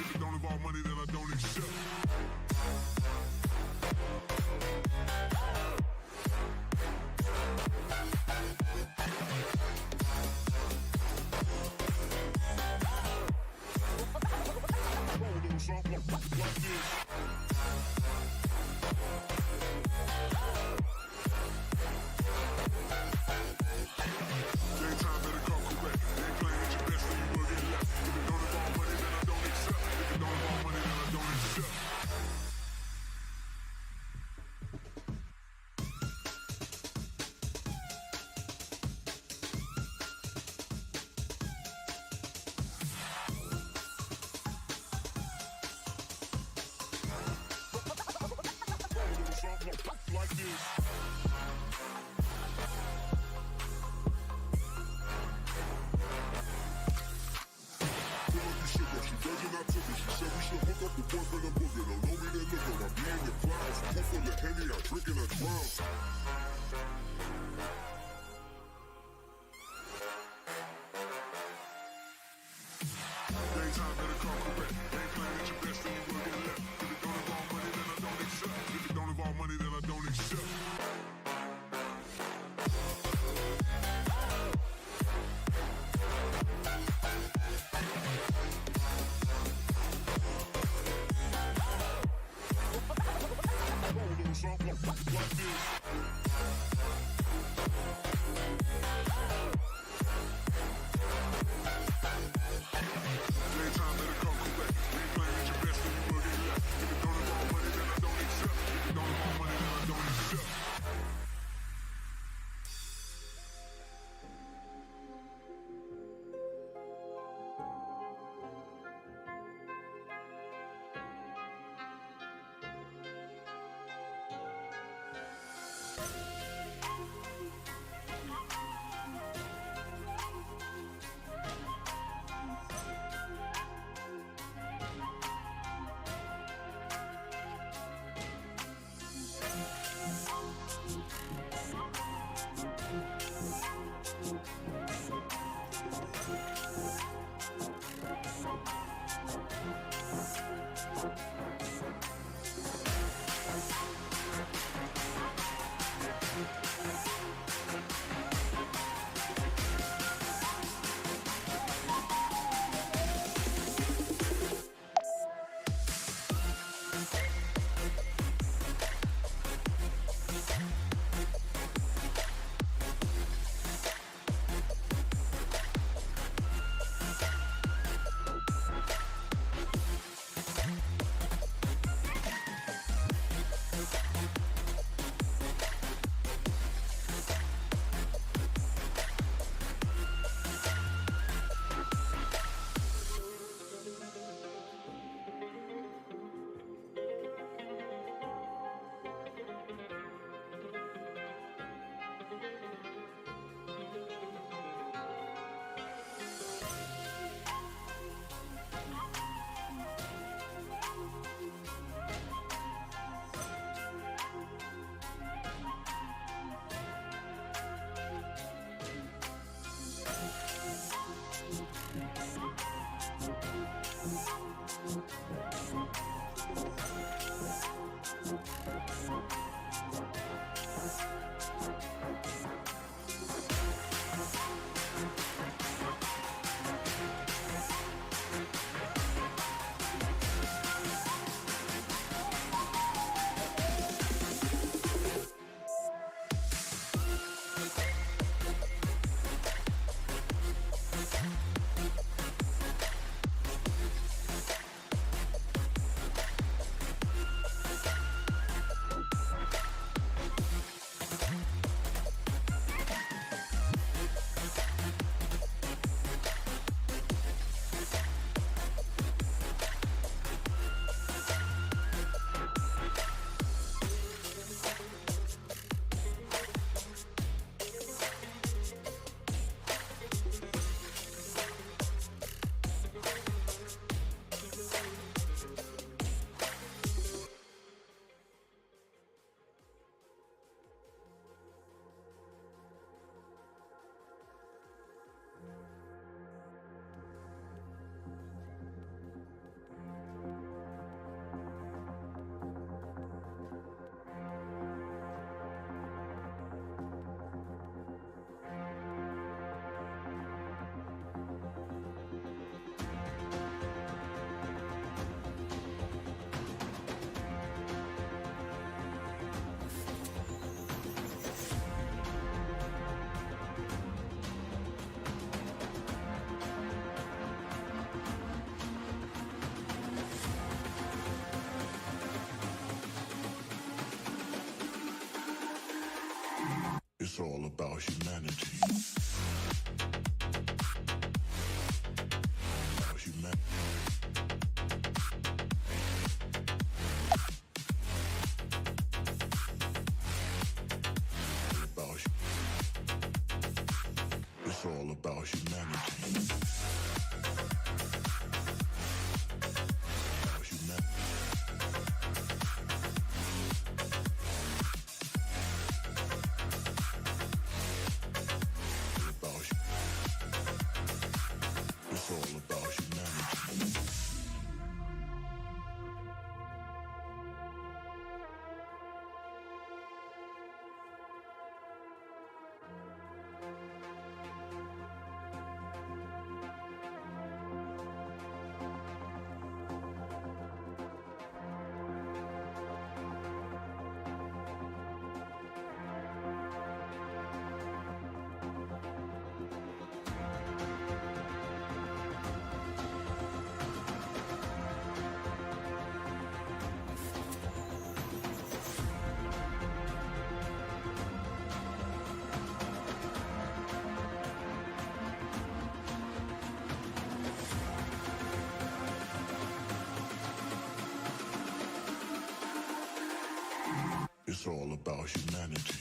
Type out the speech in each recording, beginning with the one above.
If you don't involve money, then I don't accept. If you don't involve money, then I don't accept. It's all about humanity. About humanity. It's all about humanity. About humanity. It's all about humanity. It's all about humanity.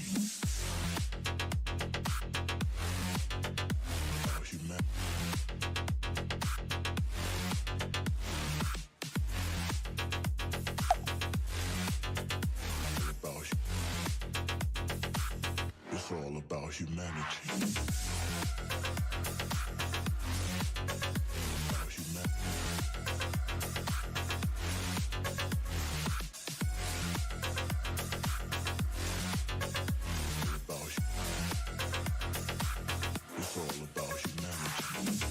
About humanity. It's all about humanity. About humanity. It's all about humanity.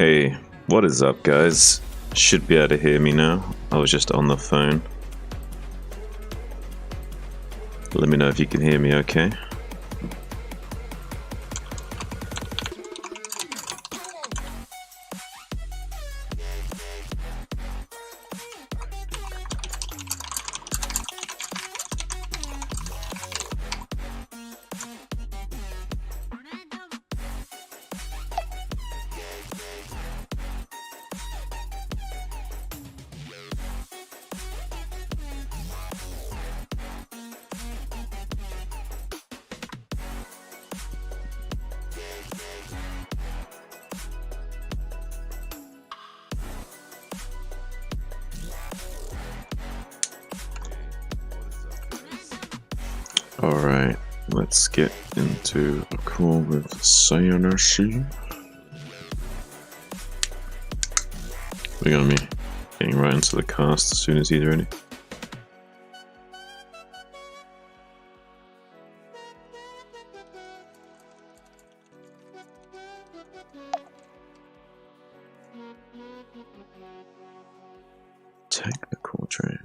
Hey, what is up, guys? Should be able to hear me now. I was just on the phone. Let me know if you can hear me okay. Alright, let's get into a call with Sayanashi. We're gonna be getting right into the cast as soon as he's ready. Technical train.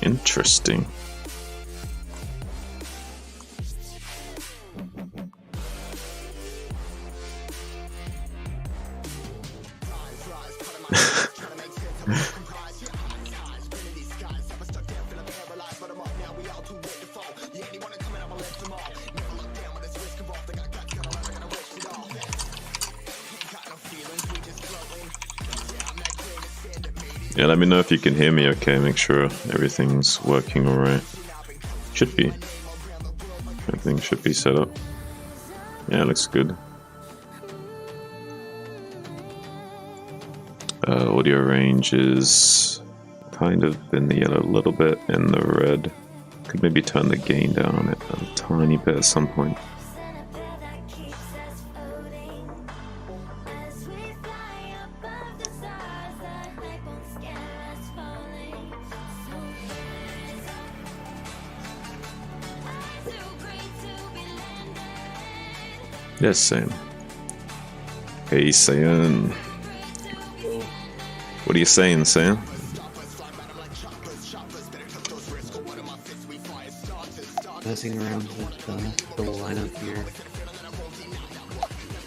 Interesting. Yeah, let me know if you can hear me okay, make sure everything's working alright. Should be. Everything should be set up. Yeah, it looks good. Audio range is kind of in the yellow a little bit, in the red. Could maybe turn the gain down on it a tiny bit at some point. Yes, Sam. Hey, Sam. What are you saying, Sam? Messing around with the lineup here.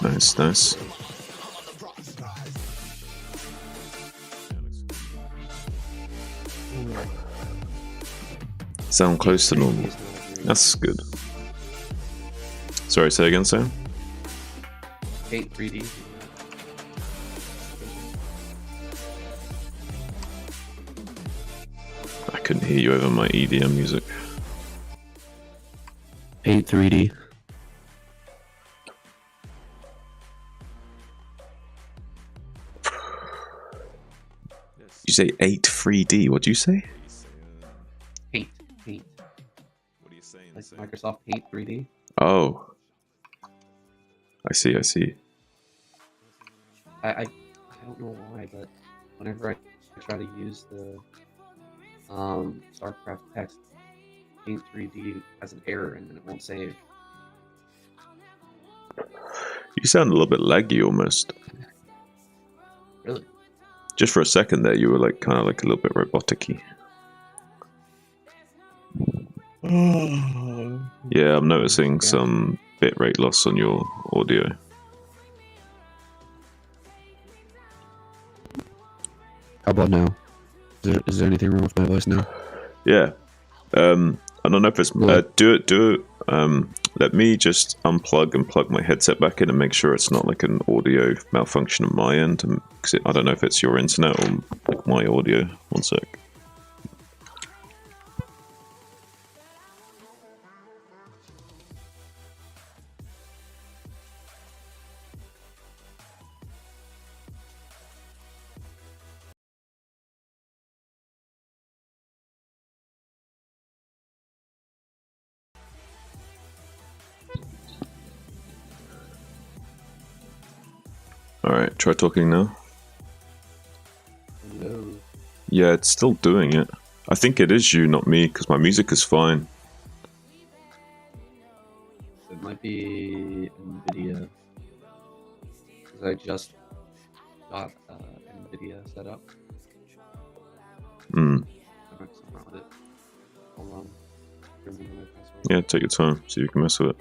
Nice, nice. Sound close to normal. That's good. Sorry, say again, Sam? 3D. I couldn't hear you over my EDM music. 3D. You say 3D? What'd you say? Paint. What are you saying? Like Microsoft Paint 3D. Oh. I see. I don't know why, but whenever I try to use the StarCraft text Paint 3D as an error and then it won't save. You sound a little bit laggy almost. Really? Just for a second there, you were like kind of like a little bit robotic-y. Yeah, I'm noticing some bitrate loss on your audio. How about now? Is there anything wrong with my voice now? Yeah. I don't know if it's do it. Let me just unplug and plug my headset back in and make sure it's not like an audio malfunction on my end. Because I don't know if it's your internet or like my audio. One sec. Alright, try talking now. Hello. Yeah, it's still doing it. I think it is you, not me, because my music is fine. It might be NVIDIA. Because I just got NVIDIA set up. Hmm. I might something wrong with it. Hold on. Remember my password. Yeah, take your time, see if you can mess with it.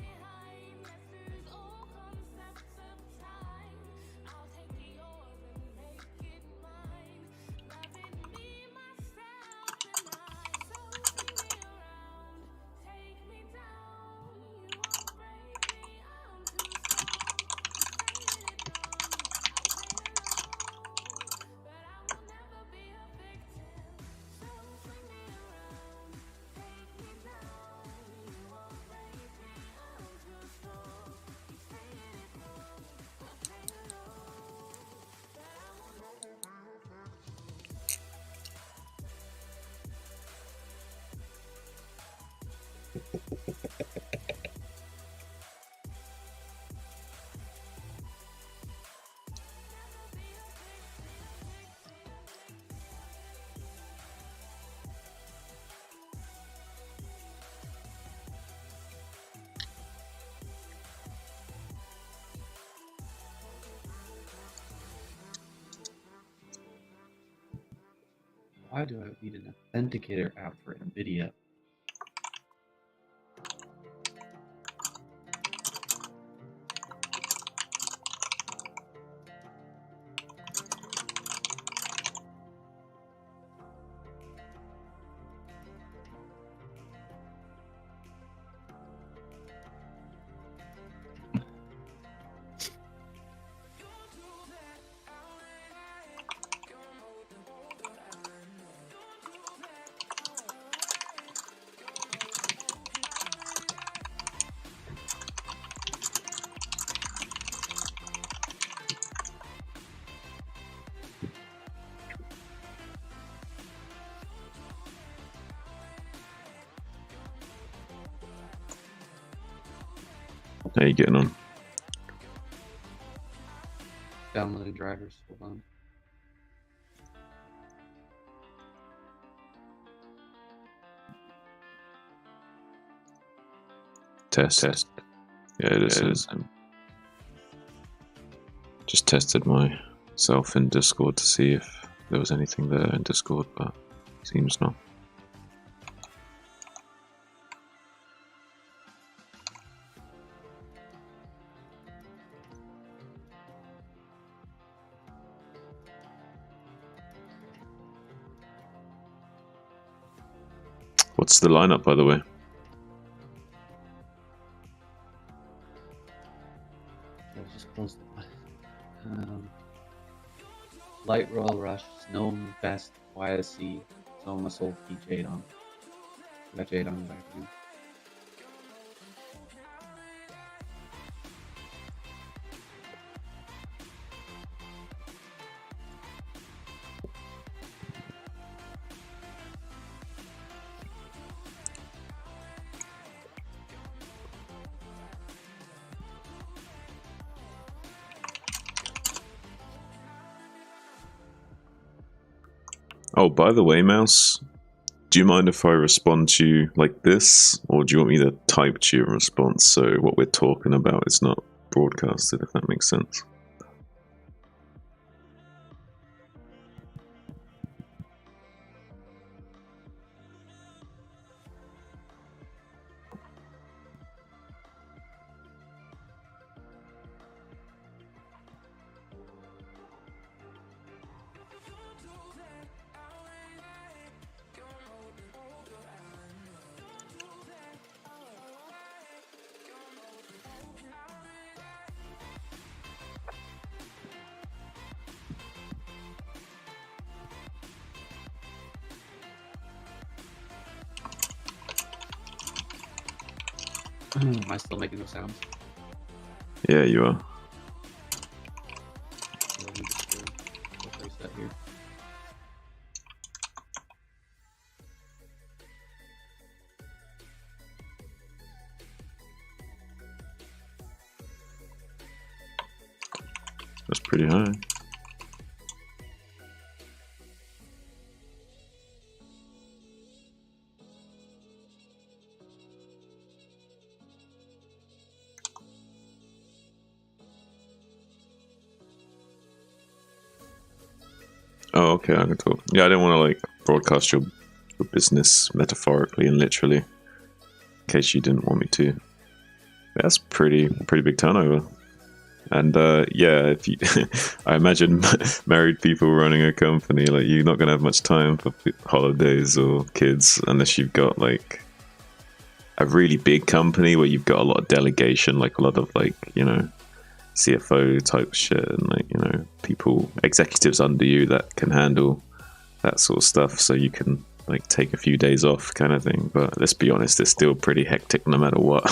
Why do I need an authenticator app for NVIDIA? How you getting on? Downloading drivers. Hold on. Test. Yeah, it is. Just tested myself in Discord to see if there was anything there in Discord, but seems not. What's the lineup, by the way? I just closed it. Light Royal Rush, Gnome Fest, YSC, Soma Soul Key Jade on. Got Jade on the back again. Oh, by the way, Mouse, do you mind if I respond to you like this? Or do you want me to type to you in response so what we're talking about is not broadcasted, if that makes sense? Am I still making no sounds? Yeah, you are. So let me just go reset here. That's pretty high. Oh, okay, I can talk. Yeah, I didn't want to like broadcast your business metaphorically and literally, in case you didn't want me to. That's pretty big turnover. And yeah, if you, I imagine married people running a company, like you're not gonna have much time for holidays or kids unless you've got like a really big company where you've got a lot of delegation, like a lot of like, you know, CFO type shit and like, you know, people, executives under you that can handle that sort of stuff, so you can like take a few days off kind of thing. But let's be honest, it's still pretty hectic no matter what.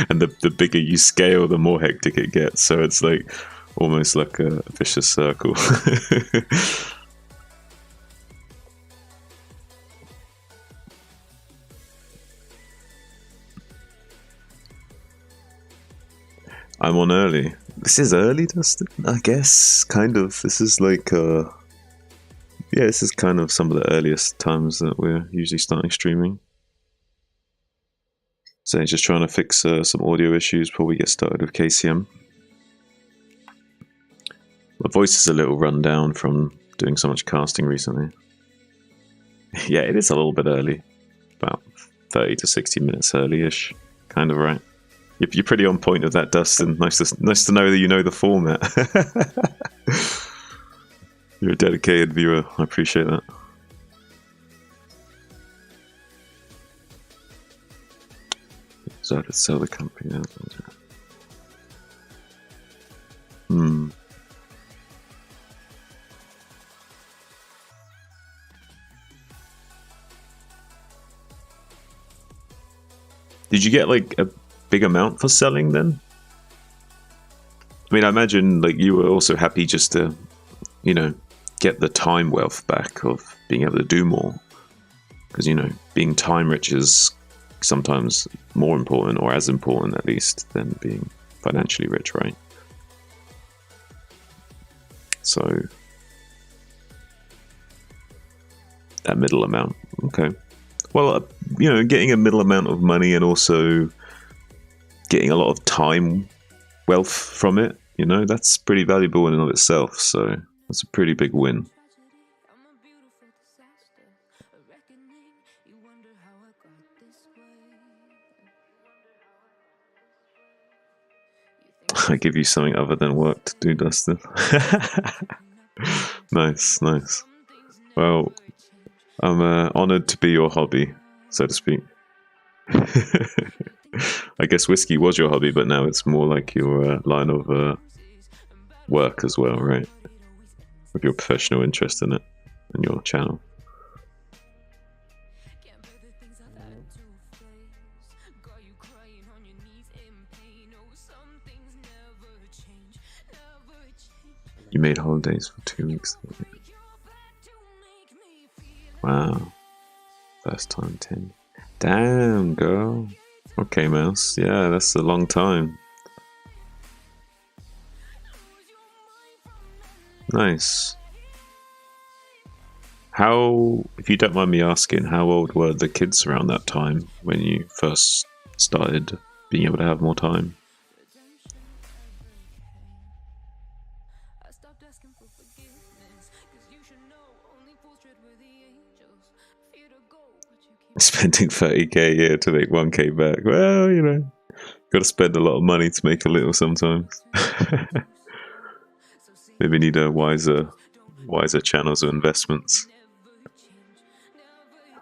And the bigger you scale, the more hectic it gets, so it's like almost like a vicious circle. I'm on early. This is early, Dustin? I guess, kind of. This is like, yeah, this is kind of some of the earliest times that we're usually starting streaming. So just trying to fix some audio issues before we get started with KCM. My voice is a little run down from doing so much casting recently. Yeah, it is a little bit early. About 30 to 60 minutes early-ish. Kind of right. You're pretty on point with that, Dustin. Nice to know that you know the format. You're a dedicated viewer. I appreciate that. Decided to sell the company. Did you get like a big amount for selling then? I mean, I imagine like you were also happy just to, you know, get the time wealth back of being able to do more, because, you know, being time rich is sometimes more important, or as important at least, than being financially rich, right? So that middle amount, okay. Well, you know, getting a middle amount of money and also getting a lot of time wealth from it, you know, that's pretty valuable in and of itself. So that's a pretty big win. I give you something other than work to do, Dustin. Nice, nice. Well, I'm honored to be your hobby, so to speak. I guess whiskey was your hobby, but now it's more like your line of work as well, right? With your professional interest in it and your channel. You made holidays for 2 weeks. Wow. First time 10. Damn, girl. Okay, Mouse. Yeah, that's a long time. Nice. How, if you don't mind me asking, how old were the kids around that time when you first started being able to have more time? Spending 30k a year to make 1k back. Well, you know, got to spend a lot of money to make a little sometimes. Maybe need a wiser channels of investments.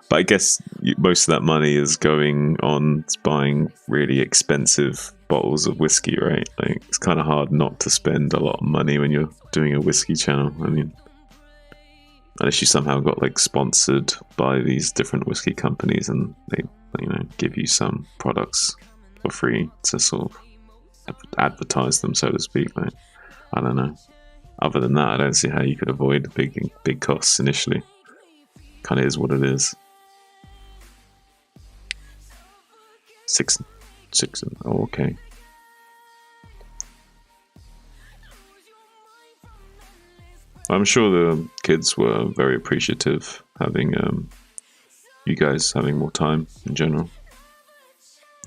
But I guess most of that money is going on buying really expensive bottles of whiskey, right? Like, it's kind of hard not to spend a lot of money when you're doing a whiskey channel. I mean, unless you somehow got like sponsored by these different whiskey companies and they, you know, give you some products for free to sort of advertise them, so to speak. Like, I don't know. Other than that, I don't see how you could avoid big costs initially. Kind of is what it is. Six. Oh, okay. I'm sure the kids were very appreciative having you guys having more time in general.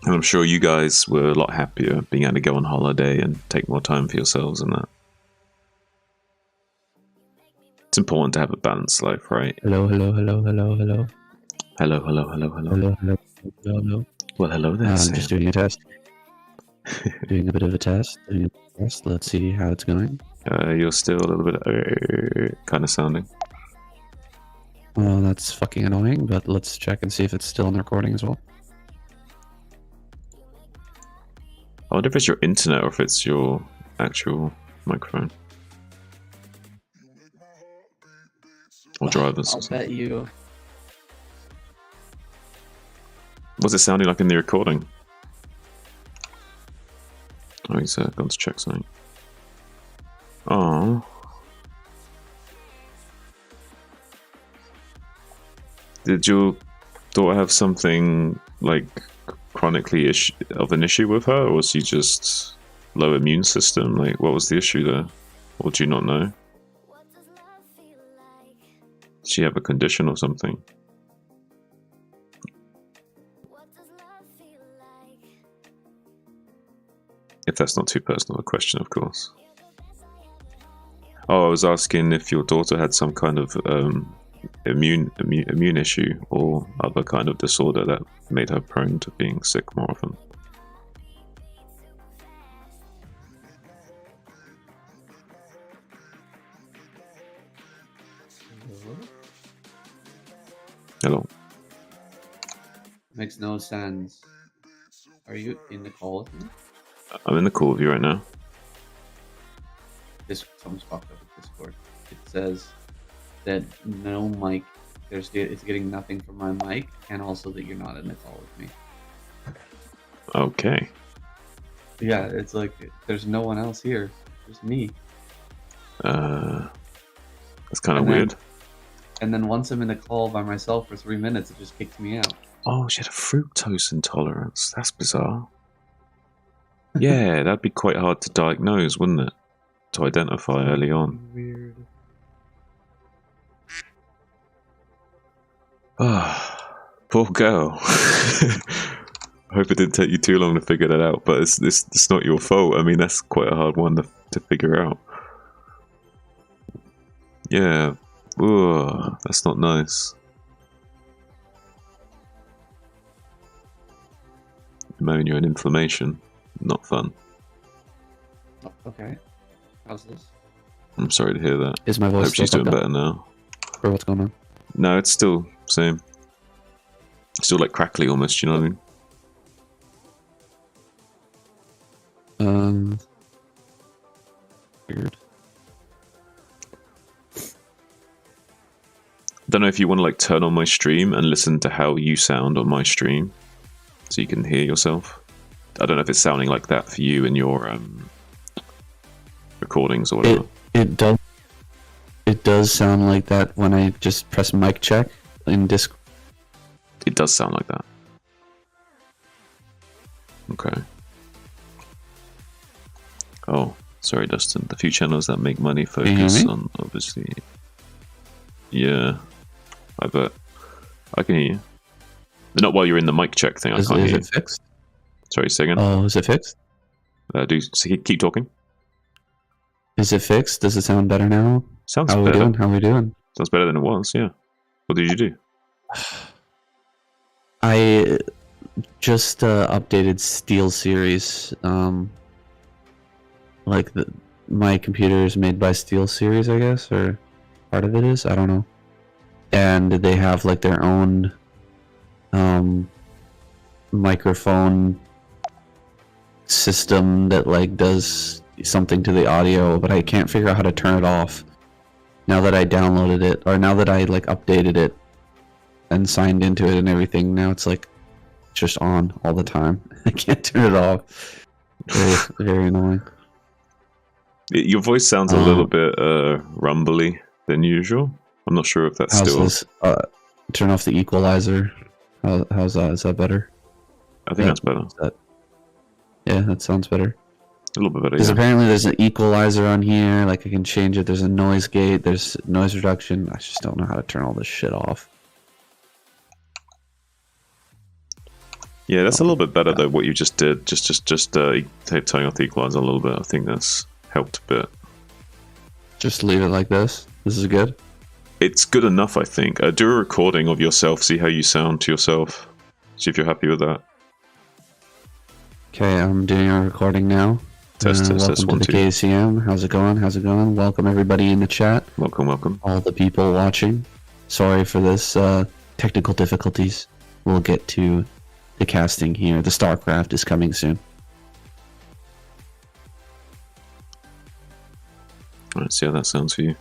And I'm sure you guys were a lot happier being able to go on holiday and take more time for yourselves and that. It's important to have a balanced life, right? Hello. Hello. Hello. Well, hello there, I'm Sam. just doing a test. Doing a bit of a test. Let's see how it's going. You're still a little bit kind of sounding. Well, that's fucking annoying, but let's check and see if it's still in the recording as well. I wonder if it's your internet or if it's your actual microphone. Or drivers. I'll bet you. What's it sounding like in the recording? Oh, he's gone to check something. Oh. Did your daughter have something like chronically of an issue with her, or was she just low immune system? Like, what was the issue there? Or do you not know? Did she have a condition or something? If that's not too personal a question, of course. Oh, I was asking if your daughter had some kind of immune issue or other kind of disorder that made her prone to being sick more often. Hello. Makes no sense. Are you in the call with me? I'm in the call with you right now. Someone's fucked up with Discord. It says that no mic, it's getting nothing from my mic, and also that you're not in the call with me. Okay. Yeah, it's like there's no one else here. Just me. That's kind of weird. And then once I'm in the call by myself for 3 minutes, it just kicks me out. Oh, she had a fructose intolerance. That's bizarre. Yeah, that'd be quite hard to diagnose, wouldn't it? To identify early on. Weird. Ah, poor girl. I hope it didn't take you too long to figure that out, but it's not your fault. I mean, that's quite a hard one to figure out. Yeah. Ugh, that's not nice. Moan you're an inflammation. Not fun. Oh, okay. How's this? I'm sorry to hear that. Is my voice Hope she's still doing fucked up? better now. Or what's going on? No, it's still same. Still like crackly almost, you know what I mean? Weird. Don't know if you want to like turn on my stream and listen to how you sound on my stream, so you can hear yourself. I don't know if it's sounding like that for you in your recordings or whatever. It does sound like that when I just press mic check in Discord. It does sound like that. Okay. Oh, sorry, Dustin. The few channels that make money focus on, obviously. Yeah, I bet. I can hear you. Not while you're in the mic check thing. I can't hear you. Is it fixed? Sorry, say again. Oh, is it fixed? Keep talking. Is it fixed? Does it sound better now? Sounds How better. How are we doing? Sounds better than it was. Yeah. What did you do? I just updated SteelSeries. Like my computer is made by SteelSeries, I guess, or part of it is. I don't know. And they have like their own microphone system that like does something to the audio, but I can't figure out how to turn it off. Now that I downloaded it, or now that I like updated it and signed into it and everything, now it's like just on all the time. I can't turn it off. Very, very annoying. Your voice sounds a little bit rumbly than usual. I'm not sure if that's how's still. This? Turn off the equalizer. How's that? Is that better? I think that's better. Yeah, that sounds better. A little bit better. Because Yeah. apparently there's an equalizer on here. Like I can change it. There's a noise gate. There's noise reduction. I just don't know how to turn all this shit off. Yeah, that's a little bit better though. What you just did, just turning off the equalizer a little bit. I think that's helped a bit. Just leave it like this. This is good. It's good enough, I think. Do a recording of yourself. See how you sound to yourself. See if you're happy with that. Okay, I'm doing a recording now. Test, welcome one, to the two. KCM. How's it going? How's it going? Welcome everybody in the chat. Welcome, welcome. All the people watching. Sorry for this technical difficulties. We'll get to the casting here. The StarCraft is coming soon. Alright, see how that sounds for you.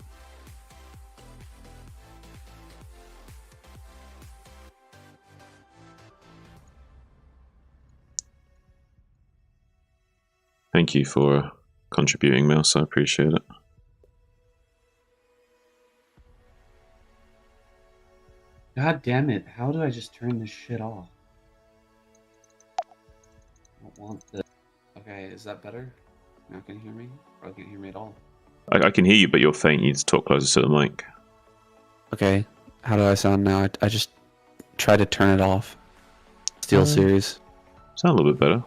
Thank you for contributing, Mouse. I appreciate it. God damn it. How do I just turn this shit off? I don't want this. Okay, is that better? Now can you hear me? Or can't hear me at all? I can hear you, but you're faint. You need to talk closer to the mic. Okay, how do I sound now? I just tried to turn it off. Steel Series. Sound a little bit better.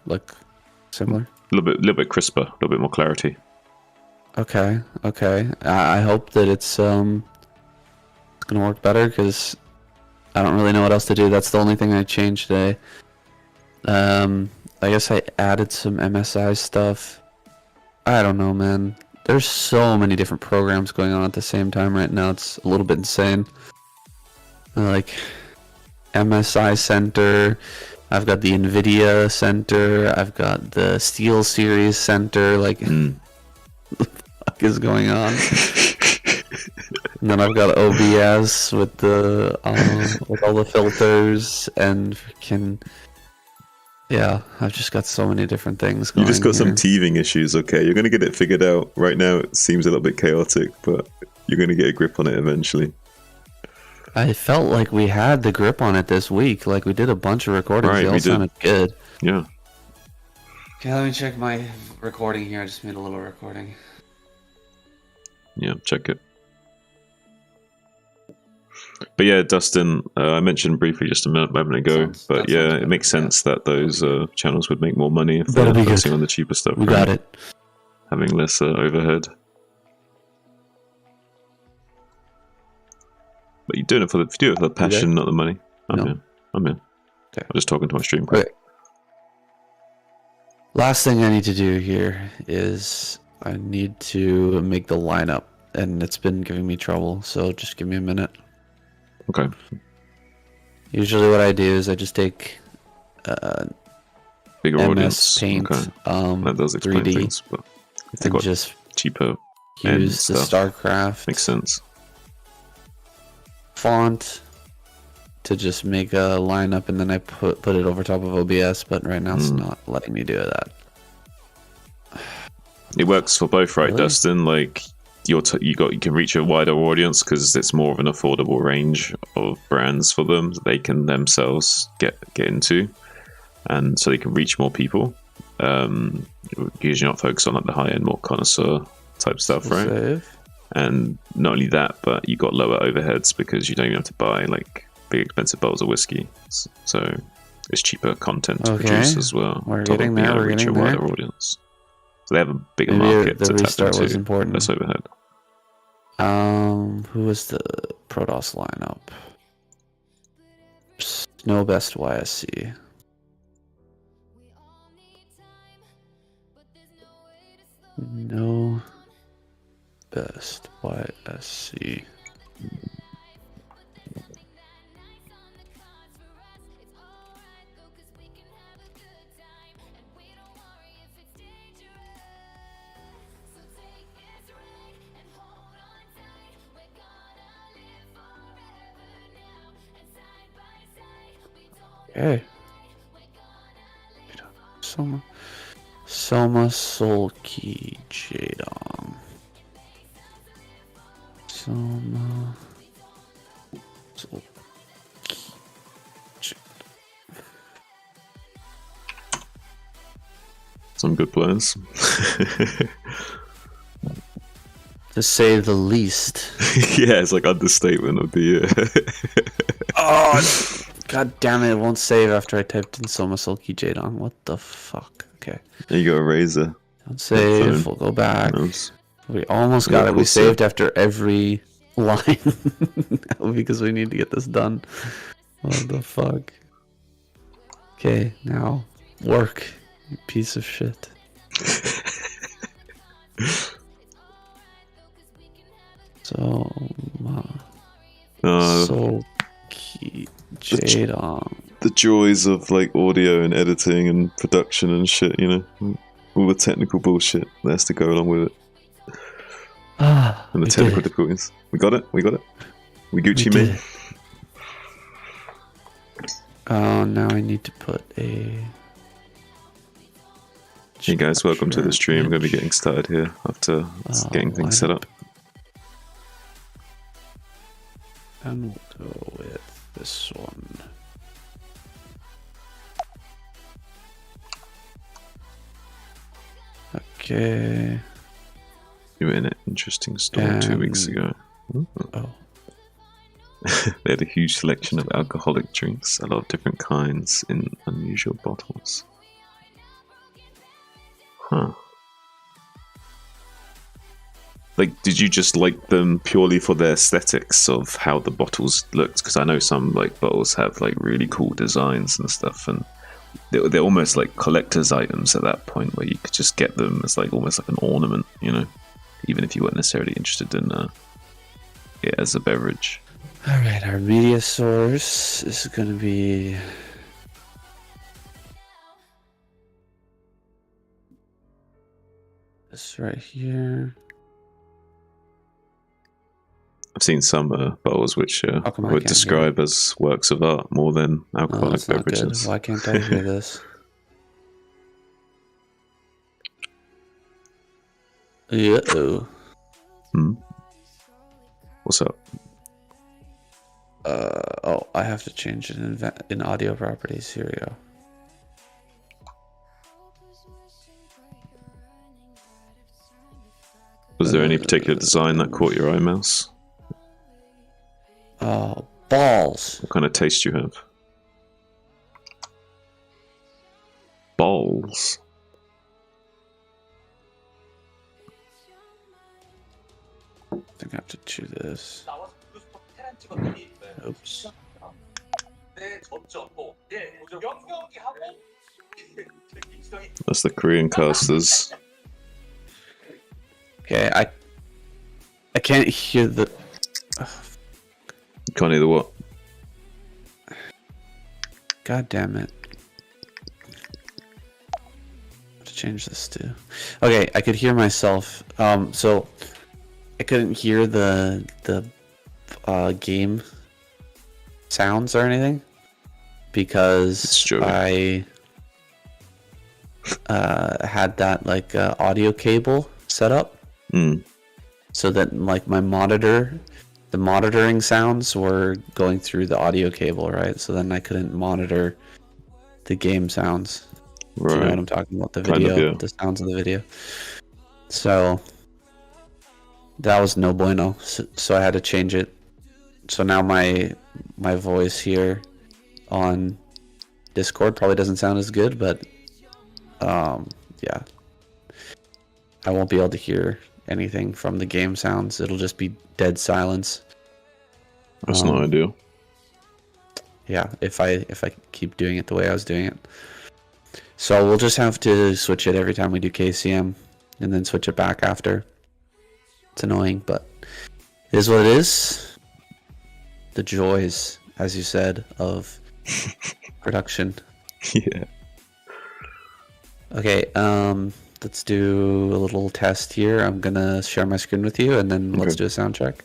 Look similar. A little bit crisper. A little bit more clarity. Okay, okay. I hope that it's gonna work better because I don't really know what else to do. That's the only thing I changed today. I guess I added some MSI stuff. I don't know, man. There's so many different programs going on at the same time right now. It's a little bit insane. Like MSI Center. I've got the NVIDIA Center. I've got the Steel Series Center. Like, what the fuck is going on? And then I've got OBS with the with all the filters and freaking. Yeah, I've just got so many different things going. You just got here. some teething issues, okay? You're going to get it figured out. Right now, it seems a little bit chaotic, but you're going to get a grip on it eventually. I felt like we had the grip on it this week. Like we did a bunch of recordings. Right, They all sounded good. Yeah. Okay, let me check my recording here. I just made a little recording. Yeah, check it. But yeah, Dustin, I mentioned briefly just a moment ago, but yeah, it makes sense that those channels would make more money if they're focusing on the cheaper stuff. We got it. Having less overhead. But you're doing it for the passion, not the money. I'm in. I'm in. Okay. I'm just talking to my stream crowd. Okay. Last thing I need to do here is I need to make the lineup, and it's been giving me trouble. So just give me a minute. Okay. Usually, what I do is I just take Bigger MS audience. Paint, Okay. That does explain 3D, things, but if they and got just cheaper use the stuff, StarCraft makes sense. font to just make a lineup, and then I put it over top of OBS. But right now, it's not letting me do that. It works for both, right, Really? Dustin? Like you can reach a wider audience because it's more of an affordable range of brands for them that they can themselves get into, and so they can reach more people. Because you're not focused on like the high end, more connoisseur type stuff, right? Save. And not only that, but you got lower overheads because you don't even have to buy like big expensive bottles of whiskey. So it's cheaper content to produce as well. We're Top of getting being there. able to We're reach a getting wider there. audience. So they have a bigger Maybe market the to tap restart was into. important. Less overhead. Who was the Protoss lineup? Snow Best YSC. No Best YSC. Okay. Soma Solki Jadong. Soma Solki. Some good players. To say the least. Yeah, it's like understatement of the year. Oh, god damn it! It won't save after I typed in Soma Solki Jadong. What the fuck? Okay. There you got a razor. Don't save. phone. We'll go back. Mouse. We almost got it. We saved after every line because we need to get this done. What the fuck? Okay, now work, you piece of shit. Solki Jadong. The joys of like audio and editing and production and shit, you know, all the technical bullshit that has to go along with it, and the technical difficulties. We got it. We Gucci Mane. Oh, now I need to put a. Hey guys, welcome to the stream. I'm going to be getting started here after getting things set up. And we'll go with this one. Okay. You were in an interesting store 2 weeks ago. Ooh. Oh. They had a huge selection of alcoholic drinks, a lot of different kinds in unusual bottles. Huh. Like, did you just like them purely for their aesthetics of how the bottles looked? Because I know some like bottles have like really cool designs and stuff, and they're almost like collector's items at that point, where you could just get them as like almost like an ornament, you know, even if you weren't necessarily interested in it as a beverage. All right, our media source is going to be this right here. I've seen some bottles which I would describe as works of art more than alcoholic beverages. Why can't I hear this? Uh-oh. What's up? Oh, I have to change it in audio properties. Here we go. Was there any particular design that caught your eye, Mouse? Oh, balls. What kind of taste do you have? Balls. I think I have to chew this. Oops. That's the Korean casters. Okay, I can't hear the. You can't hear the what? God damn it. To change this to. Okay, I could hear myself. So I couldn't hear the game sounds or anything because I had that like audio cable set up. So that like my monitor, the monitoring sounds were going through the audio cable, right? So then I couldn't monitor the game sounds. Right. You know what I'm talking about? The video, kind of, yeah. The sounds of the video. So that was no bueno. So I had to change it. So now my voice here on Discord probably doesn't sound as good, but yeah, I won't be able to hear anything from the game sounds. It'll just be dead silence. That's not ideal. Yeah, if I keep doing it the way I was doing it. So we'll just have to switch it every time we do KCM and then switch it back after. It's annoying, but it is what it is. The joys, as you said, of production. Yeah. Okay, let's do a little test here. I'm gonna share my screen with you, and then let's do a sound check.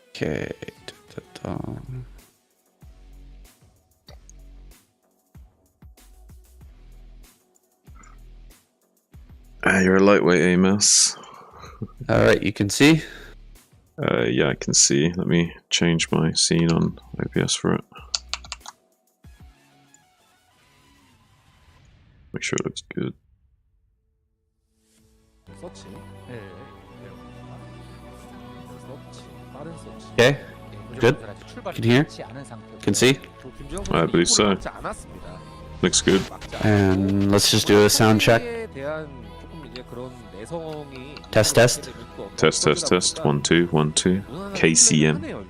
Okay. right A mouse. Alright, you can see? Yeah, I can see. Let me change my scene on OBS for it. Make sure it looks good. 서치. 네. 서치. 빠른 서치. Okay, good. Can hear? Can see? I believe so. Looks good. And let's just do a sound check. Test, test. Test. 1 2 1 2. KCM.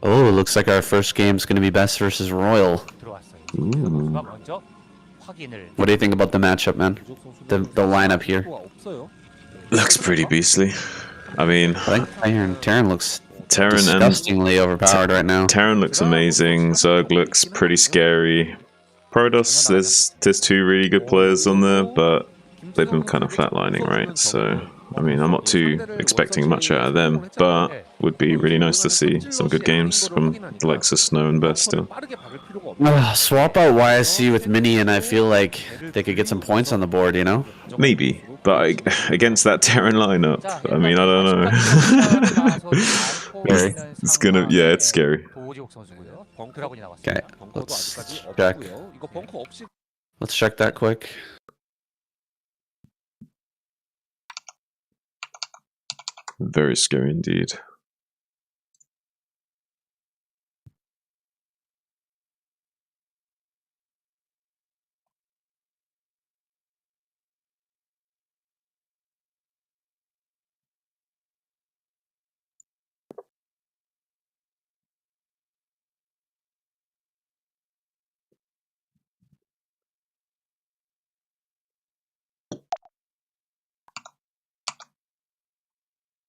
Oh, looks like our first game's gonna be Best versus Royal. Ooh. What do you think about the matchup, man? The lineup here. Looks pretty beastly. I mean, I think Terran looks Terran disgustingly overpowered right now. Terran looks amazing. Zerg looks pretty scary. Protoss, there's 2 really good players on there, but they've been kind of flatlining, right? So, I mean, I'm not too expecting much out of them, but would be really nice to see some good games from the likes of Snow and Best still. Swap out YSC with Mini and I feel like they could get some points on the board, you know? Maybe, but against that Terran lineup, I mean, I don't know. It's gonna, yeah, it's scary. Okay, let's check. Let's check that quick. Very scary indeed.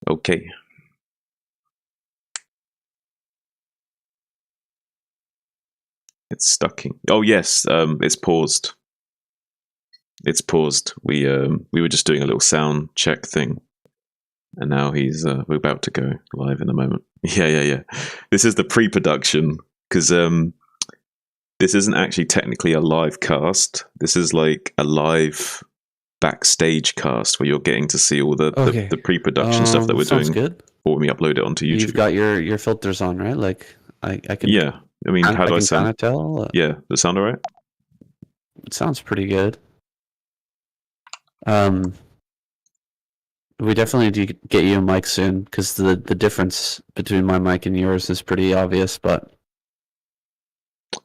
Okay. It's stucking. Oh yes, it's paused. It's paused. We were just doing a little sound check thing, and now we're about to go live in a moment. Yeah. This is the pre-production because this isn't actually technically a live cast. This is like a live backstage cast where you're getting to see all the pre-production stuff that we're doing good. Before we upload it onto YouTube. You've got your filters on, right? Like I can. Yeah. I mean, how do I sound? Kind of tell. Yeah, does it sound alright? It sounds pretty good. We definitely need to get you a mic soon because the difference between my mic and yours is pretty obvious. But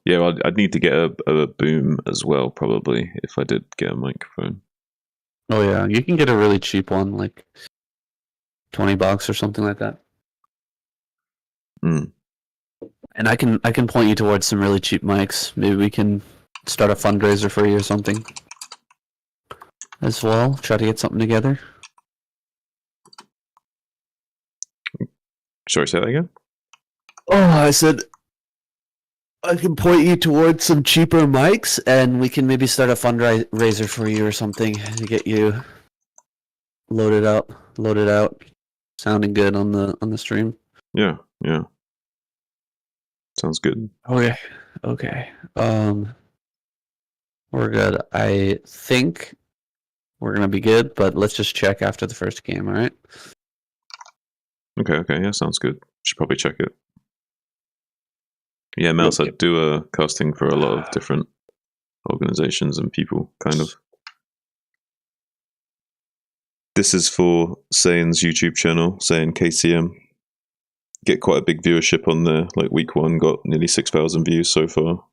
yeah, well, I'd need to get a boom as well, probably, if I did get a microphone. Oh yeah, you can get a really cheap one, like $20 or something like that. And I can point you towards some really cheap mics. Maybe we can start a fundraiser for you or something as well. Try to get something together. Sorry, say that again? Oh, I said I can point you towards some cheaper mics, and we can maybe start a fundraiser for you or something to get you loaded out, sounding good on the stream. Yeah. Sounds good. Okay. We're good. I think we're gonna be good, but let's just check after the first game, all right? Okay, yeah, sounds good. Should probably check it. Yeah, Mouse, I do a casting for a lot of different organizations and people, kind of. This is for Sayan's YouTube channel, Sayan KCM. Get quite a big viewership on there. Like week 1 got nearly 6,000 views so far.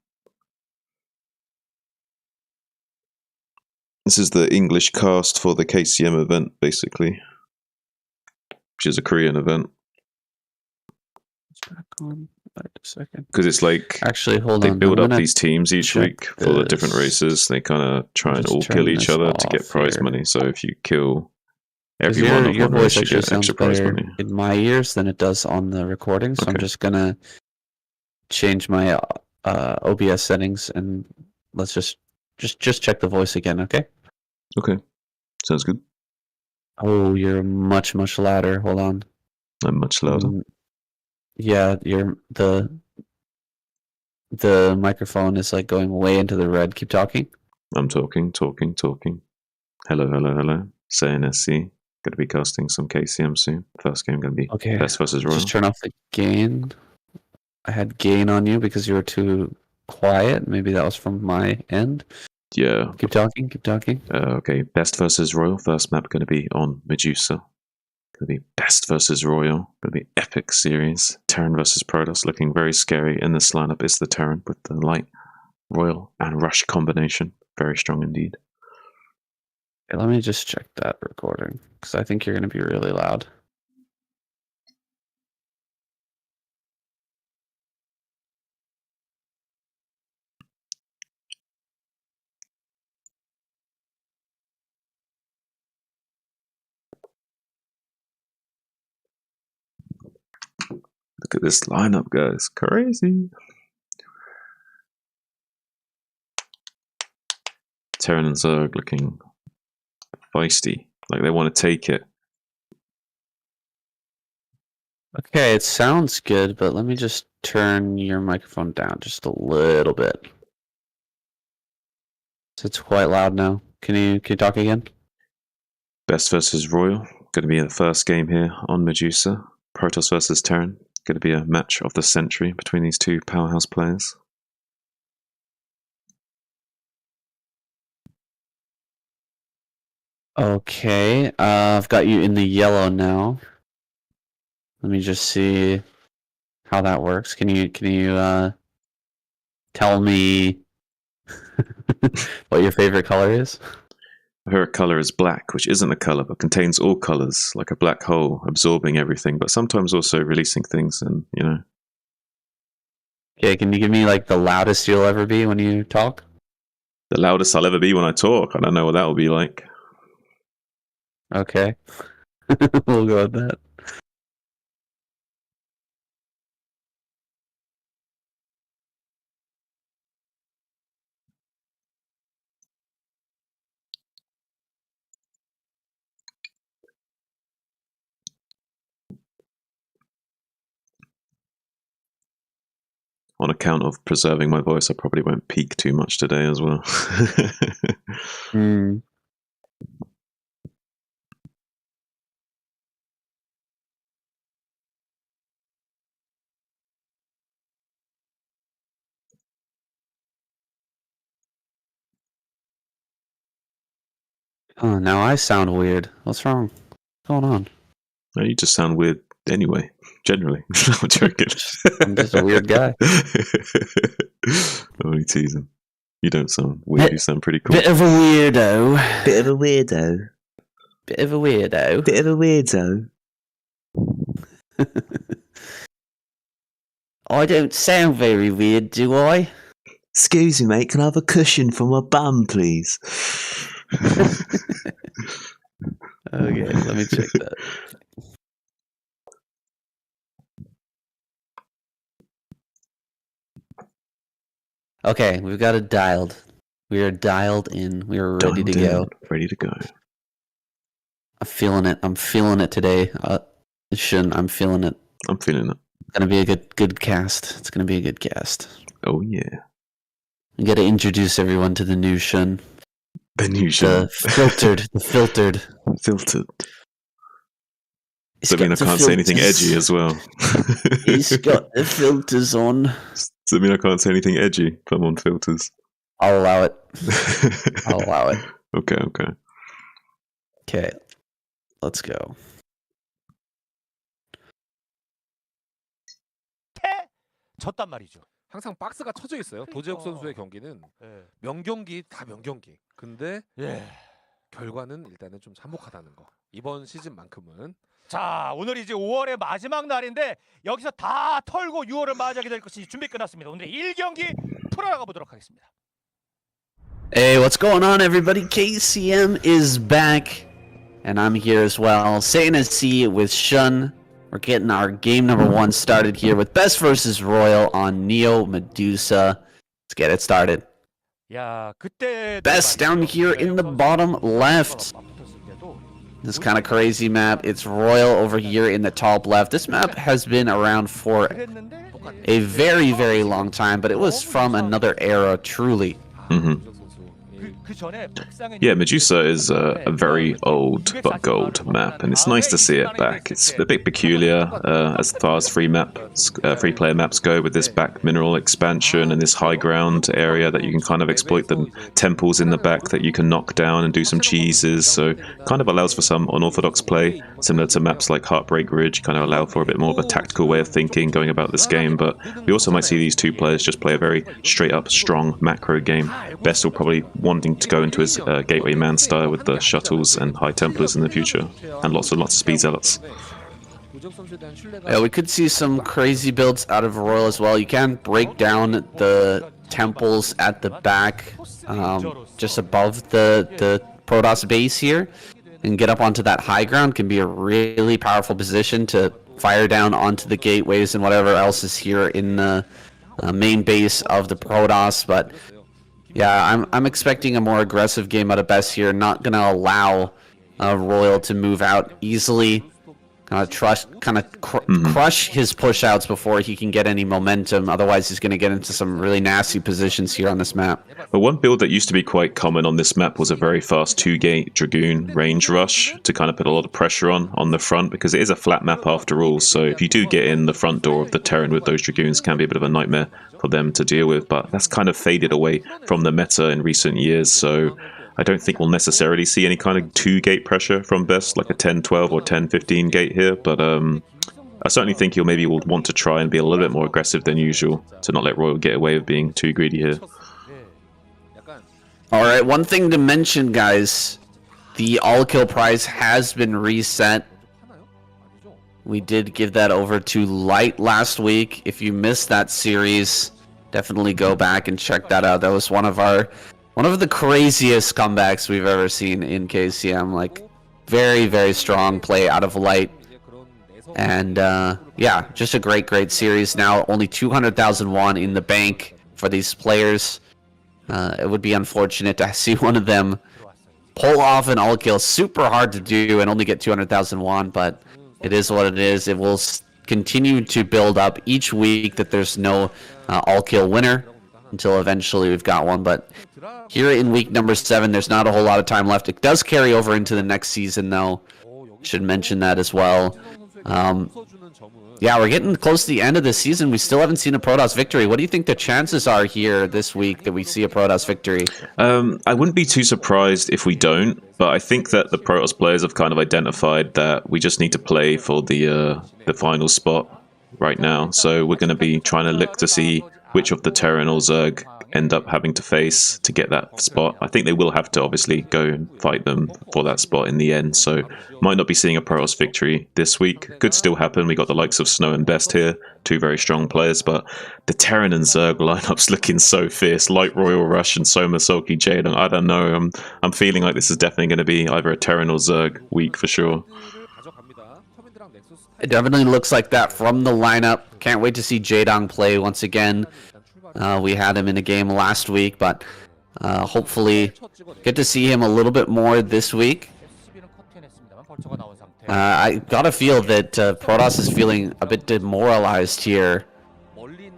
This is the English cast for the KCM event, basically, which is a Korean event. Back on. Wait a second. Because it's like actually, hold they on. build up these teams each week for the different races. They kind of try and all kill each other to get prize money. So if you kill everyone of one race, you get extra prize money. In my ears than it does on the recording. So I'm just gonna change my OBS settings and let's just check the voice again, okay? Okay, sounds good. Oh, you're much louder. Hold on. I'm much louder. Yeah, the microphone is like going way into the red. Keep talking. I'm talking. Hello. Say NSC. Going to be casting some KCM soon. First game going to be Okay. Best versus Royal. Just turn off the gain. I had gain on you because you were too quiet. Maybe that was from my end. Yeah. Keep talking. Keep talking. Okay. Best versus Royal. First map going to be on Medusa. Going to be Best versus Royal. Going to be epic series. Terran versus Protoss. Looking very scary in this lineup is the Terran with the light Royal and Rush combination. Very strong indeed. Okay, let me just check that recording because I think you're going to be really loud. Look at this lineup, guys. Crazy. Terran and Zerg looking feisty. Like they want to take it. Okay, it sounds good, but let me just turn your microphone down just a little bit. So it's quite loud now. Can you talk again? Best versus Royal. Going to be the first game here on Medusa. Protoss versus Terran. Going to be a match of the century between these two powerhouse players. Okay, I've got you in the yellow now. Let me just see how that works. Can you tell me what your favorite color is? Her color is black, which isn't a color, but contains all colors, like a black hole, absorbing everything, but sometimes also releasing things, and, you know. Okay, can you give me, like, the loudest you'll ever be when you talk? The loudest I'll ever be when I talk. I don't know what that will be like. Okay. We'll go with that. On account of preserving my voice, I probably won't peak too much today as well. Hmm. Oh, now I sound weird. What's wrong? What's going on? No, you just sound weird anyway, generally. I'm joking. I'm just a weird guy. I'm only teasing. You don't sound weird, you sound pretty cool. Bit of a weirdo. Bit of a weirdo. Bit of a weirdo. Bit of a weirdo. I don't sound very weird, do I? Excuse me, mate, can I have a cushion for my bum, please? Okay, let me check that. Okay, we've got it dialed. We are dialed in. We are ready to go. Ready to go. I'm feeling it. I'm feeling it today. Shun, I'm feeling it. I'm feeling it. It's gonna be a good cast. It's gonna be a good cast. Oh yeah. We gotta introduce everyone to the new Shun. The new Shun. The filtered. Filtered. Does that mean I can't say anything edgy as well? He's got the filters on. Does that mean I can't say anything edgy if I'm on filters? I'll allow it. I'll allow it. Okay. Okay. Let's go. 졌단 말이죠. 항상 박스가 쳐져 있어요. 도재욱 선수의 경기는 예. 명경기 다 명경기. 근데 예. 결과는 일단은 좀 참혹하다는 거. 이번 시즌만큼은 자, 오늘 이제 5월의 마지막 날인데 여기서 다 털고 6월을 맞이하게 될 것이 준비 끝났습니다. 오늘의 1경기 풀어나가 보도록 하겠습니다. Hey, what's going on, everybody? KCM is back, and I'm here as well. Say NSC with Shun. We're getting our game number 1 started here with Best versus Royal on Neo Medusa. Let's get it started. 야, 그때 Best down here in the bottom left. This kind of crazy map. It's Royal over here in the top left. This map has been around for a very long time, but it was from another era, truly. Mm-hmm. Yeah, Medusa is a very old but gold map, and it's nice to see it back. It's a bit peculiar as far as free player maps go, with this back mineral expansion and this high ground area that you can kind of exploit the temples in the back that you can knock down and do some cheeses. So kind of allows for some unorthodox play, similar to maps like Heartbreak Ridge, kind of allow for a bit more of a tactical way of thinking going about this game. But we also might see these two players just play a very straight up strong macro game. Best will probably wanting to go into his Gateway Man style with the shuttles and High Templars in the future, and lots of speed zealots. Yeah, we could see some crazy builds out of Royal as well. You can break down the temples at the back, just above the Protoss base here, and get up onto that high ground. Can be a really powerful position to fire down onto the gateways and whatever else is here in the main base of the Protoss. But yeah, I'm expecting a more aggressive game out of Best here. Not gonna allow Royal to move out easily. Crush his push-outs before he can get any momentum. Otherwise, he's going to get into some really nasty positions here on this map. But one build that used to be quite common on this map was a very fast 2-gate Dragoon range rush to kind of put a lot of pressure on the front, because it is a flat map after all. So if you do get in the front door of the Terran with those Dragoons, it can be a bit of a nightmare for them to deal with. But that's kind of faded away from the meta in recent years. So I don't think we'll necessarily see any kind of 2-gate pressure from Best, like a 10-12 or 10-15 gate here, but I certainly think he'll maybe will want to try and be a little bit more aggressive than usual to not let Royal get away with being too greedy here. Alright, one thing to mention, guys, the all-kill prize has been reset. We did give that over to Light last week. If you missed that series, definitely go back and check that out. That was one of the craziest comebacks we've ever seen in KCM. Like, very, very strong play out of Light. And, yeah, just a great series. Now, only 200,000 won in the bank for these players. It would be unfortunate to see one of them pull off an all-kill. Super hard to do and only get 200,000 won, but it is what it is. It will continue to build up each week that there's no all-kill winner until eventually we've got one. But here in week number 7, there's not a whole lot of time left. It does carry over into the next season, though. Should mention that as well. Yeah, we're getting close to the end of the season. We still haven't seen a Protoss victory. What do you think the chances are here this week that we see a Protoss victory? I wouldn't be too surprised if we don't, but I think that the Protoss players have kind of identified that we just need to play for the final spot right now. So we're going to be trying to look to see which of the Terran or Zerg end up having to face to get that spot. I think they will have to obviously go and fight them for that spot in the end, so might not be seeing a Protoss victory this week. Could still happen. We got the likes of Snow and Best here, two very strong players, but the Terran and Zerg lineups looking so fierce. Light Royal Rush and Soma Sulky Jade. I don't know. I'm feeling like this is definitely going to be either a Terran or Zerg week for sure. It definitely looks like that from the lineup. Can't wait to see Jaedong play once again. We had him in a game last week, but hopefully get to see him a little bit more this week. I got a feel that Protoss is feeling a bit demoralized here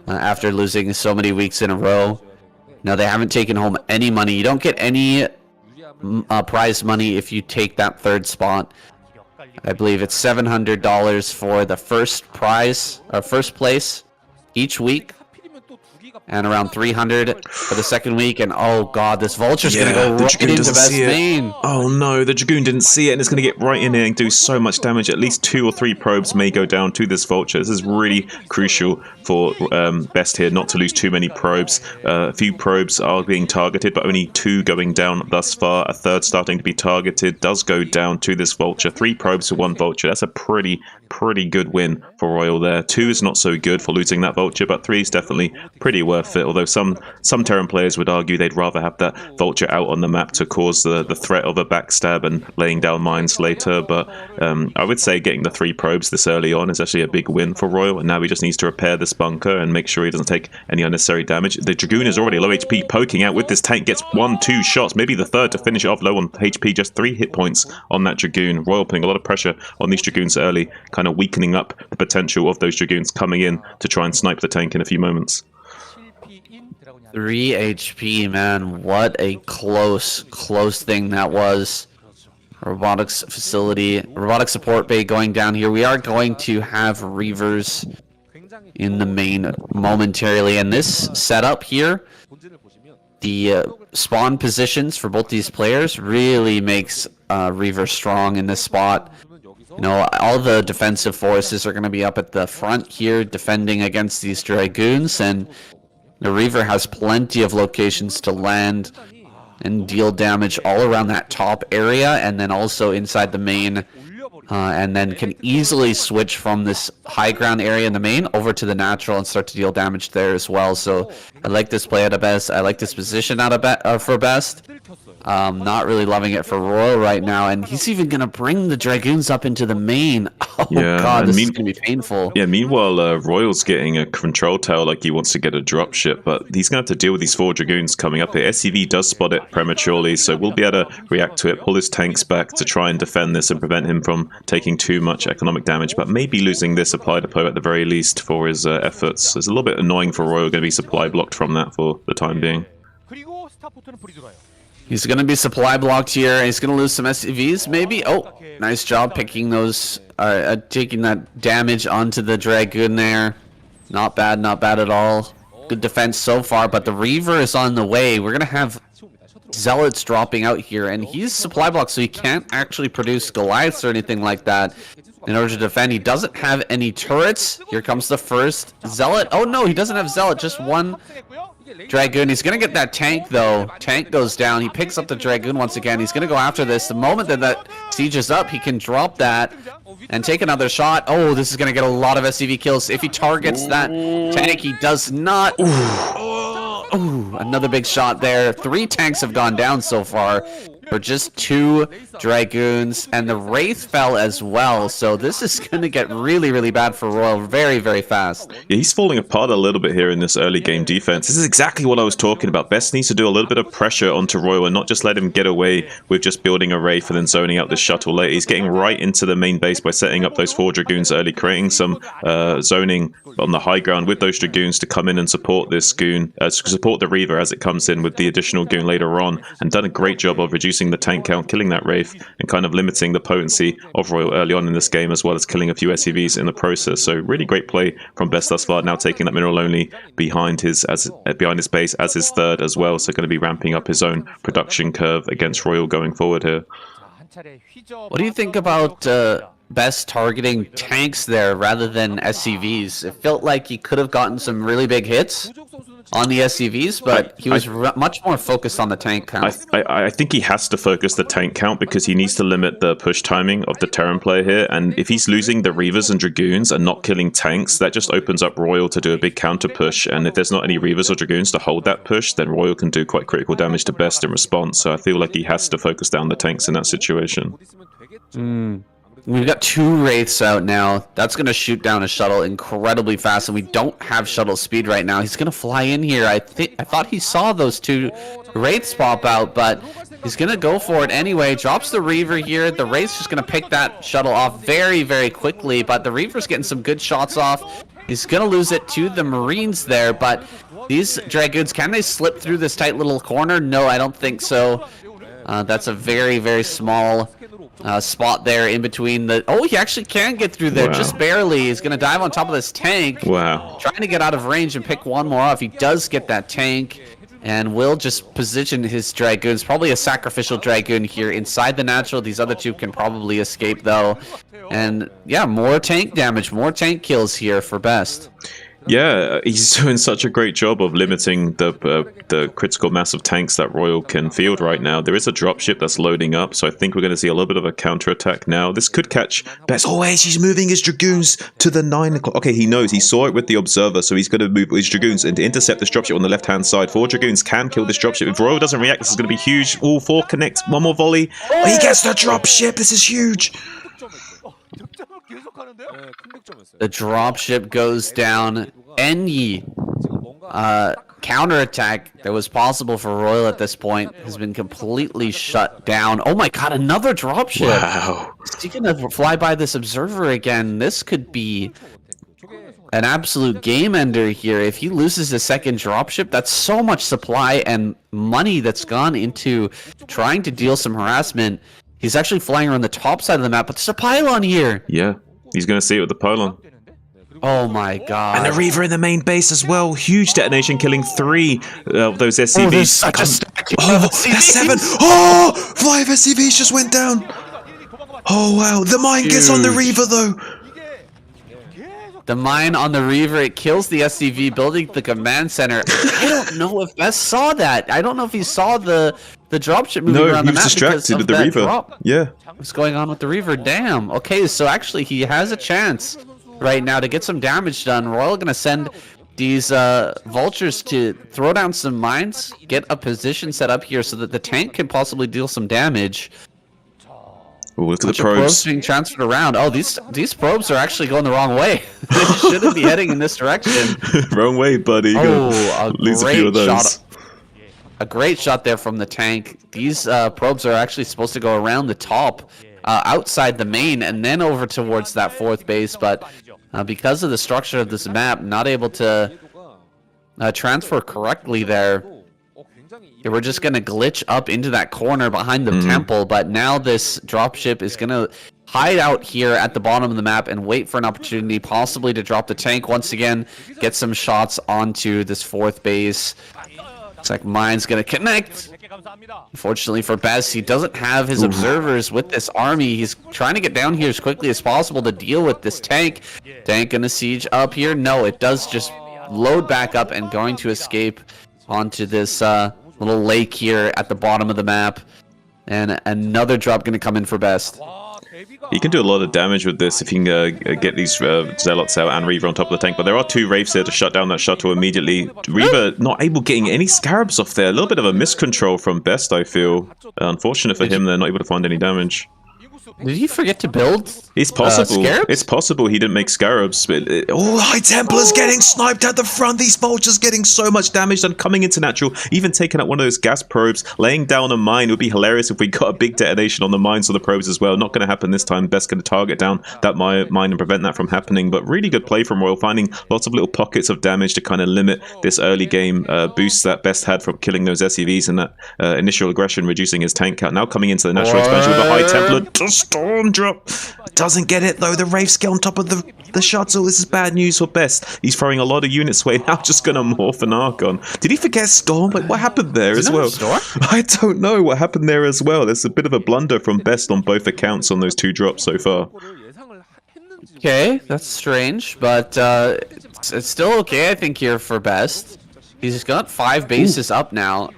after losing so many weeks in a row. Now, they haven't taken home any money. You don't get any prize money if you take that third spot. I believe it's $700 for the first prize, or first place each week, and around 300 for the second week. And oh god, this Vulture's gonna go right into Best main. Oh no, the Dragoon didn't see it, and it's gonna get right in there and do so much damage. At least 2 or 3 probes may go down to this Vulture. This is really crucial for Best here not to lose too many probes. A few probes are being targeted, but only 2 going down thus far. A third starting to be targeted does go down to this Vulture. 3 probes to 1 Vulture. That's a pretty good win for Royal there. 2 is not so good for losing that Vulture, but 3 is definitely pretty worth it. Although some Terran players would argue they'd rather have that Vulture out on the map to cause the threat of a backstab and laying down mines later. But I would say getting the 3 probes this early on is actually a big win for Royal, and now he just needs to repair this bunker and make sure he doesn't take any unnecessary damage. The Dragoon is already low HP, poking out with this tank, gets 1-2 shots, maybe the third to finish it off low on HP, just 3 hit points on that Dragoon. Royal putting a lot of pressure on these Dragoons early, kind of weakening up the potential of those Dragoons coming in to try and snipe the tank in a few moments. 3 HP, man. What a close thing that was. Robotics facility, robotic support bay going down here. We are going to have Reavers in the main momentarily. And this setup here, the spawn positions for both these players really makes Reaver strong in this spot. You know, all the defensive forces are going to be up at the front here defending against these Dragoons, and the Reaver has plenty of locations to land and deal damage all around that top area, and then also inside the main, and then can easily switch from this high ground area in the main over to the natural and start to deal damage there as well. So I like this play out of best. I like this position out of for best. Not really loving it for Royal right now, and he's even gonna bring the Dragoons up into the main. Oh god, this is gonna be painful. Yeah, meanwhile, Royal's getting a control tower like he wants to get a dropship, but he's gonna have to deal with these 4 Dragoons coming up here. SCV does spot it prematurely, so we'll be able to react to it, pull his tanks back to try and defend this and prevent him from taking too much economic damage, but maybe losing this supply depot at the very least for his efforts. It's a little bit annoying for Royal, going to be supply blocked from that for the time being. He's going to be supply blocked here. He's going to lose some SCVs, maybe. Oh, nice job picking those, taking that damage onto the Dragoon there. Not bad at all. Good defense so far, but the Reaver is on the way. We're going to have Zealots dropping out here, and he's supply blocked, so he can't actually produce Goliaths or anything like that in order to defend. He doesn't have any turrets. Here comes the first Zealot. Oh no, he doesn't have Zealot, just one Dragoon. He's gonna get that tank though. Tank goes down. He picks up the Dragoon once again. He's gonna go after this. The moment that that siege is up, he can drop that and take another shot. Oh, this is gonna get a lot of SCV kills. If he targets that tank, he does not. Ooh, another big shot there. 3 tanks have gone down so far for just 2 Dragoons, and the Wraith fell as well, so this is going to get really bad for Royal very fast. Yeah, he's falling apart a little bit here in this early game defense. This is exactly what I was talking about. Best needs to do a little bit of pressure onto Royal and not just let him get away with just building a Wraith and then zoning out the shuttle later. He's getting right into the main base by setting up those 4 Dragoons early, creating some zoning on the high ground with those Dragoons to come in and support this goon, support the Reaver as it comes in with the additional goon later on, and done a great job of reducing the tank count, killing that Wraith, and kind of limiting the potency of Royal early on in this game, as well as killing a few SCVs in the process. So really great play from Best thus far, now taking that mineral only behind his base as his third as well, so going to be ramping up his own production curve against Royal going forward here. What do you think about Best targeting tanks there rather than SCVs? It felt like he could have gotten some really big hits on the SCVs, but he was much more focused on the tank count. I think he has to focus the tank count because he needs to limit the push timing of the Terran player here, and if he's losing the Reavers and Dragoons and not killing tanks, that just opens up Royal to do a big counter push, and if there's not any Reavers or Dragoons to hold that push, then Royal can do quite critical damage to Best in response, so I feel like he has to focus down the tanks in that situation. We've got 2 Wraiths out now. That's going to shoot down a shuttle incredibly fast, and we don't have shuttle speed right now. He's going to fly in here. I thought he saw those 2 Wraiths pop out, but he's going to go for it anyway. Drops the Reaver here. The Wraith's just going to pick that shuttle off very quickly, but the Reaver's getting some good shots off. He's going to lose it to the Marines there, but these Dragoons, can they slip through this tight little corner? No, I don't think so. That's a very small spot there in between the... Oh, he actually can get through there, just barely. He's going to dive on top of this tank. Wow. Trying to get out of range and pick one more off. He does get that tank, and will just position his Dragoons. Probably a sacrificial Dragoon here inside the natural. These other 2 can probably escape, though. And, yeah, more tank damage, more tank kills here for Best. Yeah, he's doing such a great job of limiting the critical mass of tanks that Royal can field right now. There is a dropship that's loading up, so I think we're going to see a little bit of a counterattack now. This could catch Best. Oh, wait, he's moving his Dragoons to the 9 o'clock. Okay, he knows. He saw it with the Observer, so he's going to move his Dragoons and intercept this dropship on the left-hand side. 4 Dragoons can kill this dropship. If Royal doesn't react, this is going to be huge. All 4 connect. One more volley. Oh, he gets the dropship. This is huge. The dropship goes down. Any counterattack that was possible for Royal at this point has been completely shut down. Oh my god, another dropship! Wow. Is he gonna fly by this Observer again? This could be an absolute game ender here. If he loses a second dropship, that's so much supply and money that's gone into trying to deal some harassment. He's actually flying around the top side of the map, but there's a pylon here. Yeah, he's going to see it with the pylon. Oh my god. And the Reaver in the main base as well. Huge detonation, killing 3 of those SCVs. Oh, there's such a stack of Oh, SCVs. that's 7. Oh, 5 SCVs just went down. Oh, wow. The mine gets on the Reaver, though. The mine on the Reaver, it kills the SCV, building the command center. I don't know if Best saw that. I don't know if he saw the dropship moving No, around he the was map distracted with the that Reaver. drop. Yeah. What's going on with the Reaver? Damn. Okay, so actually he has a chance right now to get some damage done. Royal gonna send these vultures to throw down some mines, get a position set up here so that the tank can possibly deal some damage. Oh, look at the Bunch of probes probes. being transferred around. Oh, these probes are actually going the wrong way. They shouldn't be heading in this direction. Wrong way, buddy. Oh, Lose a few of great those. shot. A great shot there from the tank. These probes are actually supposed to go around the top, outside the main, and then over towards that 4th base. But because of the structure of this map, not able to transfer correctly there. We're just going to glitch up into that corner behind the temple, but now this dropship is going to hide out here at the bottom of the map and wait for an opportunity, possibly to drop the tank once again, get some shots onto this 4th base. Looks like mine's going to connect. Unfortunately for Bez, he doesn't have his observers with this army. He's trying to get down here as quickly as possible to deal with this tank. Tank going to siege up here? No, it does just load back up and going to escape onto this little lake here at the bottom of the map. And another drop going to come in for Best. He can do a lot of damage with this if he can get these Zealots out and Reaver on top of the tank. But there are 2 Wraiths there to shut down that shuttle immediately. Reaver not able getting any Scarabs off there. A little bit of a miscontrol from Best, I feel. Unfortunate for him, they're not able to find any damage. Did he forget to build? It's possible. Scarabs? It's possible he didn't make Scarabs. But oh, High Templars getting sniped at the front. These vultures getting so much damage and coming into natural. Even taking out one of those gas probes, laying down a mine. It would be hilarious if we got a big detonation on the mines or the probes as well. Not going to happen this time. Best going to target down that mine and prevent that from happening. But really good play from Royal, finding lots of little pockets of damage to kind of limit this early game boost that Best had from killing those SCVs and that initial aggression, reducing his tank count. Now coming into the natural expansion with a High Templar. Storm drop. Doesn't get it though. The Wraiths get on top of the shuttle. This is bad news for Best. He's throwing a lot of units away. Now just going to morph an Archon. Did he forget Storm? Like, what happened there as well? I don't know what happened there as well. There's a bit of a blunder from Best on both accounts on those 2 drops so far. Okay, that's strange, but it's still okay, I think, here for Best. He's got 5 bases up now.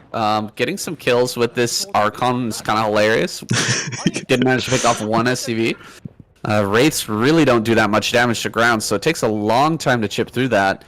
Getting some kills with this Archon is kind of hilarious. Did manage to pick off 1 SCV. Wraiths really don't do that much damage to ground, so it takes a long time to chip through that.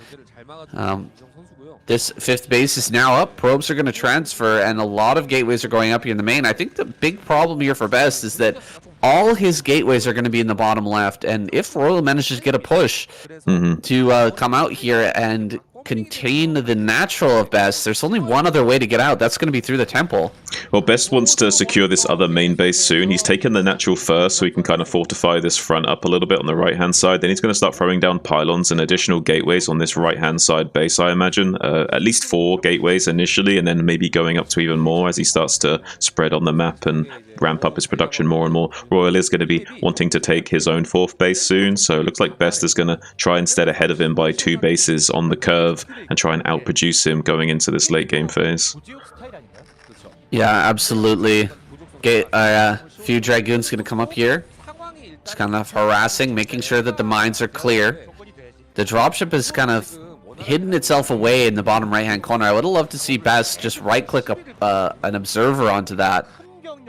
This 5th base is now up. Probes are going to transfer, and a lot of gateways are going up here in the main. I think the big problem here for Best is that all his gateways are going to be in the bottom left, and if Royal manages to get a push to come out here and contain the natural of Best, there's only one other way to get out. That's going to be through the temple. Well, Best wants to secure this other main base soon. He's taken the natural first, so he can kind of fortify this front up a little bit on the right-hand side. Then he's going to start throwing down pylons and additional gateways on this right-hand side base, I imagine. At least 4 gateways initially, and then maybe going up to even more as he starts to spread on the map and ramp up his production more and more. Royal is going to be wanting to take his own 4th base soon, so it looks like Best is going to try and stay ahead of him by 2 bases on the curve and try and outproduce him going into this late game phase. Yeah, absolutely. A few Dragoons going to come up here. Just kind of harassing, making sure that the mines are clear. The dropship has kind of hidden itself away in the bottom right-hand corner. I would have loved to see Best just right-click an observer onto that,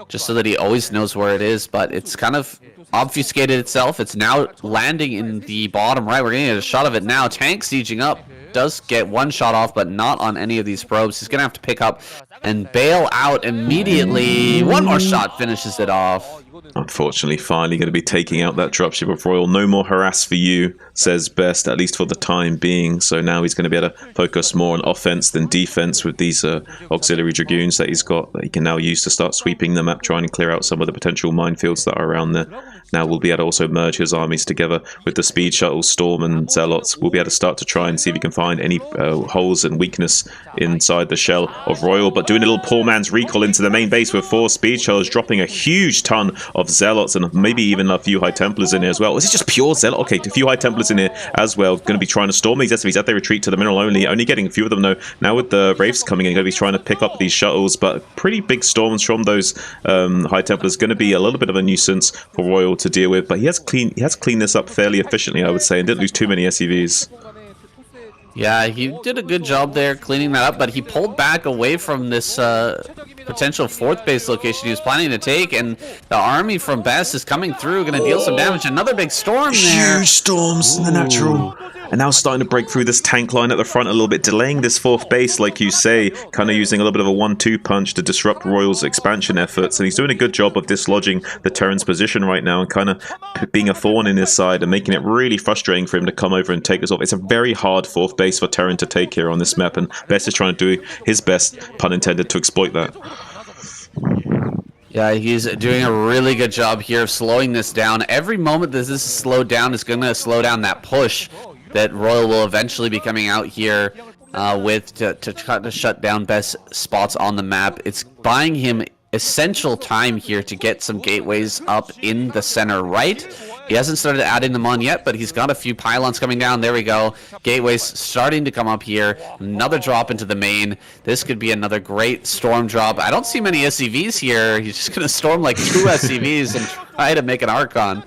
just so that he always knows where it is, but it's kind of obfuscated itself. It's now landing in the bottom right. We're going to get a shot of it now. Tank sieging up. Does get 1 shot off, but not on any of these probes. He's going to have to pick up and bail out immediately. 1 more shot finishes it off. Unfortunately, finally going to be taking out that dropship of Royal. No more harass for you, says Best, at least for the time being. So now he's going to be able to focus more on offense than defense with these auxiliary dragoons that he's got, that he can now use to start sweeping the map, trying to clear out some of the potential minefields that are around there. Now we'll be able to also merge his armies together with the speed shuttles, Storm and Zealots. We'll be able to start to try and see if he can find any holes and weakness inside the shell of Royal, but doing a little poor man's recall into the main base with 4 speed shuttles, dropping a huge ton of Zealots and maybe even a few High Templars in here as well. Is it just pure Zealot? Okay, a few High Templars in here as well. Going to be trying to storm these SCVs as they retreat to the mineral only getting a few of them though. Now with the Wraiths coming in, going to be trying to pick up these shuttles, but pretty big storms from those High Templars. Going to be a little bit of a nuisance for Royal to deal with, but he has cleaned this up fairly efficiently, I would say, and didn't lose too many SCVs. Yeah, he did a good job there cleaning that up, but he pulled back away from this potential 4th base location he was planning to take, and the army from Best is coming through, going to deal some damage. Another big storm there. Huge storms in the natural. And now starting to break through this tank line at the front a little bit, delaying this 4th base, like you say, kind of using a little bit of a 1-2 punch to disrupt Royal's expansion efforts. And he's doing a good job of dislodging the Terran's position right now and kind of being a thorn in his side and making it really frustrating for him to come over and take this off. It's a very hard 4th base for Terran to take here on this map, and Best is trying to do his best, pun intended, to exploit that. Yeah, he's doing a really good job here of slowing this down. Every moment that this is slowed down is going to slow down that push that Royal will eventually be coming out here with to shut down Best spots on the map. It's buying him essential time here to get some gateways up in the center right. He hasn't started adding them on yet, but he's got a few pylons coming down. There we go. Gateways starting to come up here. Another drop into the main. This could be another great storm drop. I don't see many SCVs here. He's just going to storm like 2 SCVs and try to make an Archon.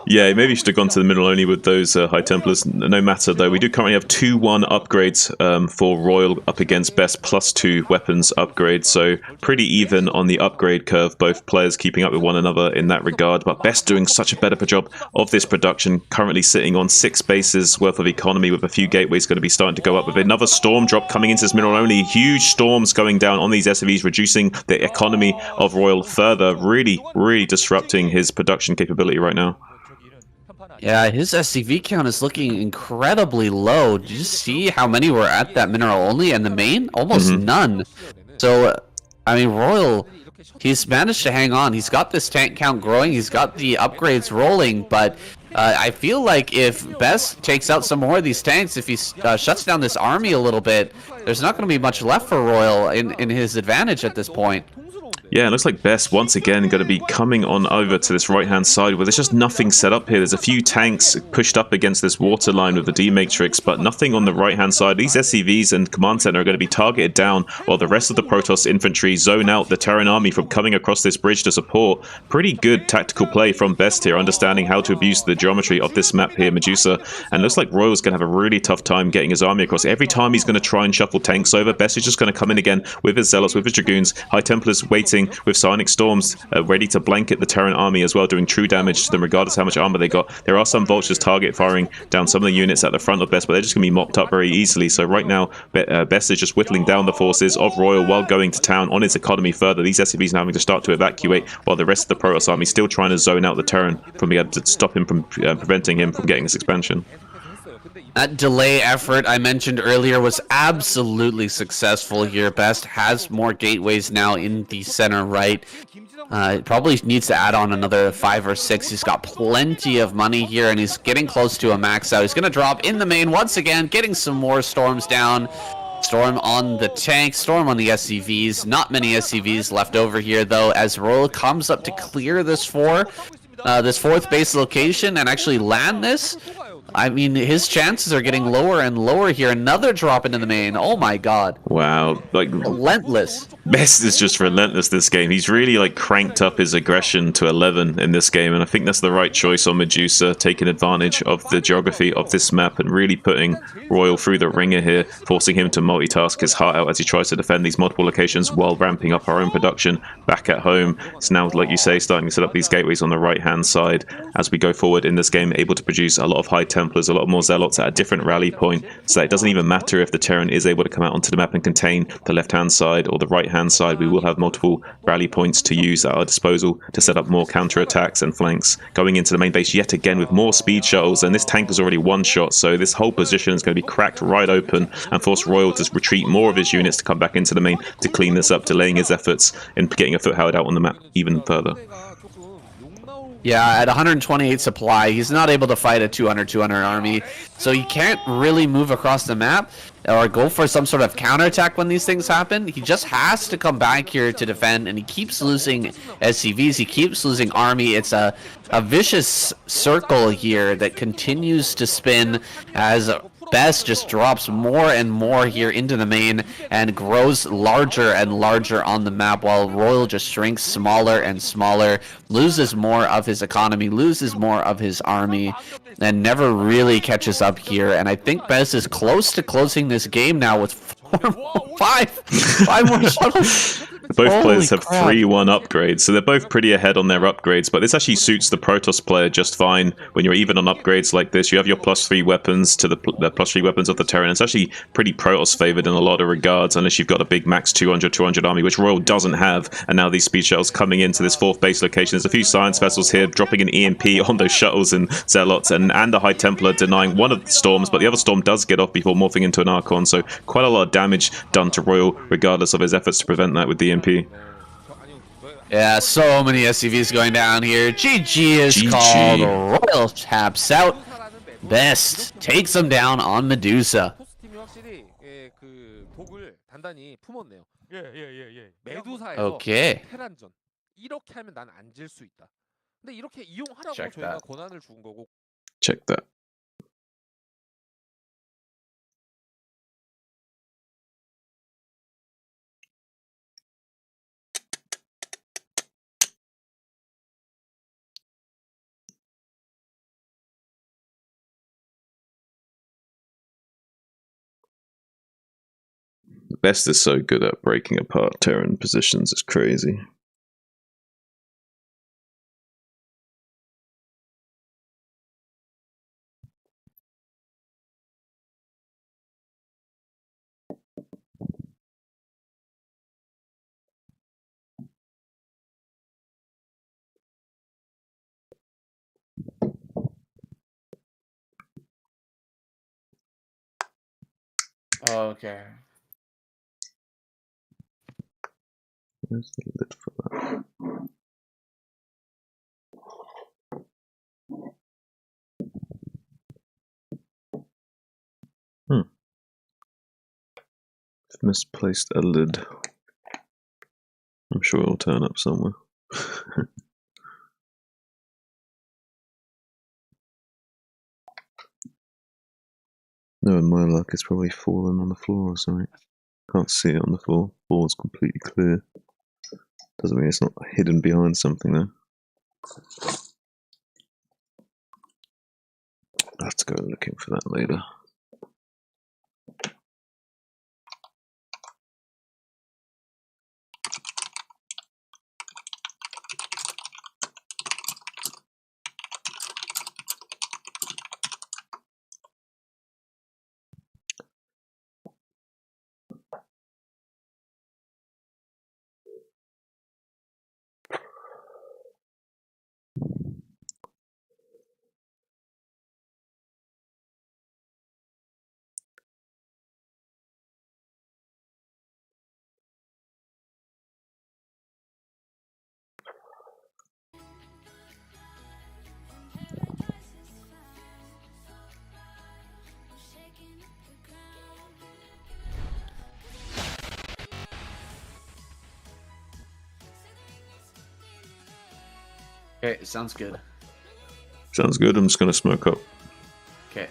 Yeah, maybe you should have gone to the middle only with those High Templars. No matter, though. We do currently have 2-1 upgrades for Royal up against Best, +2 weapons upgrades. So pretty even on the upgrade curve. Both players keeping up with one another in that regard. But Best doing such a better job of this production. Currently sitting on 6 bases worth of economy with a few gateways going to be starting to go up. With another storm drop coming into this mineral only. Huge storms going down on these SCVs, reducing the economy of Royal further. Really, really disrupting his production capability right now. Yeah, his SCV count is looking incredibly low. Did you see how many were at that mineral only and the main? Almost none. So, I mean, Royal, he's managed to hang on. He's got this tank count growing. He's got the upgrades rolling, but I feel like if Best takes out some more of these tanks, if he shuts down this army a little bit, there's not going to be much left for Royal in his advantage at this point. Yeah, it looks like Best once again going to be coming on over to this right-hand side where there's just nothing set up here. There's a few tanks pushed up against this water line with the D-Matrix, but nothing on the right-hand side. These SCVs and Command Center are going to be targeted down while the rest of the Protoss infantry zone out the Terran army from coming across this bridge to support. Pretty good tactical play from Best here, understanding how to abuse the geometry of this map here, Medusa. And looks like Royal's going to have a really tough time getting his army across. Every time he's going to try and shuffle tanks over, Best is just going to come in again with his Zealots, with his Dragoons, High Templars waiting with Psionic Storms ready to blanket the Terran army as well, doing true damage to them regardless of how much armor they got. There are some Vultures target firing down some of the units at the front of Best, but they're just going to be mopped up very easily. So right now, Best is just whittling down the forces of Royal while going to town on his economy further. These SCVs now having to start to evacuate while the rest of the Protoss army still trying to zone out the Terran from being able to stop him from preventing him from getting this expansion. That delay effort I mentioned earlier was absolutely successful here. Best has more gateways now in the center right. Probably needs to add on another 5 or 6. He's got plenty of money here, and he's getting close to a max out. He's going to drop in the main once again, getting some more storms down. Storm on the tank, storm on the SCVs. Not many SCVs left over here, though, as Royal comes up to clear this 4th base location and actually land this. I mean, his chances are getting lower and lower here. Another drop into the main. Oh my god. Wow. Like, relentless. Best is just relentless this game. He's really like cranked up his aggression to 11 in this game, and I think that's the right choice on Medusa, taking advantage of the geography of this map and really putting Royal through the ringer here, forcing him to multitask his heart out as he tries to defend these multiple locations while ramping up our own production back at home. It's now, like you say, starting to set up these gateways on the right-hand side as we go forward in this game, able to produce a lot of high Templars, a lot more Zealots at a different rally point, so that it doesn't even matter if the Terran is able to come out onto the map and contain the left-hand side or the right-hand side. We will have multiple rally points to use at our disposal to set up more counter-attacks and flanks. Going into the main base yet again with more speed shuttles, and this tank is already one shot, so this whole position is going to be cracked right open and force Royal to retreat more of his units to come back into the main to clean this up, delaying his efforts in getting a foothold out on the map even further. Yeah, at 128 supply, he's not able to fight a 200 army, so he can't really move across the map or go for some sort of counterattack when these things happen. He just has to come back here to defend, and he keeps losing SCVs, he keeps losing army. It's a vicious circle here that continues to spin as Best just drops more and more here into the main and grows larger and larger on the map, while Royal just shrinks smaller and smaller, loses more of his economy, loses more of his army, and never really catches up here. And I think Best is close to closing this game now with five more shuttles. Both players have crap. 3-1 upgrades, so they're both pretty ahead on their upgrades, but this actually suits the Protoss player just fine when you're even on upgrades like this. You have your +3 weapons to the +3 weapons of the Terran. It's actually pretty Protoss favored in a lot of regards, unless you've got a big max 200 army, which Royal doesn't have. And now these speed shuttles coming into this 4th base location. There's a few science vessels here dropping an EMP on those shuttles and Zealots, and the High Templar denying one of the storms, but the other storm does get off before morphing into an Archon, so quite a lot of damage done to Royal regardless of his efforts to prevent that with the EMP. Yeah, so many SCVs going down here. GG is called. Royal taps out. Best takes him down on Medusa. 토스 팀이 확실히 그 독을 단단히 품었네요. 예. 메두사에서 Okay. 테란전 이렇게 하면 난 안 질 수 있다. 근데 이렇게 이용하라고 Check 저희가 that. 권한을 준 거고. Check that. Best is so good at breaking apart Terran positions, it's crazy. Okay. Where's the lid for that? I've misplaced a lid. I'm sure it'll turn up somewhere. No, in my luck, it's probably fallen on the floor or something. Can't see it on the floor. Floor's completely clear. Doesn't mean it's not hidden behind something though. I'll have to go looking for that later. Okay, sounds good. Sounds good, I'm just gonna smoke up. Okay.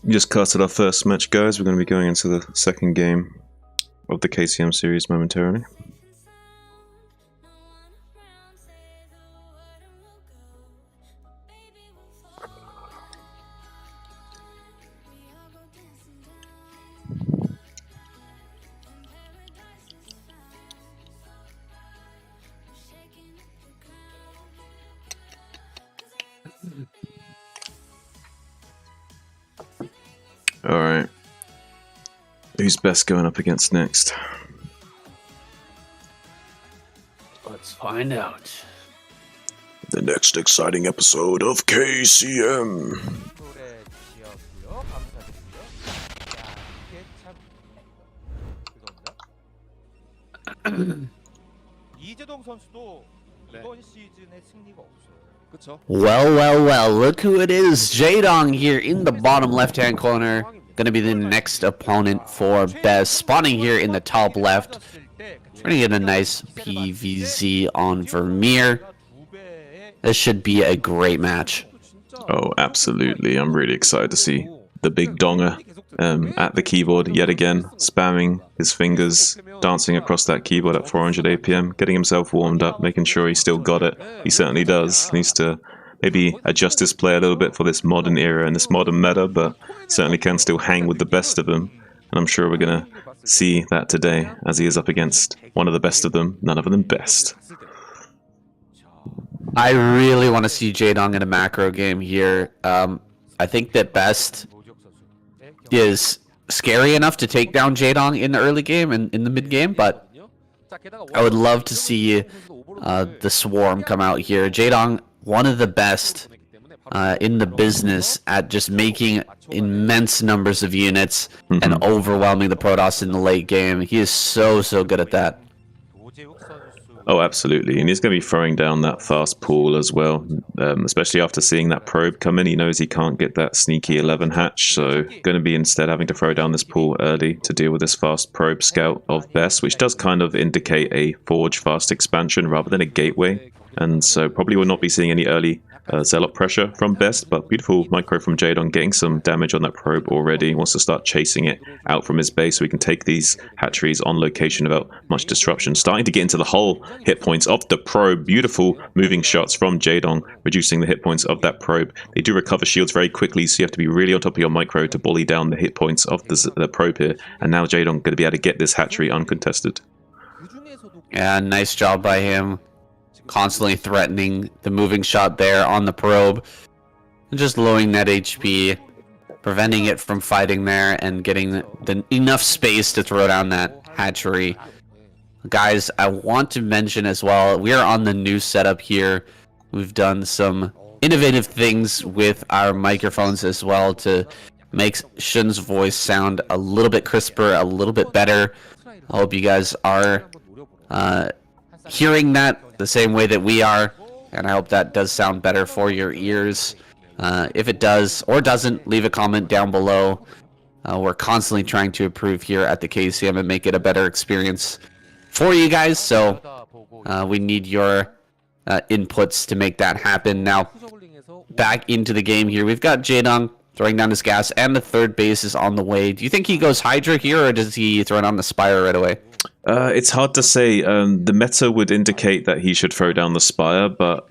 We just casted our first match, guys. We're going to be going into the second game of the KCM series momentarily. Alright. Who's best going up against next? Let's find out. The next exciting episode of KCM. 노래 주시었고요. 감사드리고요. 야, 이게 참 죄송합니다. 이재동 선수도 이번 시즌에 승리가 없어요. 그렇죠. Well, look who it is. Jaedong here in the bottom left-hand corner. Gonna be the next opponent for Best. Spawning here in the top left. Trying to get a nice PVZ on Vermeer. This should be a great match. Oh, absolutely. I'm really excited to see the big donger at the keyboard yet again, spamming his fingers, dancing across that keyboard at 400 APM, getting himself warmed up, making sure he still got it. He certainly does. Needs to maybe adjust his play a little bit for this modern era and this modern meta, but certainly can still hang with the best of them. And I'm sure we're going to see that today as he is up against one of the best of them, none other than Best. I really want to see Jaedong in a macro game here. I think that Best is scary enough to take down Jaedong in the early game and in the mid game, but I would love to see the Swarm come out here. Jaedong, one of the best in the business at just making immense numbers of units and overwhelming the Protoss in the late game. He is so good at that. Oh, absolutely. And he's going to be throwing down that fast pool as well, especially after seeing that probe come in. He knows he can't get that sneaky 11 hatch, so going to be instead having to throw down this pool early to deal with this fast probe scout of Best, which does kind of indicate a Forge fast expansion rather than a gateway. And so probably will not be seeing any early Zealot pressure from Best, but beautiful micro from Jaedong, getting some damage on that probe already. He wants to start chasing it out from his base so we can take these hatcheries on location without much disruption. Starting to get into the whole hit points of the probe. Beautiful moving shots from Jaedong, reducing the hit points of that probe. They do recover shields very quickly, so you have to be really on top of your micro to bully down the hit points of the probe here. And now Jaedong going to be able to get this hatchery uncontested. Yeah, nice job by him. Constantly threatening the moving shot there on the probe. And just lowering that HP, preventing it from fighting there, and getting enough space to throw down that hatchery. Guys, I want to mention as well, we are on the new setup here. We've done some innovative things with our microphones as well to make Shun's voice sound a little bit crisper, a little bit better. I hope you guys are hearing that the same way that we are, and I hope that does sound better for your ears. If it does or doesn't, leave a comment down below. We're constantly trying to improve here at the KCM and make it a better experience for you guys, so we need your inputs to make that happen. Now, back into the game here. We've got Jaedong throwing down his gas, and the third base is on the way. Do you think he goes Hydra here, or does he throw down the Spire right away? It's hard to say. The meta would indicate that he should throw down the Spire, but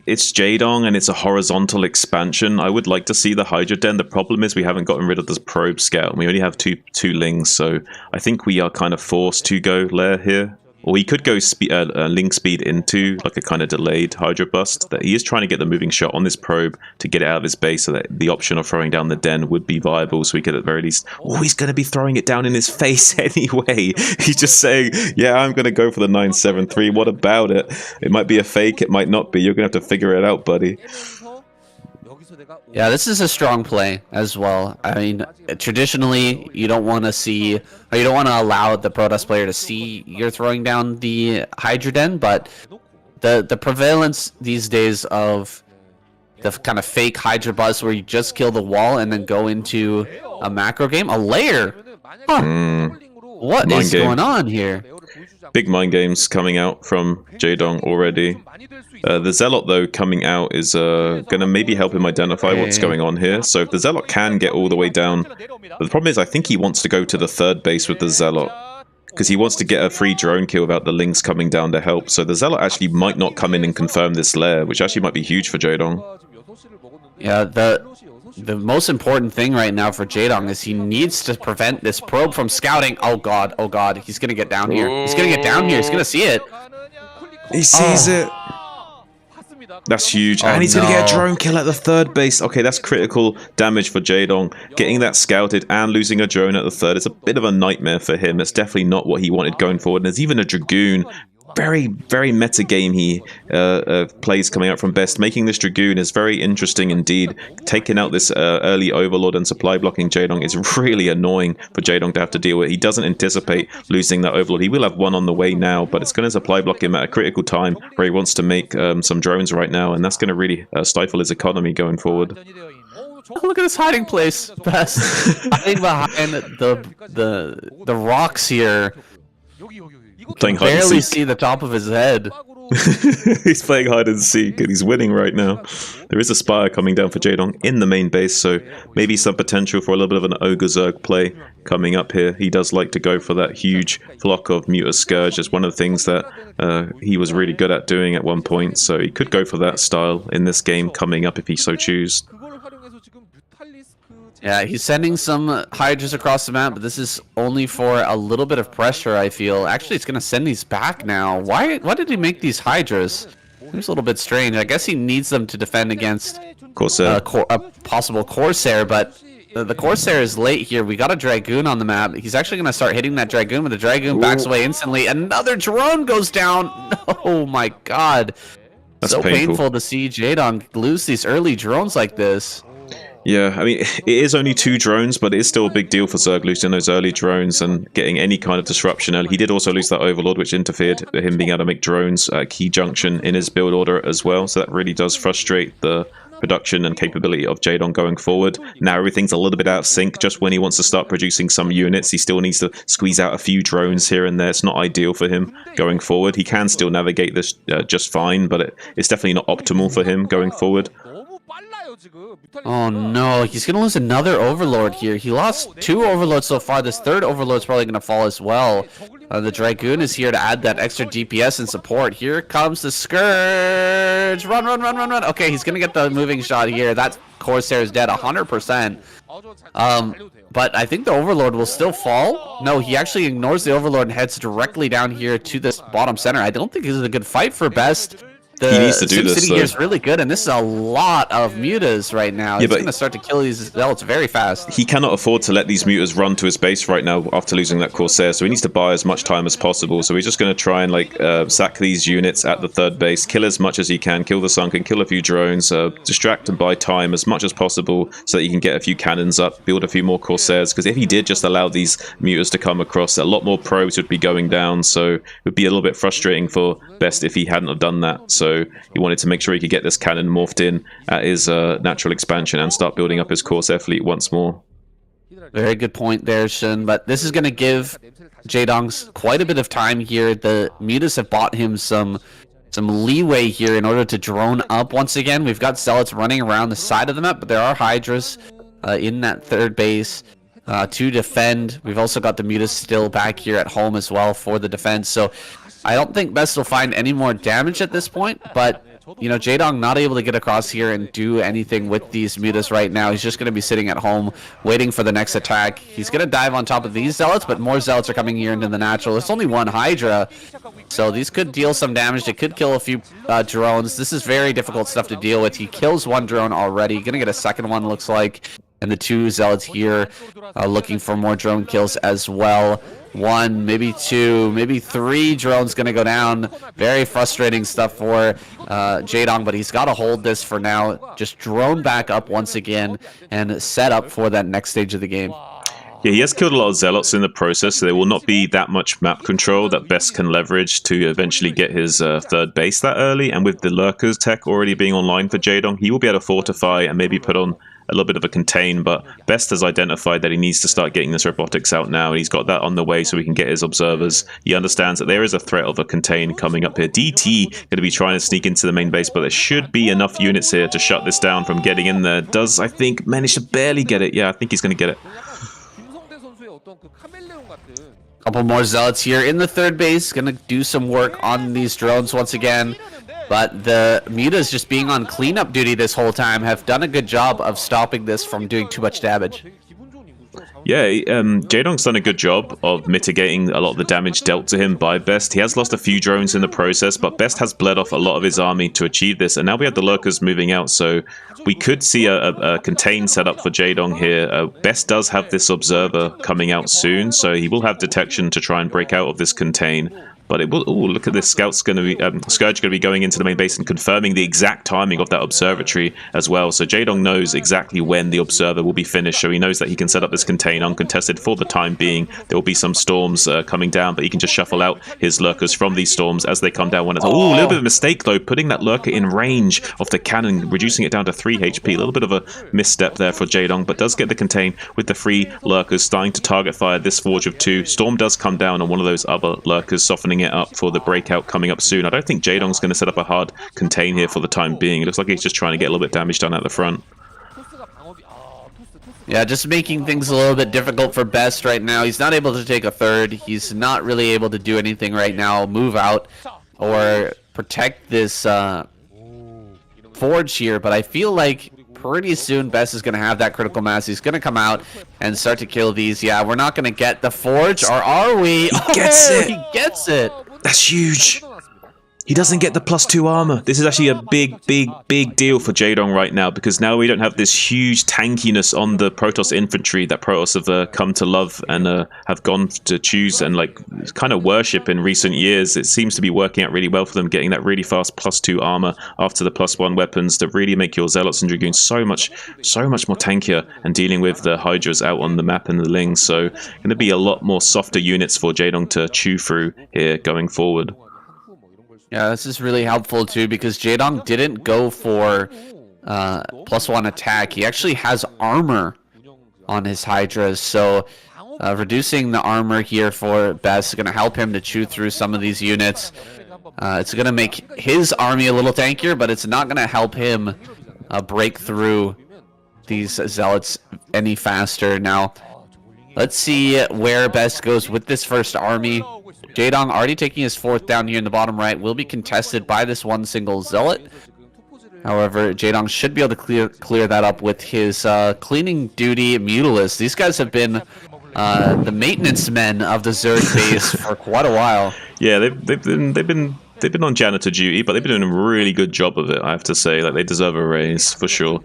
it's Jaedong and it's a horizontal expansion. I would like to see the Hydra Den. The problem is we haven't gotten rid of this probe scout, and we only have two lings, so I think we are kind of forced to go lair here. Or he could go link speed into like a kind of delayed Hydra bust. That he is trying to get the moving shot on this probe to get it out of his base, so that the option of throwing down the den would be viable. So we could at the very least. Oh, he's going to be throwing it down in his face anyway. He's just saying, "Yeah, I'm going to go for the 973. What about it? It might be a fake. It might not be. You're going to have to figure it out, buddy." Yeah, this is a strong play as well. I mean, traditionally, you don't want to see, or you don't want to allow the Protoss player to see you're throwing down the Hydra Den, but the prevalence these days of the kind of fake Hydra bust where you just kill the wall and then go into a macro game, a lair. Huh. What Mind is game. going on here? Big mind games coming out from Jaedong already. The Zealot, though, coming out is going to maybe help him identify what's going on here. So if the Zealot can get all the way down... But the problem is, I think he wants to go to the third base with the Zealot. Because he wants to get a free drone kill without the Lynx coming down to help. So the Zealot actually might not come in and confirm this lair, which actually might be huge for Jaedong. Yeah, the most important thing right now for Jaedong is he needs to prevent this probe from scouting. Oh god, he's gonna get down here. He's gonna get down here, he's gonna see it. He sees it. That's huge. And he's going to get a drone kill at the third base. Okay, that's critical damage for Jaedong. Getting that scouted and losing a drone at the third is a bit of a nightmare for him. It's definitely not what he wanted going forward. And there's even a Dragoon. Very, very meta game he plays coming out from Best. Making this Dragoon is very interesting indeed. Taking out this early Overlord and supply blocking Jaedong is really annoying for Jaedong to have to deal with. He doesn't anticipate losing that Overlord. He will have one on the way now, but it's going to supply block him at a critical time where he wants to make some drones right now, and that's going to really stifle his economy going forward. Oh, look at this hiding place, Best. Hiding behind the rocks here. Playing hide and Barely seek. see the top of his head. He's playing hide and seek and he's winning right now. There is a Spire coming down for Jaedong in the main base, so maybe some potential for a little bit of an Ogre Zerg play coming up here. He does like to go for that huge flock of Muta Scourge. It's one of the things that he was really good at doing at one point, so he could go for that style in this game coming up if he so chooses. Yeah, he's sending some Hydras across the map, but this is only for a little bit of pressure, I feel. Actually, it's going to send these back now. Why did he make these Hydras? Seems a little bit strange. I guess he needs them to defend against Corsair. a possible Corsair, but the Corsair is late here. We got a Dragoon on the map. He's actually going to start hitting that Dragoon, but the Dragoon backs away instantly. Another drone goes down. Oh my god. That's so painful. painful to see Jaedong lose these early drones like this. Yeah, I mean, it is only 2 drones, but it is still a big deal for Zerg losing those early drones and getting any kind of disruption early. He did also lose that Overlord, which interfered with him being able to make drones at a key junction in his build order as well. So that really does frustrate the production and capability of Jaedong going forward. Now everything's a little bit out of sync. Just when he wants to start producing some units, he still needs to squeeze out a few drones here and there. It's not ideal for him going forward. He can still navigate this just fine, but it's definitely not optimal for him going forward. Oh no, he's gonna lose another Overlord here. He lost 2 Overlords so far. This third Overlord's probably gonna fall as well. The Dragoon is here to add that extra DPS and support. Here comes the Scourge. Run, run, run, run, run. Okay, he's gonna get the moving shot here. That Corsair is dead 100%. But I think the Overlord will still fall. No, he actually ignores the Overlord and heads directly down here to this bottom center. I don't think this is a good fight for Best. He needs to do this, SimCity here is really good, and this is a lot of mutas right now. He's going to start to kill these zealots very fast. He cannot afford to let these mutas run to his base right now after losing that Corsair, so he needs to buy as much time as possible. So he's just going to try and sack these units at the third base, kill as much as he can, kill the Sunken, kill a few drones, distract and buy time as much as possible so that he can get a few cannons up, build a few more Corsairs. Because if he did just allow these mutas to come across, a lot more probes would be going down. So it would be a little bit frustrating for Best if he hadn't have done that. So he wanted to make sure he could get this cannon morphed in at his natural expansion and start building up his Corsair fleet once more. Very good point there, Shun. But this is going to give Jaedong quite a bit of time here. The mutas have bought him some leeway here in order to drone up once again. We've got zealots running around the side of the map, but there are Hydras in that third base to defend. We've also got the mutas still back here at home as well for the defense. So I don't think Best will find any more damage at this point, but you know, Jaedong not able to get across here and do anything with these mutas right now. He's just going to be sitting at home waiting for the next attack. He's going to dive on top of these zealots, but more zealots are coming here into the natural. It's only 1 Hydra, so these could deal some damage. It could kill a few drones. This is very difficult stuff to deal with. He kills 1 drone already. Going to get a second one, looks like. And the 2 zealots here looking for more drone kills as well. 1, maybe 2, maybe 3 drones going to go down. Very frustrating stuff for Jaedong, but he's got to hold this for now. Just drone back up once again and set up for that next stage of the game. Yeah, he has killed a lot of zealots in the process, so there will not be that much map control that Best can leverage to eventually get his third base that early. And with the Lurkers tech already being online for Jaedong, he will be able to fortify and maybe put on a little bit of a contain, but Best has identified that he needs to start getting this robotics out now, and he's got that on the way so he can get his observers. He understands that there is a threat of a contain coming up here. DT going to be trying to sneak into the main base, but there should be enough units here to shut this down from getting in there. Does, I think, manage to barely get it. Yeah, I think he's going to get it. Couple more zealots here in the third base, gonna do some work on these drones once again, but the mutas just being on cleanup duty this whole time have done a good job of stopping this from doing too much damage. Yeah, Jaedong's done a good job of mitigating a lot of the damage dealt to him by Best. He has lost a few drones in the process, but Best has bled off a lot of his army to achieve this, and now we have the lurkers moving out, so we could see a contain setup for Jaedong here. Best does have this observer coming out soon, so he will have detection to try and break out of this contain. But it will. Oh, look at this! Scout's going to be Scourge going to be going into the main base and confirming the exact timing of that observatory as well. So Jaedong knows exactly when the observer will be finished. So he knows that he can set up this contain uncontested for the time being. There will be some storms coming down, but he can just shuffle out his lurkers from these storms as they come down. When it's a little bit of a mistake though, putting that lurker in range of the cannon, reducing it down to 3 HP. A little bit of a misstep there for Jaedong, but does get the contain with the 3 lurkers starting to target fire this Forge of 2. Storm does come down on one of those other lurkers, softening it up for the breakout coming up soon. I don't think Jaedong's going to set up a hard contain here for the time being. It looks like he's just trying to get a little bit damage done at the front. Yeah, just making things a little bit difficult for Best right now. He's not able to take a third. He's not really able to do anything right now, move out or protect this Forge here, but I feel like pretty soon Best is going to have that critical mass. He's going to come out and start to kill these. Yeah, we're not going to get the Forge, or are we? He gets it! He gets it! That's huge! He doesn't get the +2 armor. This is actually a big deal for Jaedong right now, because now we don't have this huge tankiness on the Protoss infantry that Protoss have come to love and have gone to choose and like kind of worship in recent years. It seems to be working out really well for them, getting that really fast +2 armor after the +1 weapons to really make your Zealots and Dragoons so much more tankier and dealing with the Hydras out on the map and the Lings. So going to be a lot more softer units for Jaedong to chew through here going forward. Yeah, this is really helpful too, because Jaedong didn't go for +1 attack. He actually has armor on his Hydras, so reducing the armor here for Best is going to help him to chew through some of these units. It's going to make his army a little tankier, but it's not going to help him break through these Zealots any faster. Now, let's see where Best goes with this first army. Jaedong already taking his 4th down here in the bottom right, will be contested by this one single Zealot. However, Jaedong should be able to clear that up with his cleaning duty Mutalists. These guys have been the maintenance men of the Zerg base for quite a while. Yeah, they've been on janitor duty, but they've been doing a really good job of it, I have to say. Like, they deserve a raise, for sure.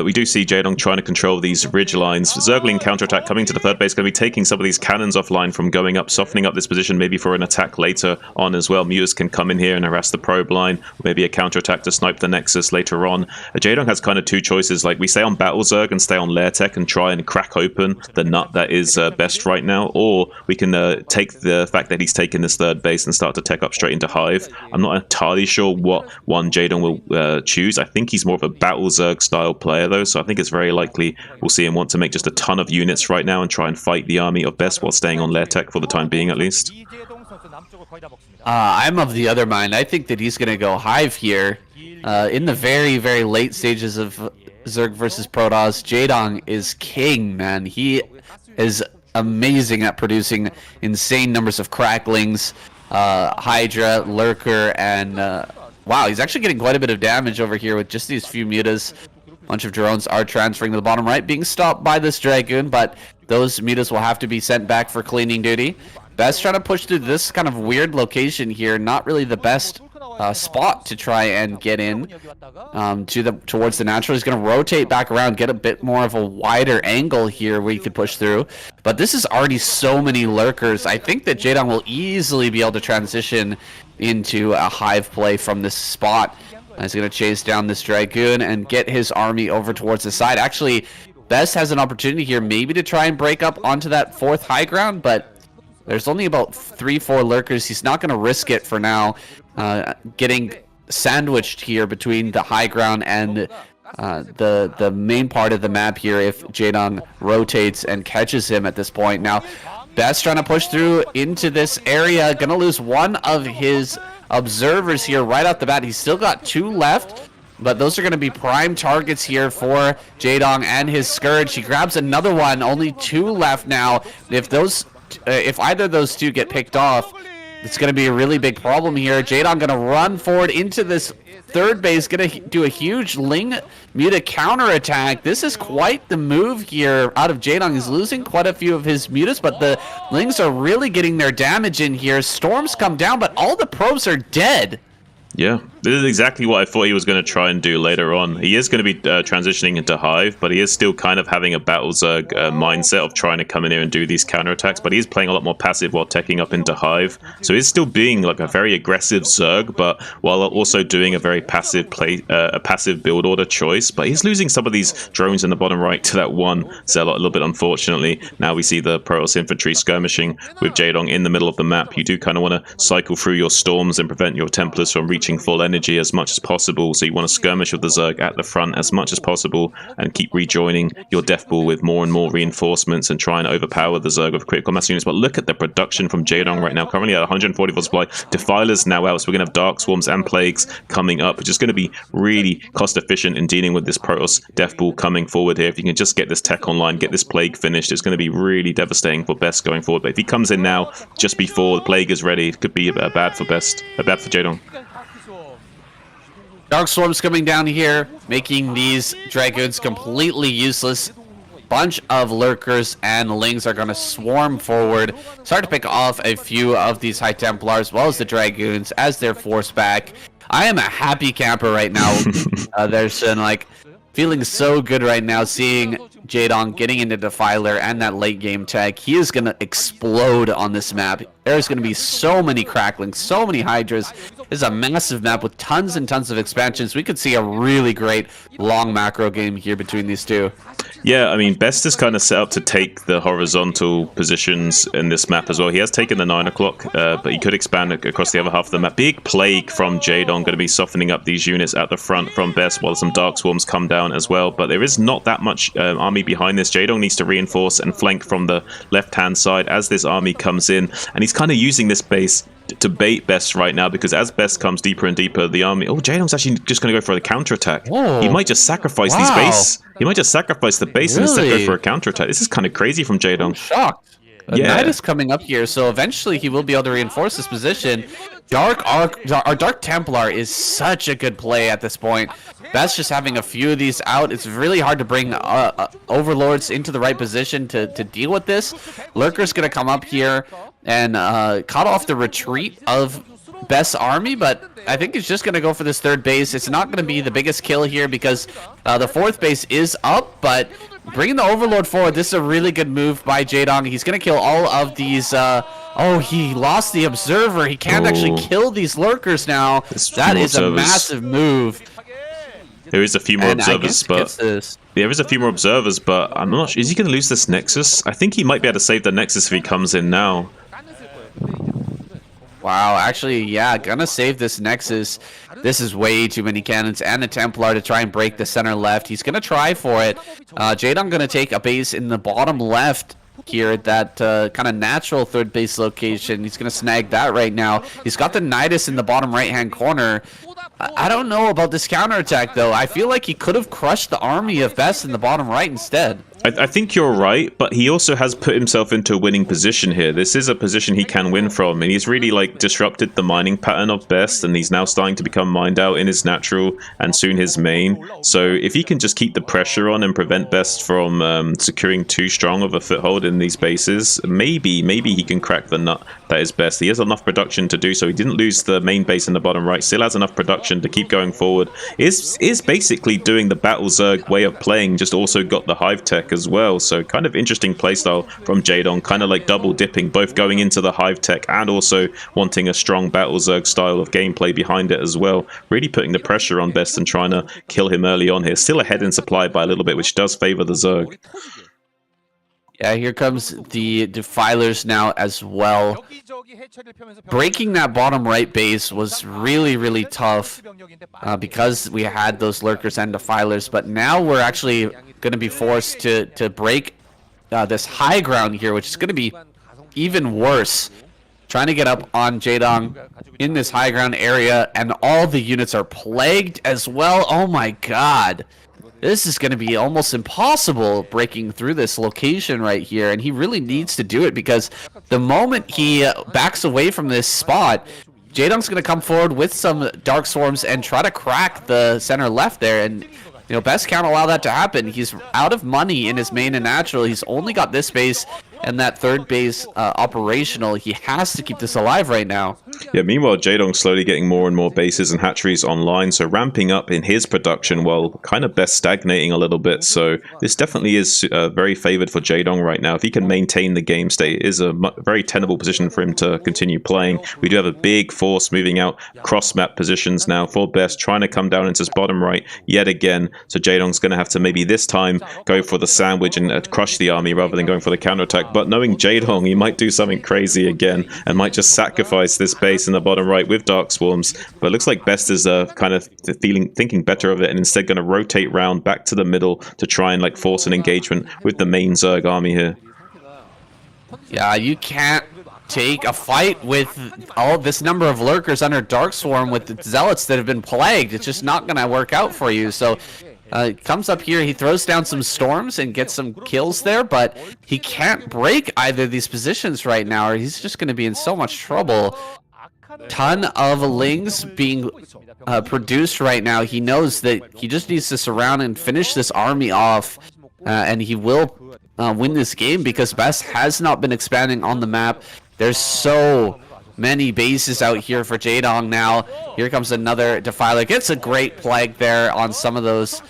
We do see Jaedong trying to control these ridge lines. Zergling counterattack coming to the third base, going to be taking some of these cannons offline from going up, softening up this position, maybe for an attack later on as well. Mutas can come in here and harass the probe line, maybe a counterattack to snipe the Nexus later on. Jaedong has kind of 2 choices. Like, we stay on Battle Zerg and stay on Lair Tech and try and crack open the nut that is Best right now, or we can take the fact that he's taken this third base and start to tech up straight into Hive. I'm not entirely sure what one Jaedong will choose. I think he's more of a Battle Zerg style player though, so I think it's very likely we'll see him want to make just a ton of units right now and try and fight the army of Best while staying on Lair Tech for the time being at least. I'm of the other mind. I think that he's going to go Hive here. In the very late stages of Zerg versus Protoss, Jaedong is king, man. He is amazing at producing insane numbers of cracklings. Hydra, Lurker, and wow, he's actually getting quite a bit of damage over here with just these few mutas. A bunch of drones are transferring to the bottom right, being stopped by this Dragoon, but those mutas will have to be sent back for cleaning duty. Best trying to push through this kind of weird location here, not really the best spot to try and get in towards the natural. He's going to rotate back around, get a bit more of a wider angle here where he could push through. But this is already so many lurkers. I think that Jaedong will easily be able to transition into a Hive play from this spot. He's going to chase down this Dragoon and get his army over towards the side. Actually, Best has an opportunity here maybe to try and break up onto that 4th high ground, but there's only about 3-4 lurkers. He's not going to risk it for now. Getting sandwiched here between the high ground and the main part of the map here if Jaedong rotates and catches him at this point. Now, Best trying to push through into this area. Gonna lose one of his observers here right off the bat. He's still got 2 left, but those are going to be prime targets here for Jaedong and his Scourge. He grabs another one. Only 2 left now. If either of those 2 get picked off, it's going to be a really big problem here. Jaedong going to run forward into this third base, going to do a huge Ling Muta counterattack. This is quite the move here out of Jaedong. He's losing quite a few of his Mutas, but the Lings are really getting their damage in here. Storms come down, but all the probes are dead. Yeah, this is exactly what I thought he was going to try and do later on. He is going to be transitioning into Hive, but he is still kind of having a Battle Zerg mindset of trying to come in here and do these counterattacks, but he's playing a lot more passive while teching up into Hive. So he's still being like a very aggressive Zerg, but while also doing a very passive a passive build order choice. But he's losing some of these drones in the bottom right to that one Zealot a little bit, unfortunately. Now we see the Protoss infantry skirmishing with Jaedong in the middle of the map. You do kind of want to cycle through your Storms and prevent your Templars from reaching full energy as much as possible, so you want to skirmish with the Zerg at the front as much as possible and keep rejoining your Death Ball with more and more reinforcements and try and overpower the Zerg with critical mass units. But look at the production from Jaedong right now, currently at 144 supply. Defilers now out, so we're going to have Dark Swarms and Plagues coming up, which is going to be really cost efficient in dealing with this Protoss Death Ball coming forward here. If you can just get this tech online, get this Plague finished, it's going to be really devastating for Best going forward. But if he comes in now just before the Plague is ready, it could be bad for Best, bad for Jaedong. Dark Swarms coming down here, making these Dragoons completely useless. Bunch of Lurkers and Lings are going to swarm forward. Start to pick off a few of these High Templars, as well as the Dragoons, as they're forced back. I am a happy camper right now. There's like feeling so good right now, seeing Jaedong getting into Defiler and that late game tech. He is going to explode on this map. There's going to be so many cracklings, so many Hydras. This is a massive map with tons and tons of expansions. We could see a really great long macro game here between these two. Yeah, I mean, Best is kind of set up to take the horizontal positions in this map as well. He has taken the 9 o'clock, but he could expand across the other half of the map. Big Plague from Jaedong, going to be softening up these units at the front from Best, while some Dark Swarms come down as well. But there is not that much army behind this. Jaedong needs to reinforce and flank from the left-hand side as this army comes in. And he's kind of using this base to bait Best right now, because as Best comes deeper and deeper, the army... Oh, Jaedong's actually just going to go for the counterattack. He might just sacrifice these base. He might just sacrifice the base and instead go for a counterattack. This is kind of crazy from Jaedong. I'm shocked. Knight is coming up here, so eventually he will be able to reinforce this position. Dark Templar is such a good play at this point. Best just having a few of these out. It's really hard to bring Overlords into the right position to deal with this. Lurker's going to come up here and cut off the retreat of Best's army, but I think he's just going to go for this third base. It's not going to be the biggest kill here because the fourth base is up, but bringing the Overlord forward, this is a really good move by Jaedong. He's going to kill all of these... oh, he lost the Observer. He can't actually kill these Lurkers now. That is a massive move. There is a few more observers, but there is a few more observers, but I'm not sure. Is he going to lose this Nexus? I think he might be able to save the Nexus if he comes in now. Wow, actually, yeah, gonna save this Nexus. This is way too many cannons and a Templar to try and break the center left. He's gonna try for it. Jaedong gonna take a base in the bottom left here at that kind of natural third base location. He's gonna snag that right now. He's got the Nidus in the bottom right-hand corner. I don't know about this counterattack, though. I feel like he could have crushed the army of Best in the bottom right instead. I think you're right, but he also has put himself into a winning position here. This is a position he can win from, and he's really like disrupted the mining pattern of Best, and he's now starting to become mined out in his natural and soon his main. So if he can just keep the pressure on and prevent Best from securing too strong of a foothold in these bases, maybe he can crack the nut that is Best. He has enough production to do so. He didn't lose the main base in the bottom right, still has enough production to keep going forward. Is basically doing the Battle Zerg way of playing, just also got the Hive tech as well. So kind of interesting playstyle from Jaedong, kind of like double dipping, both going into the Hive tech and also wanting a strong Battle Zerg style of gameplay behind it as well. Really putting the pressure on Best and trying to kill him early on here. Still ahead in supply by a little bit, which does favor the Zerg. Yeah, here comes the defilers now as well. Breaking that bottom right base was really, really tough because we had those lurkers and defilers. But now we're actually going to be forced to break this high ground here, which is going to be even worse. Trying to get up on Jaedong in this high ground area, and all the units are plagued as well. Oh my god. This is going to be almost impossible breaking through this location right here, and he really needs to do it because the moment he backs away from this spot, Jaedong's going to come forward with some Dark Swarms and try to crack the center left there, and you know, Best can't allow that to happen. He's out of money in his main and natural. He's only got this base and that third base operational. He has to keep this alive right now. Yeah, meanwhile, Jaedong's slowly getting more and more bases and hatcheries online, so ramping up in his production while kind of Best stagnating a little bit. So this definitely is very favored for Jaedong right now. If he can maintain the game state, it is a very tenable position for him to continue playing. We do have a big force moving out cross-map positions now for Best, trying to come down into his bottom right yet again. So Jaedong's going to have to maybe this time go for the sandwich and crush the army rather than going for the counterattack. But knowing Jaedong, he might do something crazy again and might just sacrifice this base in the bottom right with Dark Swarms. But it looks like Best is kind of thinking better of it and instead going to rotate round back to the middle to try and like force an engagement with the main Zerg army here. Yeah, you can't take a fight with all this number of lurkers under Dark Swarm with the zealots that have been plagued. It's just not going to work out for you. So comes up here, he throws down some storms and gets some kills there, but he can't break either of these positions right now, or he's just going to be in so much trouble. Ton of Lings being produced right now. He knows that he just needs to surround and finish this army off, and he will win this game because Best has not been expanding on the map. There's so many bases out here for Jaedong now. Here comes another Defiler. Gets a great plague there on some of those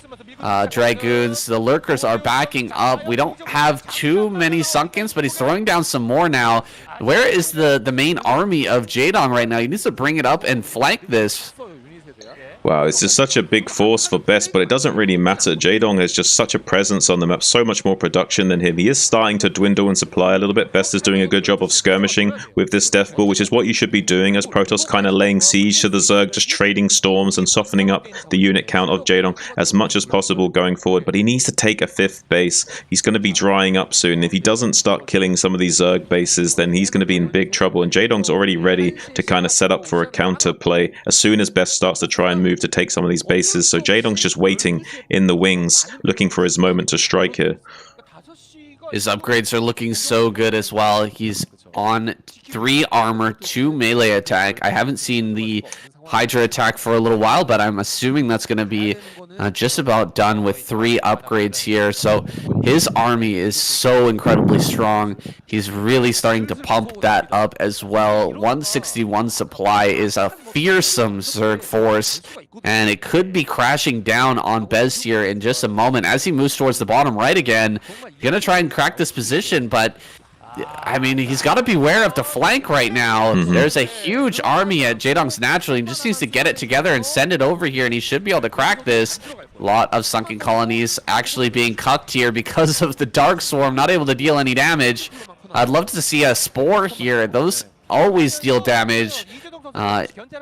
Dragoons. The lurkers are backing up. We don't have too many Sunkens, but he's throwing down some more now. Where is the main army of Jaedong right now? He needs to bring it up and flank this. Wow, it's just such a big force for Best, but it doesn't really matter. Jaedong has just such a presence on the map, so much more production than him. He is starting to dwindle in supply a little bit. Best is doing a good job of skirmishing with this Death Ball, which is what you should be doing as Protoss, kind of laying siege to the Zerg, just trading storms and softening up the unit count of Jaedong as much as possible going forward. But he needs to take a 5th base. He's going to be drying up soon. If he doesn't start killing some of these Zerg bases, then he's going to be in big trouble. And Jaedong's already ready to kind of set up for a counter play as soon as Best starts to try and move to take some of these bases. So Jaedong's just waiting in the wings, looking for his moment to strike here. His upgrades are looking so good as well. He's on 3 armor, 2 melee attack. I haven't seen the Hydra attack for a little while, but I'm assuming that's going to be just about done with 3 upgrades here. So his army is so incredibly strong. He's really starting to pump that up as well. 161 supply is a fearsome Zerg force, and it could be crashing down on Bez here in just a moment as he moves towards the bottom right again. Gonna try and crack this position, but I mean, he's got to beware of the flank right now. There's a huge army at Jaedong's naturally. He just needs to get it together and send it over here, and he should be able to crack this. A lot of sunken colonies actually being cucked here because of the Dark Swarm, not able to deal any damage. I'd love to see a Spore here. Those always deal damage.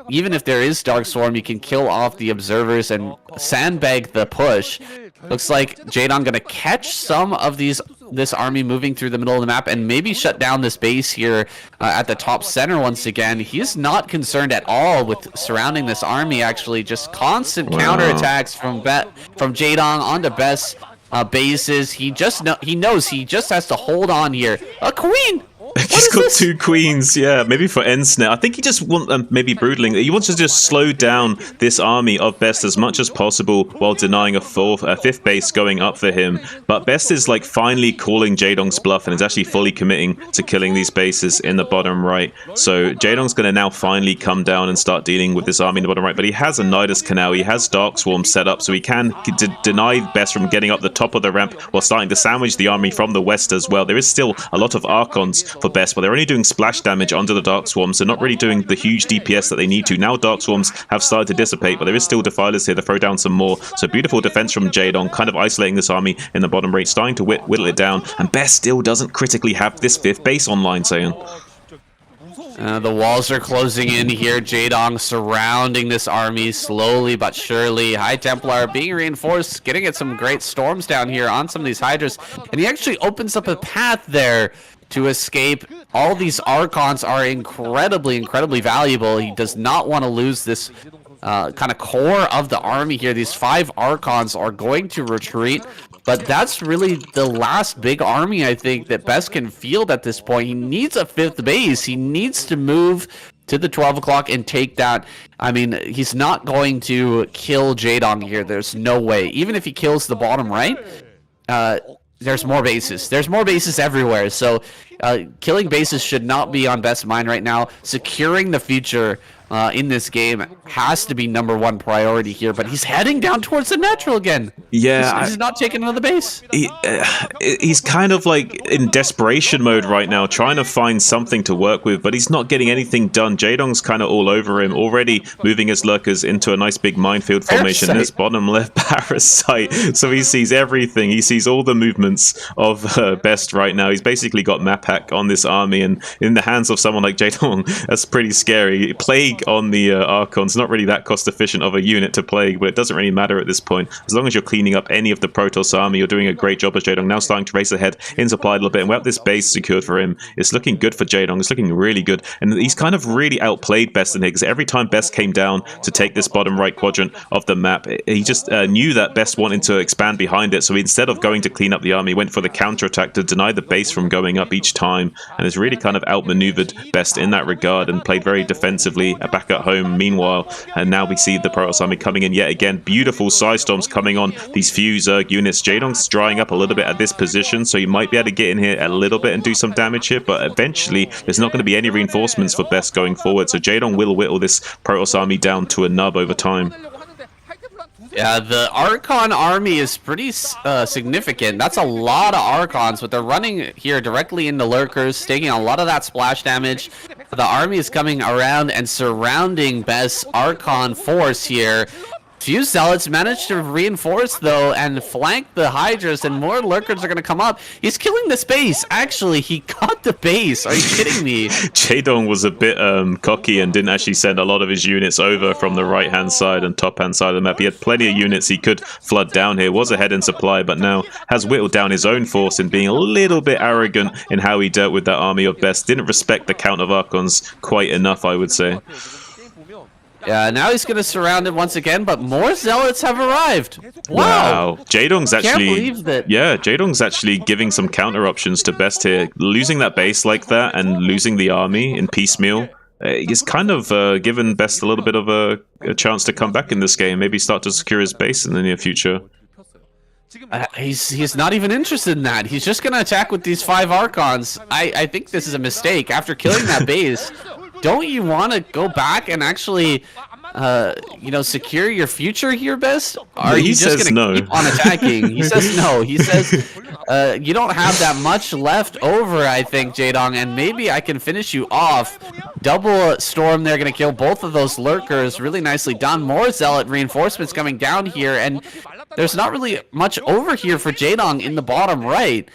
Even if there is Dark Swarm, you can kill off the observers and sandbag the push. Looks like Jaedong gonna catch some of this army moving through the middle of the map and maybe shut down this base here at the top center once again. He's not concerned at all with surrounding this army, actually. Just constant counterattacks from Jaedong onto Best bases. He knows he just has to hold on here. A queen! He's got 2 queens, yeah, maybe for Ensnare. I think he just wants, maybe Broodling, he wants to just slow down this army of Best as much as possible while denying a 5th base going up for him. But Best is like finally calling Jaedong's bluff and is actually fully committing to killing these bases in the bottom right. So Jaedong's going to now finally come down and start dealing with this army in the bottom right. But he has a Nidus Canal, he has Dark Swarm set up, so he can deny Best from getting up the top of the ramp while starting to sandwich the army from the west as well. There is still a lot of Archons for Best, but they're only doing splash damage onto the Dark Swarms. They're not really doing the huge DPS that they need to. Now Dark Swarms have started to dissipate, but there is still Defilers here to throw down some more. So beautiful defense from Jadong, kind of isolating this army in the bottom rate, starting to whittle it down, and Best still doesn't critically have this 5th base online, saying. The walls are closing in here. Jadong surrounding this army slowly but surely. High Templar being reinforced, getting at some great storms down here on some of these Hydras. And he actually opens up a path there to escape. All these Archons are incredibly valuable. He does not want to lose this kind of core of the army here. These 5 Archons are going to retreat. But that's really the last big army, I think, that Best can field at this point. He needs a 5th base. He needs to move to the 12 o'clock and take that. I mean, he's not going to kill Jadong here. There's no way. Even if he kills the bottom right, there's more bases. There's more bases everywhere. So killing bases should not be on Best's mind right now. Securing the future in this game has to be #1 priority here, but he's heading down towards the natural again. Yeah, he's not taking another base. He's kind of like in desperation mode right now, trying to find something to work with, but he's not getting anything done. Jadong's kind of all over him, already moving his lurkers into a nice big minefield formation in this bottom left Parasite. So he sees everything. He sees all the movements of Best right now. He's basically got map hack on this army, and in the hands of someone like Jadong, that's pretty scary. Plague on the Archons, not really that cost efficient of a unit to Plague, but it doesn't really matter at this point. As long as you're cleaning up any of the Protoss army, you're doing a great job as Jadong. Now starting to race ahead in supply a little bit, and without this base secured for him, it's looking good for Jadong. It's looking really good, and he's kind of really outplayed Best in here, because every time Best came down to take this bottom right quadrant of the map, he just knew that Best wanted to expand behind it, so instead of going to clean up the army, he went for the counterattack to deny the base from going up each time, and has really kind of outmaneuvered Best in that regard, and played very defensively back at home meanwhile. And now we see the Protoss army coming in yet again. Beautiful Psy Storms coming on these few Zerg units. Jadong's drying up a little bit at this position, so you might be able to get in here a little bit and do some damage here, but eventually there's not going to be any reinforcements for Best going forward, so Jadong will whittle this Protoss army down to a nub over time. Yeah, the Archon army is pretty significant. That's a lot of Archons, but they're running here directly into lurkers, taking a lot of that splash damage. The army is coming around and surrounding Best's Archon force here. Few Zealots managed to reinforce, though, and flank the Hydras, and more lurkers are going to come up. He's killing the base. Actually, he got the base. Are you kidding me? Jadong was a bit cocky and didn't actually send a lot of his units over from the right-hand side and top-hand side of the map. He had plenty of units he could flood down here. Was ahead in supply, but now has whittled down his own force in being a little bit arrogant in how he dealt with that army of Best. Didn't respect the Count of Archons quite enough, I would say. Yeah, now he's going to surround it once again, but more Zealots have arrived. Wow. Jadong's actually... Can't believe that. Yeah, Jadong's actually giving some counter options to Best here. Losing that base like that and losing the army in piecemeal is kind of given Best a little bit of a chance to come back in this game. Maybe start to secure his base in the near future. He's not even interested in that. He's just going to attack with these 5 Archons. I think this is a mistake. After killing that base... Don't you want to go back and actually, secure your future here, Best? Are you just going to keep on attacking? He says no. He says, you don't have that much left over, I think, Jadong, and maybe I can finish you off. Double Storm, they're going to kill both of those lurkers. Really nicely done. More Zealot reinforcements coming down here, and there's not really much over here for Jadong in the bottom right.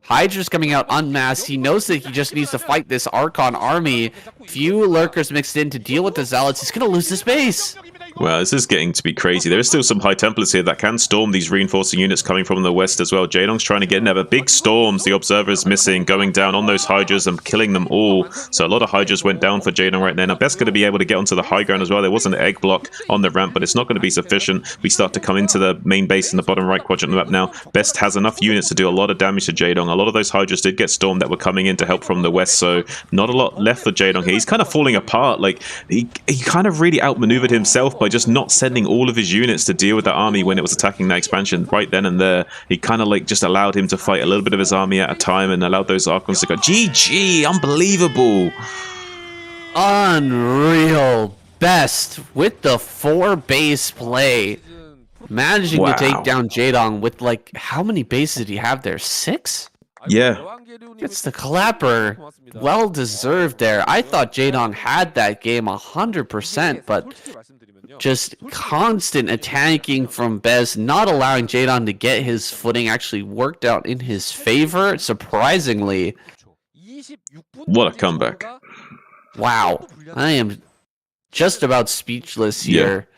Hydra's coming out unmasked. He knows that he just needs to fight this Archon army. Few lurkers mixed in to deal with the Zealots. He's going to lose this base. Well, this is getting to be crazy. There are still some High Templars here that can storm these reinforcing units coming from the west as well. Jadong's trying to get in there, but big storms. The Observer's missing, going down on those Hydras and killing them all. So a lot of Hydras went down for Jadong right there. Now, Best's going to be able to get onto the high ground as well. There was an egg block on the ramp, but it's not going to be sufficient. We start to come into the main base in the bottom right quadrant of the map now. Best has enough units to do a lot of damage to Jadong. A lot of those Hydras did get stormed that were coming in to help from the west, so not a lot left for Jadong here. He's kind of falling apart. Like, he kind of really outmaneuvered himself by just not sending all of his units to deal with that army when it was attacking that expansion right then and there. He kind of like just allowed him to fight a little bit of his army at a time and allowed those Archons to go. GG! Unbelievable! Unreal. Best with the 4 base play. Managing to take down Jadong with, like, how many bases did he have there? 6? Yeah. It's the clapper. Well deserved there. I thought Jadon had that game 100%, but just constant attacking from Bez, not allowing Jadon to get his footing actually worked out in his favor, surprisingly. What a comeback. Wow. I am just about speechless here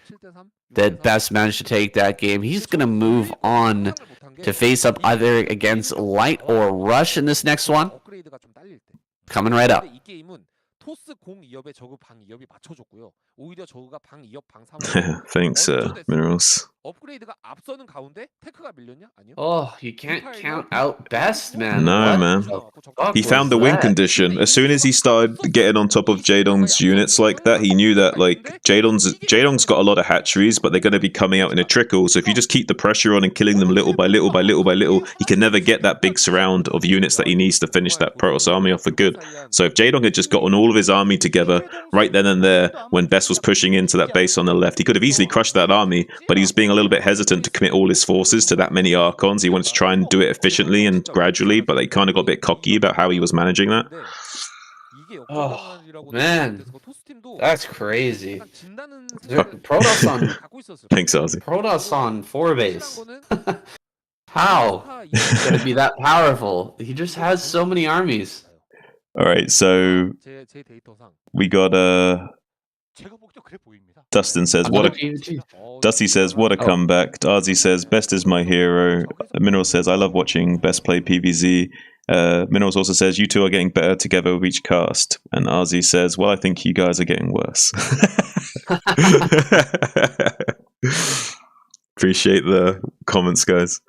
that Best managed to take that game. He's going to move on to face up either against Light or Rush in this next one. Coming right up. Thanks, Minerals. Oh, you can't count out Best, man. No, What man. the fuck He was found the win that? condition. As soon as he started getting on top of Jadon's units like that, he knew that like Jadon's got a lot of hatcheries, but they're going to be coming out in a trickle. So if you just keep the pressure on and killing them little by little by little by little, he can never get that big surround of units that he needs to finish that Protoss army off for good. So if Jadon had just gotten all of his army together right then and there when Best was pushing into that base on the left, he could have easily crushed that army, but he was being a little bit hesitant to commit all his forces to that many Archons. He wanted to try and do it efficiently and gradually, but they kind of got a bit cocky about how he was managing that. Oh, man. That's crazy. Protoss on Thanks, Azhi. Protoss on 4 base. How? It's gonna be that powerful. He just has so many armies. Alright, so we got Dustin says what a Dusty says what a comeback. Azhi says Best is my hero. Mineral says I love watching Best play PvZ. Minerals also says you two are getting better together with each cast. And Azhi says, well, I think you guys are getting worse. Appreciate the comments, guys.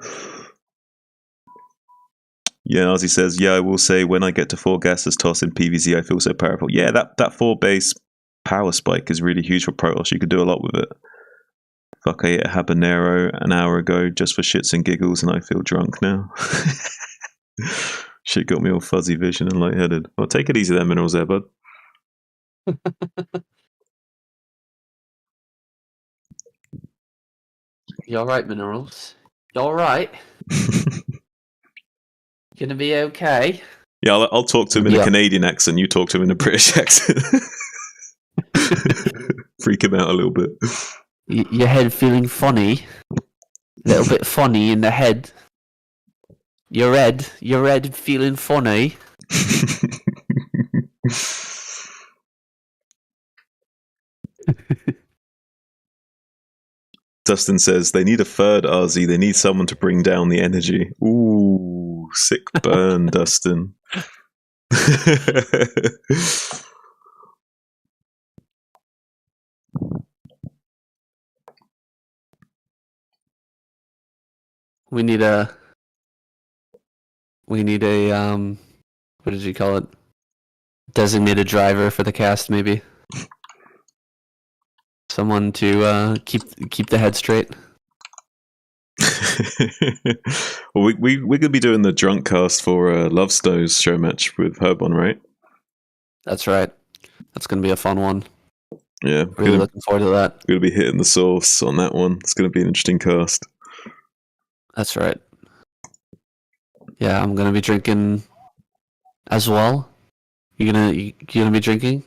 Yeah, Azhi says, yeah, I will say when I get to 4 gases toss in PvZ, I feel so powerful. Yeah, that 4 base power spike is really huge for Protoss. You could do a lot with it. Fuck, I ate a habanero an hour ago just for shits and giggles and I feel drunk now. Shit got me all fuzzy vision and lightheaded. Well, take it easy there, Minerals there, bud. You alright, Minerals? You alright? Gonna be okay? Yeah, I'll talk to him in a Canadian accent. You talk to him in a British accent. Freak him out a little bit. Your head feeling funny? A little bit funny in the head. Your head feeling funny? Dustin says they need a third Azhi. They need someone to bring down the energy. Ooh, sick burn, Dustin. We need a what did you call it? Designated driver for the cast, maybe. Someone to keep the head straight. Well, we're gonna be doing the drunk cast for Love Stowe's show match with Herbon, right? That's right. That's gonna be a fun one. Yeah, Really looking forward to that. We're gonna be hitting the source on that one. It's gonna be an interesting cast. That's right. Yeah, I'm gonna be drinking as well. You gonna be drinking,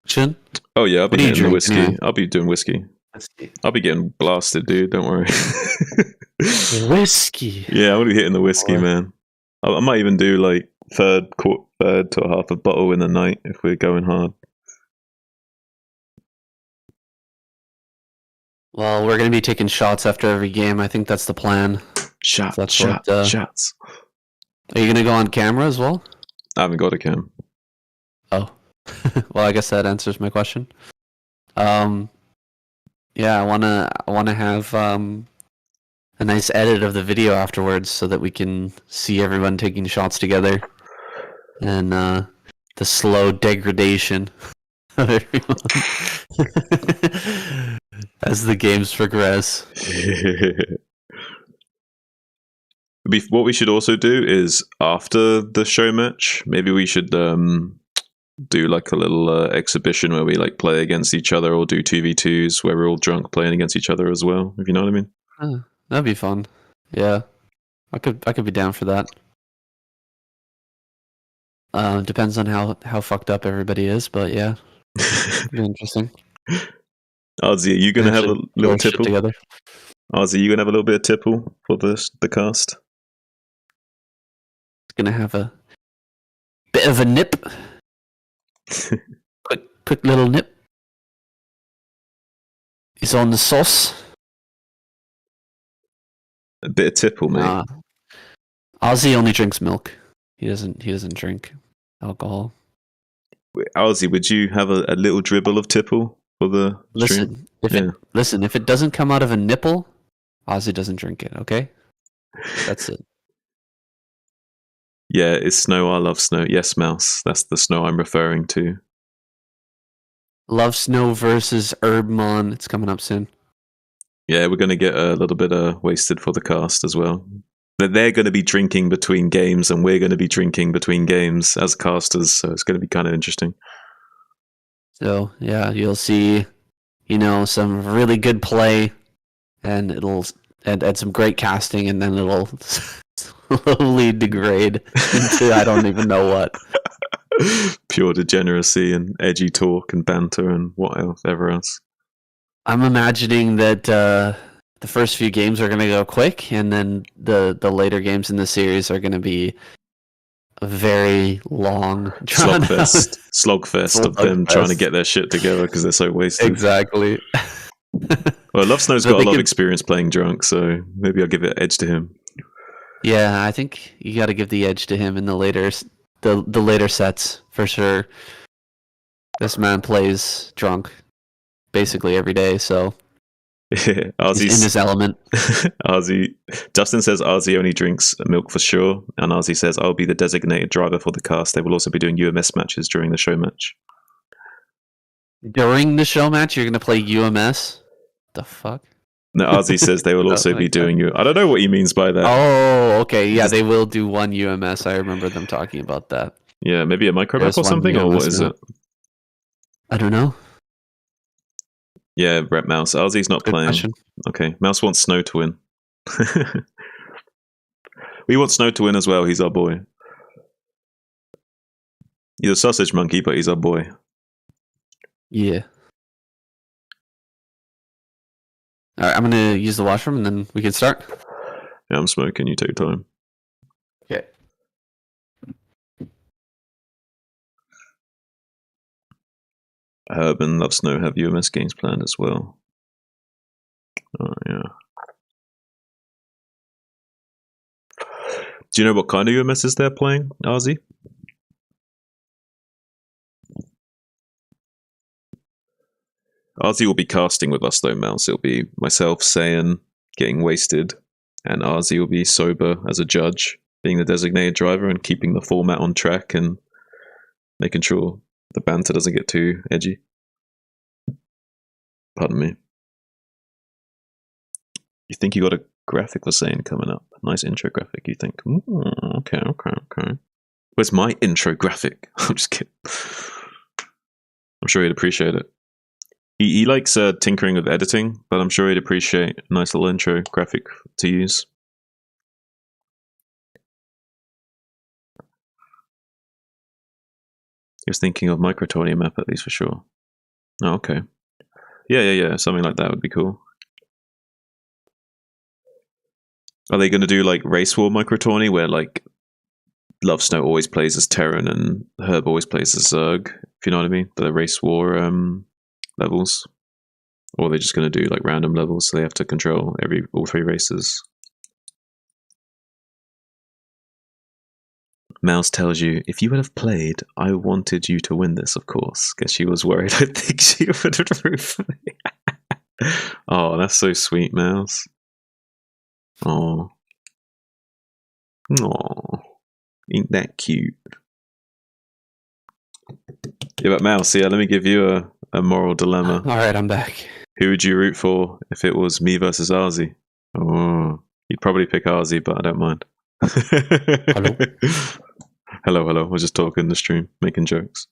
Chin? Oh yeah, I'll be hitting the whiskey. Yeah. I'll be doing whiskey. I'll be getting blasted, dude. Don't worry. Whiskey. Yeah, I'm gonna be hitting the whiskey, man. I might even do like third to a half a bottle in the night if we're going hard. Well, we're gonna be taking shots after every game. I think that's the plan. Shots. Are you gonna go on camera as well? I haven't got a cam. Oh, well, I guess that answers my question. Yeah, I wanna have a nice edit of the video afterwards so that we can see everyone taking shots together and the slow degradation of everyone as the games progress. What we should also do is after the show match, maybe we should do like a little exhibition where we like play against each other, or do 2v2s where we're all drunk playing against each other as well, if you know what I mean. That'd be fun. Yeah, I could be down for that. Depends on how fucked up everybody is, but yeah, be interesting. Ozzy, are you gonna have a Actually, little throw shit tipple? together. Ozzy, you gonna have a little bit of tipple for the cast? Gonna have a bit of a nip. quick little nip. He's on the sauce. A bit of tipple, mate. Nah. Ozzy only drinks milk. He doesn't drink alcohol. Ozzy, would you have a little dribble of tipple for the stream? Listen, if it doesn't come out of a nipple, Ozzy doesn't drink it, okay? That's it. Yeah, it's snow. I love snow. Yes, Mouse. That's the snow I'm referring to. Love Snow versus Herbmon. It's coming up soon. Yeah, we're going to get a little bit wasted for the cast as well. But they're going to be drinking between games, and we're going to be drinking between games as casters, so it's going to be kind of interesting. So, yeah, you'll see, some really good play, and it'll and some great casting, and then it'll slowly degrade into I don't even know what. Pure degeneracy and edgy talk and banter and whatever else. I'm imagining that the first few games are going to go quick, and then the later games in the series are going to be a very long slogfest of them trying to get their shit together because they're so wasted. Exactly. Well, Love Snow's got a lot of experience playing drunk, so maybe I'll give it edge to him. Yeah, I think you got to give the edge to him in the later sets for sure. This man plays drunk basically every day, so he's in his element. Justin says Azhi only drinks milk for sure, and Azhi says I'll be the designated driver for the cast. They will also be doing UMS matches during the show match. During the show match, you're going to play UMS? The fuck? No, Azhi says they will also be doing I don't know what he means by that. Oh, okay. Yeah, they will do one UMS. I remember them talking about that. Yeah, maybe a micro map or something, or what is it? I don't know. Yeah, Rep Mouse. Azhi's not playing. Question. Okay, Mouse wants Snow to win. We want Snow to win as well. He's our boy. He's a sausage monkey, but he's our boy. Yeah. All right, I'm going to use the washroom and then we can start. Yeah, I'm smoking. You take time. Okay. Herb and Love Snow have UMS games planned as well. Oh, yeah. Do you know what kind of UMSs they're playing, Azhi? Azhi will be casting with us though, Mouse. It'll be myself, Saiyan, getting wasted, and Azhi will be sober as a judge, being the designated driver and keeping the format on track and making sure the banter doesn't get too edgy. Pardon me. You think you got a graphic for Saiyan coming up? Nice intro graphic, you think? Okay. Where's my intro graphic? I'm just kidding. I'm sure he'd appreciate it. He likes tinkering with editing, but I'm sure he'd appreciate a nice little intro graphic to use. He was thinking of Microtonium map at least for sure. Oh, okay. Yeah. Something like that would be cool. Are they going to do like Race War Microtony where like Love Snow always plays as Terran and Herb always plays as Zerg, if you know what I mean? The Race War levels? Or are they just going to do like random levels so they have to control all three races? Mouse tells you, if you would have played, I wanted you to win this, of course. Guess she was worried. I think she would have root for me. Oh, that's so sweet, Mouse. Oh. Ain't that cute? Yeah, but Mouse, yeah, let me give you a moral dilemma. All right, I'm back. Who would you root for if it was me versus Azhi? Oh, you'd probably pick Azhi, but I don't mind. Hello. I was just talking in the stream, making jokes.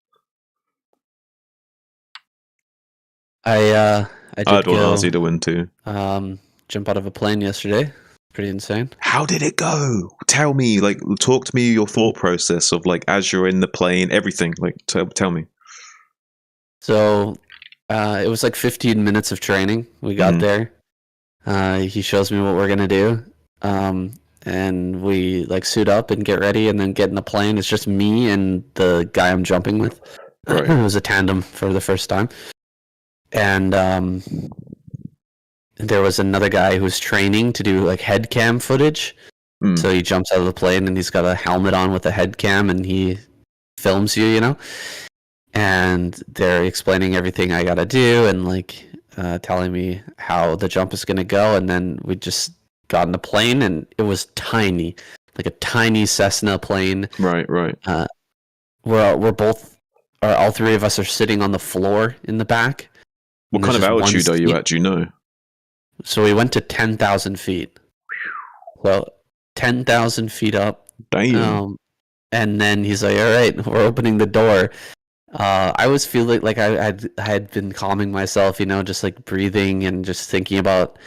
I'd want Azhi to win too. Jump out of a plane yesterday. pretty insane. How did it go? Tell me, like, talk to me your thought process of like as you're in the plane, everything. Like, tell me. So it was like 15 minutes of training. We got there. He shows me what we're gonna do, and we like suit up and get ready, and then get in the plane. It's just me and the guy I'm jumping with. Right. It was a tandem for the first time, and there was another guy who was training to do like head cam footage. So he jumps out of the plane and he's got a helmet on with a head cam and he films you, you know. And they're explaining everything I gotta do and like telling me how the jump is gonna go. And then we just got in the plane and it was tiny, like a tiny Cessna plane. Right. We're both, or all three of us are sitting on the floor in the back. What kind of altitude are you at? Do you know? So we went to 10,000 feet. Well, 10,000 feet up. Damn. And then he's like, all right, we're opening the door. I was feeling like I had been calming myself, you know, just like breathing and just thinking about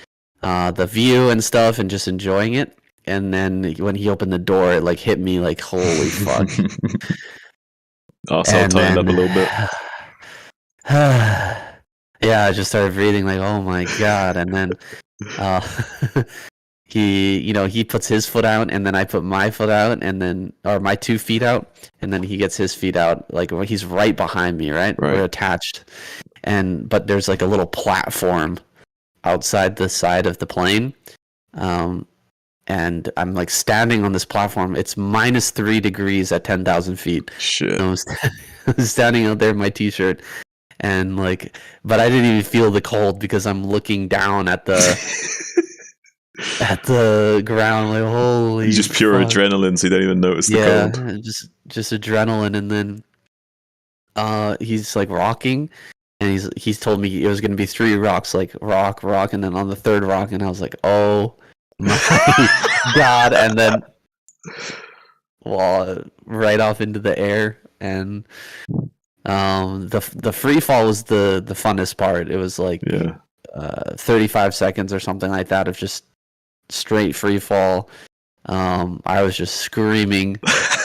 the view and stuff and just enjoying it. And then when he opened the door, it like hit me like, holy fuck. Also tightened up a little bit. Yeah, I just started breathing like, oh my god. And then he puts his foot out and then I put my foot out and then, or my 2 feet out, and then he gets his feet out. Like he's right behind me, right? We're attached. But there's like a little platform outside the side of the plane. And I'm like standing on this platform. It's -3 degrees at 10,000 feet. Shit. I was standing out there in my t-shirt. And like, but I didn't even feel the cold because I'm looking down at the at the ground. Like, holy! Just pure fuck. adrenaline, so you don't even notice the cold. Yeah, just adrenaline. And then he's like rocking, and he's told me it was gonna be 3 rocks, like rock, and then on the 3rd rock, and I was like, oh my god! And then right off into the air and. The free fall was the funnest part. It was like 35 seconds or something like that of just straight free fall. I was just screaming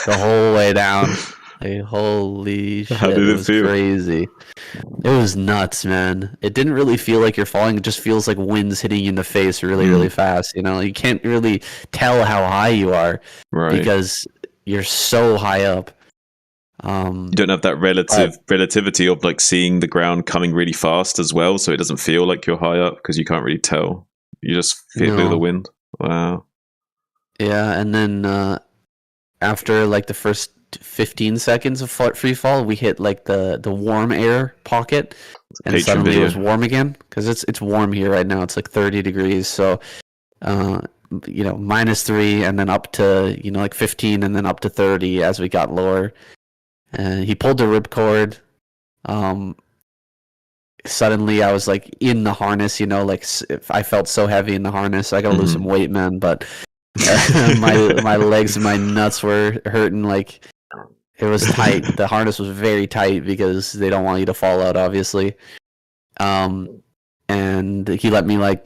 the whole way down. Like, holy shit! How did it was feel? Crazy. It was nuts, man. It didn't really feel like you're falling. It just feels like wind's hitting you in the face really fast. You know, you can't really tell how high you are because you're so high up. You don't have that relativity of like seeing the ground coming really fast as well, so it doesn't feel like you're high up because you can't really tell. You just feel the wind. Wow. Yeah, and then after like the first 15 seconds of free fall, we hit like the warm air pocket, and suddenly it was warm again because it's warm here right now. It's like 30 degrees, so -3 and then up to like 15 and then up to 30 as we got lower. And he pulled the ripcord. Suddenly, I was like in the harness. Like I felt so heavy in the harness. I gotta lose some weight, man. But my legs and my nuts were hurting. Like it was tight. The harness was very tight because they don't want you to fall out, obviously. And he let me like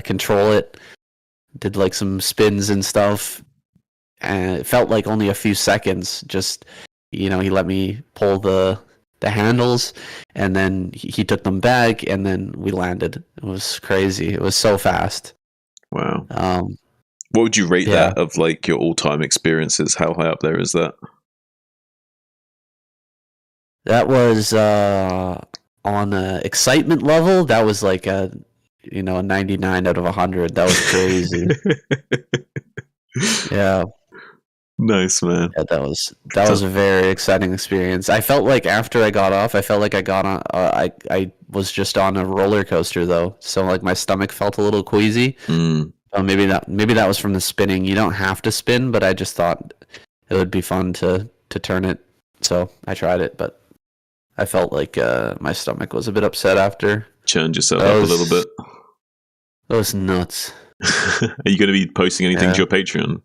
control it. Did like some spins and stuff, and it felt like only a few seconds. Just. He let me pull the handles, and then he took them back, and then we landed. It was crazy. It was so fast. Wow. What would you rate that of like your all-time experiences? How high up there is that? That was on a excitement level. That was like a 99 out of 100. That was crazy. Yeah. Nice, man. Yeah, that was a very exciting experience. I felt like after I got off, I felt like I got on. I was just on a roller coaster though, so like my stomach felt a little queasy. So maybe that was from the spinning. You don't have to spin, but I just thought it would be fun to turn it. So I tried it, but I felt like my stomach was a bit upset after. Churned yourself up a little bit. That was nuts. Are you going to be posting anything to your Patreon?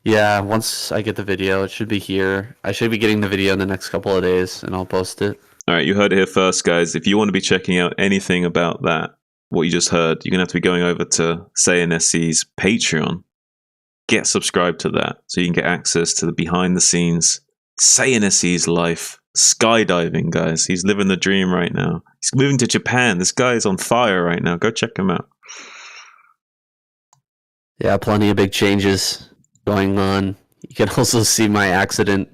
Yeah, once I get the video, it should be here. I should be getting the video in the next couple of days, and I'll post it. All right, you heard it here first, guys. If you want to be checking out anything about that, what you just heard, you're going to have to be going over to SayNSC's Patreon. Get subscribed to that so you can get access to the behind the scenes SayNSC's life. Skydiving, guys. He's living the dream right now. He's moving to Japan. This guy is on fire right now. Go check him out. Yeah, plenty of big changes going on. You can also see my accident.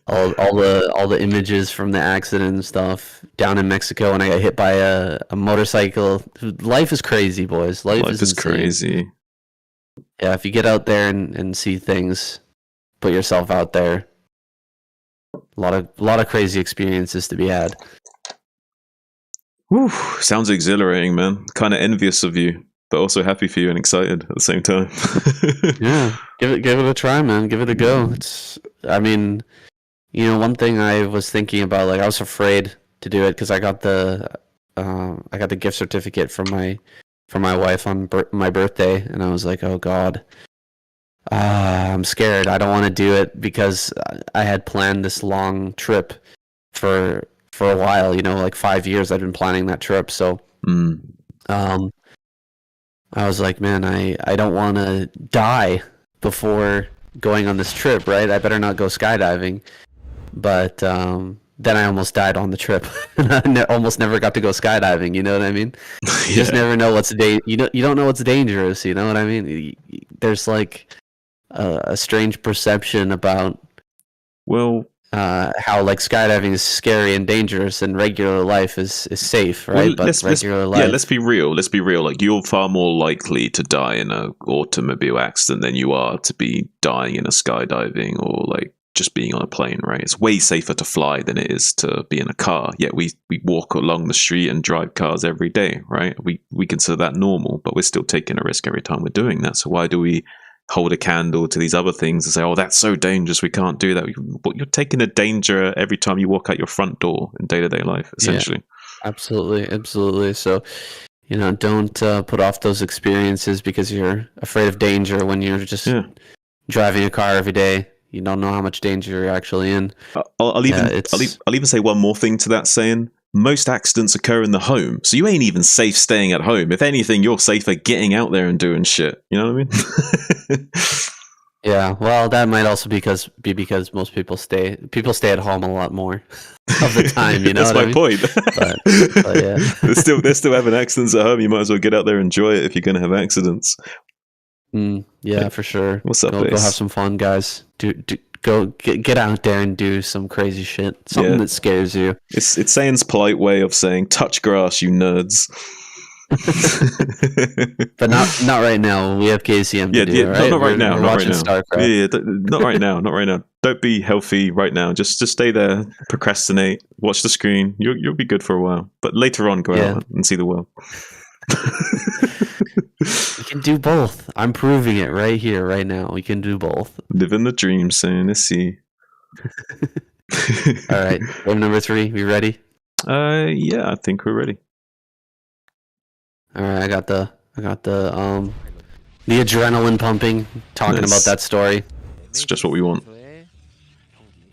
all the images from the accident and stuff down in Mexico when I got hit by a motorcycle. Life is crazy, boys. Life is insane. Crazy. Yeah, if you get out there and see things, put yourself out there. A lot of crazy experiences to be had. Whew, sounds exhilarating, man. Kind of envious of you, but also happy for you and excited at the same time. Yeah, give it a try, man. Give it a go. I mean, one thing I was thinking about, like, I was afraid to do it because I got the gift certificate from my wife on my birthday, and I was like, oh god. I'm scared. I don't want to do it because I had planned this long trip for a while. Like 5 years I've been planning that trip. So, I was like, man, I don't want to die before going on this trip, right? I better not go skydiving. But then I almost died on the trip, and I almost never got to go skydiving. You know what I mean? You just never know what's you don't know what's dangerous. You know what I mean? There's like a strange perception about how like skydiving is scary and dangerous and regular life is safe, right? Well, let's be real. Let's be real. Like, you're far more likely to die in an automobile accident than you are to be dying in a skydiving or like just being on a plane, right? It's way safer to fly than it is to be in a car. Yet we walk along the street and drive cars every day, right? We consider that normal, but we're still taking a risk every time we're doing that. So why do we hold a candle to these other things and say, oh, that's so dangerous, we can't do that? But you're taking a danger every time you walk out your front door in day-to-day life, essentially. Yeah, absolutely. So, don't put off those experiences because you're afraid of danger when you're just driving a car every day. You don't know how much danger you're actually in. I'll even say one more thing to that saying. Most accidents occur in the home, so you ain't even safe staying at home. If anything, you're safer getting out there and doing shit. You know what I mean? Yeah, well, that might also be because most people stay at home a lot more of the time. You know, that's my point. But yeah, they're still having accidents at home. You might as well get out there and enjoy it if you're going to have accidents. Yeah, for sure. What's up, go have some fun, guys. Go get out there and do some crazy shit. Something that scares you. It's Sayan's polite way of saying touch grass, you nerds. But not right now. We have KCM to do, right? Not right now. We're not watching right now. StarCraft. Not right now. Not right now. Don't be healthy right now. Just stay there, procrastinate, watch the screen. You'll be good for a while. But later on, go out and see the world. We can do both. I'm proving it right here, right now. We can do both. Living the dream, saying, let's see. All right, game number 3. We ready? Yeah, I think we're ready. All right, I got the adrenaline pumping. Talking about that story. It's just what we want.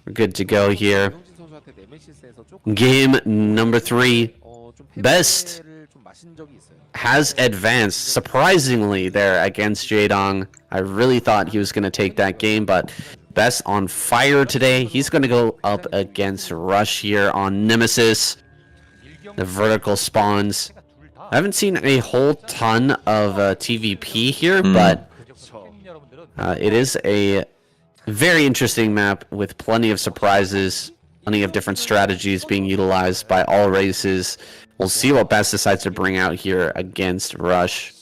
We're good to go here. Game number 3. Best has advanced surprisingly there against Jaedong. I really thought he was going to take that game, but Best on fire today. He's going to go up against Rush here on Nemesis. The vertical spawns. I haven't seen a whole ton of TVP here, but it is a very interesting map with plenty of surprises, plenty of different strategies being utilized by all races. We'll see what Best decides to bring out here against Rush.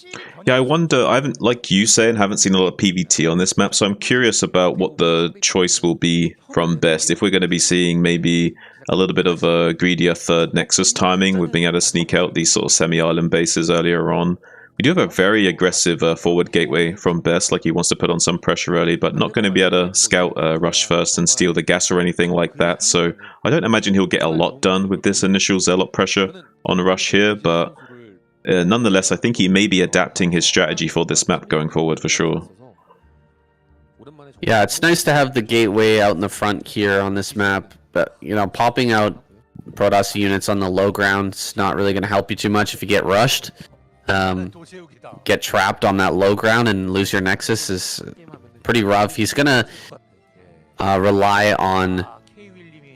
Yeah, I wonder, I haven't, like you saying, haven't seen a lot of PvT on this map, so I'm curious about what the choice will be from Best. If we're going to be seeing maybe a little bit of a greedier third Nexus timing with being able to sneak out these sort of semi-island bases earlier on. We do have a very aggressive forward gateway from Best, like he wants to put on some pressure early, but not going to be able to scout Rush first and steal the gas or anything like that. So I don't imagine he'll get a lot done with this initial Zealot pressure on Rush here, but nonetheless, I think he may be adapting his strategy for this map going forward for sure. Yeah, it's nice to have the gateway out in the front here on this map, but, you know, popping out Protoss units on the low ground. It's not really going to help you too much if you get rushed. Get trapped on that low ground and lose your Nexus is pretty rough. He's going to rely on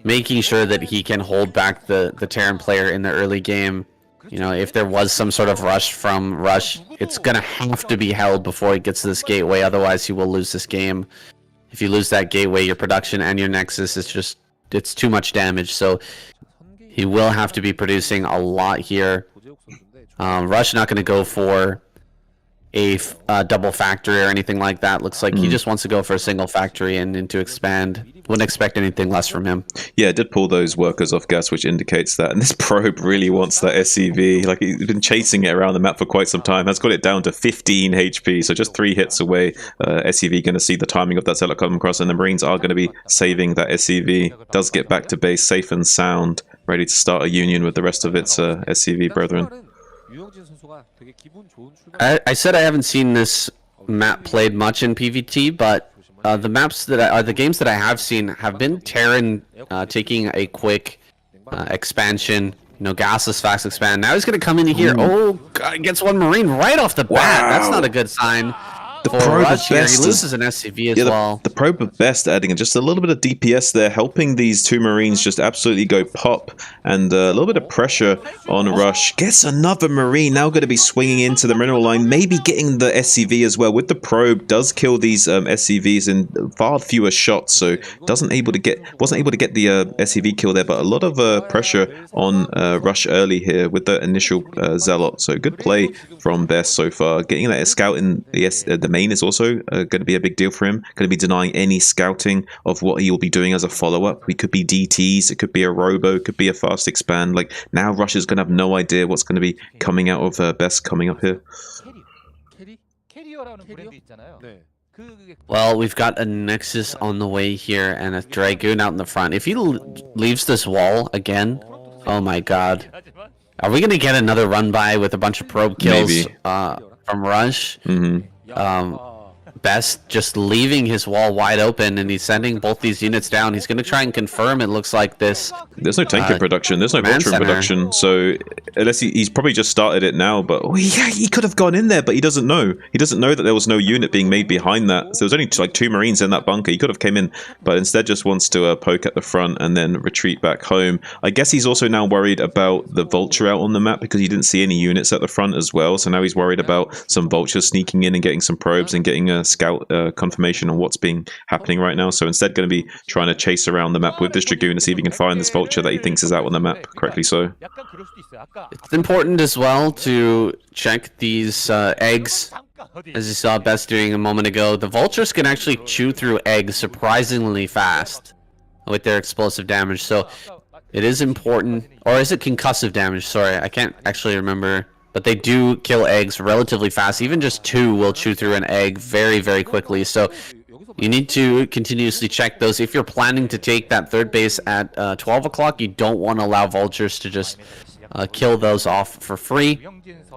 making sure that he can hold back the Terran player in the early game. You know, if there was some sort of rush from Rush, it's going to have to be held before he gets to this gateway. Otherwise, he will lose this game. If you lose that gateway, your production and your Nexus is just, it's too much damage. So he will have to be producing a lot here. Rush not going to go for a double factory or anything like that. Looks like he just wants to go for a single factory and to expand. Wouldn't expect anything less from him. Yeah, did pull those workers off gas, which indicates that. And this probe really wants that SCV. Like, he's been chasing it around the map for quite some time. Has got it down to 15 HP, so just 3 hits away. SCV going to see the timing of that Zealot come across, and the Marines are going to be saving that SCV. Does get back to base safe and sound, ready to start a union with the rest of its SCV brethren. I said I haven't seen this map played much in PvT, but the maps that the games that I have seen have been Terran taking a quick expansion. You know, gasless fast expand. Now he's going to come in here. Oh, God, gets one Marine right off the bat. Wow. That's not a good sign. The probe at He best loses an SCV as well. The probe at best adding just a little bit of DPS there, helping these 2 Marines just absolutely go pop, and a little bit of pressure on Rush. Gets another Marine, now going to be swinging into the mineral line, maybe getting the SCV as well. With the probe, does kill these SCVs in far fewer shots, so wasn't able to get the SCV kill there, but a lot of pressure on Rush early here with the initial Zealot. So good play from Best so far. Getting that scout in the main is also going to be a big deal for him. Going to be denying any scouting of what he will be doing as a follow-up. We could be DTs, it could be a Robo, it could be a fast expand. Like, now Rush is going to have no idea what's going to be coming out of Best coming up here. Well, we've got a Nexus on the way here and a Dragoon out in the front. If he leaves this wall again, oh my God. Are we going to get another run by with a bunch of probe kills from Rush? Best just leaving his wall wide open, and he's sending both these units down. He's going to try and confirm, it looks like, this. There's no tank in production, there's no Vulture in production, so unless he's probably just started it now, but he could have gone in there, but he doesn't know. He doesn't know that there was no unit being made behind that. So there's only like 2 Marines in that bunker. He could have came in, but instead just wants to poke at the front and then retreat back home. I guess he's also now worried about the Vulture out on the map because he didn't see any units at the front as well, so now he's worried about some Vultures sneaking in and getting some probes and getting a scout confirmation on what's happening right now. So instead going to be trying to chase around the map with this Dragoon to see if he can find this Vulture that he thinks is out on the map, correctly so. It's important as well to check these eggs, as you saw Best doing a moment ago. The Vultures can actually chew through eggs surprisingly fast with their explosive damage, so it is important. Or is it concussive damage? Sorry, I can't actually remember. But they do kill eggs relatively fast. Even just 2 will chew through an egg very, very quickly. So you need to continuously check those. If you're planning to take that 3rd base at 12 o'clock, you don't want to allow Vultures to just kill those off for free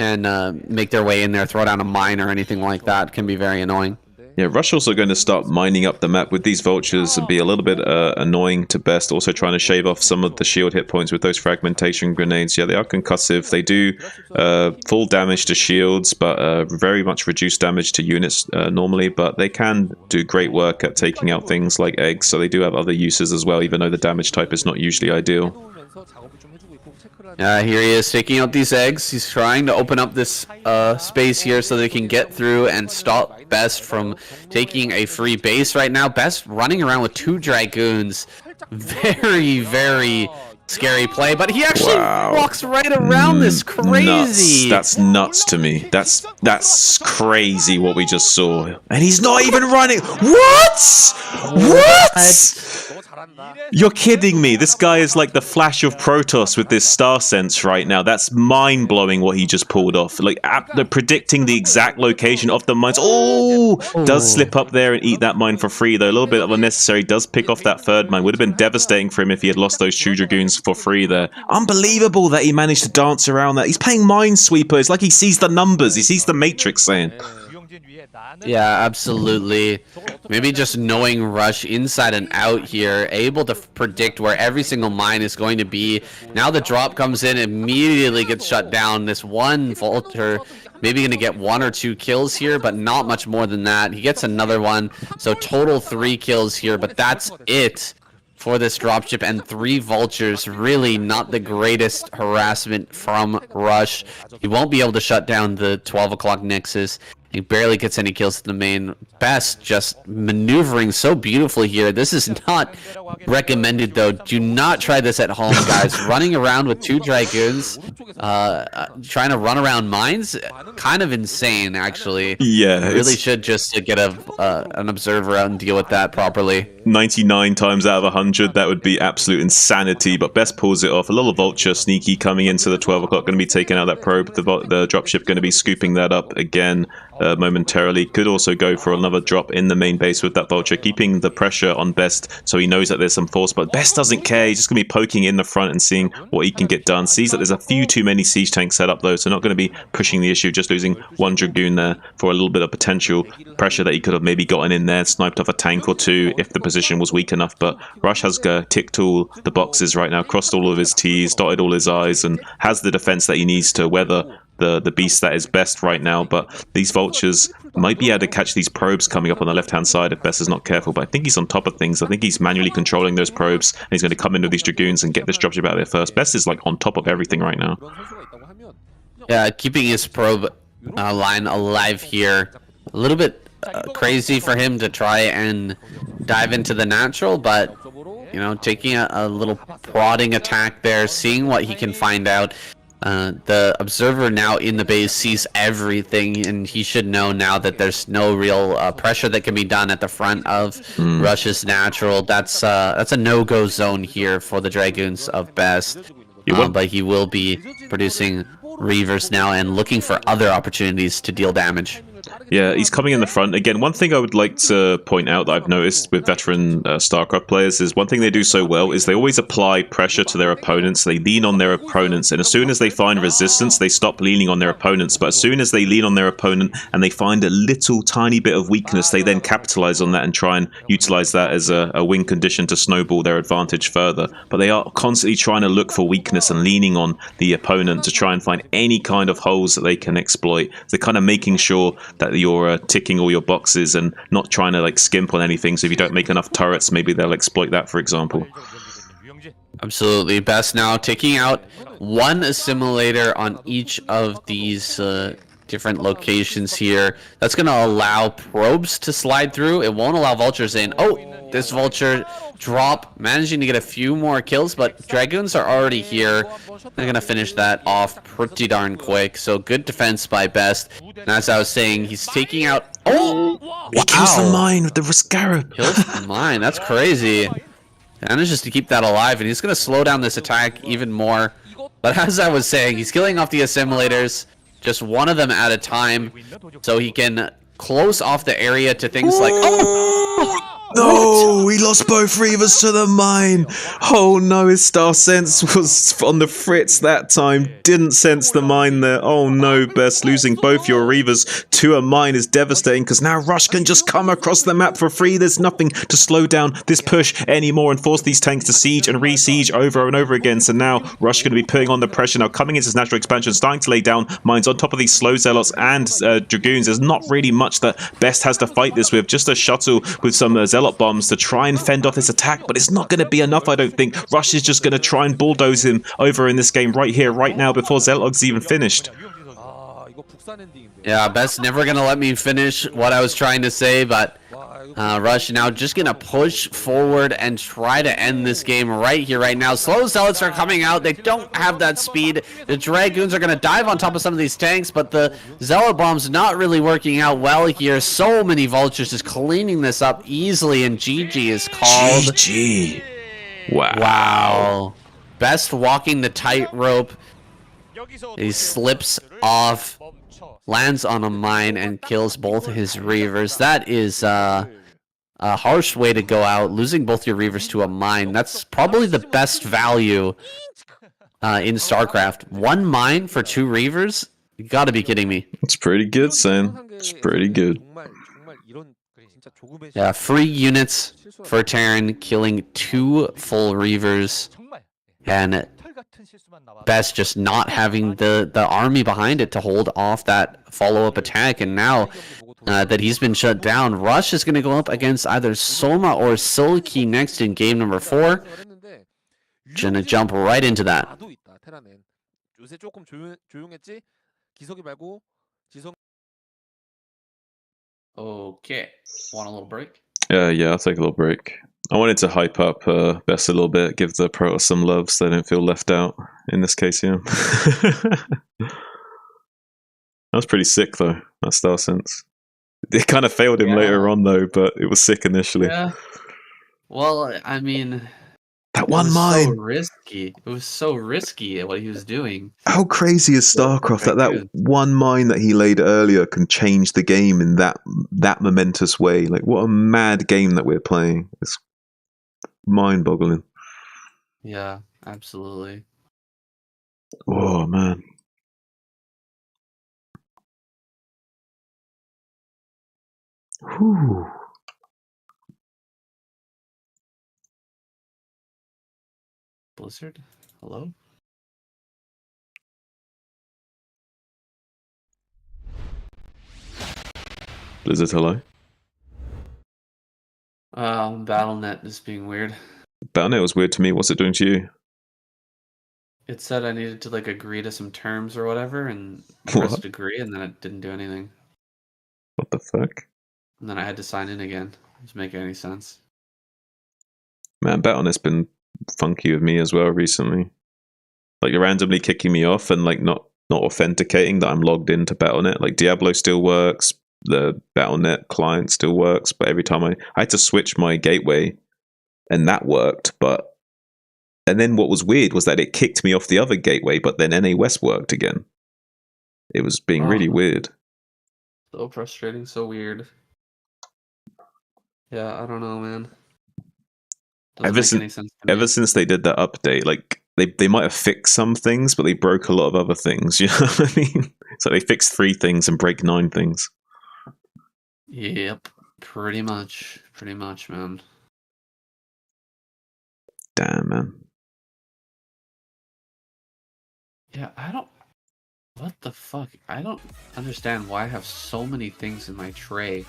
and make their way in there, throw down a mine or anything like that. It can be very annoying. Yeah, Rush also going to start mining up the map with these Vultures and be a little bit annoying to Best, also trying to shave off some of the shield hit points with those fragmentation grenades. Yeah, they are concussive. They do full damage to shields, but very much reduced damage to units normally, but they can do great work at taking out things like eggs, so they do have other uses as well, even though the damage type is not usually ideal. Here he is taking out these eggs. He's trying to open up this space here so they can get through and stop Best from taking a free base right now. Best running around with 2 Dragoons. Very, very scary play, but he actually walks right around this. Crazy. Nuts. That's nuts to me. That's crazy what we just saw. And he's not even running. What? You're kidding me. This guy is like the Flash of Protoss with this star sense right now. That's mind-blowing what he just pulled off. Like, predicting the exact location of the mines. Oh! Does slip up there and eat that mine for free, though. A little bit of unnecessary. Does pick off that 3rd mine. Would have been devastating for him if he had lost those 2 Dragoons for free there. Unbelievable that he managed to dance around that. He's playing Minesweeper. It's like he sees the numbers. He sees the Matrix saying. Yeah, absolutely. Maybe just knowing Rush inside and out here, able to predict where every single mine is going to be. Now the drop comes in, immediately gets shut down. This one Vulture maybe going to get 1 or 2 kills here, but not much more than that. He gets another one, so total 3 kills here, but that's it for this dropship, and 3 Vultures. Really not the greatest harassment from Rush. He won't be able to shut down the 12 o'clock Nexus. He barely gets any kills to the main. Best just maneuvering so beautifully here. This is not recommended, though. Do not try this at home, guys. Running around with 2 Dragoons, trying to run around mines, kind of insane, actually. Yeah, really should just get an observer out and deal with that properly. 99 times out of 100, that would be absolute insanity, but Best pulls it off. A little Vulture sneaky coming into the 12 o'clock, going to be taking out that probe. The dropship going to be scooping that up again momentarily. Could also go for another drop in the main base with that Vulture, keeping the pressure on Best, so he knows that there's some force, but Best doesn't care. He's just going to be poking in the front and seeing what he can get done. Sees that there's a few too many siege tanks set up, though, so not going to be pushing the issue, just losing 1 Dragoon there for a little bit of potential pressure that he could have maybe gotten in there, sniped off a tank or 2 if the position was weak enough. But Rush has ticked all the boxes right now, crossed all of his T's, dotted all his I's, and has the defense that he needs to weather the beast that is Best right now. But these Vultures might be able to catch these probes coming up on the left-hand side if Best is not careful. But I think he's on top of things. I think he's manually controlling those probes, and he's going to come in with these Dragoons and get this dropship out there first. Best is like on top of everything right now. Yeah, keeping his probe line alive here. A little bit crazy for him to try and dive into the natural, but you know, taking a little prodding attack there, seeing what he can find out. The observer now in the base sees everything, and he should know now that there's no real pressure that can be done at the front of Rush's natural. That's a no-go zone here for the Dragoons of Best. But he will be producing Reavers now and looking for other opportunities to deal damage. Yeah, he's coming in the front. Again, one thing I would like to point out that I've noticed with veteran StarCraft players is one thing they do so well is they always apply pressure to their opponents. They lean on their opponents, and as soon as they find resistance, they stop leaning on their opponents. But as soon as they lean on their opponent and they find a little tiny bit of weakness, they then capitalize on that and try and utilize that as a win condition to snowball their advantage further. But they are constantly trying to look for weakness and leaning on the opponent to try and find any kind of holes that they can exploit. They're kind of making sure that you're ticking all your boxes and not trying to like skimp on anything. So if you don't make enough turrets, maybe they'll exploit that, for example. Absolutely. Best now taking out 1 assimilator on each of these different locations here. That's going to allow probes to slide through. It won't allow Vultures in. Oh, this Vulture drop, managing to get a few more kills, but Dragoons are already here. They're going to finish that off pretty darn quick. So good defense by Best. And as I was saying, he's taking out... Oh! Wow. He kills the mine with the Scarab. Kills the mine. That's crazy. Manages to keep that alive, and he's going to slow down this attack even more. But as I was saying, he's killing off the assimilators, just 1 of them at a time, so he can close off the area to things like... Oh! No, he lost both Reavers to the mine. Oh no, his Star Sense was on the fritz that time. Didn't sense the mine there. Oh no, Best, losing both your Reavers to a mine is devastating, because now Rush can just come across the map for free. There's nothing to slow down this push anymore and force these tanks to siege and re-siege over and over again. So now Rush is going to be putting on the pressure now, coming into his natural expansion, starting to lay down mines on top of these slow Zealots and Dragoons. There's not really much that Best has to fight this with. Just a shuttle with some Zealot bombs to try and fend off this attack, but it's not going to be enough, I don't think. Rush is just going to try and bulldoze him over in this game right here, right now, before Zealot's even finished. Yeah, Best never going to let me finish what I was trying to say, but Rush now just going to push forward and try to end this game right here, right now. Slow Zealots are coming out. They don't have that speed. The Dragoons are going to dive on top of some of these tanks, but the Zealot bomb's not really working out well here. So many Vultures just cleaning this up easily, and GG is called. GG. Wow. Wow. Best walking the tightrope. He slips off, lands on a mine, and kills both of his Reavers. That is a harsh way to go out, losing both your Reavers to a mine. That's probably the best value in StarCraft. 1 mine for 2 Reavers You gotta be kidding me. It's pretty good, Sam. It's pretty good. Yeah, 3 units for Terran, killing 2 full Reavers, 정말 and 털 같은 실수만 나와. Best just not having the army behind it to hold off that follow-up attack, and now that he's been shut down, Rush is going to go up against either Soma or Silky next in game number 4. Gonna jump right into that. 요새 조금 조용했지. 기석이 말고 지성. Okay. Want a little break? Yeah, I'll take a little break. I wanted to hype up Best a little bit, give the Protoss some love so they don't feel left out in this case, yeah. That was pretty sick though, that Star Sense. It kind of failed him later on though, but it was sick initially. Yeah. Well, I mean, that one mine! So risky. It was so risky what he was doing. How crazy is StarCraft that one mine that he laid earlier can change the game in that momentous way? Like, what a mad game that we're playing. It's mind-boggling. Yeah, absolutely. Oh, man. Whew. Blizzard? Hello? Blizzard, hello? BattleNet is being weird. BattleNet was weird to me. What's it doing to you? It said I needed to like agree to some terms or whatever, and I pressed agree, and then it didn't do anything. What the fuck? And then I had to sign in again. It doesn't make any sense. Man, BattleNet's been funky with me as well recently. Like, you're randomly kicking me off and like not authenticating that I'm logged into BattleNet. Like, Diablo still works, the BattleNet client still works, but every time I had to switch my gateway, and that worked, and then what was weird was that it kicked me off the other gateway, but then NA West worked again. It was being really weird. So frustrating, so weird. Yeah, I don't know, man. Ever since they did that update, like they might have fixed some things, but they broke a lot of other things. You know what I mean? So they fixed 3 things and break 9 things. Yep, pretty much, man. Damn, man. Yeah, what the fuck? I don't understand why I have so many things in my tray.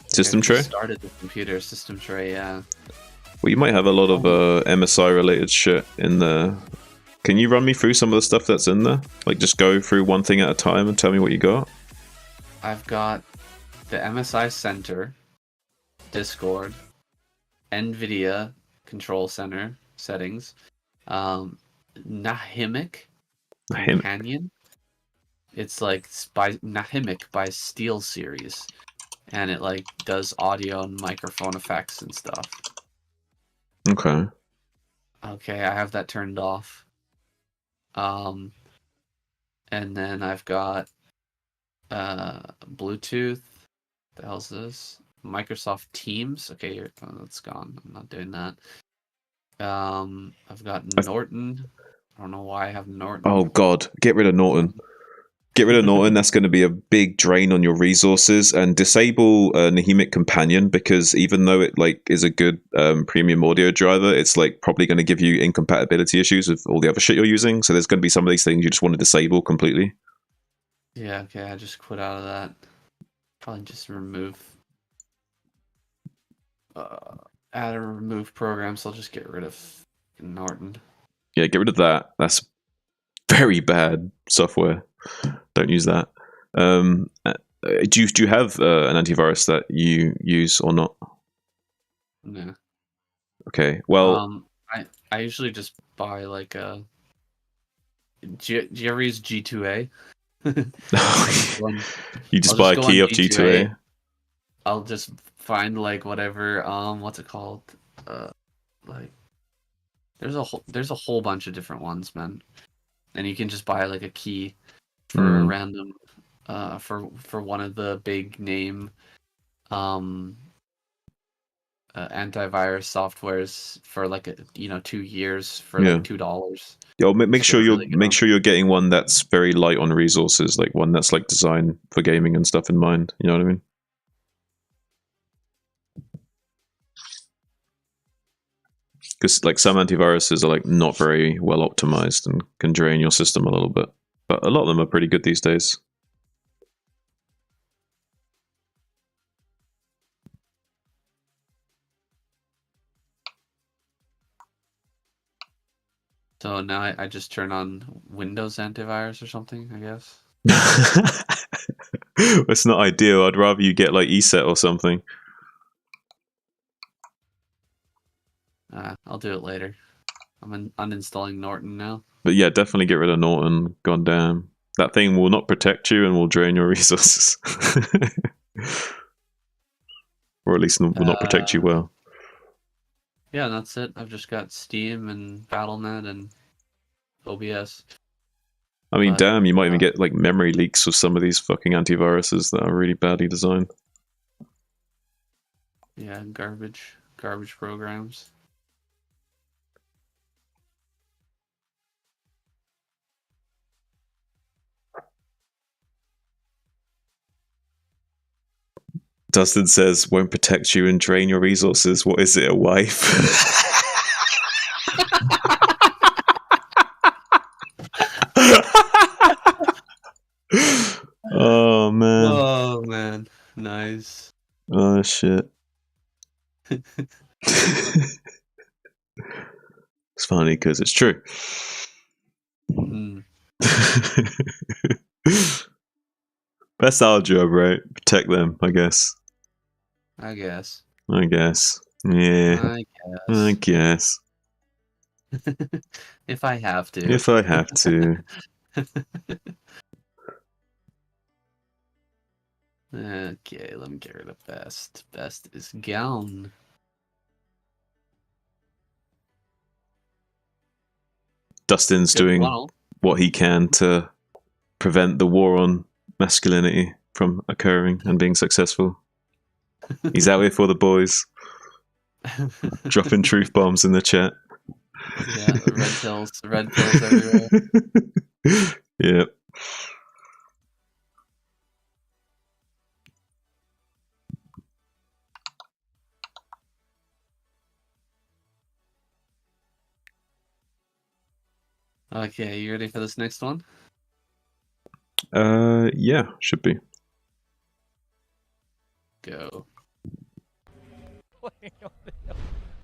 System tray? Started the computer system tray, yeah. Well, you might have a lot of MSI related shit in there. Can you run me through some of the stuff that's in there? Like, just go through one thing at a time and tell me what you got. I've got the MSI Center, Discord, NVIDIA Control Center settings, Nahimic Companion. It's like by Nahimic by Steel Series, and it like does audio and microphone effects and stuff. Okay, I have that turned off. And then I've got Bluetooth. The hell's this? Microsoft Teams. Okay, that's gone. I'm not doing that. I've got Norton. I don't know why I have Norton. Oh god, get rid of Norton. Get rid of Norton. That's going to be a big drain on your resources. And disable Nahimic Companion, because even though it like is a good premium audio driver, it's like probably going to give you incompatibility issues with all the other shit you're using. So there's going to be some of these things you just want to disable completely. Yeah, okay, I just quit out of that. Probably just remove add or remove programs, so I'll just get rid of Norton. Yeah, get rid of that. That's very bad software. Don't use that. Do you have an antivirus that you use or not? No. Okay. Well, I usually just buy like a. Do you ever use G2A? You just buy a key of G2A. I'll just find like whatever. What's it called? Like. There's a whole bunch of different ones, man, and you can just buy like a key for a random, for one of the big name, antivirus softwares for like 2 years for Yeah. like $2. Yo, make So sure they're you're really good make on- sure you're getting one that's very light on resources, like one that's like designed for gaming and stuff in mind. You know what I mean? Because like some antiviruses are like not very well optimized and can drain your system a little bit, but a lot of them are pretty good these days. So now I just turn on Windows antivirus or something, I guess. It's not ideal. I'd rather you get like ESET or something. I'll do it later. I'm uninstalling Norton now. But yeah, definitely get rid of Norton. God damn. That thing will not protect you and will drain your resources. Or at least will not protect you well. Yeah, that's it. I've just got Steam and BattleNet and OBS. I mean, But, damn, you might even get like memory leaks with some of these fucking antiviruses that are really badly designed. Yeah, garbage programs. Dustin says, won't protect you and drain your resources. What is it, a wife? Oh, man. Oh man, nice. Oh, shit. It's funny because it's true. Mm. That's our job, right? Protect them, I guess. I guess. I guess. Yeah, I I guess. guess. If I have to. If I have to. Okay, let me get rid of best. Best is gown. Dustin's Good doing funnel. what he can to prevent the war on masculinity from occurring and being successful. He's out here for the boys, dropping truth bombs in the chat. Yeah, the red pills everywhere. Yep. Okay, you ready for this next one? Yeah, should be. Go.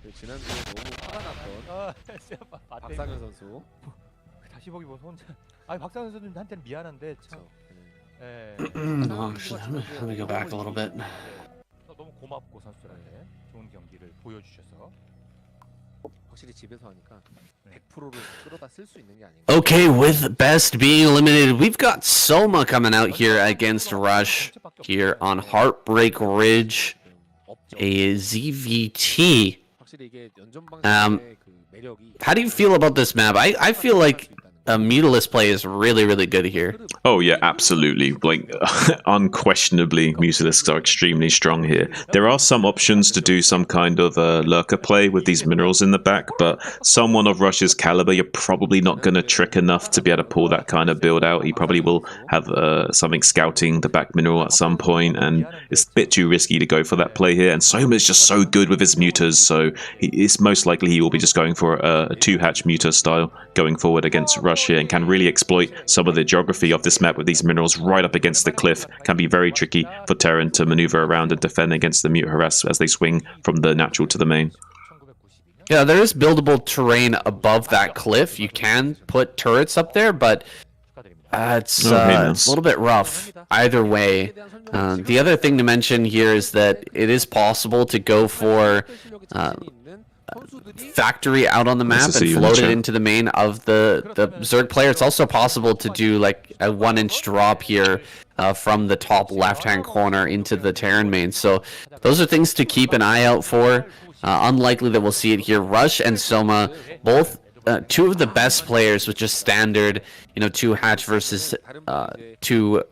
그 지난주에 너무 화가 났던 진짜 박상현 선수. 다시 보기 보서 혼자. 아니 박상현 선수한테는 미안한데 참. 예. Oh, shit, let me go back a little bit. 너무 고맙고 선수들한테 좋은 경기를 보여주셔서. 확실히 집에서 하니까 100%를 끌어다 쓸 수 있는 게 아닌가. Okay, with best being eliminated, we've got Soma coming out here against Rush here on Heartbreak Ridge, a ZVT. 확실히 이게 연전 방식의 그 매력이. How do you feel about this map? I feel like a Mutalist play is really, really good here. Oh yeah, absolutely. Like unquestionably, Mutalisks are extremely strong here. There are some options to do some kind of lurker play with these minerals in the back, but someone of Rush's caliber, you're probably not going to trick enough to be able to pull that kind of build out. He probably will have something scouting the back mineral at some point, and it's a bit too risky to go for that play here. And Soma is just so good with his mutas, so it's most likely he will be just going for a two-hatch muta style going forward against Rush here, and can really exploit some of the geography of this map with these minerals right up against the cliff. Can be very tricky for Terran to maneuver around and defend against the Mute Harass as they swing from the natural to the main. Yeah, there is buildable terrain above that cliff. You can put turrets up there, but it's a little bit rough either way. The other thing to mention here is that it is possible to go for factory out on the map and float it into the main of the Zerg player. It's also possible to do like a 1-inch drop here from the top left-hand corner into the Terran main. So those are things to keep an eye out for. Unlikely that we'll see it here. Rush and Soma both two of the best players with just standard, two hatch versus two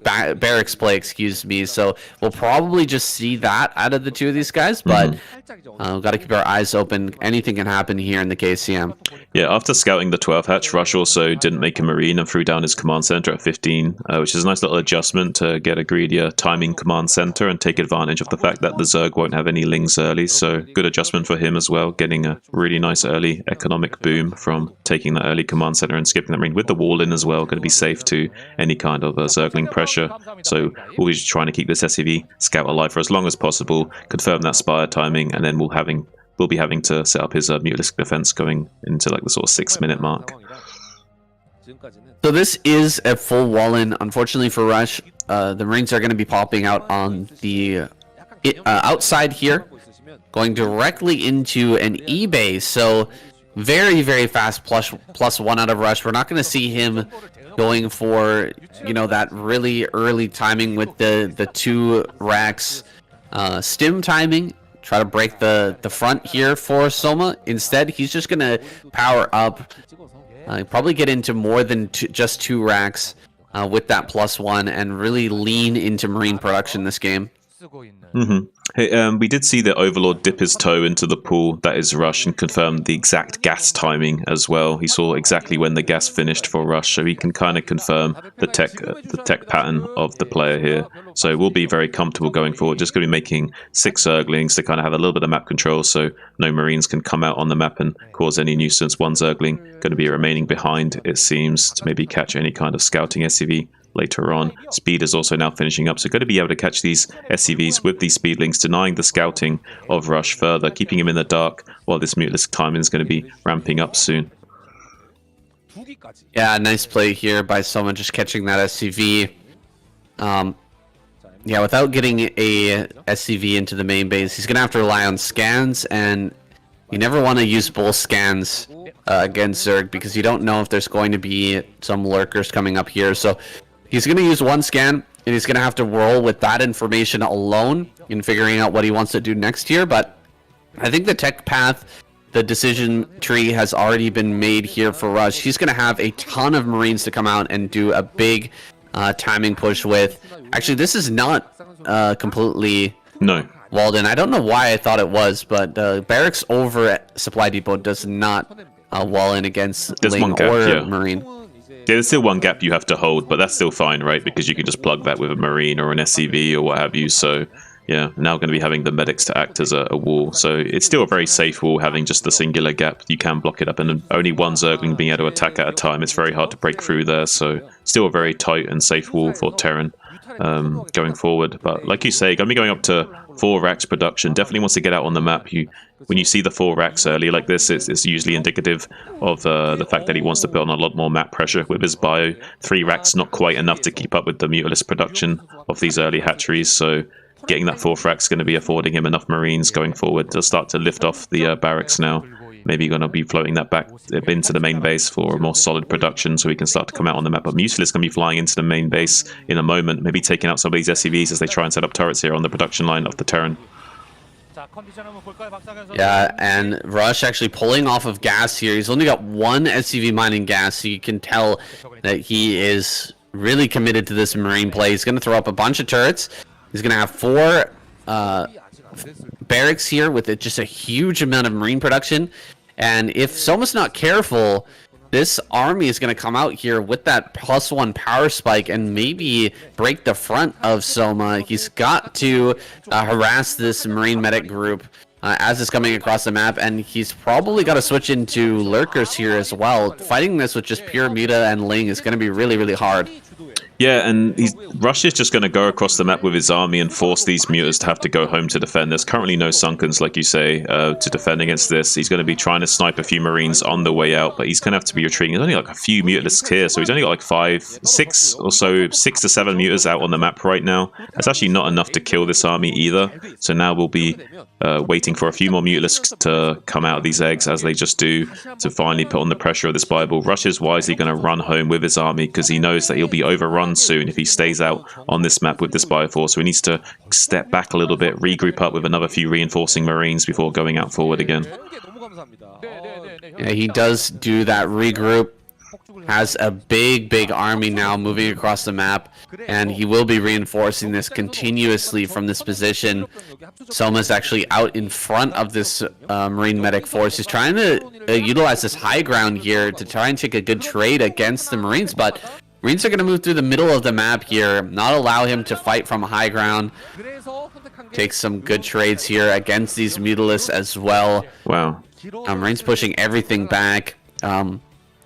barracks play, excuse me. So we'll probably just see that out of the two of these guys, but we've got to keep our eyes open. Anything can happen here in the KCM. Yeah, after scouting the 12 hatch, Rush also didn't make a Marine and threw down his command center at 15, which is a nice little adjustment to get a greedier timing command center and take advantage of the fact that the Zerg won't have any lings early. So good adjustment for him as well, getting a really nice early economic boom from taking that early command center and skipping the Marine with the wall in as well. Going to be safe to any kind of Zergling pressure. So we'll be just trying to keep this SCV scout alive for as long as possible, confirm that Spire timing, and then we'll be having to set up his Mutalisk defense going into like the sort of 6-minute mark. So this is a full wall-in, unfortunately for Rush. The Marines are going to be popping out on the outside here, going directly into an E-base. So very, very fast plus one out of Rush. We're not going to see him going for, that really early timing with the 2 racks stim timing. Try to break the front here for Soma. Instead, he's just going to power up. Probably get into more than just 2 racks with that +1 and really lean into Marine production this game. Hey, we did see the Overlord dip his toe into the pool that is Rush and confirm the exact gas timing as well. He saw exactly when the gas finished for Rush, so he can kind of confirm the tech pattern of the player here. So we'll be very comfortable going forward. Just going to be making 6 Zerglings to kind of have a little bit of map control, so no Marines can come out on the map and cause any nuisance. 1 Zergling going to be remaining behind, it seems, to maybe catch any kind of scouting SCV later on. Speed is also now finishing up, so going to be able to catch these SCVs with these speedlings, denying the scouting of Rush further, keeping him in the dark while this Mutalisk timing is going to be ramping up soon. Yeah, nice play here by someone just catching that SCV. Yeah, without getting a SCV into the main base, he's going to have to rely on scans, and you never want to use both scans against Zerg because you don't know if there's going to be some lurkers coming up here. So he's going to use 1 scan, and he's going to have to roll with that information alone in figuring out what he wants to do next here. But I think the tech path, the decision tree has already been made here for Rush. He's going to have a ton of Marines to come out and do a big timing push with. Actually, this is not completely walled in. I don't know why I thought it was, but barracks over at Supply Depot does not wall in against Ling or Marine. Yeah, there's still 1 gap you have to hold, but that's still fine, right? Because you can just plug that with a Marine or an SCV or what have you. So, yeah, now going to be having the medics to act as a wall. So it's still a very safe wall, having just the singular gap. You can block it up, and only 1 Zergling being able to attack at a time. It's very hard to break through there. So still a very tight and safe wall for Terran going forward. But like you say, going to be going up to 4 racks production. Definitely wants to get out on the map. When you see the 4 racks early like this, it's usually indicative of the fact that he wants to put on a lot more map pressure with his bio. 3 racks not quite enough to keep up with the Mutalisk production of these early hatcheries, so getting that 4th rack is going to be affording him enough Marines going forward to start to lift off the barracks now. Maybe going to be floating that back into the main base for a more solid production so he can start to come out on the map. But Mutalisk is going to be flying into the main base in a moment, maybe taking out some of these SCVs as they try and set up turrets here on the production line of the Terran. Yeah, and Rush actually pulling off of gas here. He's only got 1 SCV mining gas, so you can tell that he is really committed to this Marine play. He's going to throw up a bunch of turrets. He's going to have 4 barracks here with just a huge amount of Marine production. And if Soma's not careful, this army is going to come out here with that +1 power spike and maybe break the front of Soma. He's got to harass this Marine medic group as it's coming across the map, and he's probably got to switch into lurkers here as well. Fighting this with just pure Muta and Ling is going to be really, really hard. Yeah, and Rush is just going to go across the map with his army and force these Mutas to have to go home to defend. There's currently no Sunkens, like you say, to defend against this. He's going to be trying to snipe a few Marines on the way out, but he's going to have to be retreating. There's only like a few Mutalisks here, so he's only got like 6 or so, 6 to 7 Mutas out on the map right now. That's actually not enough to kill this army either. So now we'll be waiting for a few more Mutalisks to come out of these eggs, as they just do, to finally put on the pressure of this Bible. Rush is wisely going to run home with his army because he knows that he'll be overrun soon if he stays out on this map with this Bioforce. So he needs to step back a little bit, regroup up with another few reinforcing Marines before going out forward again. 감사합니다. Yeah, he does do that regroup. Has a big army now moving across the map, and he will be reinforcing this continuously from this position. Soma's actually out in front of this Marine medic force. He's trying to utilize this high ground here to try and take a good trade against the Marines, but Marines are going to move through the middle of the map here, not allow him to fight from high ground. Take some good trades here against these Mutalisks as well. Wow. Marines pushing everything back.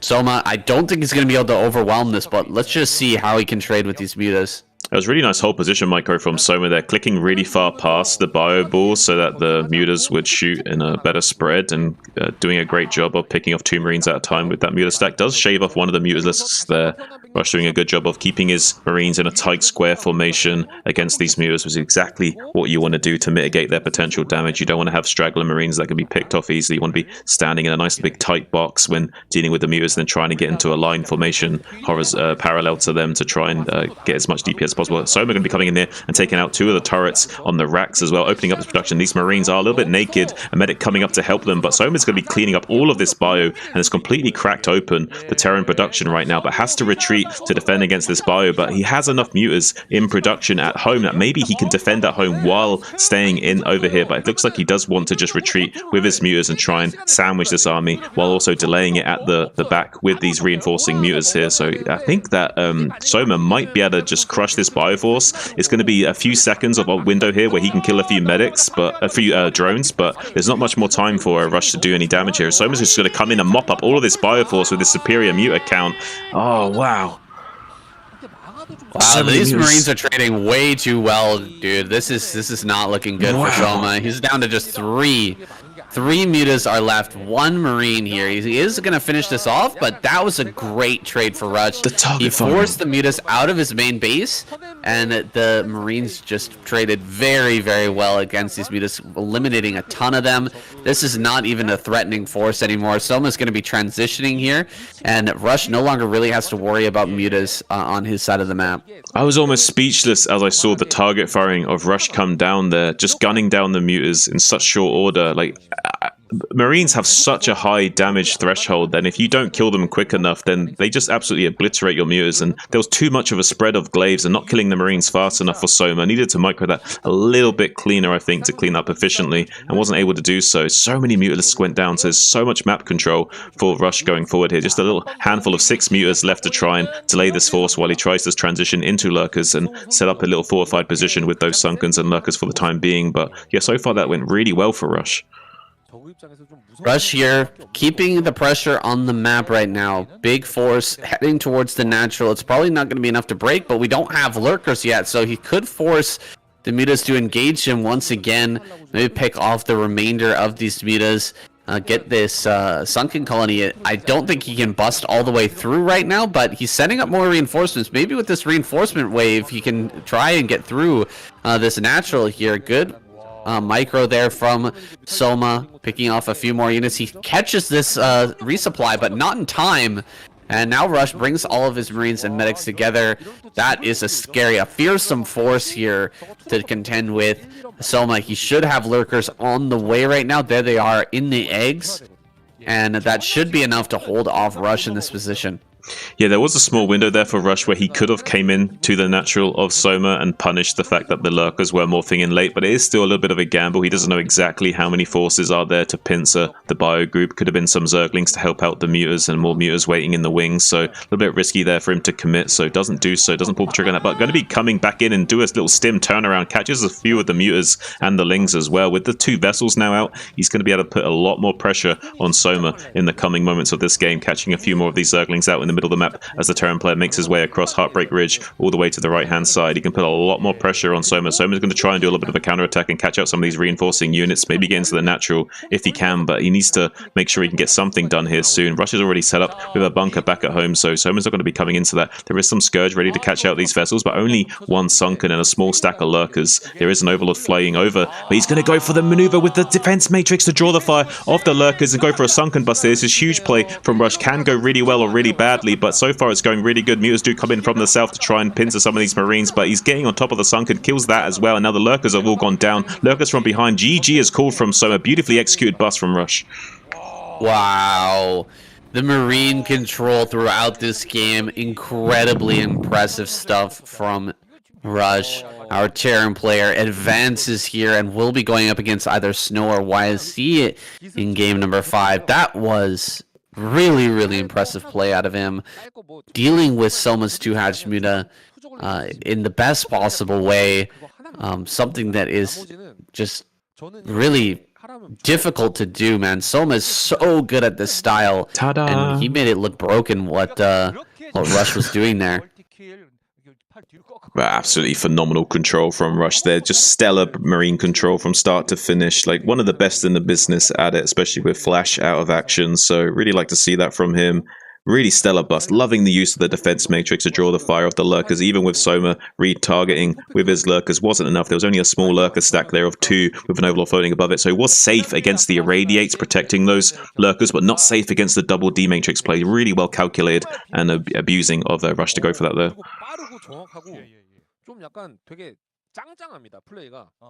Soma, I don't think he's going to be able to overwhelm this, but let's just see how he can trade with these mutas. It was really nice whole position micro from Soma there, clicking really far past the bio ball so that the mutas would shoot in a better spread, and doing a great job of picking off 2 Marines at a time with that muta stack. Does shave off one of the mutalisks there. Rush doing a good job of keeping his Marines in a tight square formation against these mutas, was exactly what you want to do to mitigate their potential damage. You don't want to have straggler Marines that can be picked off easily. You want to be standing in a nice big tight box when dealing with the mutas, and then trying to get into a line formation parallel to them to try and get as much DP as possible. Soma going to be coming in there and taking out 2 of the turrets on the racks as well, opening up this production. These Marines are a little bit naked, a medic coming up to help them, but Soma's going to be cleaning up all of this bio, and it's completely cracked open the Terran production right now, but has to retreat to defend against this bio. But he has enough mutas in production at home that maybe he can defend at home while staying in over here, but it looks like he does want to just retreat with his mutas and try and sandwich this army while also delaying it at the back with these reinforcing mutas here. So I think that Soma might be able to just crush this bio force. It's going to be a few seconds of a window here where he can kill a few medics, but a few drones, but there's not much more time for Rush to do any damage here. Soma's just going to come in and mop up all of this bio force with this superior muta count. Oh wow. Wow, these Marines are trading way too well, dude. This is not looking good for Soma. He's down to just 3. 3 mutas are left. 1 Marine here. He is going to finish this off, but that was a great trade for Rush. He forced the mutas out of his main base, and the Marines just traded very well against these mutas, eliminating a ton of them. This is not even a threatening force anymore. Soma's going to be transitioning here, and Rush no longer really has to worry about mutas on his side of the map. I was almost speechless as I saw the target firing of Rush come down there, just gunning down the mutas in such short order. Like, Marines have such a high damage threshold that if you don't kill them quick enough, then they just absolutely obliterate your mutas, and there was too much of a spread of glaives, and not killing the Marines fast enough for Soma. Needed to micro that a little bit cleaner, I think, to clean up efficiently, and wasn't able to do so. So many mutalisks went down, so there's so much map control for Rush going forward here. Just a little handful of 6 mutas left to try and delay this force while he tries to transition into lurkers and set up a little fortified position with those sunkens and lurkers for the time being. But yeah, so far that went really well for Rush. Rush here, keeping the pressure on the map right now. Big force heading towards the natural. It's probably not going to be enough to break, but we don't have lurkers yet, so he could force the mutas to engage him once again. Maybe pick off the remainder of these mutas. Get this sunken colony. I don't think he can bust all the way through right now, but he's setting up more reinforcements. Maybe with this reinforcement wave, he can try and get through this natural here. Good micro there from Soma, picking off a few more units. He catches this resupply, but not in time. And now Rush brings all of his Marines and medics together. That is a fearsome force here to contend with. Soma, he should have lurkers on the way right now. There they are in the eggs. And that should be enough to hold off Rush in this position. Yeah, there was a small window there for Rush where he could have came in to the natural of Soma and punished the fact that the lurkers were morphing in late, but it is still a little bit of a gamble. He doesn't know exactly how many forces are there to pincer the bio group. Could have been some Zerglings to help out the mutas and more mutas waiting in the wings, so a little bit risky there for him to commit, so doesn't do so, doesn't pull the trigger on that, but going to be coming back in and do a little stim turnaround, catches a few of the mutas and the lings as well. With the 2 vessels now out, he's going to be able to put a lot more pressure on Soma in the coming moments of this game, catching a few more of these Zerglings out in the middle of the map as the Terran player makes his way across Heartbreak Ridge all the way to the right hand side. He can put a lot more pressure on Soma. Soma's going to try and do a little bit of a counter attack and catch out some of these reinforcing units, maybe get into the natural if he can, but he needs to make sure he can get something done here soon. Rush is already set up with a bunker back at home, so Soma's not going to be coming into that. There is some Scourge ready to catch out these vessels, but only 1 sunken and a small stack of lurkers. There is an Overlord flying over, but he's going to go for the maneuver with the defense matrix to draw the fire off the lurkers and go for a sunken bust. This is huge play from Rush. Can go really well or really badly, but so far it's going really good. Mutas do come in from the south to try and pincer some of these Marines, but he's getting on top of the sunken, kills that as well, and now the lurkers have all gone down. Lurkers from behind. GG is called from Soma. Beautifully executed bust from Rush. Wow. The Marine control throughout this game, incredibly impressive stuff from Rush. Our Terran player advances here and will be going up against either Snow or YSC in game number 5. That was really impressive play out of him, dealing with Soma's 2 Hachimura in the best possible way. Something that is just really difficult to do, man. Soma is so good at this style, Ta-da! and he made it look broken what Rush was doing there. Absolutely phenomenal control from Rush there. Just stellar Marine control from start to finish. Like, one of the best in the business at it, especially with Flash out of action. So really like to see that from him. Really stellar bust. Loving the use of the defense matrix to draw the fire off the lurkers. Even with Soma retargeting with his lurkers wasn't enough. There was only a small lurker stack there of 2 with an overlord floating above it. So he was safe against the irradiates, protecting those lurkers, but not safe against the double D matrix play. Really well calculated and abusing of Rush to go for that there.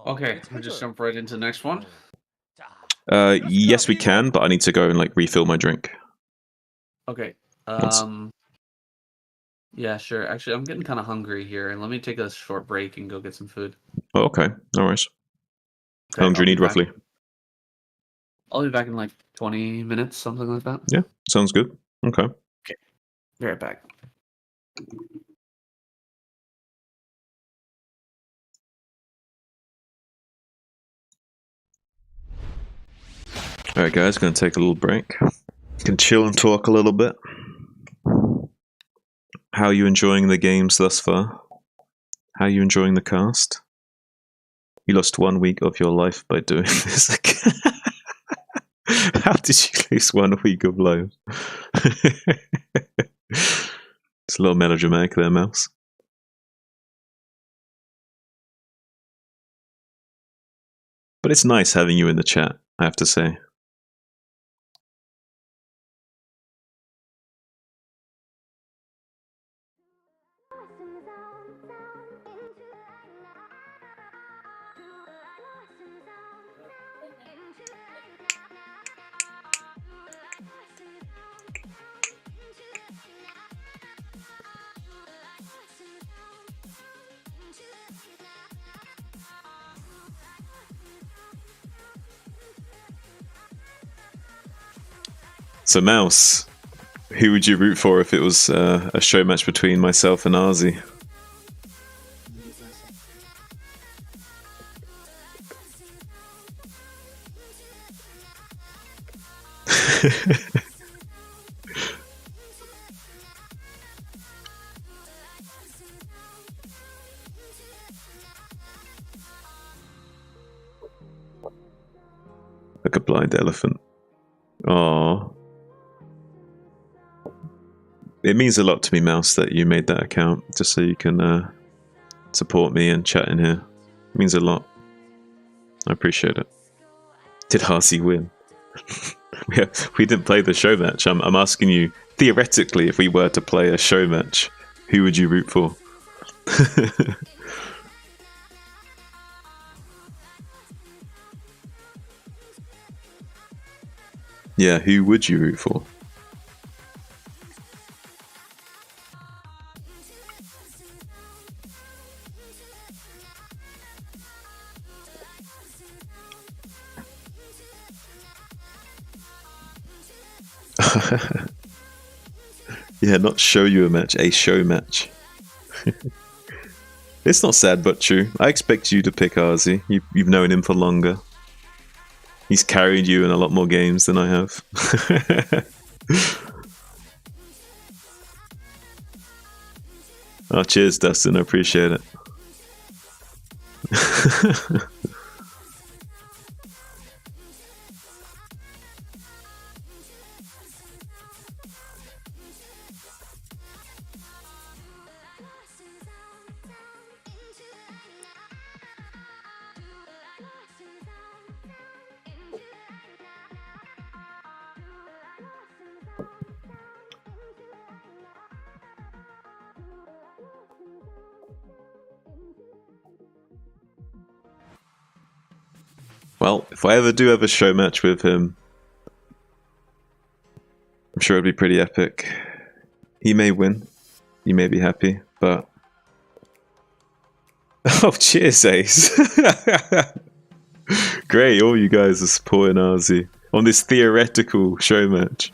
Okay, we'll just jump right into the next one. Yes, we can, but I need to go and like refill my drink. Okay. Yeah, sure. Actually, I'm getting kind of hungry here. Let me take a short break and go get some food. Oh, okay. No worries. Okay, How long do you need roughly? I'll be back in like 20 minutes, something like that. Yeah, sounds good. Okay. Be right back. Alright guys, gonna take a little break. Can chill and talk a little bit. How are you enjoying the games thus far? How are you enjoying the cast? You lost 1 week of your life by doing this again. How did you lose 1 week of life? It's a little melodramatic there, Mouse. But it's nice having you in the chat, I have to say. So, Mouse, who would you root for if it was a show match between myself and Azhi? Like a blind elephant. Aww. It means a lot to me, Mouse, that you made that account just so you can support me and chat in here. It means a lot. I appreciate it. Did Harsey win? We didn't play the show match. I'm asking you, theoretically, if we were to play a show match, who would you root for? Yeah, who would you root for? Yeah, not show you a match, a show match. It's not sad but true. I expect you to pick Azhi. You've known him for longer. He's carried you in a lot more games than I have. Oh, cheers, Dustin. I appreciate it. Well, if I ever do have a show match with him, sure it'd be pretty epic. He may win. You may be happy, but... Oh, cheers, Ace. Great, all you guys are supporting Azhi on this theoretical show match.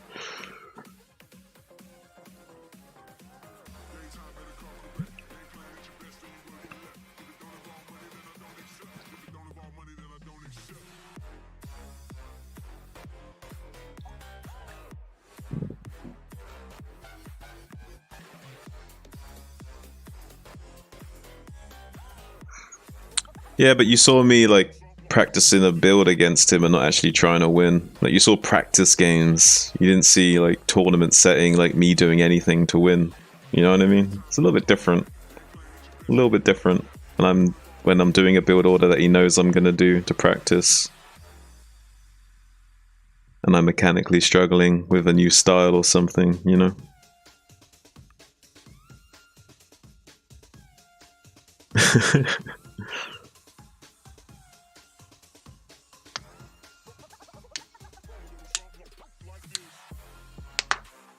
Yeah, but you saw me like practicing a build against him and not actually trying to win. Like you saw practice games. You didn't see like tournament setting, like me doing anything to win. You know what I mean? It's a little bit different. A little bit different. And when I'm doing a build order that he knows I'm gonna do to practice. And I'm mechanically struggling with a new style or something, you know?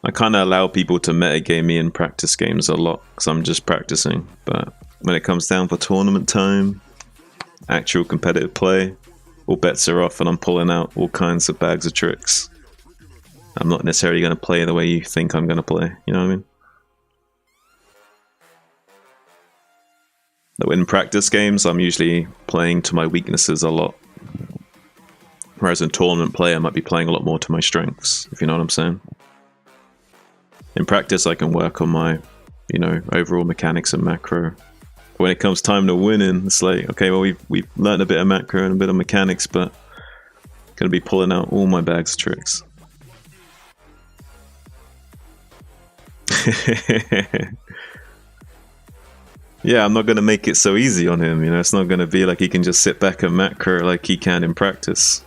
I kind of allow people to metagame me in practice games a lot because I'm just practicing, but when it comes down for tournament time, actual competitive play, all bets are off and I'm pulling out all kinds of bags of tricks. I'm not necessarily going to play the way you think I'm going to play, you know what I mean? Though in practice games, I'm usually playing to my weaknesses a lot. Whereas in tournament play, I might be playing a lot more to my strengths, if you know what I'm saying. In practice, I can work on my, you know, overall mechanics and macro. When it comes time to winning, it's like, okay, well, we've learned a bit of macro and a bit of mechanics, but I'm gonna be pulling out all my bags of tricks. Yeah, I'm not gonna make it so easy on him, you know, it's not gonna be like he can just sit back and macro like he can in practice.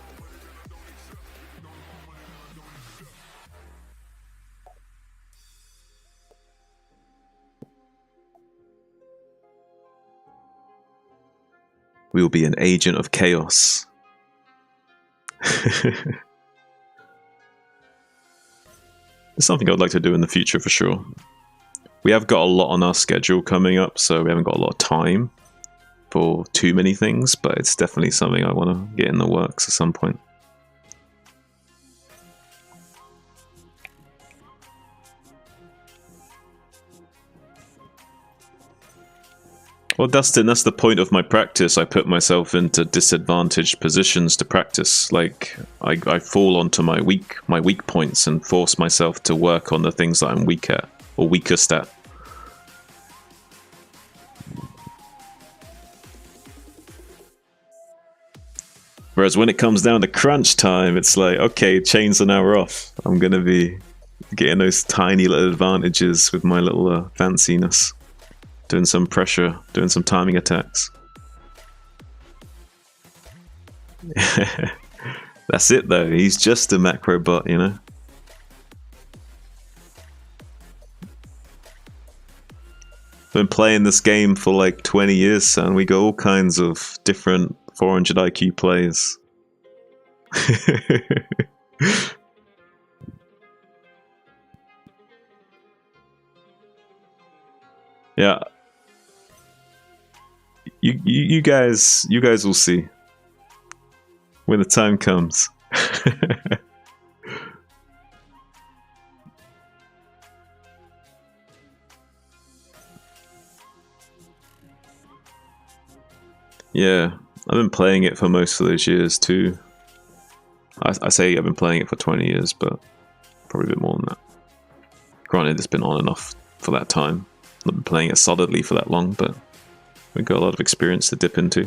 We will be an agent of chaos. It's something I'd like to do in the future for sure. We have got a lot on our schedule coming up, so we haven't got a lot of time for too many things, but it's definitely something I want to get in the works at some point. Well, Dustin, that's the point of my practice. I put myself into disadvantaged positions to practice. Like, I fall onto my weak points and force myself to work on the things that I'm weak at, or weakest at. Whereas when it comes down to crunch time, it's like, okay, chains are now off. I'm going to be getting those tiny little advantages with my little fanciness. Doing some pressure, doing some timing attacks. That's it though, he's just a macro bot, you know? Been playing this game for like 20 years, son. We got all kinds of different 400 IQ plays. Yeah. You guys will see when the time comes. Yeah, I've been playing it for most of those years too. I say I've been playing it for 20 years, but probably a bit more than that. Granted, it's been on and off for that time. I've not been playing it solidly for that long, but we've got a lot of experience to dip into.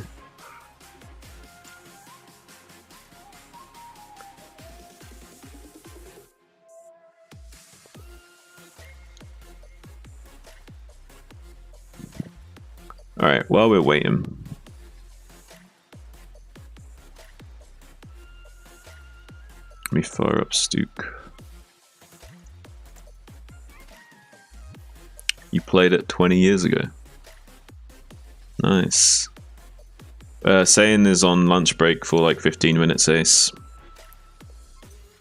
Alright, while we're waiting, let me fire up Stuke. You played it 20 years ago. Nice. Saiyan is on lunch break for like 15 minutes, Ace.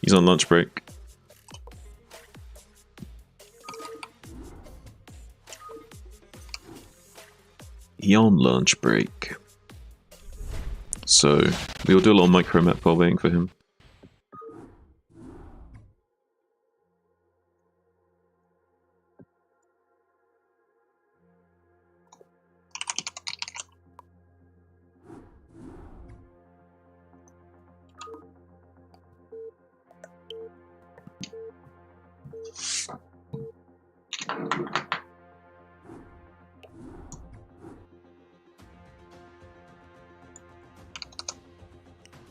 He's on lunch break. He on lunch break. So we'll do a little micro map while waiting for him.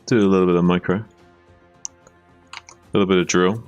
Do a little bit of micro. A little bit of drill.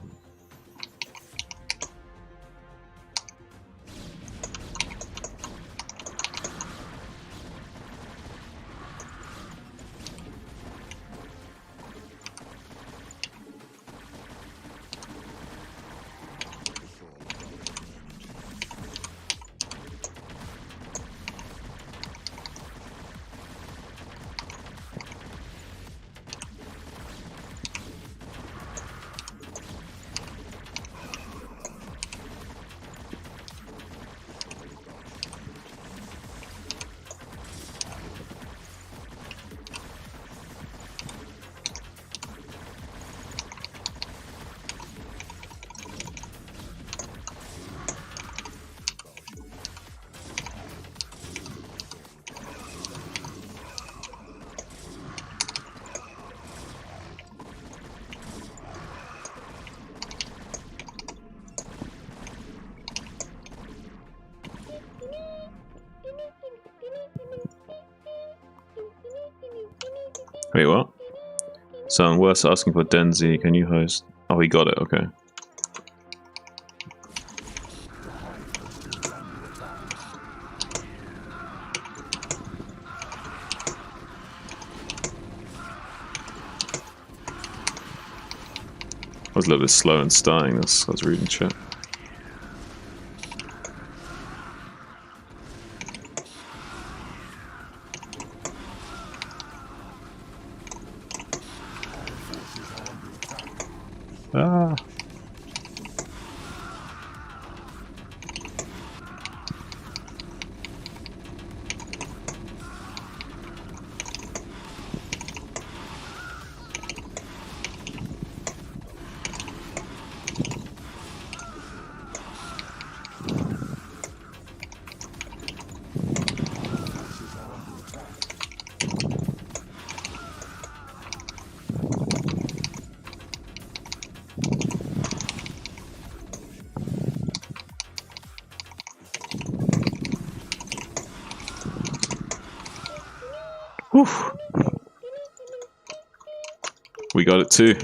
Wait, what? Someone worse asking for Denzi, can you host? Oh, he got it, okay. I was a little bit slow in starting this, I was reading chat. Ah. Whew. We got it too.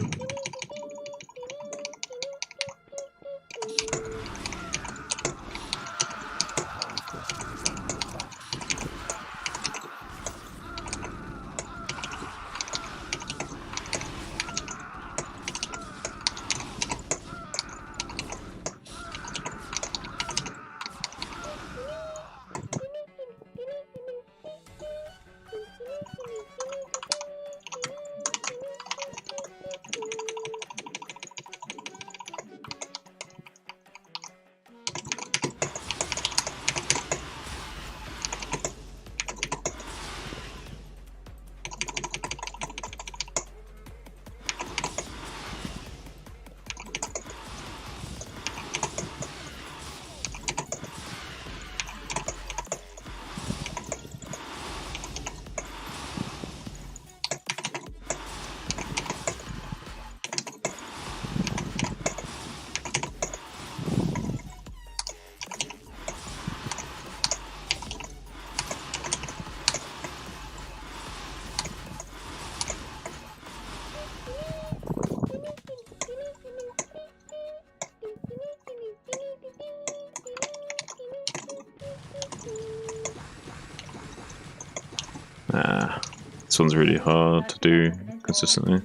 This one's really hard to do consistently.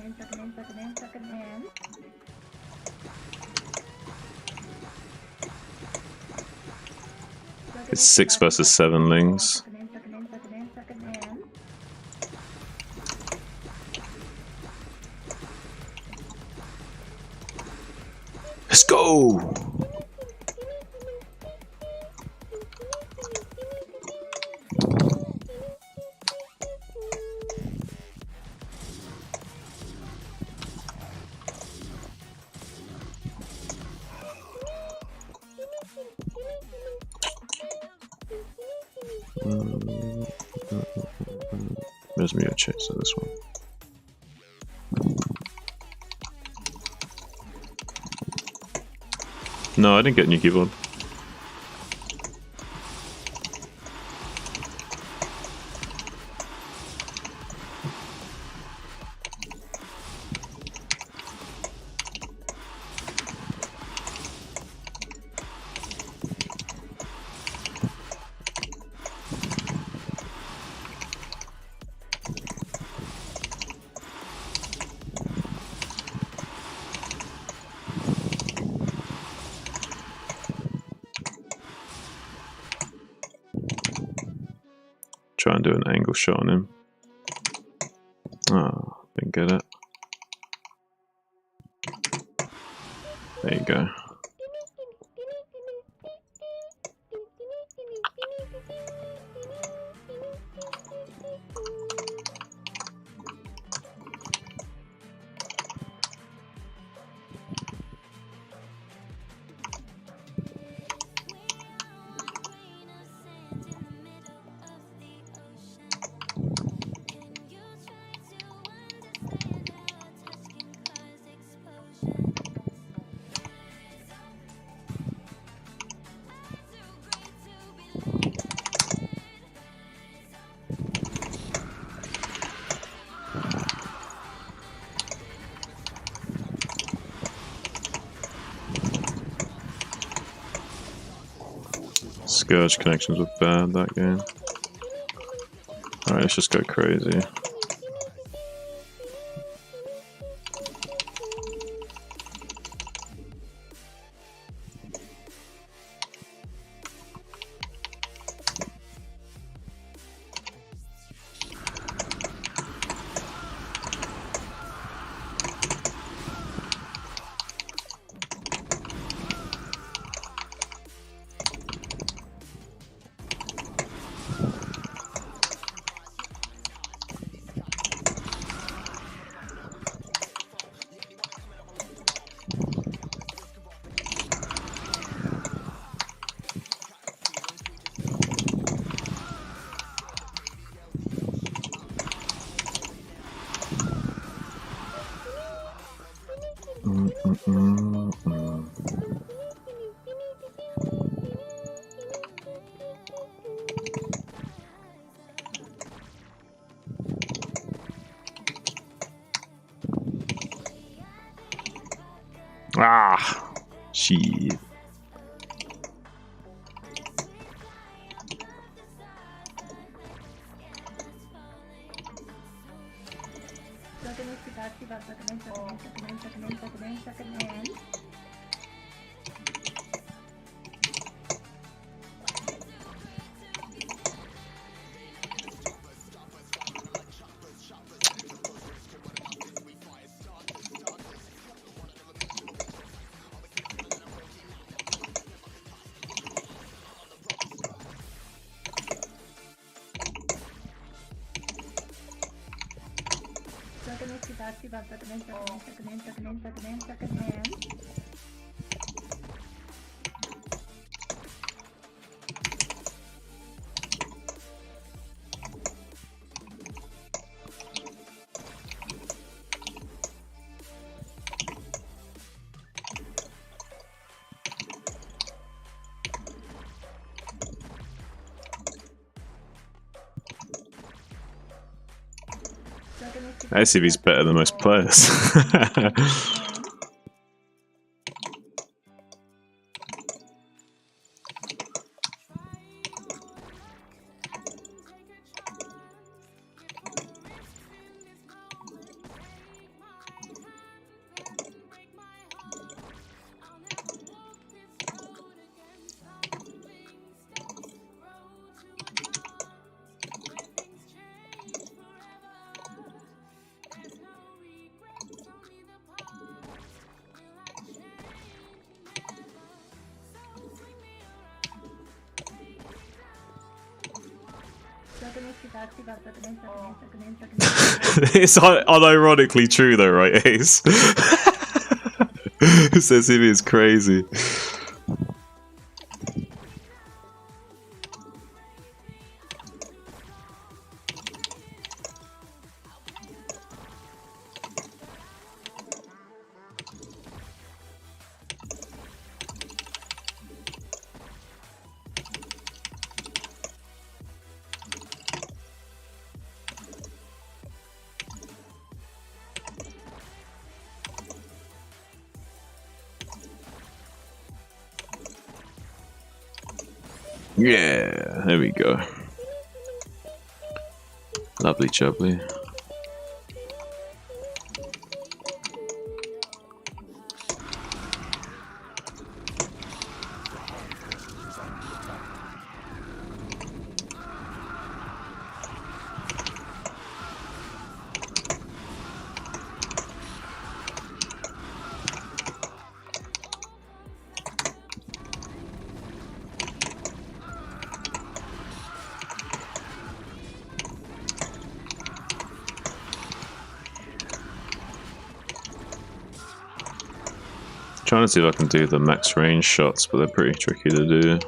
It's 6 versus 7 lings. Let's go! Where's me a chaser? This one. No, I didn't get a new keyboard. Try and do an angle shot on him. Oh, didn't get it. There you go. Scourge connections were bad that game. Alright, let's just go crazy. Ah, shit. ICV's better than most players. It's unironically true though, right, Ace? Who says him is crazy? Yeah, there we go. Lovely jubbly. Trying to see if I can do the max range shots, but they're pretty tricky to do.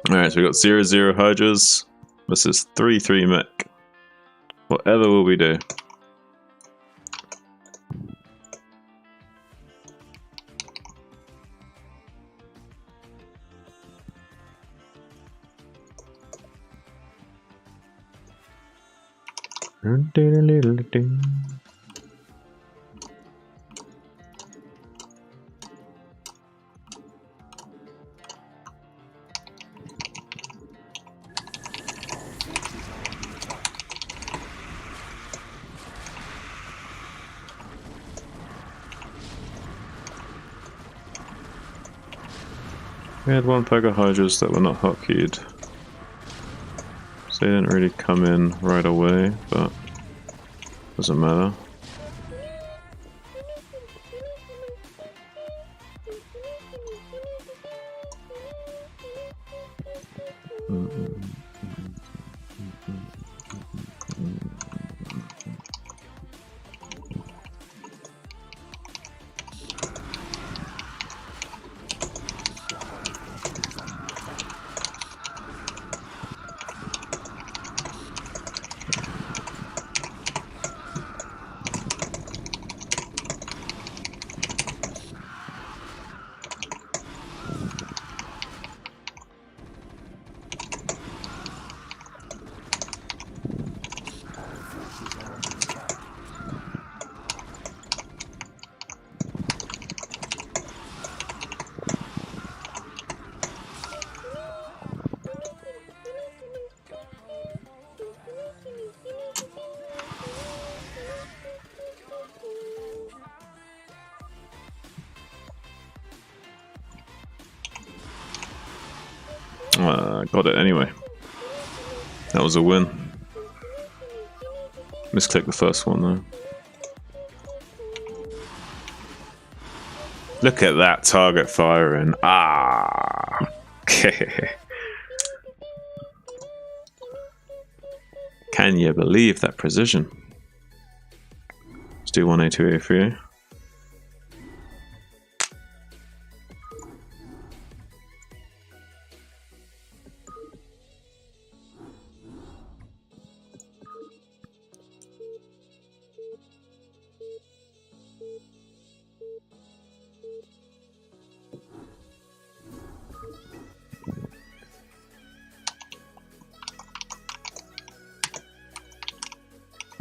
Alright, so we got 0-0 Hydras versus 3-3 mech. Whatever will we do? We had one pack of Hydras that were not hotkeyed, so they didn't really come in right away, but doesn't matter. Got it anyway. That was a win. Misclicked the first one though. Look at that target firing. Ah. Can you believe that precision? Let's do 1A, 2A, 3A.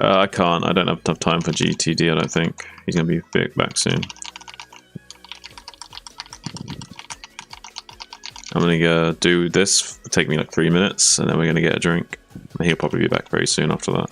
I can't. I don't have enough time for GTD, I don't think. He's going to be back soon. I'm going to do this. It'll take me like 3 minutes, and then we're going to get a drink. And he'll probably be back very soon after that.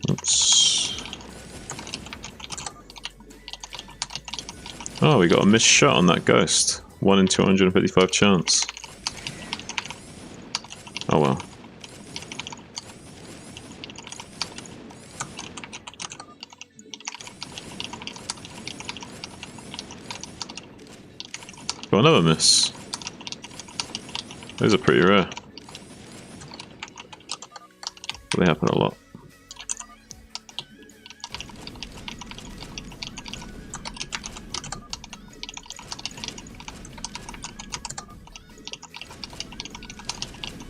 Oops. Oh, we got a missed shot on that ghost. 1 in 255 chance. Oh well. Got another miss. Those are pretty rare. They happen a lot.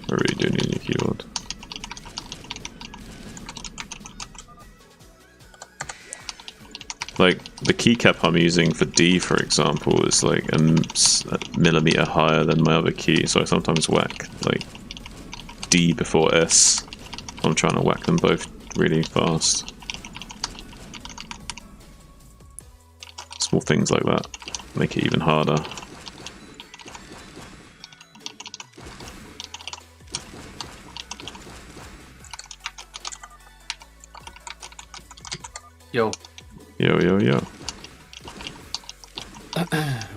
I really do need a new keyboard. Like, the keycap I'm using for D, for example, is like a millimeter higher than my other key, so I sometimes whack like D before S. I'm trying to whack them both really fast. Small things like that make it even harder. Yo. Yo, yo, yo.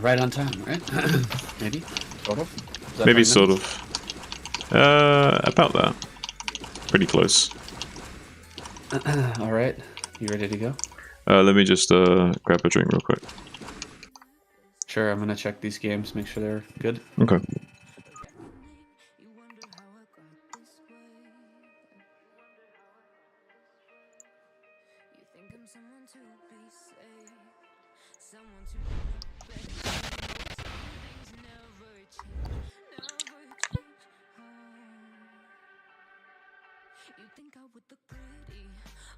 Right on time, right? Maybe? Sort of? Is that Maybe 5 sort minutes? of. About that. Pretty close. Alright. You ready to go? Let me just grab a drink real quick. Sure, I'm gonna check these games, make sure they're good. Okay. You think I would look pretty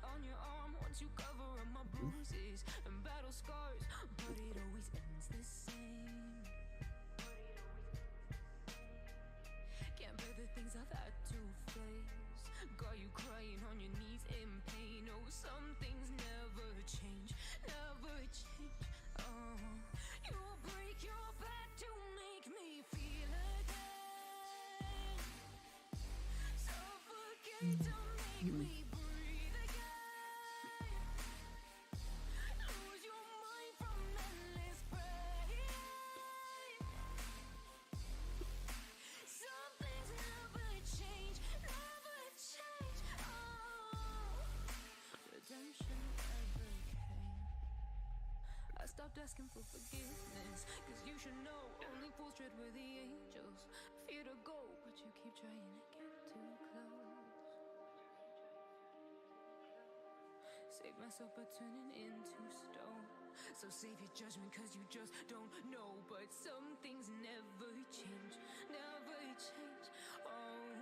on your arm once you cover up my bruises and battle scars, but it always ends the same. Can't bear the things I've had to face. Got you crying on your knees in pain. Oh, some things never change, never change. Oh, you will break your back to make me feel again. Suffocate to make me breathe again. Lose your mind from endless pain. Some things never change, never change. Oh, redemption never came. I stopped asking for forgiveness, cause you should know only fools tread where the angels fear to go, but you keep trying to get too close. Save myself by turning into stone. So save your judgment cause you just don't know. But some things never change, never change. Oh,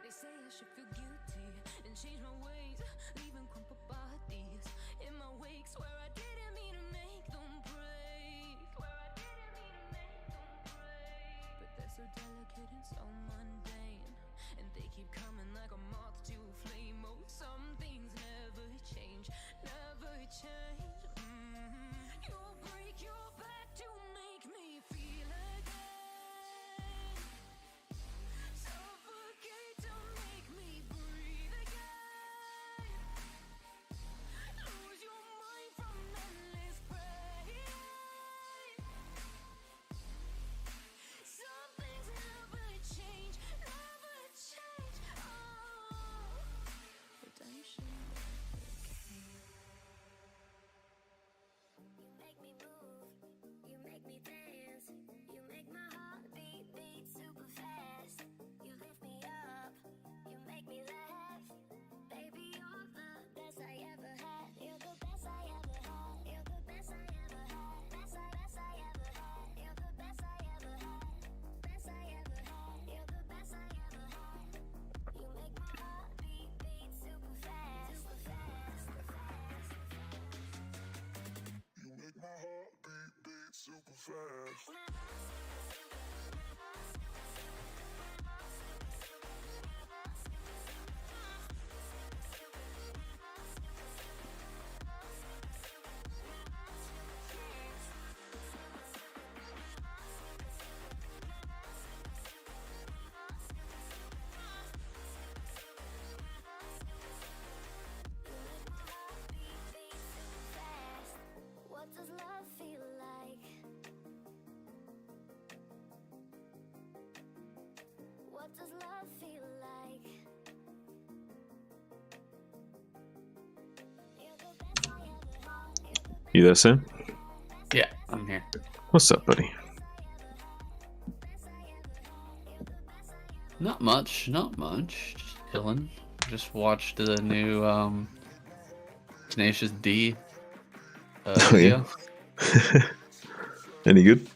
they say I should feel guilty and change my ways, leaving crumpled bodies in my wake. Swear I didn't mean to make them break. Swear I didn't mean to make them break. But they're so delicate and so mundane, and they keep coming like a moth to a flame. Oh, some things never change, never change. You'll break your back to make me feel again. Suffocate to make me breathe again. Lose your mind fast. What does love feel like? What does love feel like? You're the best I ever had. You there, Sam? Yeah, I'm here. What's up, buddy? Not much, not much. Just chilling. Just watched the new Tenacious D video. Any good?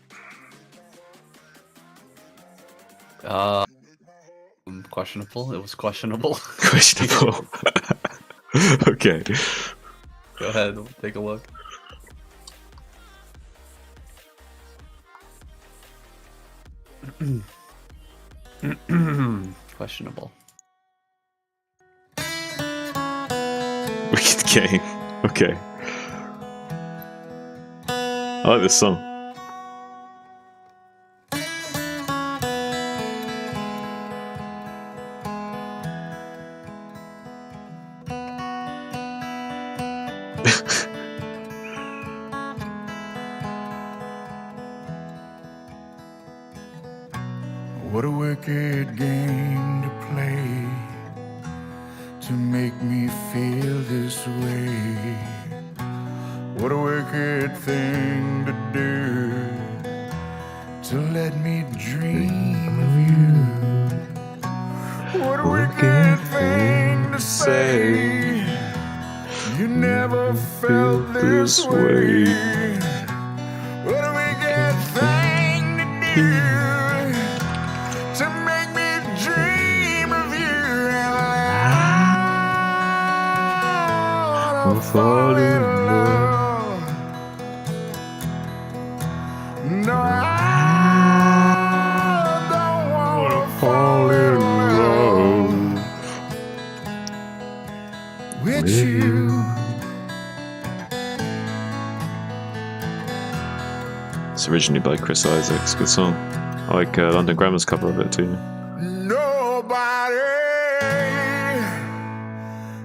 Questionable. It was questionable. Questionable. Okay. Go ahead, take a look. Questionable. Wicked game. Okay. I like this song. What a wicked game to play to make me feel this way. What a wicked thing to do to let me dream of you. What a wicked thing to say. You never felt this way. What a wicked thing to do to make me dream of you. And I fall in love. No, I don't wanna fall in love with you. It's originally by Chris Isaacs. Good song. I like London Grammar's cover of it too. Nobody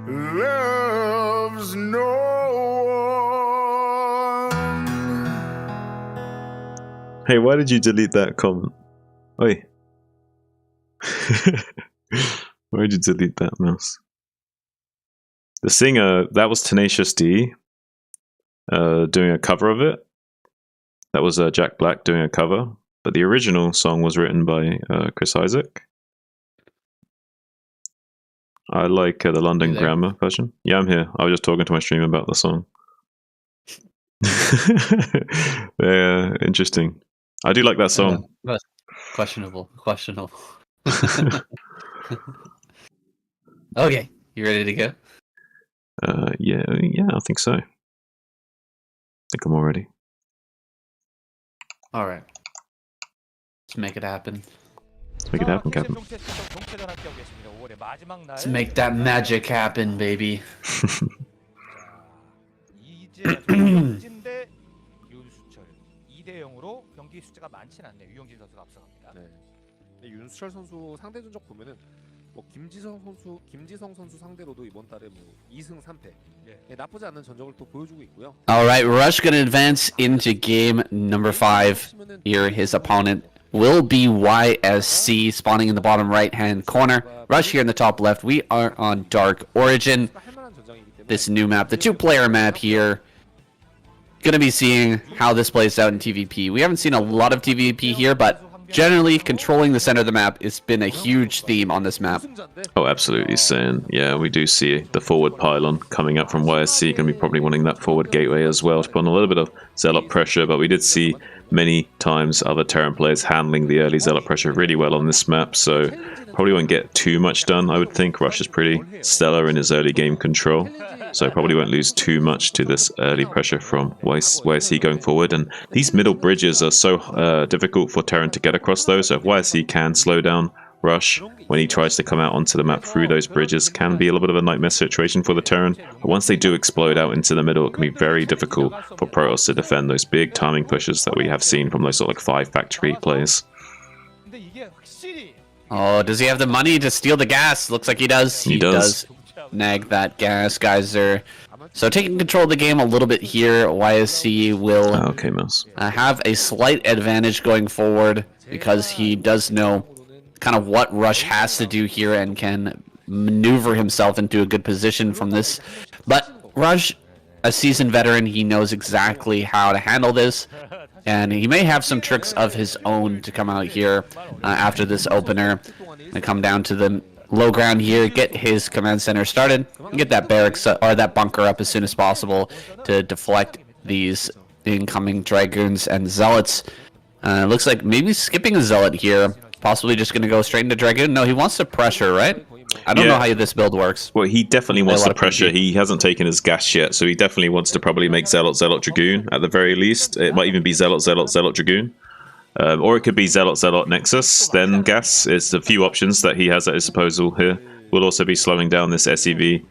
loves no one. Hey, why did you delete that comment? Oi. Why did you delete that, mouse? The singer, that was Tenacious D doing a cover of it. That was Jack Black doing a cover. But the original song was written by Chris Isaac. I like the London Grammar version. Yeah, I'm here. I was just talking to my stream about the song. Yeah, interesting. I do like that song. Questionable. Questionable. Okay, you ready to go? Yeah, I think so. I think I'm all ready. All right. Let's make it happen. Let's make it happen, Captain. Let's make that magic happen, baby. 이제 유영진대 윤수철 2대 0으로 경기 숫자가 많진 않네요. 유영진 선수가 앞서갑니다. 네. 근데 윤수철 선수 상대 전적 보면은 뭐 김지성 선수 상대로도 이번 달에 뭐 2승 3패. 네, 나쁘지 않은 전적을 또 보여주고 있고요. All right, Rush gonna advance into game number 5. Here, his opponent will be YSC, spawning in the bottom right-hand corner. Rush here in the top left. We are on Dark Origin, this new map, the 2-player map here. Gonna be seeing how this plays out in TVP. We haven't seen a lot of TVP here, but generally controlling the center of the map has been a huge theme on this map. Oh, absolutely, Sin. Yeah, we do see the forward pylon coming up from YSC. Going to be probably wanting that forward gateway as well to put on a little bit of Zealot pressure, but we did see many times other Terran players handling the early Zealot pressure really well on this map, so probably won't get too much done, I would think. Rush is pretty stellar in his early game control. so probably won't lose too much to this early pressure from YSC going forward. And these middle bridges are so difficult for Terran to get across those, so if YSC can slow down Rush when he tries to come out onto the map through those bridges, can be a little bit of a nightmare situation for the Terran. But once they do explode out into the middle, it can be very difficult for Protoss to defend those big timing pushes that we have seen from those sort of like 5 factory players. Oh, does he have the money to steal the gas? Looks like he does. He does. Nag that gas, Geyser. So taking control of the game a little bit here, YSC will Okay, Mouse. have a slight advantage going forward because he does know kind of what Rush has to do here and can maneuver himself into a good position from this. But Rush, a seasoned veteran, he knows exactly how to handle this, and he may have some tricks of his own to come out here after this opener and come down to the low ground here, get his command center started, and get that barracks or that bunker up as soon as possible to deflect these incoming Dragoons and Zealots. Looks like maybe skipping a Zealot here, possibly just going to go straight into Dragoon. No, he wants to pressure, right? I don't know how this build works. Well, he definitely wants the pressure. He hasn't taken his gas yet, so he definitely wants to probably make Zealot, Zealot, Dragoon at the very least. It might even be Zealot, Zealot, Zealot, Dragoon. Or it could be Zealot, Zealot, Nexus, then gas. It's a few options that he has at his disposal here. Will also be slowing down this SEV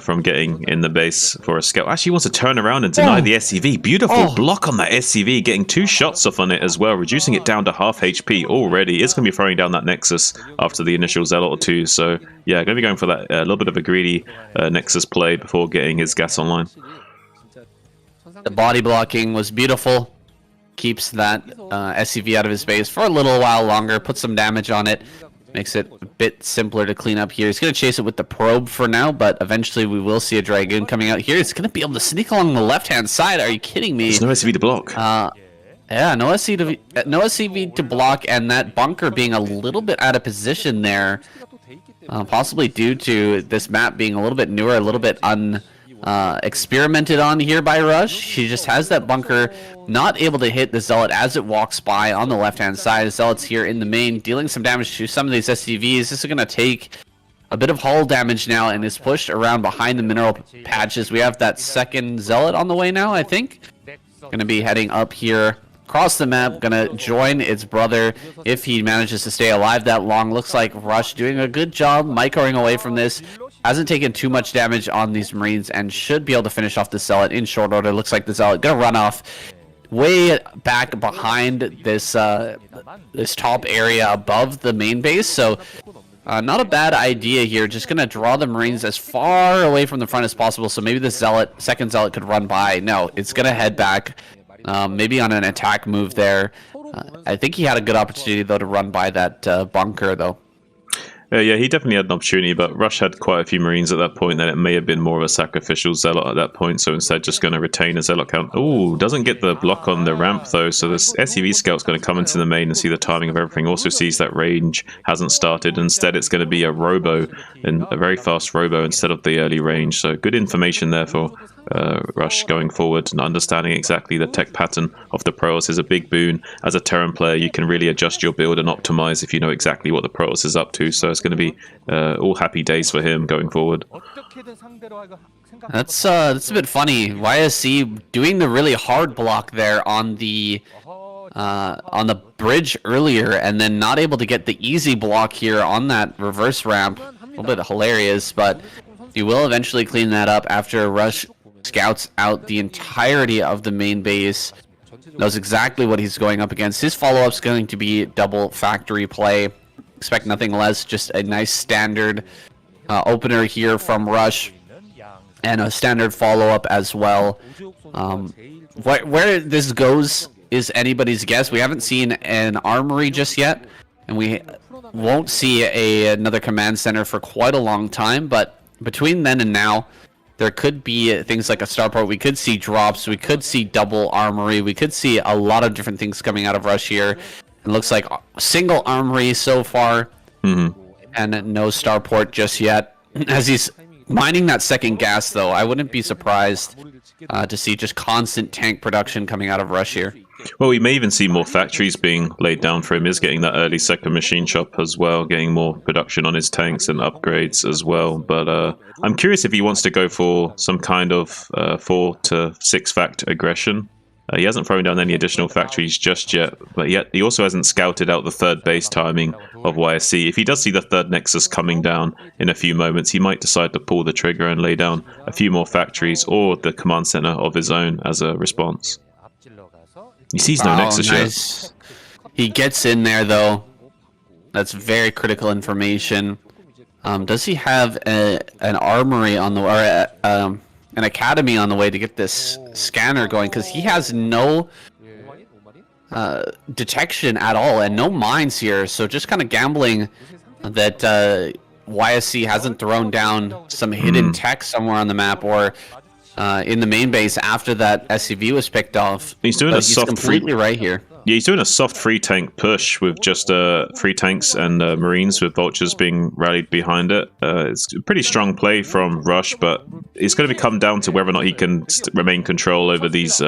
from getting in the base for a scout. Actually, he wants to turn around and deny the SCV. Beautiful block on that SCV, getting 2 shots off on it as well, reducing it down to half HP already. It's going to be throwing down that Nexus after the initial Zealot or 2. So, yeah, going to be going for that little bit of a greedy Nexus play before getting his gas online. The body blocking was beautiful. Keeps that SCV out of his base for a little while longer, puts some damage on it. Makes it a bit simpler to clean up here. He's going to chase it with the probe for now, but eventually we will see a Dragoon coming out here. He's going to be able to sneak along the left-hand side. Are you kidding me? There's no SCV to block. Yeah, no SCV to block, and that bunker being a little bit out of position there. Possibly due to this map being a little bit newer, a little bit experimented on here by Rush. He just has that bunker, not able to hit the Zealot as it walks by on the left-hand side. Zealot's here in the main, dealing some damage to some of these SCVs. This is going to take a bit of hull damage now and is pushed around behind the mineral patches. We have that second Zealot on the way now, I think. Going to be heading up here across the map, going to join its brother if he manages to stay alive that long. Looks like Rush doing a good job microing away from this. Hasn't taken too much damage on these Marines and should be able to finish off the Zealot in short order. Looks like the Zealot going to run off way back behind this this top area above the main base. So not a bad idea here. Just going to draw the Marines as far away from the front as possible. So maybe the second Zealot could run by. No, it's going to head back. Maybe on an attack move there. I think he had a good opportunity, though, to run by that bunker, though. Yeah, he definitely had an opportunity, but Rush had quite a few Marines at that point, and it may have been more of a sacrificial Zealot at that point, so instead just going to retain a Zealot count. Oh, doesn't get the block on the ramp, though, so this SCV scout's going to come into the main and see the timing of everything. Also sees that range hasn't started. Instead, it's going to be a robo, and a very fast robo instead of the early range, so good information there for Rush going forward, and understanding exactly the tech pattern of the Protoss is a big boon. As a Terran player, you can really adjust your build and optimize if you know exactly what the Protoss is up to, so it's going to be all happy days for him going forward. That's a bit funny. YSC doing the really hard block there on the bridge earlier, and then not able to get the easy block here on that reverse ramp. A little bit hilarious, but he will eventually clean that up after Rush scouts out the entirety of the main base. Knows exactly what he's going up against. His follow-up's going to be double factory play. Expect nothing less, just a nice standard opener here from Rush, and a standard follow-up as well. Where this goes is anybody's guess. We haven't seen an armory just yet, and we won't see another command center for quite a long time, but between then and now, there could be things like a starport. We could see drops. We could see double armory. We could see a lot of different things coming out of Rush here. It looks like single armory so far, and no starport just yet, as he's Mining that second gas, though, I wouldn't be surprised to see just constant tank production coming out of Rush here. Well, we may even see more factories being laid down for him. He's getting that early second machine shop as well, getting more production on his tanks and upgrades as well. But I'm curious if he wants to go for some kind of 4 to 6 fact aggression. He hasn't thrown down any additional factories just yet, but yet he also hasn't scouted out the third base timing of YSC. If he does see the third Nexus coming down in a few moments, he might decide to pull the trigger and lay down a few more factories or the command center of his own as a response. He sees no Nexus yet. He gets in there, though. That's very critical information. Does he have an armory on the or an academy on the way to get this scanner going? Because he has no detection at all and no mines here. So just kind of gambling that YSC hasn't thrown down some hidden tech somewhere on the map or in the main base after that SCV was picked off. He's doing a soft completely right here. Yeah, he's doing a soft free tank push with just 3 tanks and Marines with Vultures being rallied behind it. It's a pretty strong play from Rush, but it's going to come down to whether or not he can remain control over these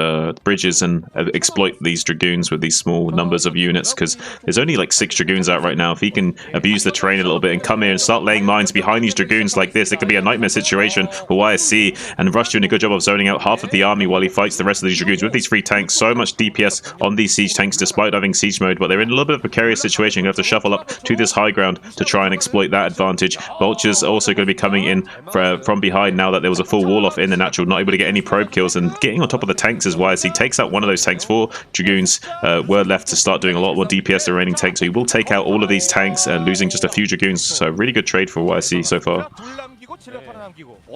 bridges and exploit these Dragoons with these small numbers of units, because there's only like 6 Dragoons out right now. If he can abuse the terrain a little bit and come here and start laying mines behind these Dragoons like this, it could be a nightmare situation for YSC, and Rush doing a good job of zoning out half of the army while he fights the rest of these Dragoons with these 3 tanks. So much DPS on these siege tanks despite having siege mode, but they're in a little bit of a precarious situation. You have to shuffle up to this high ground to try and exploit that advantage. Vultures also going to be coming in from behind now that there was a full wall off in the natural, not able to get any probe kills, and getting on top of the tanks as well as he takes out one of those tanks. 4 Dragoons were left to start doing a lot more DPS the remaining tanks, so he will take out all of these tanks, losing just a few Dragoons. So really good trade for YSC so far.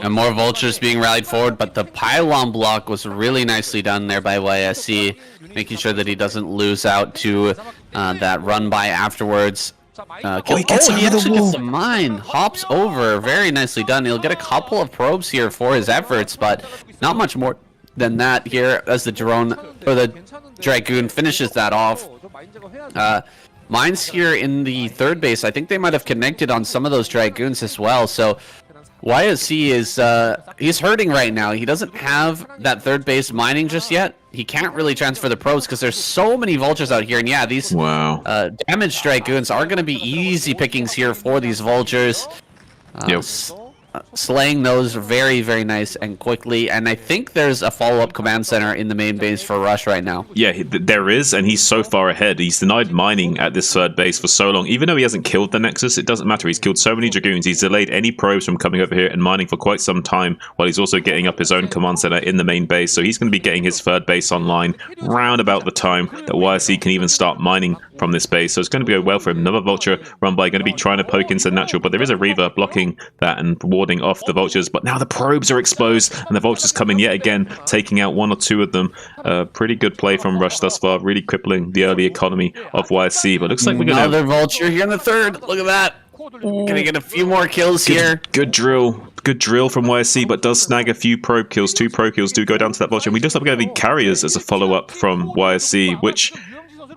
And more Vultures being rallied forward, but the pylon block was really nicely done there by YSC, making sure that he doesn't lose out to that run by afterwards. He actually gets a mine, hops over, very nicely done. He'll get a couple of probes here for his efforts, but not much more than that here as the drone or the Dragoon finishes that off. Mines here in the third base, I think they might have connected on some of those Dragoons as well, so YSC is he's hurting right now. He doesn't have that third base mining just yet. He can't really transfer the probes because there's so many Vultures out here, and yeah, these damaged Dragoons are going to be easy pickings here for these Vultures. Slaying those very, very nice and quickly, and I think there's a follow-up command center in the main base for Rush right now. Yeah, there is, and he's so far ahead. He's denied mining at this third base for so long. Even though he hasn't killed the Nexus, it doesn't matter. He's killed so many Dragoons. He's delayed any probes from coming over here and mining for quite some time, while he's also getting up his own command center in the main base. So he's going to be getting his third base online round about the time that YSC can even start mining from this base. So it's going to go well for him. Another Vulture run by, going to be trying to poke into the natural, but there is a Reaver blocking that and warding off the Vultures. But now the probes are exposed, and the Vultures come in yet again, taking out 1 or 2 of them. Pretty good play from Rush thus far, really crippling the early economy of YSC. But looks like we're going to another Vulture here in the third. Look at that. Gonna get a few more kills here. Good drill from YSC, but does snag a few probe kills. 2 probe kills do go down to that Vulture. And we just have going to be carriers as a follow-up from YSC, which,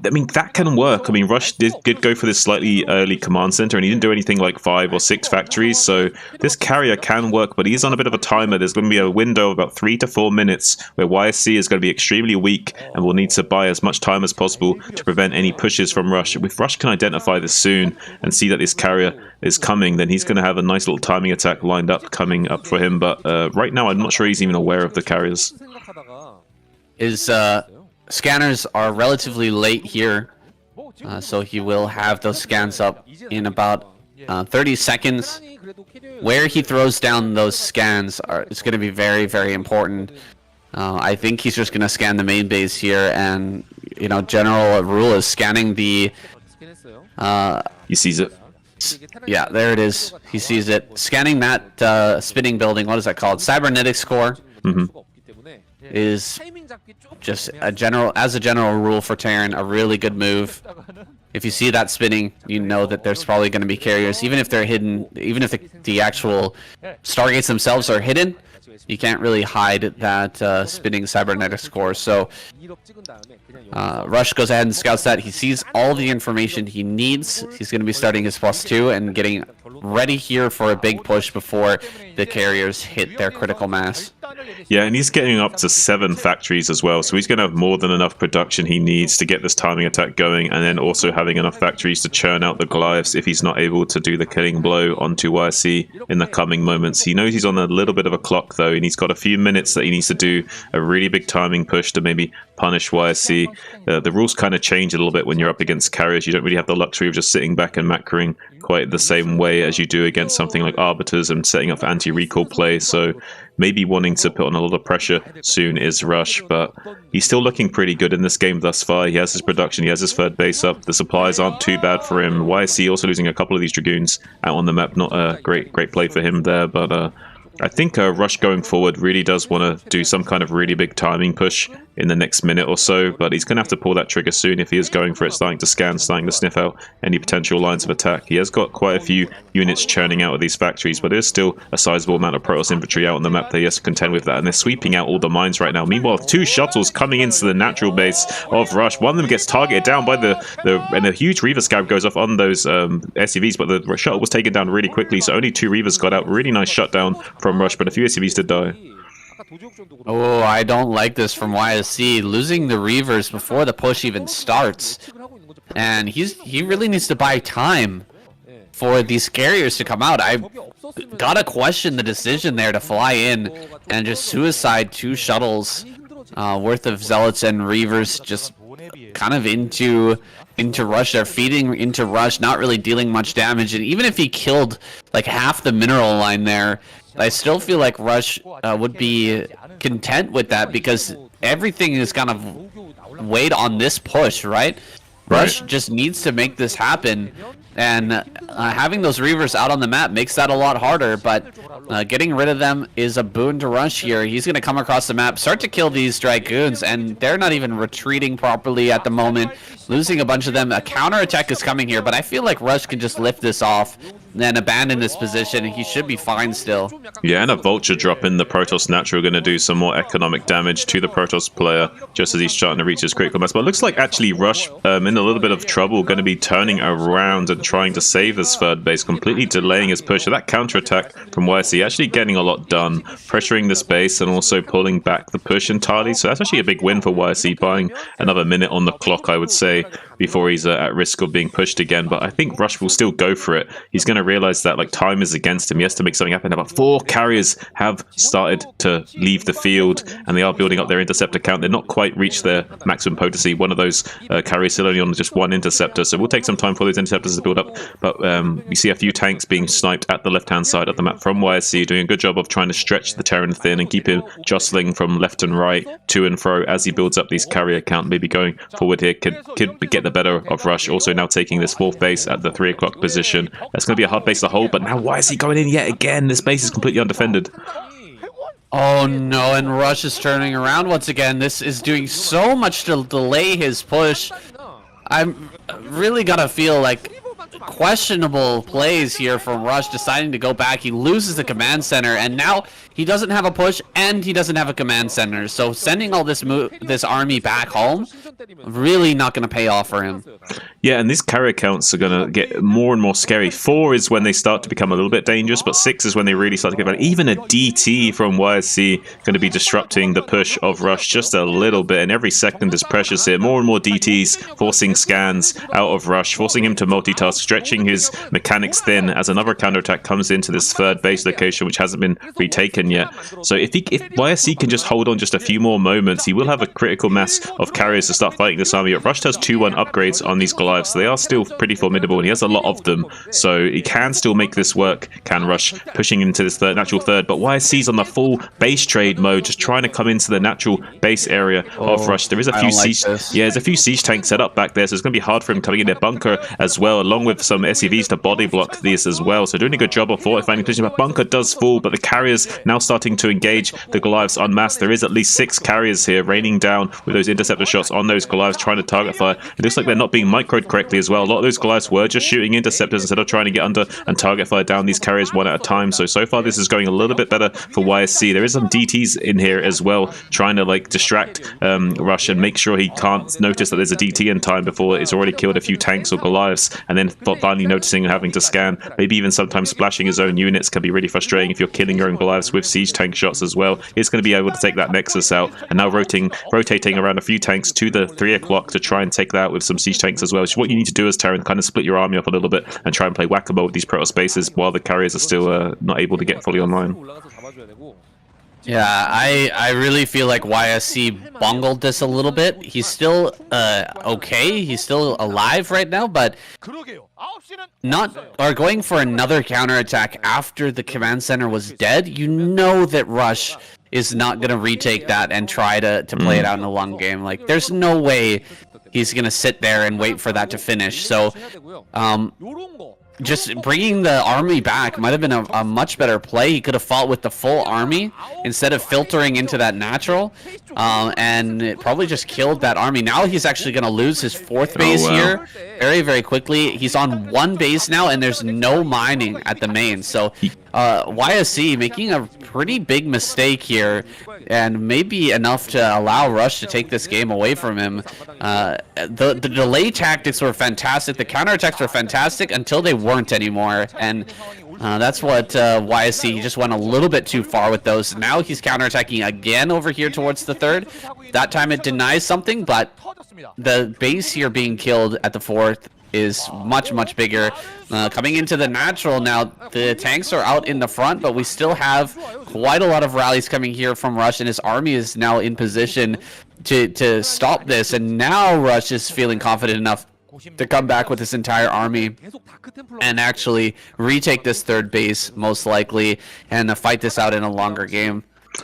I mean, that can work. I mean, Rush did go for this slightly early command center, and he didn't do anything like 5 or 6 factories, so this carrier can work, but he's on a bit of a timer. There's going to be a window of about 3 to 4 minutes where YSC is going to be extremely weak and will need to buy as much time as possible to prevent any pushes from Rush. If Rush can identify this soon and see that this carrier is coming, then he's going to have a nice little timing attack lined up coming up for him, but right now I'm not sure he's even aware of the carriers. Scanners are relatively late here, so he will have those scans up in about 30 seconds. Where he throws down those scans is going to be very, very important. I think he's just going to scan the main base here, and general rule is scanning the... He sees it. Yeah, there it is. He sees it. Scanning that spinning building, what is that called? Cybernetics core. Is just a general rule for Terran, a really good move. If you see that spinning, you know that there's probably going to be carriers, even if they're hidden, even if the actual stargates themselves are hidden. You can't really hide that spinning cybernetics core. So Rush goes ahead and scouts that. He sees all the information he needs. He's going to be starting his +2 and getting ready here for a big push before the carriers hit their critical mass. Yeah, and he's getting up to 7 factories as well, so he's going to have more than enough production he needs to get this timing attack going, and then also having enough factories to churn out the Goliaths if he's not able to do the killing blow onto YSC in the coming moments. He knows he's on a little bit of a clock though, and he's got a few minutes that he needs to do a really big timing push to maybe punish YSC. The rules kind of change a little bit when you're up against carriers. You don't really have the luxury of just sitting back and macroing quite the same way as you do against something like Arbiters and setting up for anti-recall play, so maybe wanting to put on a lot of pressure soon is Rush, but he's still looking pretty good in this game thus far. He has his production, he has his third base up, the supplies aren't too bad for him. YSC also losing a couple of these Dragoons out on the map, not a great play for him there, but I think Rush going forward really does want to do some kind of really big timing push in the next minute or so, but he's going to have to pull that trigger soon if he is going for it, starting to scan, starting to sniff out any potential lines of attack. He has got quite a few units churning out of these factories, but there's still a sizable amount of Protoss infantry out on the map that he has to contend with that, and they're sweeping out all the mines right now. Meanwhile, 2 shuttles coming into the natural base of Rush. One of them gets targeted down by and a huge Reaver Scab goes off on those SCVs, but the shuttle was taken down really quickly, so only 2 Reavers got out. Really nice shutdown from Rush, but a few SCVs did die. Oh, I don't like this from YSC, losing the Reavers before the push even starts. And he really needs to buy time for these carriers to come out. I gotta question the decision there to fly in and just suicide 2 shuttles worth of Zealots and Reavers just kind of into Rush. They're feeding into Rush, not really dealing much damage. And even if he killed like half the mineral line there, I still feel like Rush would be content with that, because everything is kind of weighed on this push, right? Rush just needs to make this happen, and having those Reavers out on the map makes that a lot harder, but getting rid of them is a boon to Rush here. He's going to come across the map, start to kill these Dragoons, and they're not even retreating properly at the moment, losing a bunch of them. A counterattack is coming here, but I feel like Rush can just lift this off and abandon this position, and he should be fine still. Yeah, and a Vulture drop in the Protoss Natural going to do some more economic damage to the Protoss player just as he's starting to reach his critical mass. But it looks like actually Rush in a little bit of trouble, going to be turning around and trying to save his third base, completely delaying his push. So that counterattack from YSC actually getting a lot done, pressuring this base and also pulling back the push entirely. So that's actually a big win for YSC, buying another minute on the clock, I would say, before he's at risk of being pushed again. But I think Rush will still go for it. He's going to realize that like time is against him. He has to make something happen. About 4 carriers have started to leave the field, and they are building up their interceptor count. They're not quite reached their maximum potency. One of those carriers still only on just 1 interceptor, so we'll take some time for those interceptors to build up. But we see a few tanks being sniped at the left-hand side of the map from YSC, doing a good job of trying to stretch the Terran thin and keep him jostling from left and right, to and fro as he builds up these carrier count. Maybe going forward here could get the better of Rush. Also now taking this 4th base at the 3 o'clock position. That's going to be a hard base to hold, but now why is he going in yet again? This base is completely undefended. Oh no, and Rush is turning around once again. This is doing so much to delay his push. I'm really gonna feel like questionable plays here from Rush, deciding to go back. He loses the command center, and now he doesn't have a push and he doesn't have a command center. So sending all this army back home, really not going to pay off for him. Yeah, and these carrier counts are going to get more and more scary. 4 is when they start to become a little bit dangerous, but 6 is when they really start to get bad. Even a DT from YSC going to be disrupting the push of Rush just a little bit, and every second is precious here. More and more DTs forcing scans out of Rush, forcing him to multitask, stretching his mechanics thin as another counterattack comes into this 3rd base location, which hasn't been retaken yet. So if YSC can just hold on just a few more moments, he will have a critical mass of carriers to start fighting this army. Rush has 2-1 upgrades on these Goliaths, so they are still pretty formidable, and he has a lot of them, so he can still make this work, can Rush, pushing into this natural third. But YSC's on the full base trade mode, just trying to come into the natural base area of Rush. There is a few there's a few siege tanks set up back there, so it's going to be hard for him coming in their bunker as well, along with some SCVs to body block this as well. So doing a good job of fortifying the position. But bunker does fall, but the carriers now starting to engage the Goliaths en masse. There is at least 6 carriers here raining down with those interceptor shots on those those Goliaths trying to target fire. It looks like they're not being microed correctly as well. A lot of those Goliaths were just shooting interceptors instead of trying to get under and target fire down these carriers one at a time. So far this is going a little bit better for YSC. There is some DTs in here as well, trying to like distract Rush and make sure he can't notice that there's a DT in time before it's already killed a few tanks or Goliaths, and then finally noticing and having to scan. Maybe even sometimes splashing his own units can be really frustrating if you're killing your own Goliaths with siege tank shots as well. He's going to be able to take that Nexus out, and now rotating around a few tanks to the 3 o'clock to try and take that out with some siege tanks as well. So what you need to do is, Terran, kind of split your army up a little bit and try and play whack-a-mole with these proto spaces while the carriers are still not able to get fully online. Yeah, I really feel like YSC bungled this a little bit. He's still okay. He's still alive right now, but going for another counterattack after the command center was dead. You know that Rush is not going to retake that and try to play it out in a long game. Like, there's no way he's going to sit there and wait for that to finish. So, just bringing the army back might have been a much better play. He could have fought with the full army instead of filtering into that natural, and it probably just killed that army. Now he's actually going to lose his 4th base here very, very quickly. He's on 1 base now, and there's no mining at the main. So YSC making a pretty big mistake here, and maybe enough to allow Rush to take this game away from him. The delay tactics were fantastic. The counterattacks were fantastic until they weren't anymore, and that's what YSC just went a little bit too far with those. Now he's counterattacking again over here towards the 3rd. That time it denies something, but the base here being killed at the 4th is much, much bigger. Coming into the natural now, the tanks are out in the front, but we still have quite a lot of rallies coming here from Rush, and his army is now in position to stop this. And now Rush is feeling confident enough to come back with his entire army and actually retake this 3rd base, most likely, and fight this out in a longer game.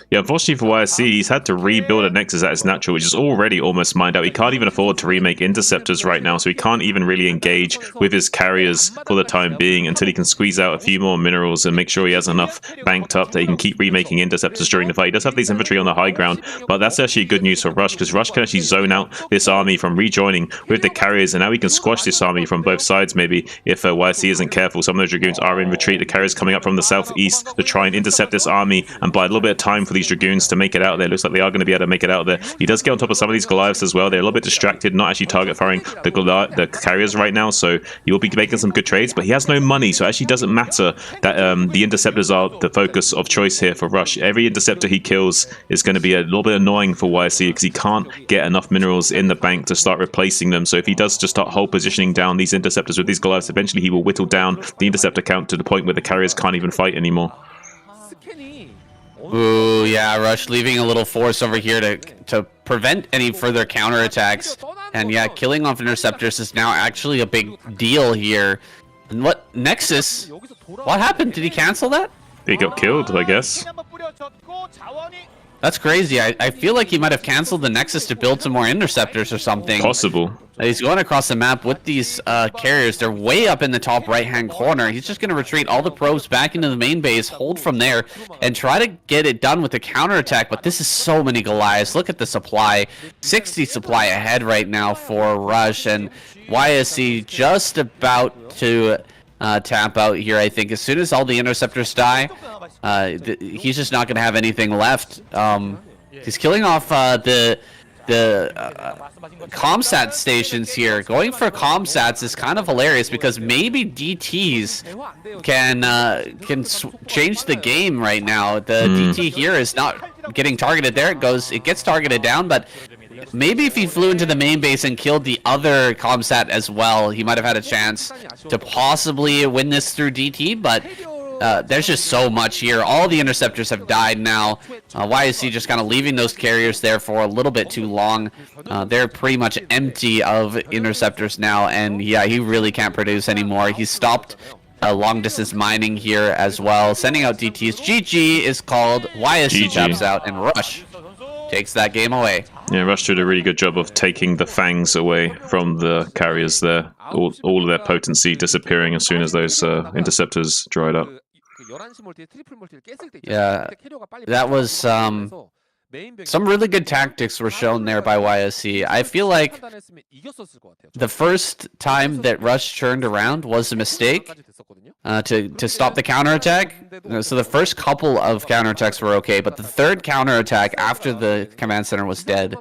Yeah, unfortunately for YSC, he's had to rebuild a Nexus at his natural, which is already almost mined out. He can't even afford to remake interceptors right now, so he can't even really engage with his carriers for the time being until he can squeeze out a few more minerals and make sure he has enough banked up that he can keep remaking interceptors during the fight. He does have these infantry on the high ground, but that's actually good news for Rush, because Rush can actually zone out this army from rejoining with the carriers, and now he can squash this army from both sides maybe if YSC isn't careful. Some of those Dragoons are in retreat. The carriers coming up from the southeast to try and intercept this army and buy a little bit of time for these Dragoons to make it out there. Looks like they are going to be able to make it out there. He does get on top of some of these Goliaths as well. They're a little bit distracted, not actually target firing the carriers right now, so he will be making some good trades, but he has no money, so it actually doesn't matter that the interceptors are the focus of choice here for Rush. Every interceptor he kills is going to be a little bit annoying for YSC because he can't get enough minerals in the bank to start replacing them. So if he does just start hold positioning down these interceptors with these Goliaths, eventually he will whittle down the interceptor count to the point where the carriers can't even fight anymore. Ooh, yeah, Rush leaving a little force over here to prevent any further counterattacks. And yeah, killing off interceptors is now actually a big deal here. And what, Nexus? What happened? Did he cancel that? He got killed, I guess. That's crazy. I feel like he might have canceled the Nexus to build some more interceptors or something. Possible. He's going across the map with these carriers. They're way up in the top right-hand corner. He's just going to retreat all the probes back into the main base, hold from there, and try to get it done with the counterattack. But this is so many Goliaths. Look at the supply. 60 supply ahead right now for Rush, and YSC just about to tap out here, I think. As soon as all the interceptors die, he's just not going to have anything left. He's killing off the comsat stations here. Going for comsats is kind of hilarious because maybe DTs can change the game right now. The DT here is not getting targeted. There it goes. It gets targeted down, but maybe if he flew into the main base and killed the other comsat as well, he might have had a chance to possibly win this through DT, but there's just so much here. All the interceptors have died now. YSC just kind of leaving those carriers there for a little bit too long. They're pretty much empty of interceptors now, and yeah, he really can't produce anymore. He's stopped long distance mining here as well, sending out DTs. GG is called. YSC taps out, and Rush takes that game away. Yeah, Rush did a really good job of taking the fangs away from the carriers there. All of their potency disappearing as soon as those interceptors dried up. Yeah, that was Some really good tactics were shown there by YSC. I feel like the first time that Rush turned around was a mistake to stop the counterattack. So the first couple of counterattacks were okay, but the third counterattack after the command center was dead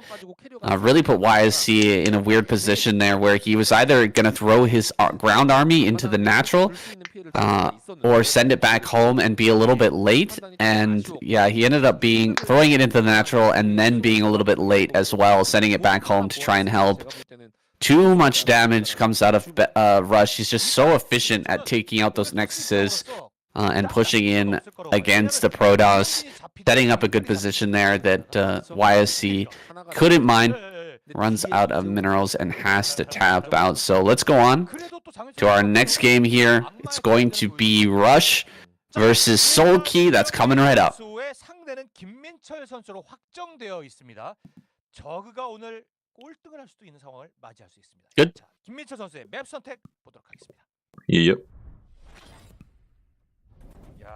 really put YSC in a weird position there where he was either going to throw his ground army into the natural or send it back home and be a little bit late. And yeah, he ended up throwing it into the natural and then being a little bit late as well, sending it back home to try and help. Too much damage comes out of Rush. He's just so efficient at taking out those Nexuses and pushing in against the Protoss, setting up a good position there that YSC couldn't mind. Runs out of minerals and has to tap out. So let's go on to our next game here. It's going to be Rush versus Soulkey. That's coming right up. 상대는 김민철 선수로 확정되어 있습니다. 저그가 오늘 꼴등을 할 수도 있는 상황을 맞이할 수 있습니다. Good. 자, 김민철 선수의 맵 선택 보도록 하겠습니다. Yep. 야,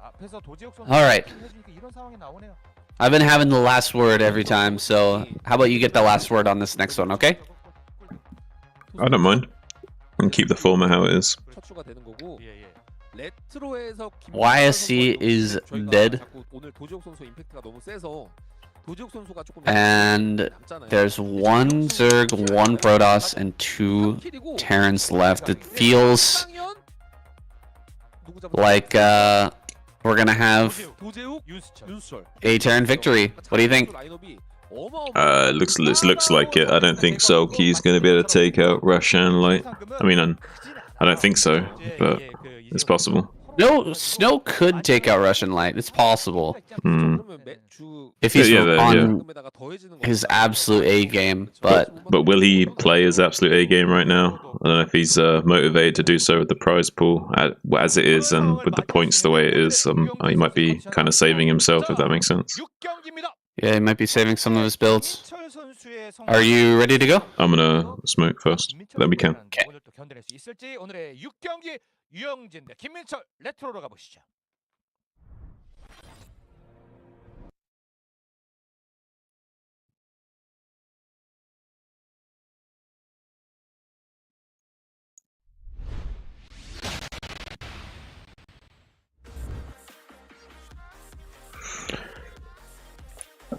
앞에서 도지혁 선수 All right. 해주니까 이런 상황이 나오네요. I've been having the last word every time, so how about you get the last word on this next one, okay? I don't mind. And keep the format how it is. 척추가 되는 거고. 예, 예. 레트로에서 YSC is dead. 오늘 도지혁 선수 임팩트가 너무 세서 도지혁 선수가 조금 And there's one Zerg, one Protoss, and two Terrans left. It feels like we're gonna have a Terran victory. What do you think? Looks like it. I don't think Soulkey's going to be able to take out Rush and Light. I mean, I don't think so, but it's possible. No, Snow could take out Russian Light. It's possible. If he's Yeah, on his absolute A game, but will he play his absolute A game right now? I don't know if he's motivated to do so with the prize pool as it is and with the points the way it is. He might be kind of saving himself, if that makes sense. yeah, he might be saving some of his builds. Are you ready to go? I'm gonna smoke first. Then we can. 오늘 또 견뎌낼 수 있을지 오늘의 6경기 유영진 대 김민철 레트로로 가보시죠.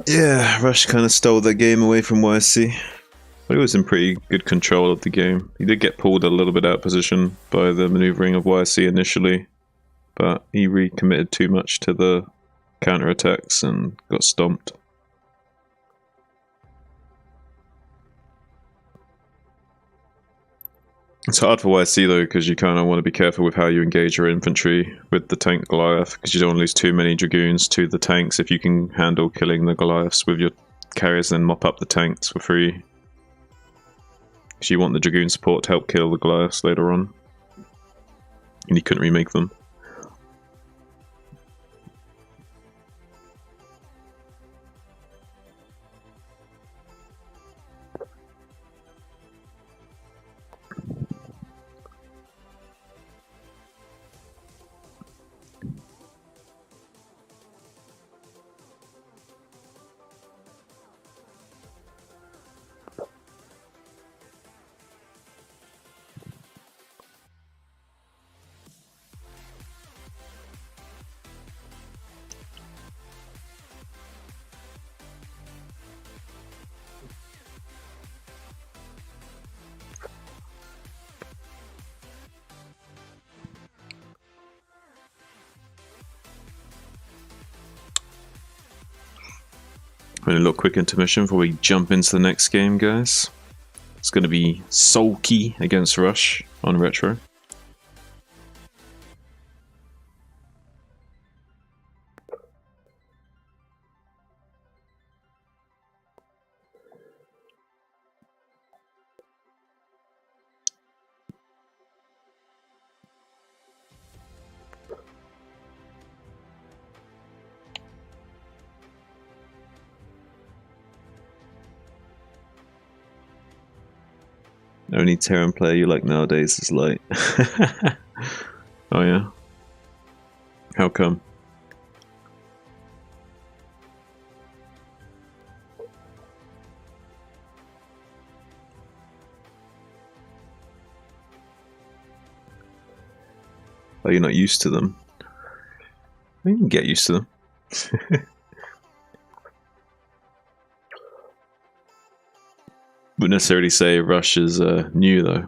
Yeah, Rush kind of stole the game away from YSC. But he was in pretty good control of the game. He did get pulled a little bit out of position by the maneuvering of YSC initially, but he recommitted too much to the counterattacks and got stomped. It's hard for YSC though, because you kind of want to be careful with how you engage your infantry with the tank Goliath, because you don't want to lose too many Dragoons to the tanks. If you can handle killing the Goliaths with your carriers, then mop up the tanks for free. Because you want the Dragoon support to help kill the Goliaths later on. And you couldn't remake them. A little quick intermission before we jump into the next game, guys. It's going to be Soulkey against Rush on Retro. Only Terran player you like nowadays is Light. Oh yeah? How come? Oh, you're not used to them. You can get used to them. Wouldn't necessarily say Rush is new though.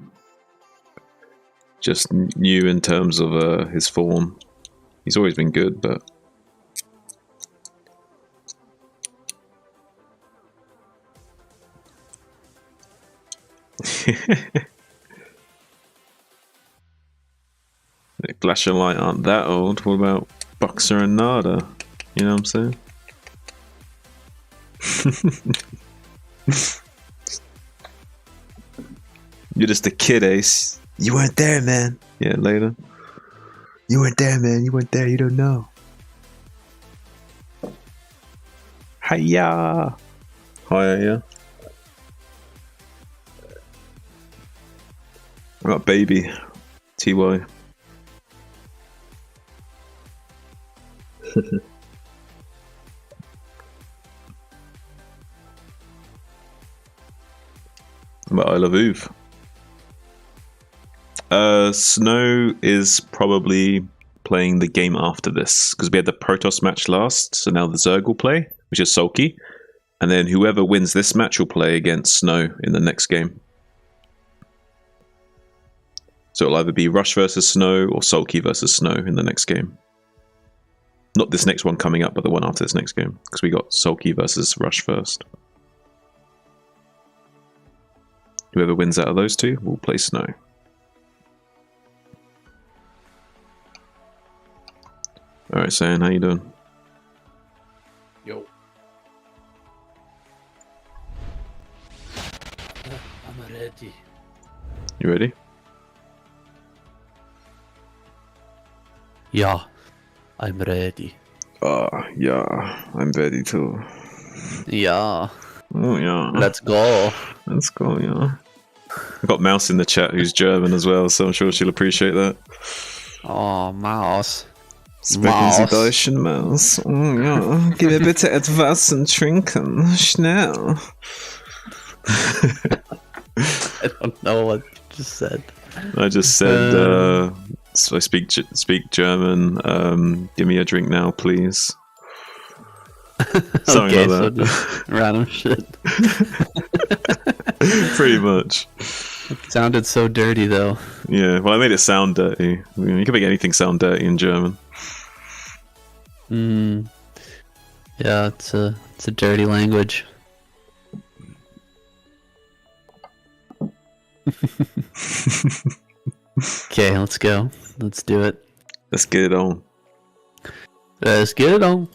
Just new in terms of his form. He's always been good, but Glacier Light aren't that old. What about Boxer and Nada? You know what I'm saying? You're just a kid, Ace. You weren't there, man. Yeah, later. You weren't there, man. You weren't there. You don't know. Hiya. Hiya. I got baby. TY. But I love Uve. Snow is probably playing the game after this because we had the Protoss match last, so now the Zerg will play, which is Sulky, and then whoever wins this match will play against Snow in the next game. So it'll either be Rush versus Snow or Sulky versus Snow in the next game. Not this next one coming up, but the one after this next game, because we got Sulky versus Rush first. Whoever wins out of those two will play Snow. Alright, San, how you doing? Yo. I'm ready. You ready? Yeah, I'm ready. Yeah, I'm ready too. Yeah, Oh, yeah. let's go. Let's go, yeah. I've got Mouse in the chat who's German as well, so I'm sure she'll appreciate that. Oh, Maus. Sprechen Sie Deutschen, Maus? Oh, ja. Gib mir bitte etwas zum Trinken. Schnell. I don't know what you just said. I just said, so I speak German. Give me a drink now, please. Something Okay, like so that. just random shit. Pretty much. It sounded so dirty, though. Yeah, well, I made it sound dirty. You can make anything sound dirty in German. Yeah, it's a dirty language. Okay, let's go. Let's do it. Let's get it on. Let's get it on.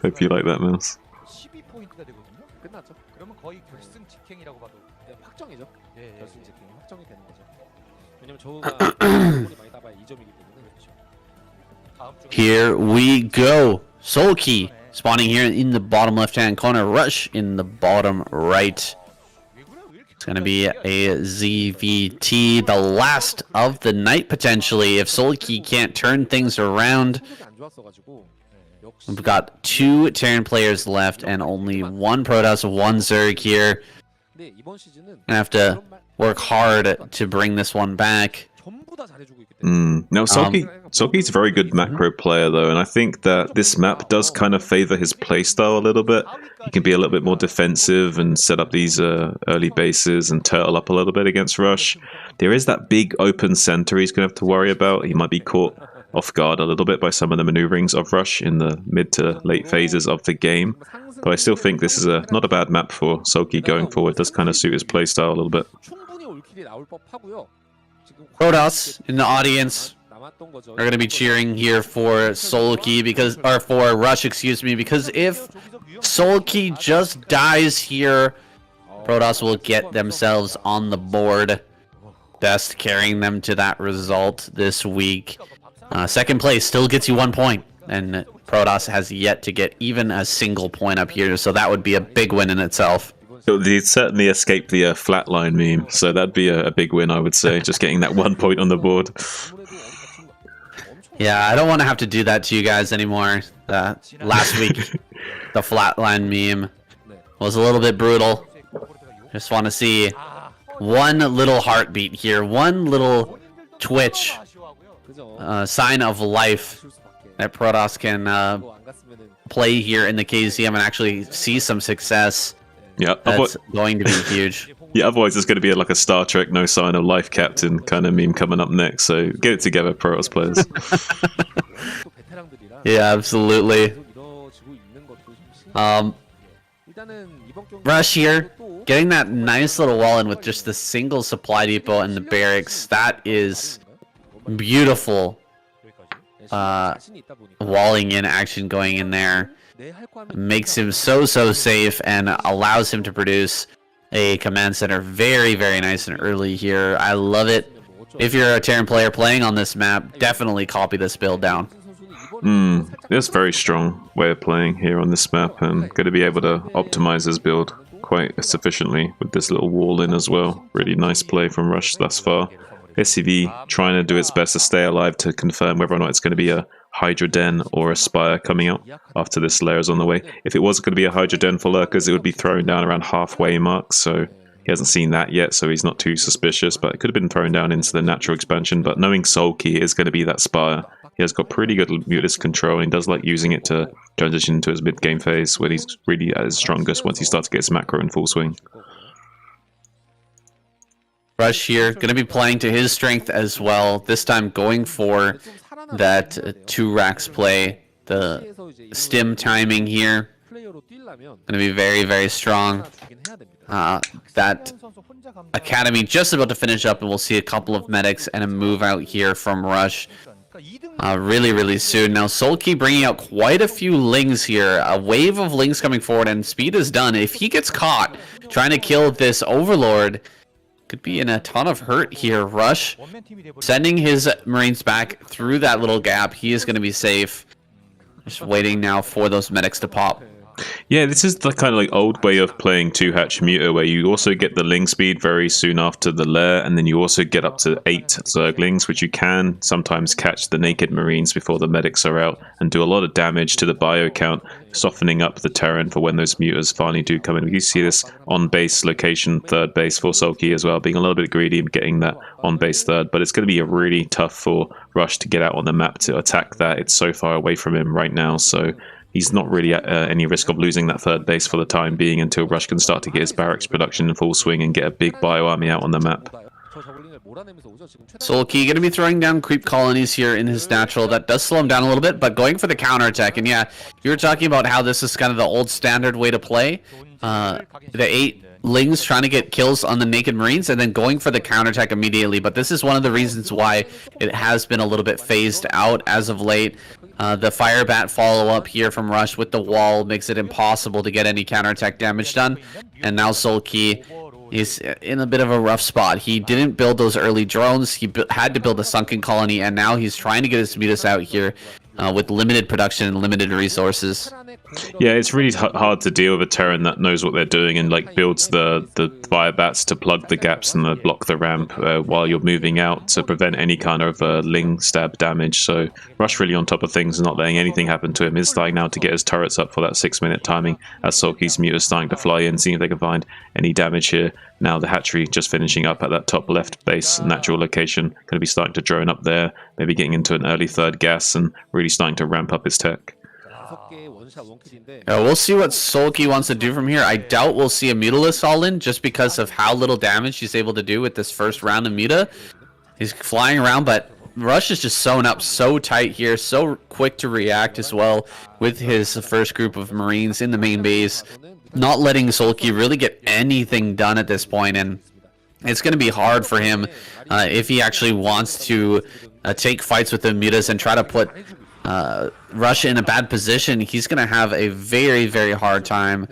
Hope you like that, Mouse. 12포인트가 되거든요. 끝났죠. 그러면 거의 결승 직행이라고 봐도 네, 확정이죠. 예, 결승 직행이 확정이 되는 거죠. 왜냐면 저우가 골이 많이 따봐야 2점이기 때문에 그렇죠. 다음 주 Here we go. Sulky spawning here in the bottom left-hand corner. Rush in the bottom right. It's going to be a ZVT, the last of the night potentially if Sulky can't turn things around. 안 좋았어가지고 역시 We've got 2 Terran players left and only 1 Protoss, 1 Zerg here. 근데 이번 시즌은 Gonna have to 그런 말 work hard to bring this one back. 전부 다 잘해주고 있기 때문에 Now, Sulky's a very good macro player, though, and I think that this map does kind of favor his playstyle a little bit. He can be a little bit more defensive and set up these early bases and turtle up a little bit against Rush. There is that big open center he's going to have to worry about. He might be caught off guard a little bit by some of the maneuverings of Rush in the mid to late phases of the game. But I still think this is not a bad map for Sulky going forward. It does kind of suit his playstyle a little bit. 충분히 올킬이 나올 법하고요. 지금 Protoss in the audience 남았던 거죠. are going to be cheering here for Sulky or for Rush, excuse me, because if Sulky just dies here, Protoss will get themselves on the board. Best carrying them to that result this week. Second place still gets you 1 point, and Protoss has yet to get even a single point up here, so that would be a big win in itself. He'd certainly escaped the flatline meme, so that'd be a big win, I would say, just getting that 1 point on the board. Yeah, I don't want to have to do that to you guys anymore. Last week, the flatline meme. was a little bit brutal. Just want to see one little heartbeat here, one little twitch, 그죠? sign of life 아쉬울 수밖에. that Protoss can 안 갔으면은 play here in the KZM and actually see some success. Yeah, That's going to be huge. yeah. Otherwise, there's going to be like a Star Trek "No sign of life, Captain" kind of meme coming up next. So get it together, Protoss players. 또 베테랑들이라 Yeah, absolutely. 계속 이뤄지고 있는 것도 좀 신기해요. 일단은 이번 경기 Rush here, 또 getting that nice little wall in with just the single supply depot and the barracks. That is beautiful 자신이 있다 보니까 walling in action going in there. 내 할 거 하면 Makes him so safe and allows him to produce a command center very nice and early here. I love it. If you're a Terran player playing on this map, definitely copy this build down. That's a very strong way of playing here on this map, and going to be able to optimize his build quite sufficiently with this little wall in as well. Really nice play from Rush thus far. SCV trying to do its best to stay alive to confirm whether or not it's going to be a Hydra Den or a Spire coming out after this layer is on the way. If it was going to be a Hydra Den for Lurkers, it would be thrown down around halfway mark, so he hasn't seen that yet, so he's not too suspicious, but it could have been thrown down into the natural expansion. But knowing Sulky is going to be that Spire, he has got pretty good mutus control, and he does like using it to transition into his mid-game phase when he's really at his strongest once he starts to get his macro in full swing. Rush here, going to be playing to his strength as well. This time going for that 2 racks play. The stim timing here 플레이어로 뛰려면 going to be very strong. 주긴 해야 됩니다. That academy just about to finish up, and we'll see a couple of medics and a move out here from Rush really soon. Now Sulky bringing out quite a few Lings here. A wave of Lings coming forward, and Speed is done. If he gets caught trying to kill this Overlord, could be in a ton of hurt here. Rush sending his Marines back through that little gap. He is going to be safe. Just waiting now for those medics to pop. Yeah, this is the kind of like old way of playing 2-hatch Muta, where you also get the Ling speed very soon after the lair, and then you also get up to 8 Zerglings, which you can sometimes catch the naked Marines before the medics are out, and do a lot of damage to the bio count, softening up the Terran for when those Mutas finally do come in. You see this on-base location, third base for Sulky as well, being a little bit greedy and getting that on-base third, but it's going to be a really tough for Rush to get out on the map to attack that. It's so far away from him right now, so he's not really at any risk of losing that third base for the time being until Rush can start to get his barracks production in full swing and get a big bio army out on the map. Sulky going to be throwing down creep colonies here in his natural. That does slow him down a little bit, but going for the counterattack. And yeah, you were talking about how this is kind of the old standard way to play. The 8 Lings trying to get kills on the naked Marines and then going for the counterattack immediately. But this is one of the reasons why it has been a little bit phased out as of late. The Fire Bat follow-up here from Rush with the wall makes it impossible to get any counterattack damage done. And now Sulky is in a bit of a rough spot. He didn't build those early drones. He had to build a sunken colony, and now he's trying to get his Mutas out here with limited production and limited resources. Yeah, it's really hard to deal with a Terran that knows what they're doing and like builds the fire bats to plug the gaps and block the ramp while you're moving out to prevent any kind of Ling stab damage. So Rush really on top of things and not letting anything happen to him. He's starting now to get his turrets up for that 6-minute timing as Sulky's Muta is starting to fly in, seeing if they can find any damage here. Now the hatchery just finishing up at that top left base natural location, going to be starting to drone up there, maybe getting into an early third gas and really starting to ramp up his tech. We'll see what Sulky wants to do from here. I doubt we'll see a Mutalist all in just because of how little damage he's able to do with this first round of Muta. He's flying around, but Rush is just sewn up so tight here, so quick to react as well with his first group of Marines in the main base, not letting Sulky really get anything done at this point, and it's going to be hard for him if he actually wants to take fights with the Mutas and try to put Rush in a bad position. He's going to have a very hard time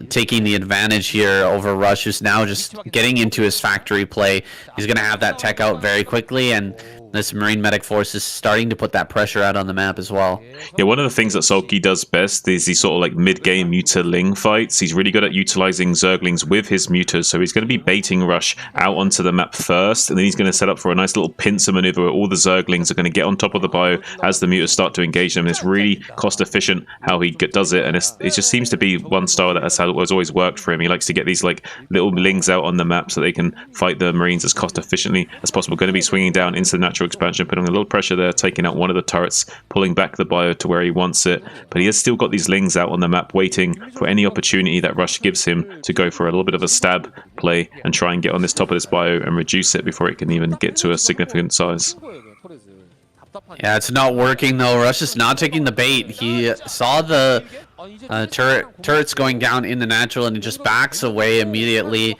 taking the advantage here over Rush, who's now just getting into his factory play. He's going to have that tech out very quickly, and This Marine Medic Force is starting to put that pressure out on the map as well. Yeah, one of the things that Sulky does best is these sort of like mid-game Muta-Ling fights. He's really good at utilizing Zerglings with his Mutas, so he's going to be baiting Rush out onto the map first, and then he's going to set up for a nice little pincer maneuver where all the Zerglings are going to get on top of the bio as the Mutas start to engage them. It's really cost-efficient how he does it, and it just seems to be one style that has always worked for him. He likes to get these like little Lings out on the map so they can fight the Marines as cost-efficiently as possible. Going to be swinging down into the natural expansion, putting a little pressure there, taking out one of the turrets, pulling back the bio to where he wants it, but he has still got these Lings out on the map waiting for any opportunity that Rush gives him to go for a little bit of a stab play and try and get on this top of this bio and reduce it before it can even get to a significant size. Yeah, it's not working though. Rush is not taking the bait. He saw the turrets going down in the natural and he just backs away immediately.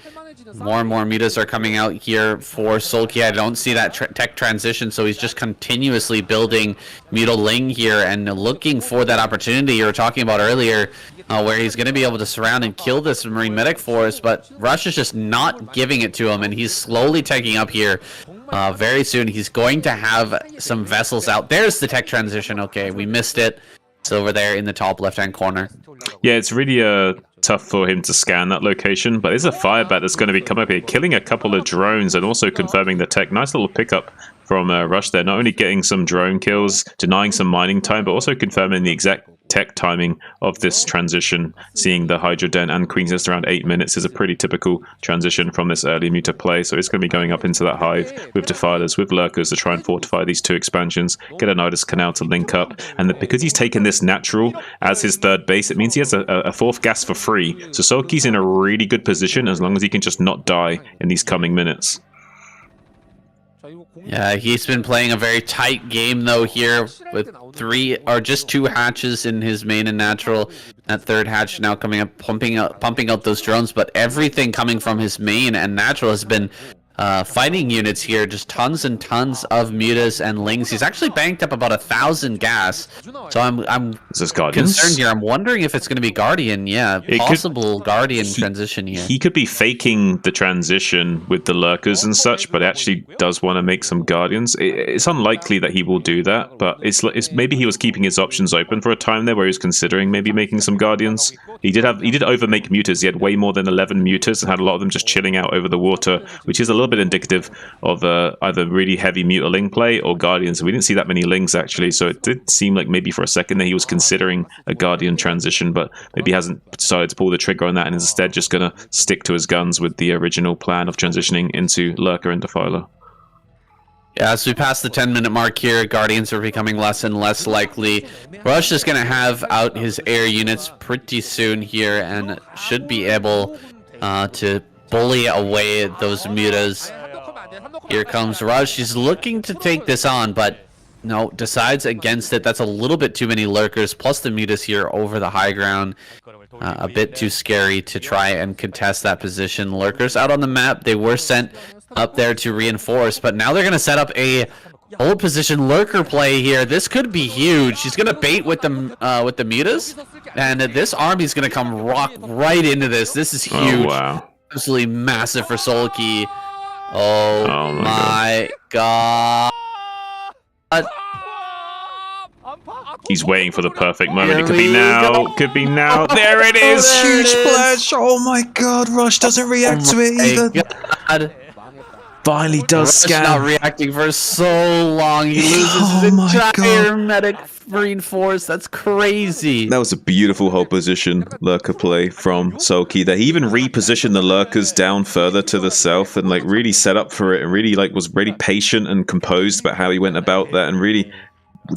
More and more mutas are coming out here for Sulky. I don't see that tech transition, so he's just continuously building Muta Ling here and looking for that opportunity you were talking about earlier, where he's going to be able to surround and kill this Marine Medic Force, but Rush is just not giving it to him, and he's slowly taking up here. Very soon, he's going to have some vessels out. There's the tech transition. Okay, we missed it. It's over there in the top left-hand corner. Yeah, it's really tough for him to scan that location, but there's a firebat that's going to be coming up here, killing a couple of drones and also confirming the tech. Nice little pickup from Rush there, not only getting some drone kills, denying some mining time, but also confirming the exact tech timing of this transition. Seeing the Hydra Den and Queen's Nest around 8 minutes is a pretty typical transition from this early Muta play, so it's going to be going up into that hive with Defilers, with Lurkers to try and fortify these two expansions, get a Nidus Canal to link up, and because he's taken this natural as his third base, it means he has a fourth gas for free, so Sulky's in a really good position as long as he can just not die in these coming minutes. Yeah, he's been playing a very tight game though here with just two hatches in his main and natural. That third hatch now coming up, pumping out those drones, but everything coming from his main and natural has been fighting units here, just tons and tons of mutas and lings. He's actually banked up about 1,000 gas, so I'm Is this Guardians? concerned here. I'm wondering if it's going to be Guardian. Yeah, possible Guardian transition here. He could be faking the transition with the Lurkers and such, but actually does want to make some Guardians. It's unlikely that he will do that, but it's maybe he was keeping his options open for a time there where he was considering maybe making some Guardians. He did overmake mutas. He had way more than 11 mutas and had a lot of them just chilling out over the water, which is a little bit indicative of either really heavy Muta-Ling play or Guardians. We didn't see that many Lings actually, so it did seem like maybe for a second there he was considering a Guardian transition, but maybe hasn't decided to pull the trigger on that and is instead just going to stick to his guns with the original plan of transitioning into Lurker and Defiler. Yeah, as we pass the 10-minute mark here, Guardians are becoming less and less likely. Rush is going to have out his air units pretty soon here and should be able to bully away those mutas. Here comes Rush. He's looking to take this on, but no, decides against it. That's a little bit too many Lurkers, plus the mutas here over the high ground. A bit too scary to try and contest that position. Lurkers out on the map. They were sent up there to reinforce, but now they're going to set up a hold position Lurker play here. This could be huge. He's going to bait with the mutas, and this army's going to come rock right into this. This is huge. Oh, wow. Absolutely massive for Sulky. Oh my god. He's waiting for the perfect moment. It could be now. Could be now. There it is. Huge splash. Oh my god. Rush doesn't react to it either. God. Finally does Rush scan. not reacting for so long. He loses his entire medic Marine force. That's crazy. That was a beautiful whole position Lurker play from Sulky there. He even repositioned the Lurkers down further to the south and like really set up for it and really like was really patient and composed about how he went about that and really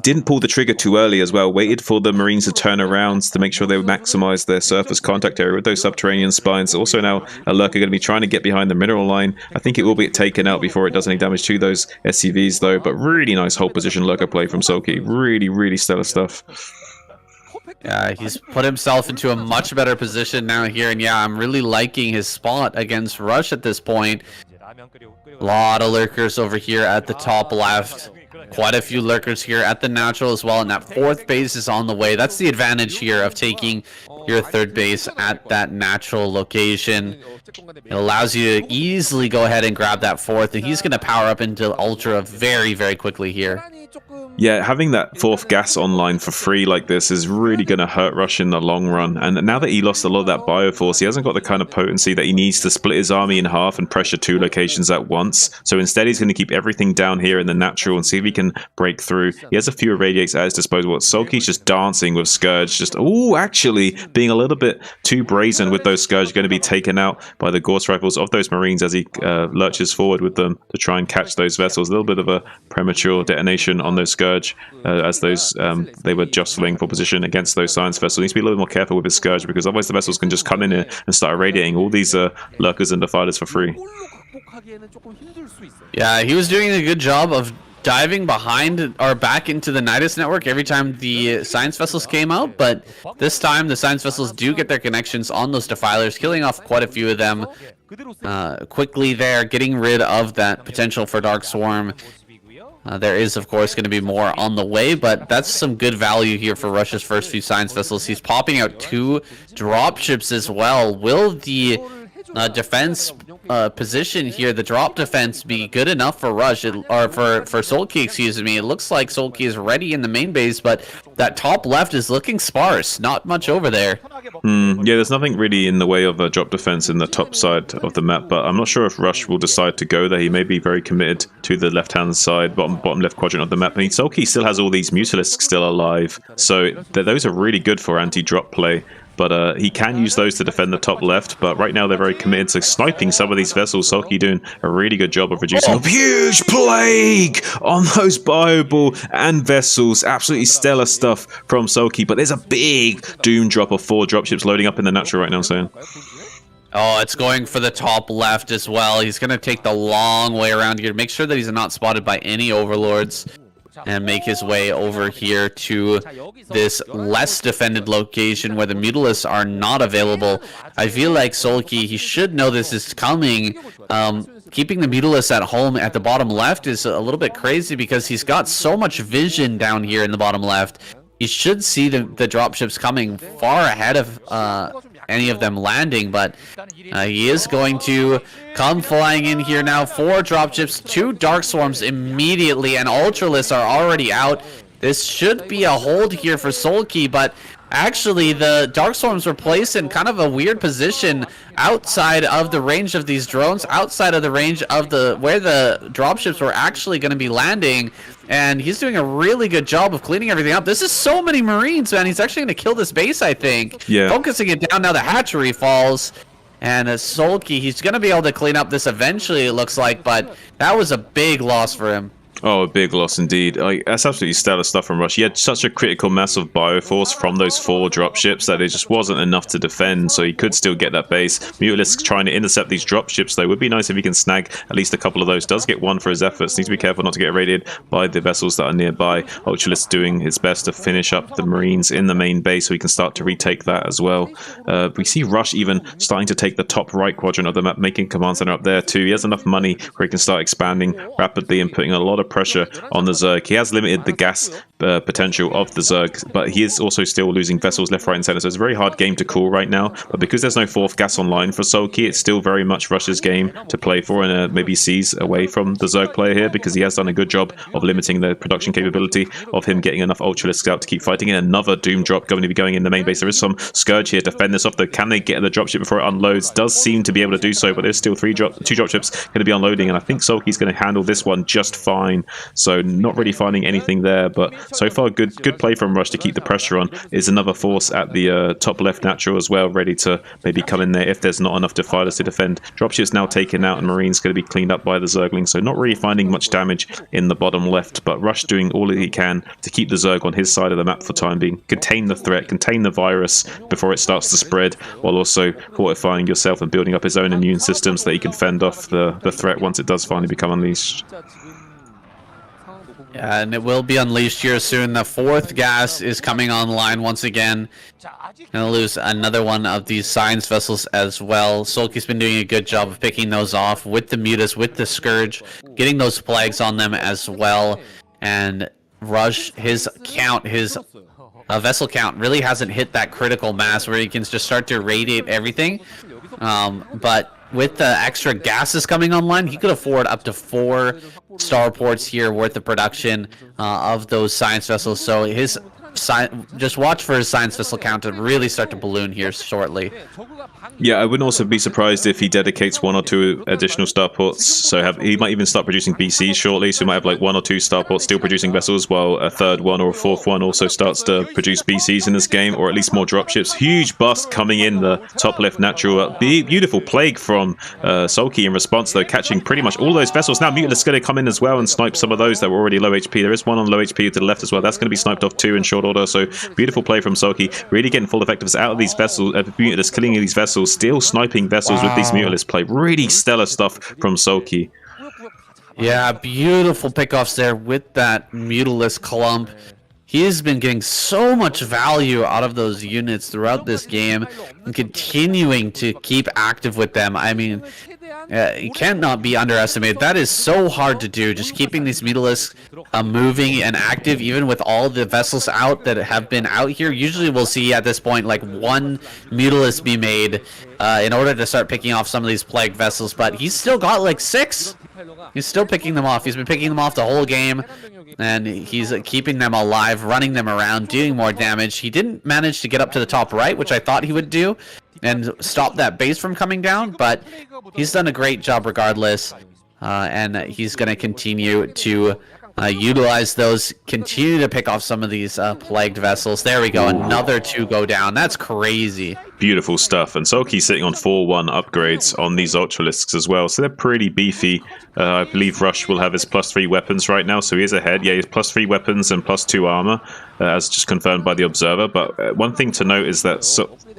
didn't pull the trigger too early as well. Waited for the Marines to turn around to make sure they would maximize their surface contact area with those subterranean spines. Also now a Lurker going to be trying to get behind the mineral line. I think it will be taken out before it does any damage to those SCVs though, but really nice whole position Lurker play from Sulky. Really, really stellar stuff. Yeah, he's put himself into a much better position now here, and yeah, I'm really liking his spot against Rush at this point. A lot of Lurkers over here at the top left. Quite a few lurkers here at the natural as well, and that fourth base is on the way. That's the advantage here of taking your third base at that natural location. It allows you to easily go ahead and grab that fourth, and he's going to power up into Ultra very, very quickly here. Yeah, having that fourth gas online for free like this is really going to hurt Rush in the long run. And now that he lost a lot of that bioforce, he hasn't got the kind of potency that he needs to split his army in half and pressure 2 locations at once. So instead, he's going to keep everything down here in the natural and see if he can break through. He has a few irradiates at his disposal. Sulky's just dancing with Scourge, just, actually being a little bit too brazen with those Scourge, going to be taken out by the Gauss rifles of those Marines as he lurches forward with them to try and catch those vessels. A little bit of a premature detonation on those Scourge. As those they were jostling for position against those science vessels. He needs to be a little more careful with his Scourge because otherwise the vessels can just come in here and start irradiating all these lurkers and defilers for free. Yeah, he was doing a good job of diving behind or back into the Nidus network every time the science vessels came out, but this time the science vessels do get their connections on those defilers, killing off quite a few of them quickly there, getting rid of that potential for Dark Swarm. There is, of course, going to be more on the way, but that's some good value here for Russia's first few science vessels. He's popping out 2 dropships as well. Will the defense position here, the drop defense, be good enough for Rush, or for Sulky, excuse me? It looks like Sulky is ready in the main base, but that top left is looking sparse. Not much over there. Yeah, there's nothing really in the way of a drop defense in the top side of the map, but I'm not sure if Rush will decide to go there. He may be very committed to the left-hand side, bottom left quadrant of the map. And Sulky still has all these Mutalisks still alive, so those are really good for anti-drop play. But he can use those to defend the top left, but right now they're very committed to sniping some of these vessels. Sulky doing a really good job of reducing a huge plague on those Bioball and vessels. Absolutely stellar stuff from Sulky, but there's a big doom drop of 4 dropships loading up in the natural right now, saying. Oh, it's going for the top left as well. He's going to take the long way around here to make sure that he's not spotted by any overlords, and make his way over here to this less defended location where the Mutalisks are not available. I feel like Sulky, he should know this is coming. Keeping the Mutalisks at home at the bottom left is a little bit crazy because he's got so much vision down here in the bottom left. He should see the dropships coming far ahead of any of them landing, but he is going to come flying in here now. 4 dropships, 2 Dark Swarms immediately, and Ultralisks are already out. This should be a hold here for Sulky, but actually the Dark Swarms were placed in kind of a weird position outside of the range of these drones, outside of the range of where the dropships were actually going to be landing, and he's doing a really good job of cleaning everything up. This is so many Marines, man. He's actually going to kill this base, I think. Yeah. Focusing it down, now the hatchery falls, and Sulky, he's going to be able to clean up this eventually, it looks like, but that was a big loss for him. Oh, a big loss indeed. That's absolutely stellar stuff from Rush. He had such a critical mass of bioforce from those 4 dropships that it just wasn't enough to defend, so he could still get that base. Mutalisks trying to intercept these dropships, though. Would be nice if he can snag at least a couple of those. Does get 1 for his efforts. Needs to be careful not to get irradiated by the vessels that are nearby. Ultralisk doing his best to finish up the Marines in the main base so he can start to retake that as well. We see Rush even starting to take the top right quadrant of the map, making command center up there too. He has enough money where he can start expanding rapidly and putting a lot of pressure on the Zerg. He has limited the gas potential of the Zerg, but he is also still losing vessels left, right, and center. So it's a very hard game to call right now. But because there's no 4th gas online for Sulky, it's still very much Rush's game to play for, and maybe sees away from the Zerg player here because he has done a good job of limiting the production capability of him getting enough Ultralisks out to keep fighting. And another Doom drop going to be going in the main base. There is some Scourge here to fend this off, though. Can they get the dropship before it unloads? Does seem to be able to do so, but there's still 2 dropships going to be unloading, and I think Sulky's going to handle this one just fine. So not really finding anything there, but so far good play from Rush to keep the pressure on. Is another force at the top left natural as well, ready to maybe come in there if there's not enough defilers to defend. Dropship's now taken out and Marine's going to be cleaned up by the Zerglings, so not really finding much damage in the bottom left, but Rush doing all that he can to keep the Zerg on his side of the map for time being. Contain the threat, contain the virus before it starts to spread, while also fortifying yourself and building up his own immune system so that he can fend off the threat once it does finally become unleashed. Yeah, and it will be unleashed here soon. The 4th gas is coming online once again. Gonna lose another one of these science vessels as well. Sulky's been doing a good job of picking those off with the Mutas, with the Scourge, getting those plagues on them as well. and Rush, his count, his vessel count really hasn't hit that critical mass where he can just start to irradiate everything. But with the extra gases coming online, he could afford up to 4 starports here worth of production of those science vessels. So his just watch for his science vessel count to really start to balloon here shortly. Yeah, I wouldn't also be surprised if he dedicates 1 or 2 additional starports. So he might even start producing BCs shortly. So he might have like 1 or 2 starports still producing vessels, while a 3rd one or a 4th one also starts to produce BCs in this game, or at least more dropships. Huge bust coming in the top left natural. Beautiful plague from Sulky in response, though, catching pretty much all those vessels. Now Mutalist is going to come in as well and snipe some of those that were already low HP. There is one on low HP to the left as well. That's going to be sniped off too in short order. So beautiful play from Sulky, really getting full effectiveness out of these vessels, Mutalist killing these vessels, still sniping vessels with these Mutalist play. Really stellar stuff from Sulky. Yeah, beautiful pickoffs there with that Mutalist clump. He's been getting so much value out of those units throughout this game and continuing to keep active with them. I mean, it cannot be underestimated. That is so hard to do, just keeping these Mutalisks moving and active, even with all the vessels out that have been out here. Usually we'll see at this point like 1 Mutalist be made in order to start picking off some of these plague vessels, but he's still got like 6. He's still picking them off. He's been picking them off the whole game, and he's keeping them alive, running them around, doing more damage. He didn't manage to get up to the top right, which I thought he would do, and stop that base from coming down, but he's done a great job regardless, and he's going to continue to utilize those, continue to pick off some of these plagued vessels. There we go, another 2 go down. That's crazy. Beautiful stuff. And Sulky's sitting on 4-1 upgrades on these Ultralisks as well, so they're pretty beefy. I believe Rush will have his +3 weapons right now, so he is ahead. Yeah, he's +3 weapons and +2 armor, as just confirmed by the Observer. But one thing to note is that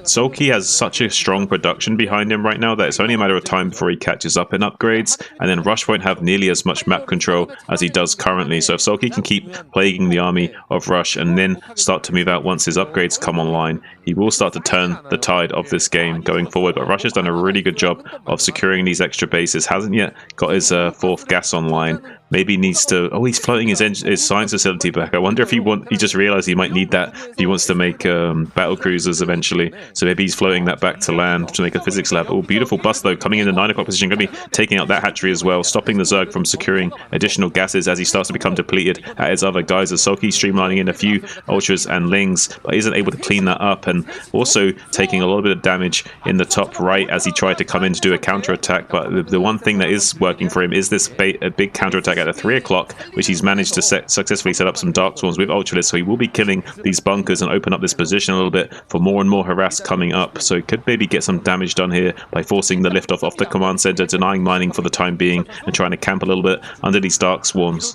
Sulky has such a strong production behind him right now that it's only a matter of time before he catches up in upgrades, and then Rush won't have nearly as much map control as he does currently. So if Sulky can keep plaguing the army of Rush and then start to move out once his upgrades come online, he will start to turn the tide of this game going forward. But Rush has done a really good job of securing these extra bases. Hasn't yet got his 4th gas online. Maybe needs to... Oh, he's floating his science facility back. I wonder if he just realized he might need that if he wants to make battle cruisers eventually. So maybe he's floating that back to land to make a physics lab. Oh, beautiful bust though, coming in the 9 o'clock position. Going to be taking out that hatchery as well, stopping the Zerg from securing additional gases as he starts to become depleted at his other guys. As Sulky streamlining in a few ultras and lings, but isn't able to clean that up, and also taking a little bit of damage in the top right as he tried to come in to do a counterattack. But the one thing that is working for him is this big counterattack at 3 o'clock, which he's managed to successfully set up some Dark Swarms with Ultralisks, so he will be killing these bunkers and open up this position a little bit for more and more harass coming up. So he could maybe get some damage done here by forcing the liftoff off the command center, denying mining for the time being, and trying to camp a little bit under these Dark Swarms.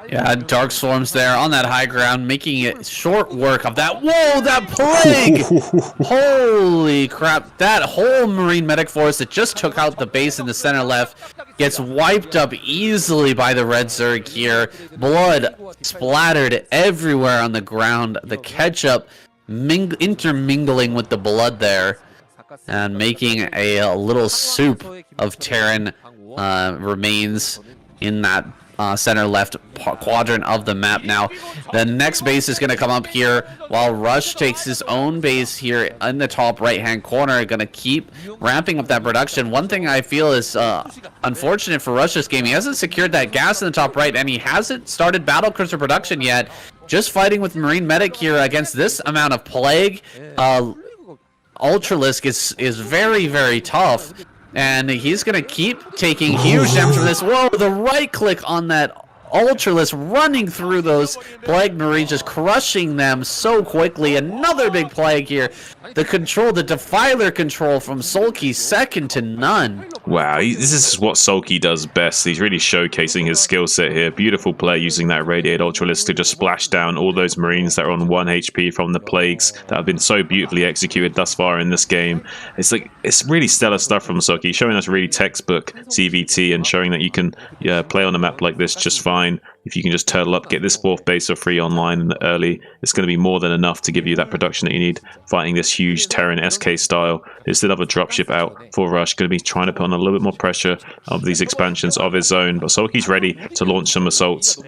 Yeah, Dark Swarms there on that high ground, making it short work of that. Whoa, that plague! Holy crap. That whole Marine Medic Force that just took out the base in the center left gets wiped up easily by the Red Zerg here. Blood splattered everywhere on the ground. The ketchup intermingling with the blood there, and making a little soup of Terran remains in that center left quadrant of the map. Now the next base is going to come up here while Rush takes his own base here in the top right hand corner. Going to keep ramping up that production. One thing I feel is unfortunate for Rush this game, he hasn't secured that gas in the top right, and he hasn't started battle cruiser production yet. Just fighting with Marine Medic here against this amount of plague Ultralisk is very, very tough. And he's going to keep taking huge damage from this. Whoa, the right click on that Ultralisk running through those Plague Marines, just crushing them so quickly. Another big plague here. The control, the Defiler control from Sulky, second to none. Wow, this is what Sulky does best. He's really showcasing his skill set here. Beautiful play using that Radiate Ultralisk to just splash down all those Marines that are on 1 HP from the Plagues that have been so beautifully executed thus far in this game. It's really stellar stuff from Sulky, showing us really textbook CVT and showing that you can play on a map like this just fine. if you can just turtle up, get this 4th base for free online early, it's going to be more than enough to give you that production that you need. Fighting this huge Terran SK style. There's another dropship out for Rush. Going to be trying to put on a little bit more pressure of these expansions of his own. But Soulke's ready to launch some assaults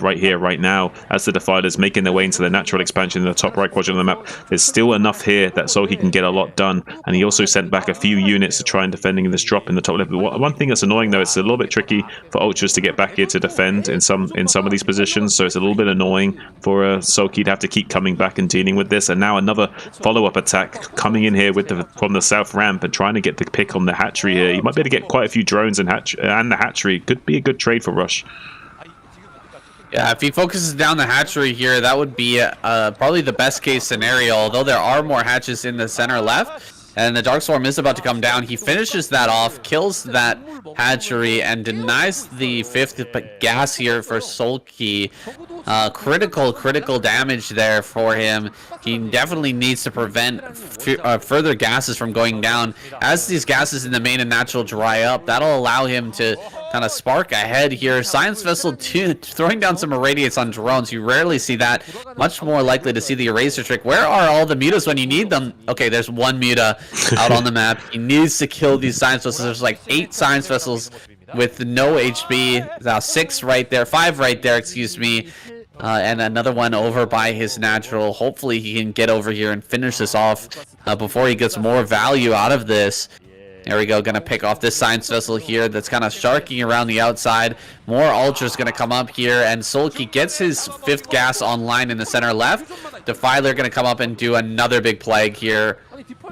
right here, right now. As the Defilers making their way into the natural expansion in the top right quadrant of the map, there's still enough here that Soulke can get a lot done. And he also sent back a few units to try and defending this drop in the top left. One thing that's annoying though, it's a little bit tricky for Ultras to get back here to defend in some of these positions, so it's a little bit annoying for Soulke to have to keep coming back and dealing with this. And now another follow-up attack coming in here with from the south ramp and trying to get the pick on the hatchery here. You might be able to get quite a few drones and the hatchery. Could be a good trade for Rush. Yeah, if he focuses down the hatchery here, that would be probably the best case scenario, although there are more hatches in the center left. And the Dark Swarm is about to come down. He finishes that off, kills that hatchery, and denies the 5th gas here for Soulke. Critical damage there for him. He definitely needs to prevent further gases from going down. As these gases in the main and natural dry up, that'll allow him to kind of spark ahead here. Science Vessel 2 throwing down some irradiates on drones. You rarely see that. Much more likely to see the eraser trick. Where are all the mutas when you need them? Okay, there's one muta out on the map. He needs to kill these science vessels. There's like 8 science vessels with no HP. Now 6 right there, 5 right there, excuse me. And another one over by his natural. Hopefully he can get over here and finish this off before he gets more value out of this. There we go, gonna pick off this science vessel here that's kind of sharking around the outside. More Ultras gonna come up here, and Soulke gets his 5th gas online in the center left. Defiler gonna come up and do another big plague here.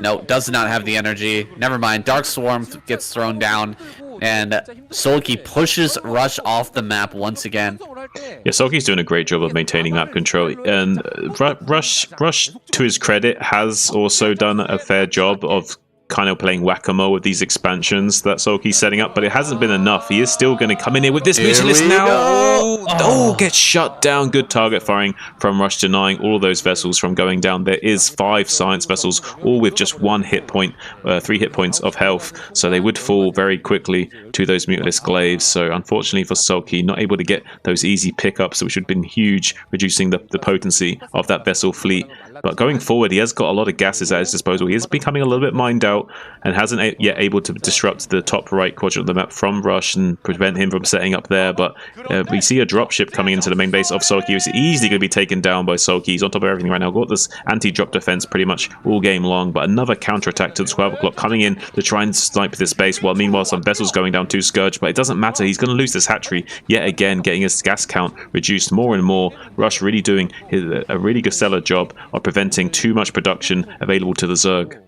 No, does not have the energy. Never mind, Dark Swarm gets thrown down, and Soulke pushes Rush off the map once again. Yeah, Soulke's doing a great job of maintaining map control, and Rush, to his credit, has also done a fair job of kind of playing whack-a-mole with these expansions that Soulke's setting up, but it hasn't been enough. He is still going to come in here with this Mutilist now. Oh, gets shut down. Good target firing from Rush, denying all of those vessels from going down. There is 5 science vessels, all with just 1 hit point, 3 hit points of health, so they would fall very quickly to those Mutilist glaives. So unfortunately for Soulke, not able to get those easy pickups, which would have been huge, reducing the potency of that vessel fleet. But going forward, he has got a lot of gases at his disposal. He is becoming a little bit mined out and hasn't yet able to disrupt the top right quadrant of the map from Rush and prevent him from setting up there. But we see a dropship coming into the main base of Soulke. It's easily going to be taken down by Soulke. He's on top of everything right now. Got this anti-drop defense pretty much all game long. But another counterattack to the 12 o'clock coming in to try and snipe this base. While meanwhile some vessels going down to Scourge. But it doesn't matter. He's going to lose this hatchery yet again, getting his gas count reduced more and more. Rush really doing a really good stellar job of preventing too much production available to the Zerg.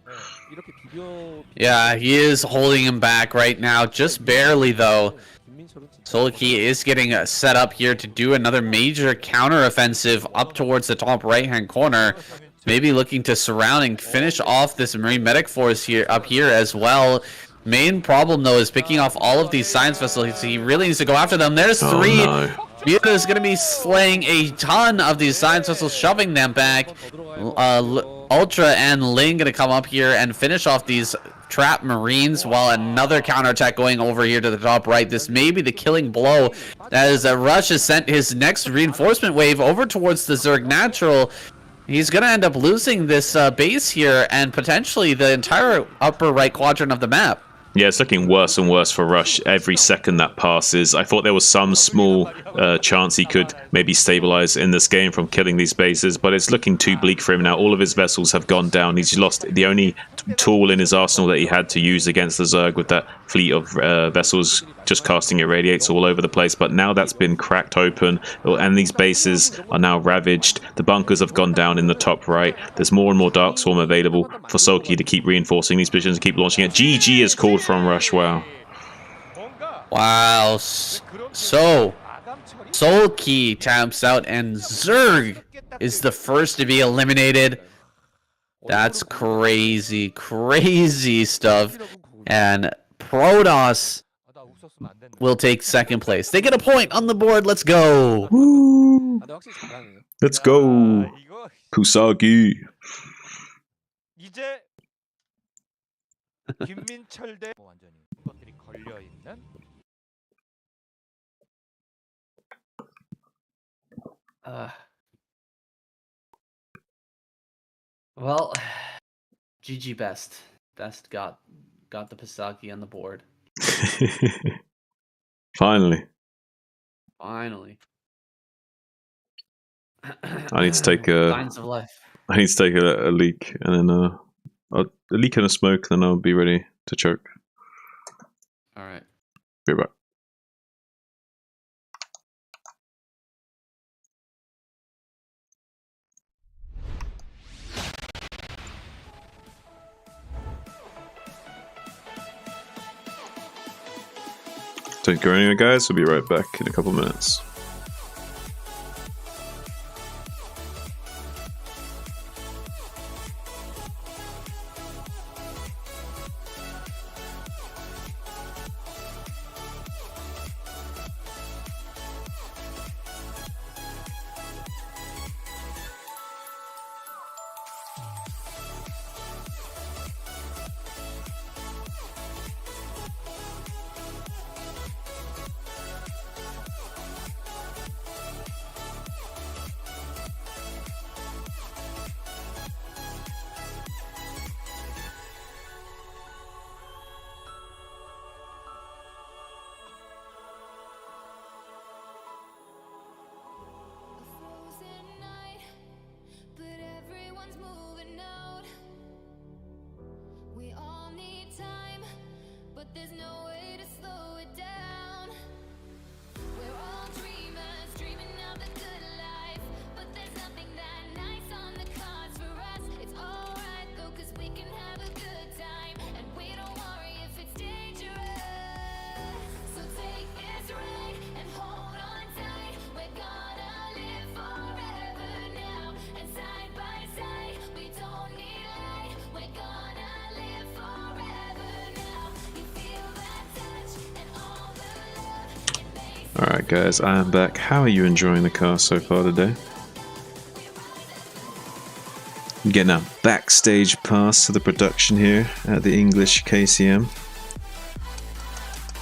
Yeah, he is holding him back right now, just barely though. Soulke is getting set up here to do another major counter-offensive up towards the top right-hand corner. Maybe looking to surround and finish off this Marine Medic Force here up here as well. Main problem though is picking off all of these science vessels. He really needs to go after them. There's 3. No. Muta is going to be slaying a ton of these science vessels, shoving them back. Ultra and Ling going to come up here and finish off these trap Marines, while another counterattack going over here to the top right. This may be the killing blow, as Rush has sent his next reinforcement wave over towards the Zerg Natural. He's going to end up losing this base here and potentially the entire upper right quadrant of the map. Yeah, it's looking worse and worse for Rush every second that passes. I thought there was some small chance he could maybe stabilize in this game from killing these bases, but it's looking too bleak for him now. All of his vessels have gone down. He's lost the only tool in his arsenal that he had to use against the Zerg, with that fleet of vessels just casting irradiates all over the place. But now that's been cracked open, and these bases are now ravaged. The bunkers have gone down in the top right. There's more and more Dark Swarm available for Soulke to keep reinforcing these positions and keep launching it. GG is called from Rush. Wow. Wow. So Soulke taps out and Zerg is the first to be eliminated. That's crazy, crazy stuff. And Protoss will take second place. They get a point on the board. Let's go. Woo. Let's go. Kusagi. 이제 김민철 대 완전히 것들이 걸려 있는 Well, GG Best. Best got the Pisaki on the board. Finally. Finally. I need to take a Signs of life. I need to take a leak and then a leak and a smoke, then I'll be ready to choke. All right. Be right back. Don't go anywhere, guys. We'll be right back in a couple minutes. Frozen night, but everyone's moving out. We all need time, but there's no way to slow it down. We're all dreamers, dreaming of the good life, but there's nothing that nice on the cards for us. It's alright though, 'cause we can have a good time, and we don't worry if it's dangerous. So take this ride and hold on tight. We're gonna live forever now, and side by side, we don't need light. We're gonna live forever now. You feel that touch and all the love it makes. Alright, guys, I am back. How are you enjoying the car so far today? Getting a backstage pass to the production here at the English KCM.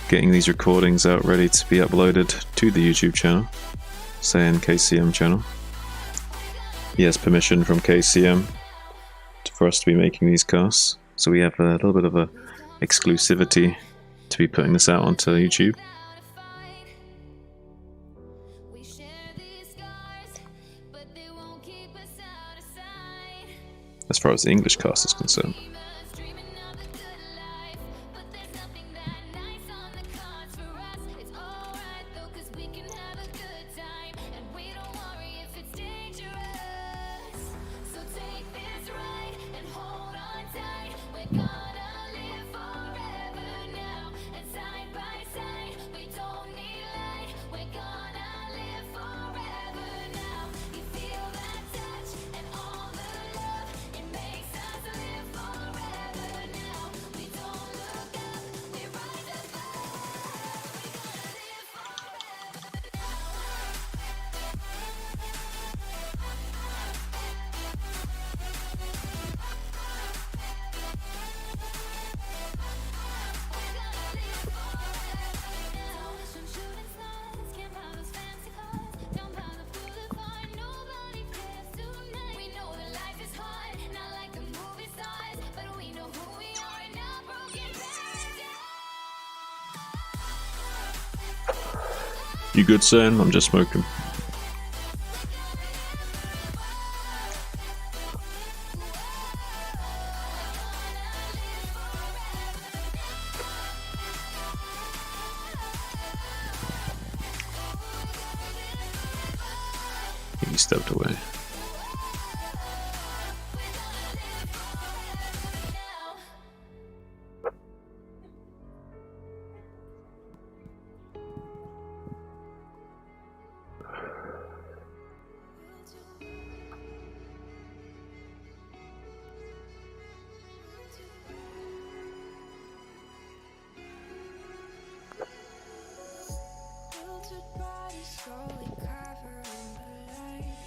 Getting these recordings out ready to be uploaded to the YouTube channel. Saying KCM channel. He has permission from KCM for us to be making these casts. So we have a little bit of a exclusivity to be putting this out onto YouTube. We share these scars, but they won't keep us out of sight. As far as the English cast is concerned. Dreamers, dreaming of the good life, but there's nothing that nice on the cards for us. It's alright though, 'cause we can have a good time, and we don't worry if it's dangerous. So take this ride and hold on tight. We're gonna live forever now, and side by side, we don't need light. We're gonna live forever now. You feel that touch and all the love it makes us live forever now. We don't look up, we rise above. We're gonna live some shooting stars, can't buy those fancy cars. Down by the boulevard, nobody cares tonight. We know that life is hard, not like the movie stars, but we know who we are in our broken paradise. You good, Sam? I'm just smoking. He stepped away. Filtered bodies slowly covering the light.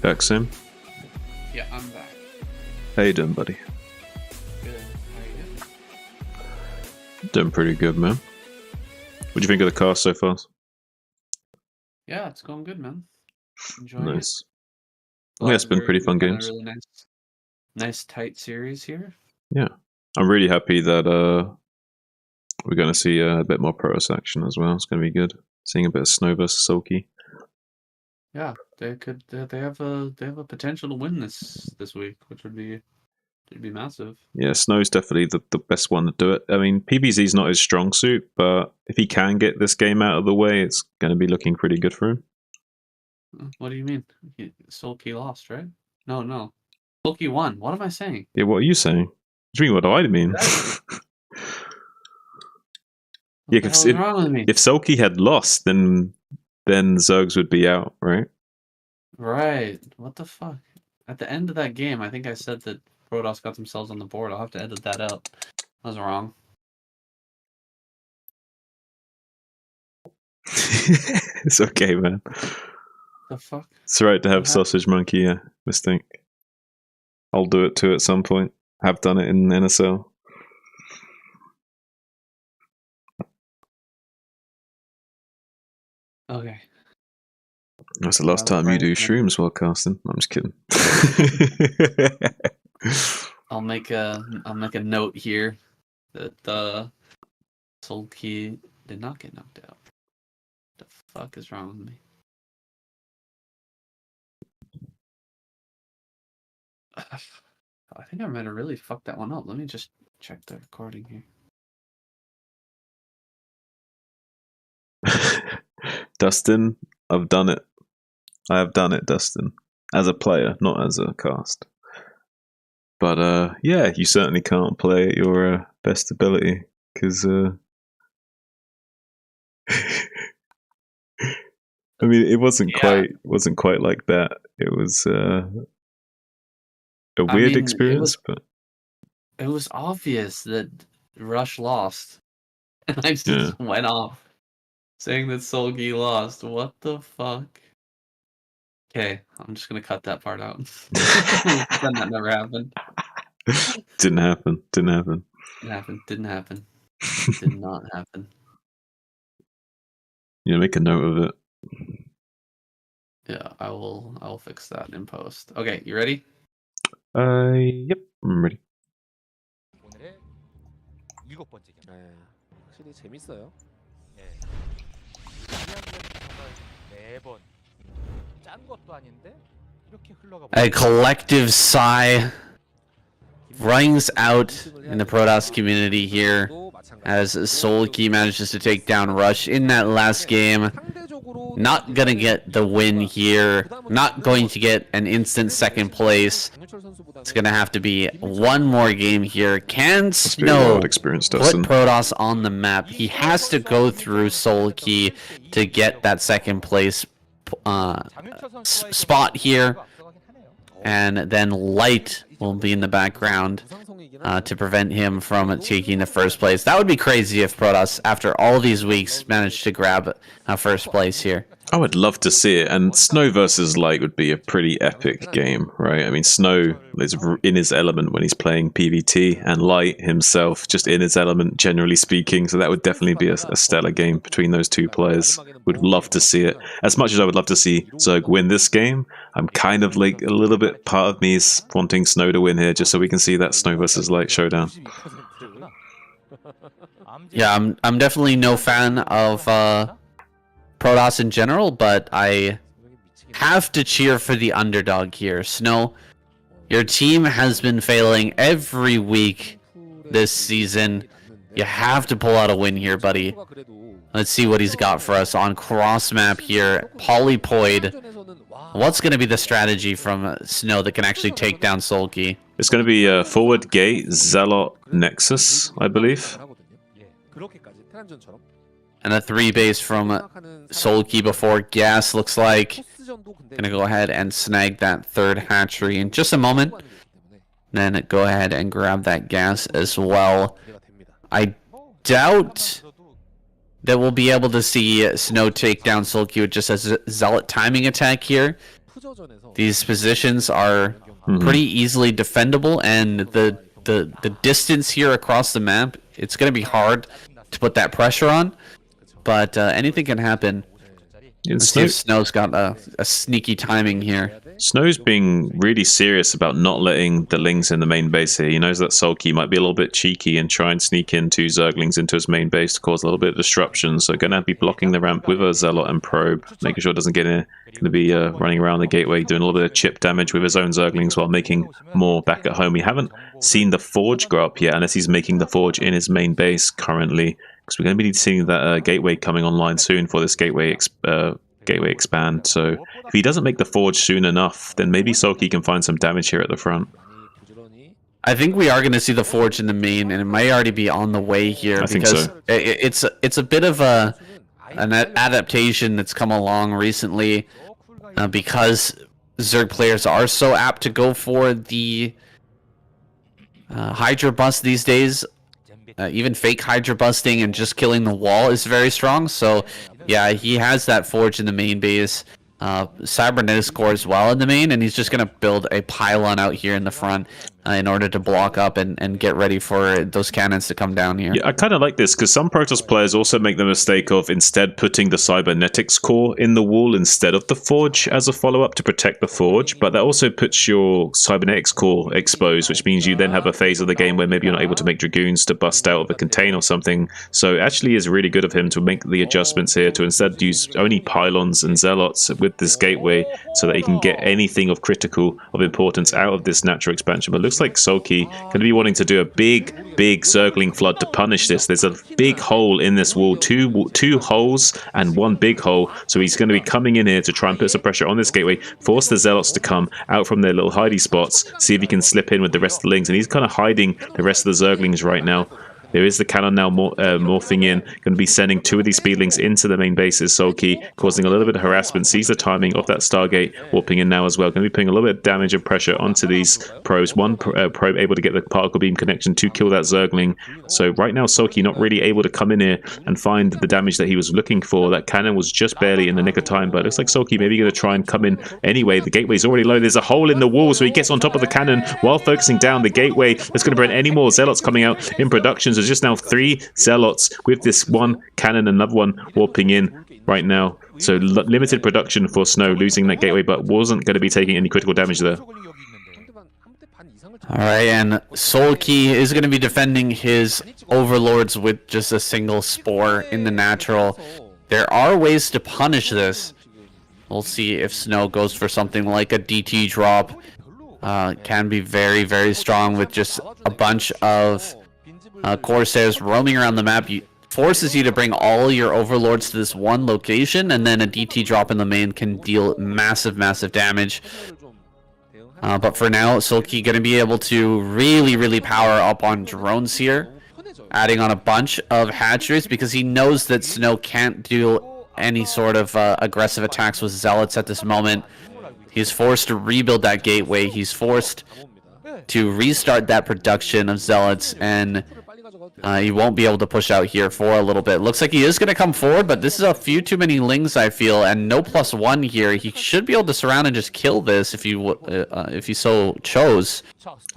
back soon? Yeah, I'm back. How you doing, buddy? Good. How are you doing? Doing pretty good, man. What do you think of the cast so far? Yeah, it's going good, man. Enjoying it. Nice. I think it's been pretty fun games. Really nice tight series here. Yeah, I'm really happy that we're going to see a bit more Protoss action as well. It's going to be good. Seeing a bit of Snow versus Sulky. Yeah, they have a potential to win this week, which would be massive. Yeah, Snow's definitely the best one to do it. I mean, PBZ's not his strong suit, but if he can get this game out of the way, it's going to be looking pretty good for him. What do you mean? Sulky lost, right? No. Sulky won. What am I saying? Yeah, what are you saying? What do I mean? Yeah, What the hell is wrong with me? if Sulky had lost, then Zergs would be out, right? Right. What the fuck? At the end of that game, I think I said that Protoss got themselves on the board. I'll have to edit that out. I was wrong. It's okay, man. The fuck? It's right to have What happened? Sausage Monkey, yeah. Mistake. I'll do it too at some point. Have done it in NSL. Okay. That's the last time you do shrooms while casting. I'm just kidding. I'll make a note here that Sulky did not get knocked out. The fuck is wrong with me? I think I might have really fucked that one up. Let me just check the recording here. Dustin, I've done it. I have done it, Dustin. As a player, not as a cast. But yeah, you certainly can't play at your best ability, because I mean, it wasn't quite like that. It was a weird experience, but it was obvious that Rush lost, and I just went off saying that Sulky lost. What the fuck? Okay, I'm just gonna cut that part out. Pretend that never happened. Didn't happen. Didn't happen. Did not happen. Yeah, make a note of it. Yeah, I will fix that in post. Okay, you ready? Yep, I'm ready. 오늘의 7번째 경기. 네, 확실히 재밌어요. 네. 매번 짠 것도 아닌데 이렇게 흘러가. A collective sigh rings out in the Protoss community here as Sulky manages to take down Rush in that last game. Not gonna get the win here. Not going to get an instant second place. It's gonna have to be one more game here. Can Snow put Protoss on the map? He has to go through Sulky to get that second place spot here. And then Light will be in the background to prevent him from taking the first place. That would be crazy if Protoss, after all these weeks, managed to grab first place here. I would love to see it, and Snow versus Light would be a pretty epic game, right? I mean, Snow is in his element when he's playing PvT, and Light himself just in his element, generally speaking, so that would definitely be a stellar game between those two players. Would love to see it. As much as I would love to see Zerg win this game, I'm kind of like a little bit, part of me is wanting Snow to win here, just so we can see that Snow versus Light showdown. Yeah, I'm definitely no fan of Protoss in general, but I have to cheer for the underdog here. Snow, your team has been failing every week this season. You have to pull out a win here, buddy. Let's see what he's got for us on cross map here. Polypoid. What's going to be the strategy from Snow that can actually take down Sulky? It's going to be forward gate, Zealot, Nexus, I believe. And a 3 base from Sulky before gas, looks like. Gonna go ahead and snag that third hatchery in just a moment. Then go ahead and grab that gas as well. I doubt that we'll be able to see Snow take down Sulky with just a Zealot timing attack here. These positions are pretty easily defendable, and the distance here across the map, it's going to be hard to put that pressure on, but anything can happen. Let's see if Snow's got a sneaky timing here. Snow's being really serious about not letting the Lings in the main base here. He knows that Sulky might be a little bit cheeky and try and sneak in 2 Zerglings into his main base to cause a little bit of disruption. So going to be blocking the ramp with a Zealot and Probe, making sure it doesn't get in. Going to be running around the gateway, doing a little bit of chip damage with his own Zerglings while making more back at home. We haven't seen the Forge go up yet, unless he's making the Forge in his main base currently, because we're going to be seeing that gateway coming online soon for this gateway expand. So if he doesn't make the Forge soon enough, then maybe Sulky can find some damage here at the front. I think we are going to see the Forge in the main, and it may already be on the way here. I think because so. It's a bit of an adaptation that's come along recently, because Zerg players are so apt to go for the Hydra bust these days. Even fake Hydra busting and just killing the wall is very strong. So yeah, he has that Forge in the main base. Cybernetics core as well in the main, and he's just going to build a pylon out here in the front in order to block up and get ready for those cannons to come down here. Yeah, I kind of like this because some Protoss players also make the mistake of instead putting the Cybernetics core in the wall instead of the Forge as a follow-up to protect the Forge, but that also puts your Cybernetics core exposed, which means you then have a phase of the game where maybe you're not able to make Dragoons to bust out of a contain or something. So it actually is really good of him to make the adjustments here to instead use only Pylons and Zealots with this gateway so that he can get anything of critical of importance out of this natural expansion. But it looks like Sulky going to be wanting to do a big Zergling flood to punish this. There's a big hole in this wall, two holes and one big hole. So he's going to be coming in here to try and put some pressure on this gateway, force the Zealots to come out from their little hidey spots, see if he can slip in with the rest of the Lings. And he's kind of hiding the rest of the Zerglings right now. There is the cannon now morphing in. Going to be sending 2 of these speedlings into the main bases. Sulky causing a little bit of harassment. Sees the timing of that Stargate warping in now as well. Going to be putting a little bit of damage and pressure onto these probes. One probe able to get the particle beam connection to kill that Zergling. So right now Sulky not really able to come in here and find the damage that he was looking for. That cannon was just barely in the nick of time. But it looks like Sulky maybe going to try and come in anyway. The gateway's already low. There's a hole in the wall, so he gets on top of the cannon while focusing down the gateway. That's going to prevent any more Zealots coming out in production. So just now 3 Zealots with this one cannon, another one warping in right now. So limited production for Snow, losing that gateway, but wasn't going to be taking any critical damage there. Alright, and Sulky is going to be defending his overlords with just a single spore in the natural. There are ways to punish this. We'll see if Snow goes for something like a DT drop. Can be very, very strong with just a bunch of Corsairs roaming around the map. Forces you to bring all your overlords to this one location, and then a DT drop in the main can deal massive damage. But for now, Sulky going to be able to really power up on drones here, adding on a bunch of hatcheries because he knows that Snow can't do any sort of aggressive attacks with Zealots at this moment. He's forced to rebuild that gateway. He's forced to restart that production of Zealots, and he won't be able to push out here for a little bit. Looks like he is going to come forward, but this is a few too many Lings, I feel, and no +1 here. He should be able to surround and just kill this if he so chose.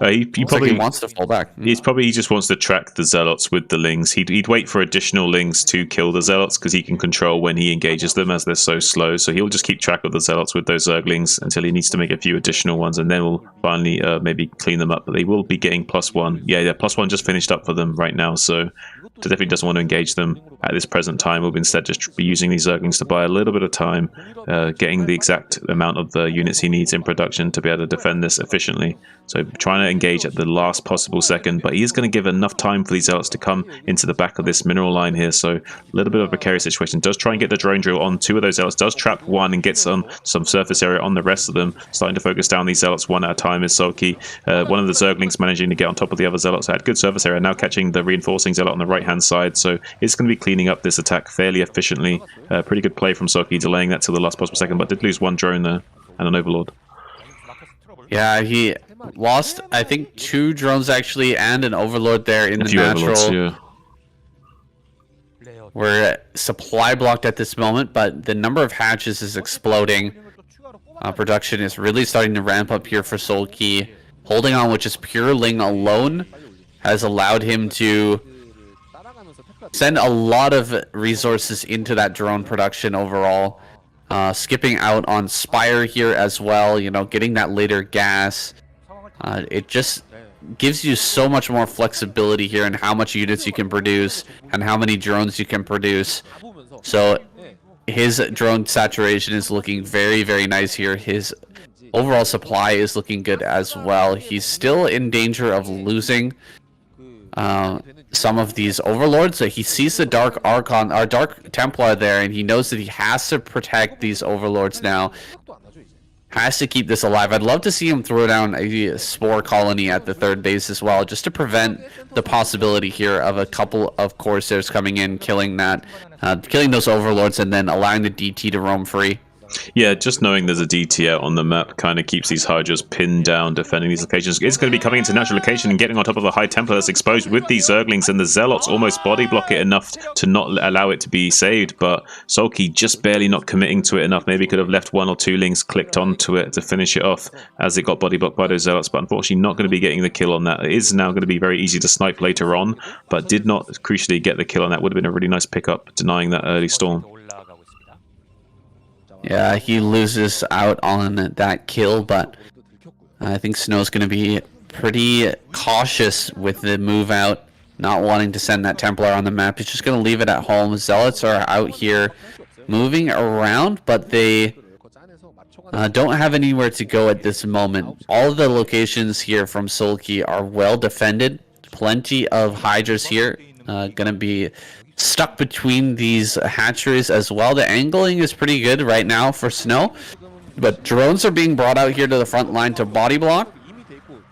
He probably wants to fall back. He just wants to track the Zealots with the Lings. He'd wait for additional Lings to kill the Zealots because he can control when he engages them as they're so slow. So he'll just keep track of the Zealots with those Zerglings until he needs to make a few additional ones, and then we'll finally maybe clean them up. But they will be getting +1. Yeah, +1 just finished up for them right now. So definitely doesn't want to engage them at this present time. We'll instead just be using these Zerglings to buy a little bit of time, getting the exact amount of the units he needs in production to be able to defend this efficiently. So trying to engage at the last possible second, but he is going to give enough time for these Zealots to come into the back of this mineral line here. So a little bit of a precarious situation. Does try and get the drone drill on 2 of those Zealots, does trap 1 and gets on some surface area on the rest of them. Starting to focus down these Zealots one at a time is Sulky. One of the Zerglings managing to get on top of the other Zealots. Had good surface area, now catching the reinforcing Zealot on the right hand side. So it's going to be cleaning up this attack fairly efficiently. Pretty good play from Sulky, delaying that till the last possible second, but did lose 1 drone there and an Overlord. Yeah, he lost, I think, 2 drones actually, and an Overlord there in the natural. Yeah. We're supply blocked at this moment, but the number of hatches is exploding. Production is really starting to ramp up here for Solki. Holding on with just pure Ling alone has allowed him to send a lot of resources into that drone production overall. Skipping out on Spire here as well, you know, getting that later gas. It just gives you so much more flexibility here in how much units you can produce and how many drones you can produce. So his drone saturation is looking very, very nice here. His overall supply is looking good as well. He's still in danger of losing some of these overlords. So he sees the Dark Archon, or Dark Templar there, and he knows that he has to protect these overlords now. Has to keep this alive. I'd love to see him throw down a spore colony at the third base as well, just to prevent the possibility here of a couple of Corsairs coming in, killing those overlords, and then allowing the DT to roam free. Yeah, just knowing there's a DT out on the map kind of keeps these Hydras pinned down, defending these locations. It's going to be coming into natural location and getting on top of a High Templar that's exposed with these Zerglings, and the Zealots almost body block it enough to not allow it to be saved, but Solki just barely not committing to it enough. Maybe could have left 1 or 2 Lings clicked onto it to finish it off as it got body blocked by those Zealots, but unfortunately not going to be getting the kill on that. It is now going to be very easy to snipe later on, but did not crucially get the kill on that. Would have been a really nice pickup, denying that early storm. Yeah, he loses out on that kill, but I think Snow's going to be pretty cautious with the move out, not wanting to send that Templar on the map. He's just going to leave it at home. Zealots are out here moving around, but they don't have anywhere to go at this moment. All of the locations here from Solki are well defended. Plenty of Hydras here. Going to be stuck between these hatcheries as well. The angling is pretty good right now for Snow, but drones are being brought out here to the front line to body block,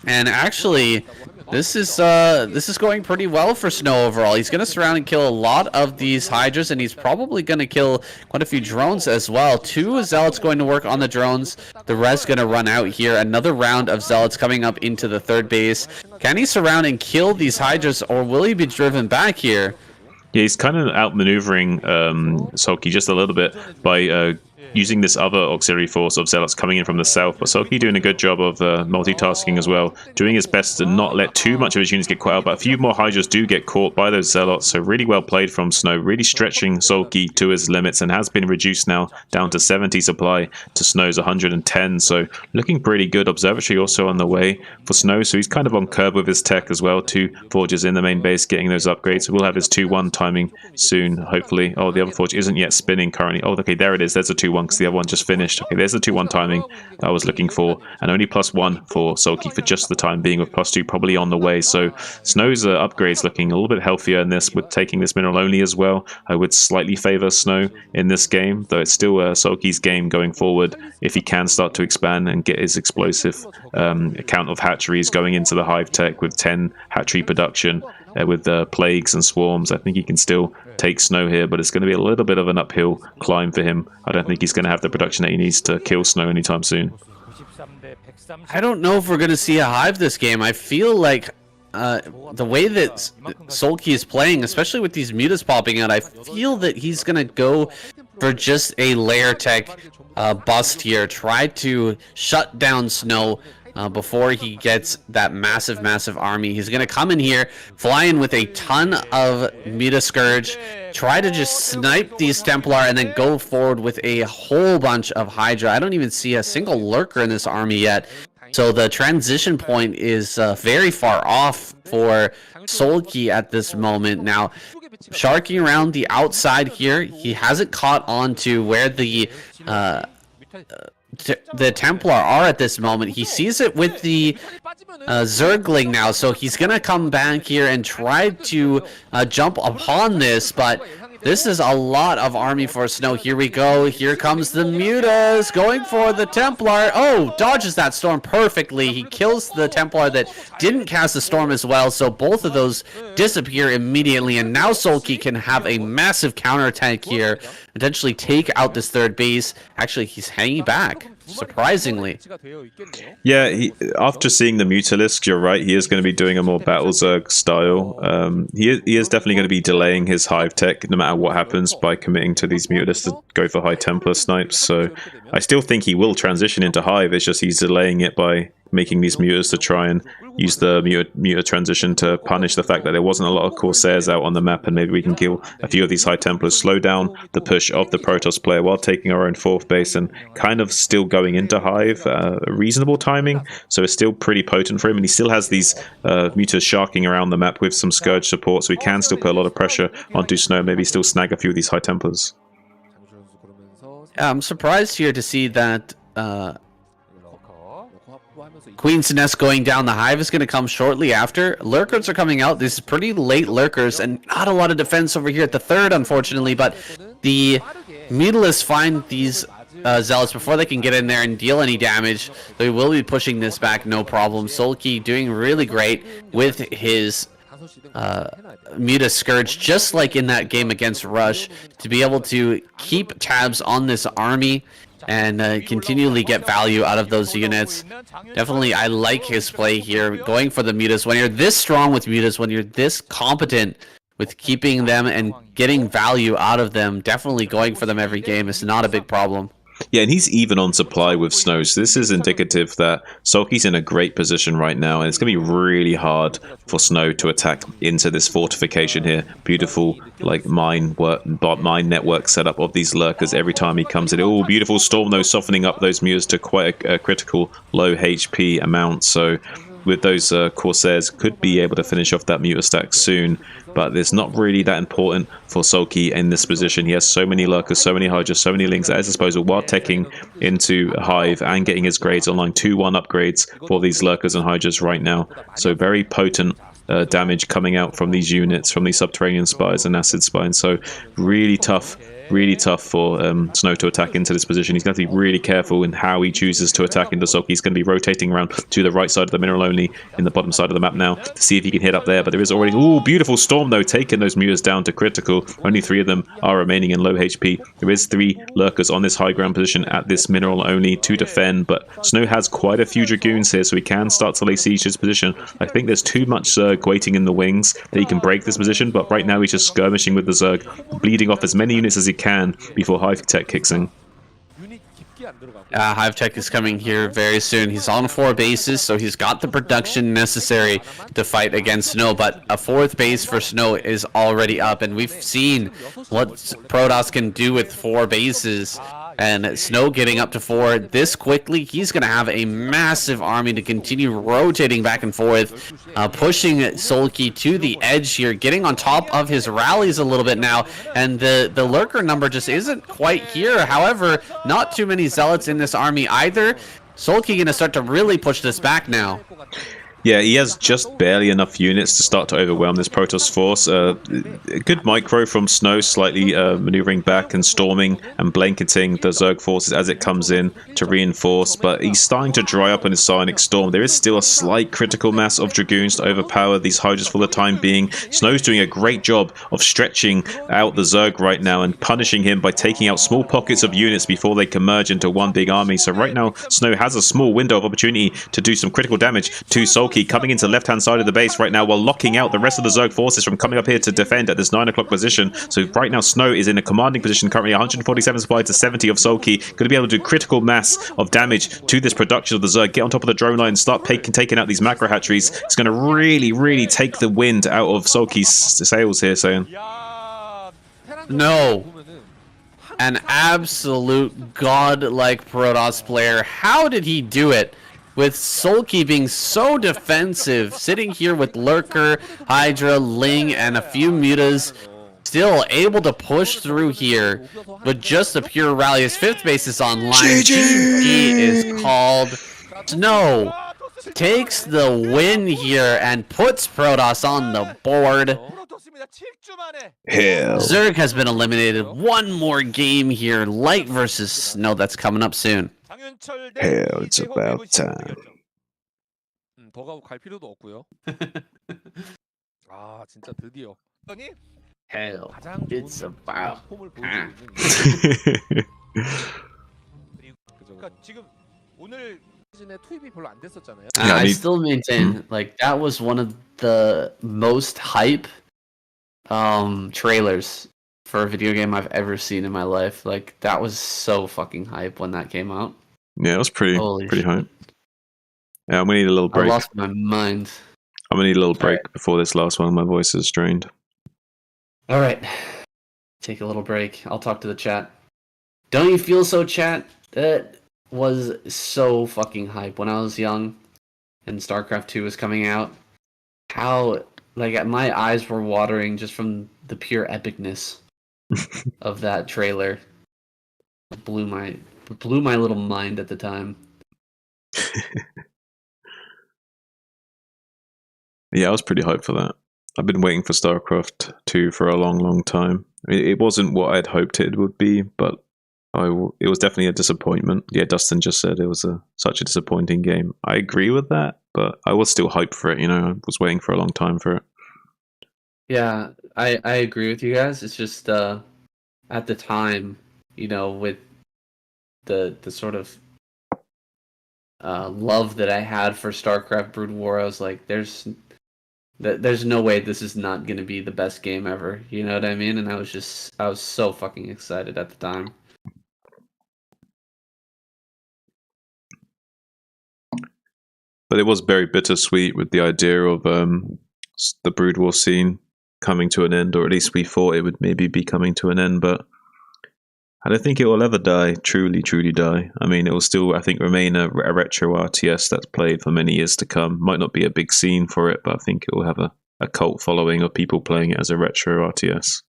and actually this is going pretty well for Snow overall. He's going to surround and kill a lot of these Hydras, and he's probably going to kill quite a few drones as well. 2 Zealots going to work on the drones, the rest going to run out here. Another round of Zealots coming up into the third base. Can he surround and kill these Hydras, or will he be driven back here? Yeah, he's kind of outmaneuvering Solki just a little bit by using this other auxiliary force of Zealots coming in from the south, but Solki doing a good job of multitasking as well, doing his best to not let too much of his units get caught out, but a few more Hydras do get caught by those Zealots, so really well played from Snow, really stretching Solki to his limits, and has been reduced now down to 70 supply to Snow's 110, so looking pretty good. Observatory also on the way for Snow, so he's kind of on curb with his tech as well. 2 Forges in the main base getting those upgrades. We'll have his 2-1 timing soon, hopefully. Oh, the other Forge isn't yet spinning currently. Oh, okay, there it is. There's a 2-1 because the other one just finished. Okay, there's the 2-1 timing that I was looking for, and only +1 for Solki for just the time being, with +2 probably on the way. So Snow's upgrades looking a little bit healthier in this, with taking this mineral only as well. I would slightly favor Snow in this game, though it's still Solki's game going forward if he can start to expand and get his explosive account of hatcheries going into the hive tech with 10 hatchery production. With plagues and swarms, I think he can still take Snow here, but it's going to be a little bit of an uphill climb for him. I don't think he's going to have the production that he needs to kill Snow anytime soon. I don't know if we're going to see a hive this game. I feel like the way that Solki is playing, especially with these mutas popping out, I feel that he's going to go for just a layer tech bust here, try to shut down Snow before he gets that massive army. He's going to come in here, fly in with a ton of Muta Scourge, try to just snipe these Templar, and then go forward with a whole bunch of Hydra. I don't even see a single lurker in this army yet. So the transition point is very far off for Solki at this moment. Now, sharking around the outside here, he hasn't caught on to where the Templar are at this moment. He sees it with the Zergling now, so he's gonna come back here and try to jump upon this, but this is a lot of army for Snow. Here we go. Here comes the Mutas going for the Templar. Oh, dodges that storm perfectly. He kills the Templar that didn't cast the storm as well, so both of those disappear immediately, and now Solki can have a massive counterattack here, potentially take out this third base. Actually, he's hanging back. surprisingly. Yeah, after seeing the Mutalisk, you're right. He is going to be doing a more Battle Zerg style. He is definitely going to be delaying his Hive tech no matter what happens by committing to these Mutalisks to go for High Templar snipes. So I still think he will transition into Hive. It's just he's delaying it by making these Mutas to try and use the Muta transition to punish the fact that there wasn't a lot of Corsairs out on the map, and maybe we can kill a few of these High Templars, slow down the push of the Protoss player while taking our own 4th base and kind of still going into Hive. Reasonable timing, so it's still pretty potent for him, and he still has these Mutas sharking around the map with some Scourge support, so he can still put a lot of pressure onto Snow, maybe still snag a few of these High Templars. I'm surprised here to see that Queen's Nest going down. The Hive is going to come shortly after. Lurkers are coming out. This is pretty late Lurkers, and not a lot of defense over here at the 3rd, unfortunately, but the Mutalists find these Zealots before they can get in there and deal any damage. They will be pushing this back, no problem. Sulky doing really great with his Muta Scourge, just like in that game against Rush, to be able to keep tabs on this army and continually get value out of those units. Definitely, I like his play here, going for the Mutas. When you're this strong with Mutas, when you're this competent with keeping them and getting value out of them, definitely going for them every game is not a big problem. Yeah, and he's even on supply with Snow, so this is indicative that Sulky's in a great position right now, and it's going to be really hard for Snow to attack into this fortification here. Beautiful, like, mine network setup of these Lurkers every time he comes in. Oh, beautiful Storm, though, softening up those Mutas to quite a critical low HP amount, so with those Corsairs, could be able to finish off that Muta stack soon, but it's not really that important for Sulky in this position. He has so many Lurkers, so many Hydras, so many Lings at his disposal while taking into Hive and getting his grades online. 2-1 upgrades for these Lurkers and Hydras right now, so very potent damage coming out from these units, from these Subterranean Spies and Acid Spines, so really tough for Snow to attack into this position. He's going to be really careful in how he chooses to attack into Sulky. He's going to be rotating around to the right side of the mineral only in the bottom side of the map now to see if he can hit up there, but there is already... Ooh, beautiful Storm, though, taking those Mutas down to critical. Only 3 of them are remaining in low HP. There is 3 Lurkers on this high ground position at this mineral only to defend, but Snow has quite a few Dragoons here, so he can start to lay siege to this position. I think there's too much Zerg waiting in the wings that he can break this position, but right now he's just skirmishing with the Zerg, bleeding off as many units as he can before Hive Tech kicks in. Hive Tech is coming here very soon. He's on 4 bases, so he's got the production necessary to fight against Snow, but a 4th base for Snow is already up, and we've seen what Protoss can do with 4 bases. And Snow getting up to 4 this quickly, he's going to have a massive army to continue rotating back and forth, pushing Sulky to the edge here, getting on top of his rallies a little bit now, and the Lurker number just isn't quite here. However, not too many Zealots in this army either. Sulky going to start to really push this back now. Yeah, he has just barely enough units to start to overwhelm this Protoss force. A good micro from Snow, slightly maneuvering back and storming and blanketing the Zerg forces as it comes in to reinforce, but he's starting to dry up on his Psionic Storm. There is still a slight critical mass of Dragoons to overpower these Hydras for the time being. Snow's doing a great job of stretching out the Zerg right now and punishing him by taking out small pockets of units before they can merge into one big army. So right now, Snow has a small window of opportunity to do some critical damage to Sulky, coming into the left-hand side of the base right now while locking out the rest of the Zerg forces from coming up here to defend at this 9 o'clock position. So right now Snow is in a commanding position, currently 147 supply to 70 of Sulky. Going to be able to do critical mass of damage to this production of the Zerg, get on top of the drone line, start taking out these macro hatcheries. It's going to really take the wind out of Sulky's sails here, saying. No. An absolute god-like Protoss player. How did he do it? With Sulky being so defensive, sitting here with Lurker, Hydra, Ling, and a few Mutas, still able to push through here with just a pure rally. His 5th base is online. GG is called. Snow takes the win here and puts Protoss on the board. Hell. Zerg has been eliminated. One more game here. Light versus Snow. That's coming up soon. Hell, it's about time. 더 갈 필요도 없고요. 아, 진짜 드디어. Hell, it's about time. 그러니까 지금 오늘 시즌에 투입이 별로 안 됐었잖아요. Yeah, I I mean- still maintain like that was one of the most hype trailers for a video game I've ever seen in my life. Like that was so fucking hype when that came out. Yeah, it was pretty Holy pretty shit. hype. Yeah, I'm gonna need a little I break. lost my mind. I'm gonna need a little break Alright. before this last one. My voice is strained. All right. Take a little break. I'll talk to the chat. Don't you feel so, chat? That was so fucking hype when I was young and StarCraft 2 was coming out. How, like, my eyes were watering just from the pure epicness of that trailer. It blew my little mind at the time. Yeah, I was pretty hyped for that. I've been waiting for StarCraft 2 for a long, long time. I mean, it wasn't what I'd hoped it would be, but it was definitely a disappointment. Yeah, Dustin just said it was such a disappointing game. I agree with that, but I was still hyped for it. You know, I was waiting for a long time for it. Yeah, I agree with you guys. It's just at the time, you know, with the sort of love that I had for StarCraft Brood War, I was like, there's no way this is not going to be the best game ever. You know what I mean? And I was so fucking excited at the time. But it was very bittersweet with the idea of the Brood War scene coming to an end, or at least we thought it would maybe be coming to an end, but I don't think it will ever die, truly die. I mean, it will still, I think, remain a retro RTS that's played for many years to come. Might not be a big scene for it, but I think it will have a cult following of people playing it as a retro RTS.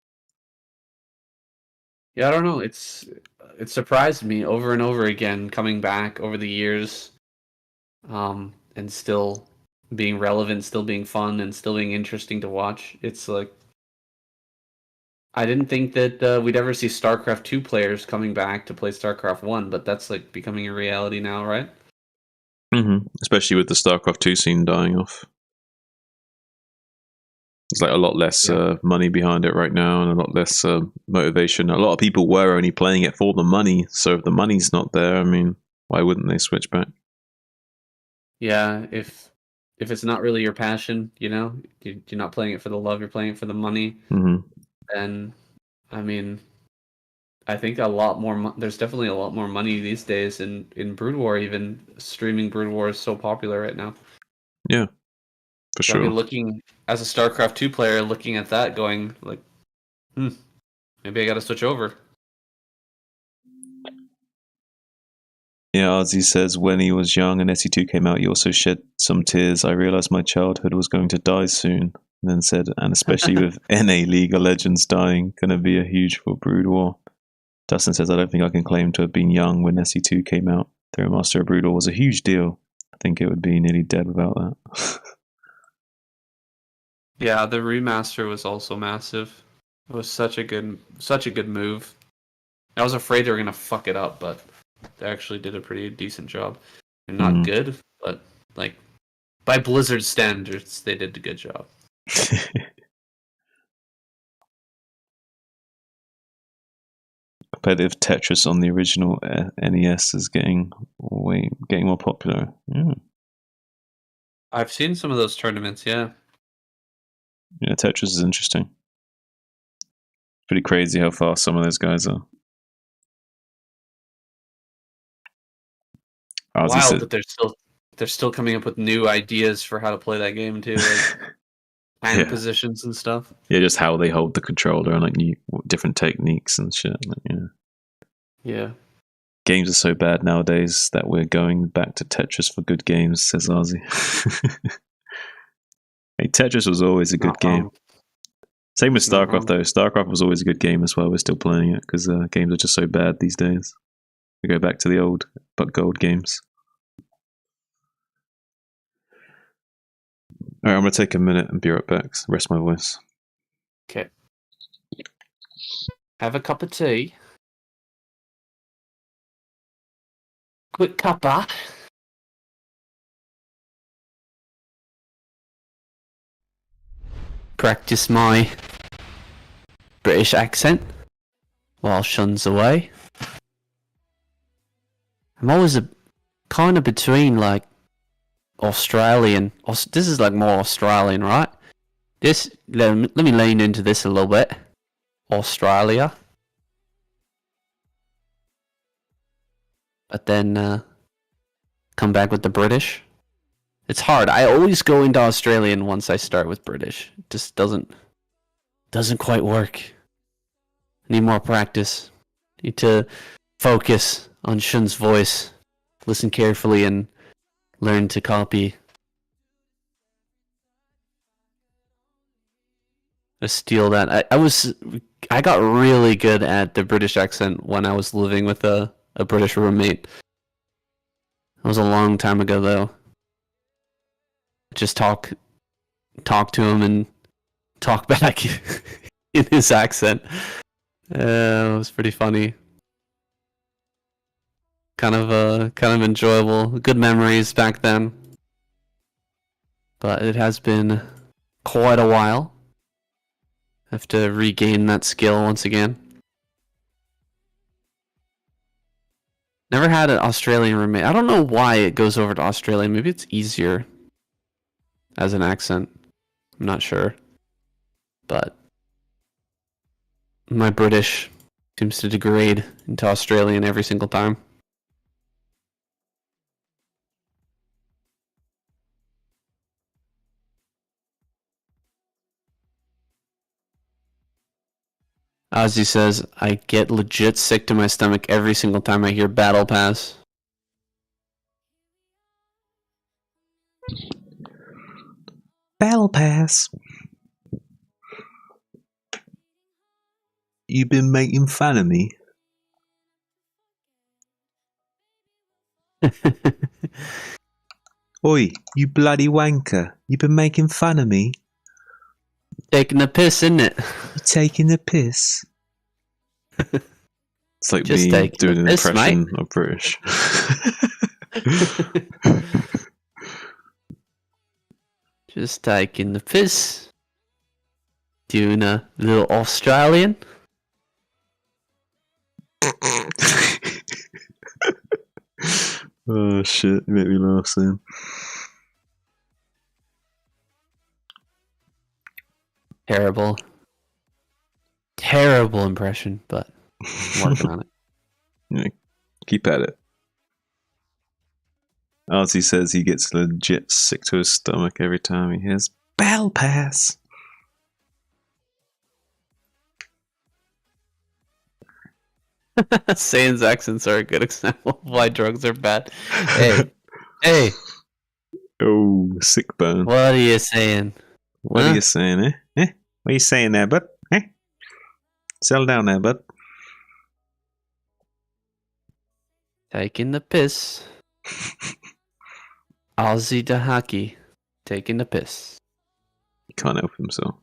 Yeah, I don't know. It surprised me over and over again coming back over the years, and still being relevant, still being fun, and still being interesting to watch. It's like I didn't think that we'd ever see StarCraft 2 players coming back to play StarCraft 1, but that's like becoming a reality now, right? Mm-hmm. Especially with the StarCraft 2 scene dying off. There's like a lot less money behind it right now, and a lot less motivation. A lot of people were only playing it for the money, so if the money's not there, I mean, why wouldn't they switch back? Yeah, if it's not really your passion, you know, you're not playing it for the love, you're playing it for the money. Mm-hmm. And I mean, I think a lot more. There's definitely a lot more money these days in Brood War. Even streaming Brood War is so popular right now. Yeah, for So sure. I'll be looking as a StarCraft 2 player, looking at that, going like, maybe I got to switch over. Yeah, Azhi says when he was young and SE2 came out, he also shed some tears. I realized my childhood was going to die soon. And then said, and especially with NA League of Legends dying, going to be a huge for Brood War. Dustin says, I don't think I can claim to have been young when SE2 came out. The remaster of Brood War was a huge deal. I think it would be nearly dead without that. Yeah, the remaster was also massive. It was such a good move. I was afraid they were gonna fuck it up, but they actually did a pretty decent job. They're not good, but like by Blizzard standards, they did a good job. Competitive Tetris on the original NES is getting more popular. Yeah. I've seen some of those tournaments, yeah. Yeah, Tetris is interesting. Pretty crazy how fast some of those guys are. Wild that they're still coming up with new ideas for how to play that game too, like hand positions and stuff. Yeah, just how they hold the controller and like new different techniques and shit. Like, yeah. Games are so bad nowadays that we're going back to Tetris for good games, says Azhi. Hey, Tetris was always a good game. Same with StarCraft though. StarCraft was always a good game as well. We're still playing it because games are just so bad these days. We go back to the old but gold games. Alright, I'm going to take a minute and be right back. Rest my voice. Okay. Have a cup of tea. Quick cuppa. Practice my British accent while Shun's away. I'm always kind of between like Australian. This is like more Australian, right? This let me lean into this a little bit. Australia, but then come back with the British. It's hard. I always go into Australian once I start with British. It just doesn't quite work. Need more practice. Need to focus on Shun's voice, listen carefully, and learn to copy. To steal that. I got really good at the British accent when I was living with a British roommate. That was a long time ago, though. Just talk to him and talk back in his accent. It was pretty funny. Kind of enjoyable. Good memories back then. But it has been quite a while. Have to regain that skill once again. Never had an Australian roommate. I don't know why it goes over to Australian. Maybe it's easier as an accent. I'm not sure. But my British seems to degrade into Australian every single time. Azhi says, I get legit sick to my stomach every single time I hear Battle Pass. Battle Pass. You been making fun of me? Oi, you bloody wanker. You been making fun of me? Taking the piss, isn't it? You taking the piss? It's like Just me taking doing the an piss, impression of British. Just taking the piss. Doing a little Australian. Oh shit, you make me laugh, Sam. Terrible. Terrible impression, but I'm working on it. Yeah, keep at it. Artie says he gets legit sick to his stomach every time he hears Battle Pass. Saiyans accents are a good example of why drugs are bad. Hey, Oh, sick burn. what are you saying? What Huh? are you saying, eh? Eh? What are you saying there, bud? Eh? Settle down there, bud. Taking the piss. Azhi Dahaki. Taking the piss. He can't help himself.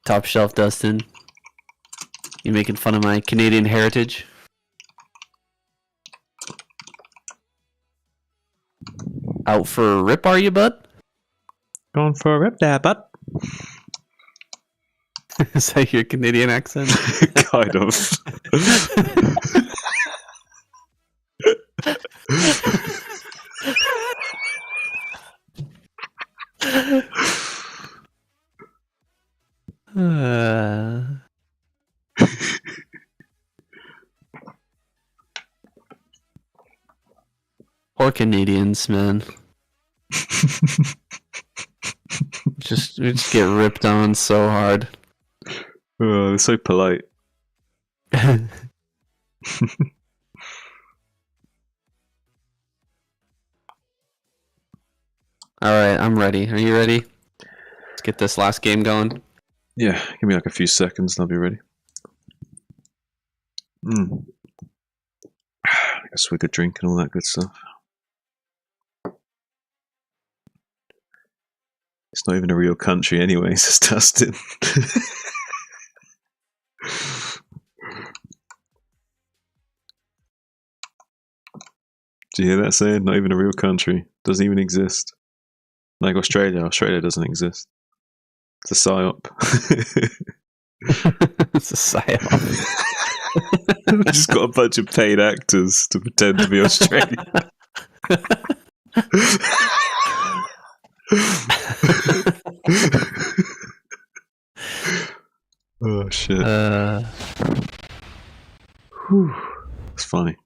Top shelf, Dustin. You making fun of my Canadian heritage? Out for a rip, are you, bud? Going for a rip there, bud. Is that your Canadian accent? Kind of. Poor Canadians, man. just get ripped on so hard. Oh, they're so polite. Alright, I'm ready. Are you ready? Let's get this last game going. Yeah, give me like a few seconds and I'll be ready. I guess we could drink and all that good stuff. It's not even a real country anyway, it's just Dustin. Do you hear that saying? Not even a real country. Doesn't even exist. Like Australia. Australia doesn't exist. It's a psyop. It's a psyop. We've just got a bunch of paid actors to pretend to be Australian. Oh shit. Whew. It's funny.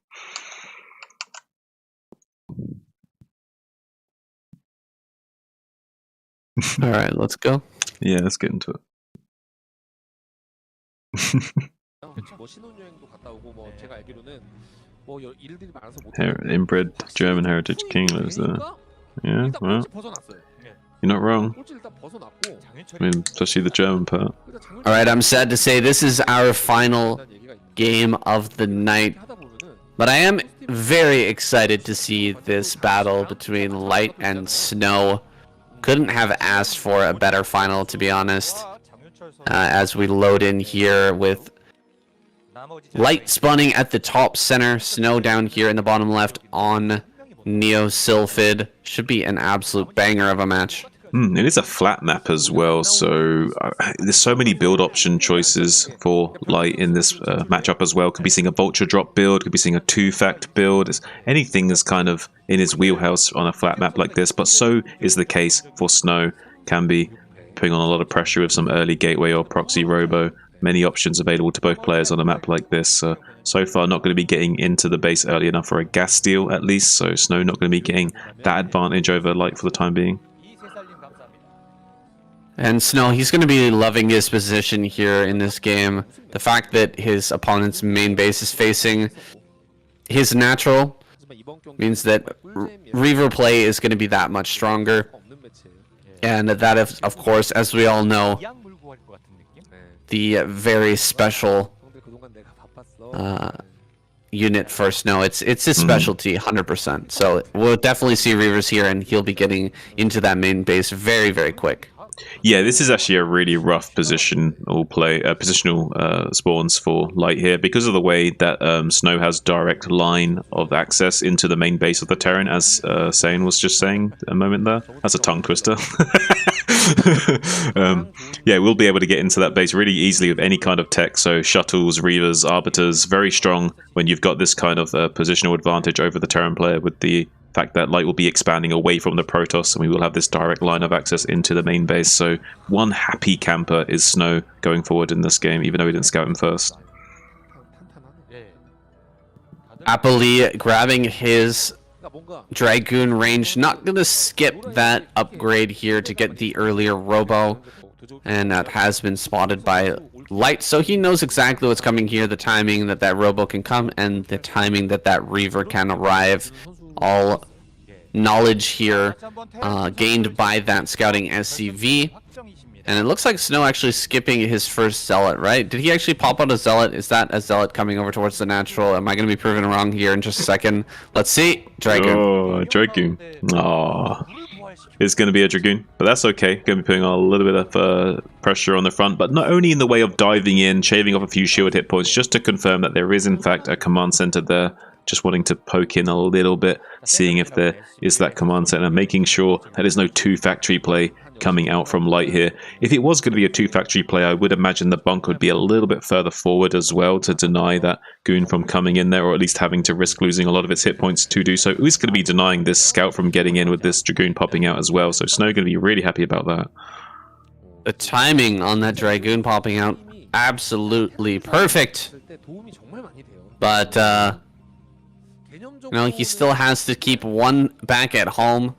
All right, let's go. Yeah, let's get into it. 뭐 신혼여행도 갔다 오고 뭐 제가 알기로는 뭐 일들이 많아서 못 Inbred German heritage king lives there. Yeah, 일단 well, 꼴찌 벗어났어요. you're not wrong. 꼴찌 일단 벗어났고 I mean, especially the German part. All right, I'm sad to say this is our final 일단 얘기가 있는데 game of the night, 하다 보면은 but I am very excited to see this battle between Light and Snow. Couldn't have asked for a better final, to be honest. As we load in here with Light spawning at the top center, Snow down here in the bottom left on Neo Sylphid. Should be an absolute banger of a match. It is a flat map as well, so there's so many build option choices for Light in this matchup as well. Could be seeing a Vulture drop build, could be seeing a 2-fact build. Anything is kind of in his wheelhouse on a flat map like this, but so is the case for Snow. Can be putting on a lot of pressure with some early gateway or proxy robo. Many options available to both players on a map like this. So far not going to be getting into the base early enough for a gas steal at least, so Snow not going to be getting that advantage over Light for the time being. And Snow, he's going to be loving his position here in this game. The fact that his opponent's main base is facing his natural means that Reaver play is going to be that much stronger. And that, of course, as we all know, the very special unit for Snow. It's his specialty, 100%. So we'll definitely see Reavers here, and he'll be getting into that main base very, very quick. Yeah, this is actually a really rough positional spawns for Light here because of the way that Snow has direct line of access into the main base of the Terran, as Sane was just saying a moment there. That's a tongue twister. Yeah, we'll be able to get into that base really easily with any kind of tech, so shuttles, Reavers, Arbiters, very strong when you've got this kind of positional advantage over the Terran player with the fact that Light will be expanding away from the Protoss, and we will have this direct line of access into the main base. So one happy camper is Snow going forward in this game, even though he didn't scout him first. Happily grabbing his Dragoon range, not going to skip that upgrade here to get the earlier Robo, and that has been spotted by Light, so he knows exactly what's coming here, the timing that that Robo can come, and the timing that that Reaver can arrive. All knowledge here gained by that scouting SCV. And it looks like Snow actually skipping his first Zealot, right? Did he actually pop out a Zealot? Is that a Zealot coming over towards the natural? Am I going to be proven wrong here in just a second? Let's see. Dragoon. Oh, Dragoon. Aw. It's going to be a Dragoon, but that's okay. Going to be putting a little bit of pressure on the front, but not only in the way of diving in, shaving off a few shield hit points, just to confirm that there is in fact a command center there. Just wanting to poke in a little bit, seeing if there is that command center, making sure that there's no 2-factory play coming out from Light here. If it was going to be a 2-factory play, I would imagine the bunker would be a little bit further forward as well to deny that Goon from coming in there, or at least having to risk losing a lot of its hit points to do so. Who's going to be denying this scout from getting in with this Dragoon popping out as well? So Snow going to be really happy about that. The timing on that Dragoon popping out, absolutely perfect. But, you know, he still has to keep one back at home.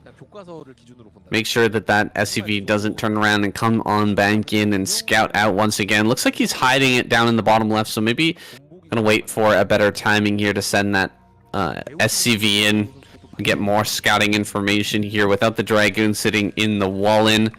Make sure that that SCV doesn't turn around and come on back in and scout out once again. Looks like he's hiding it down in the bottom left, so maybe gonna wait for a better timing here to send that SCV in and get more scouting information here without the Dragoon sitting in the wall-in.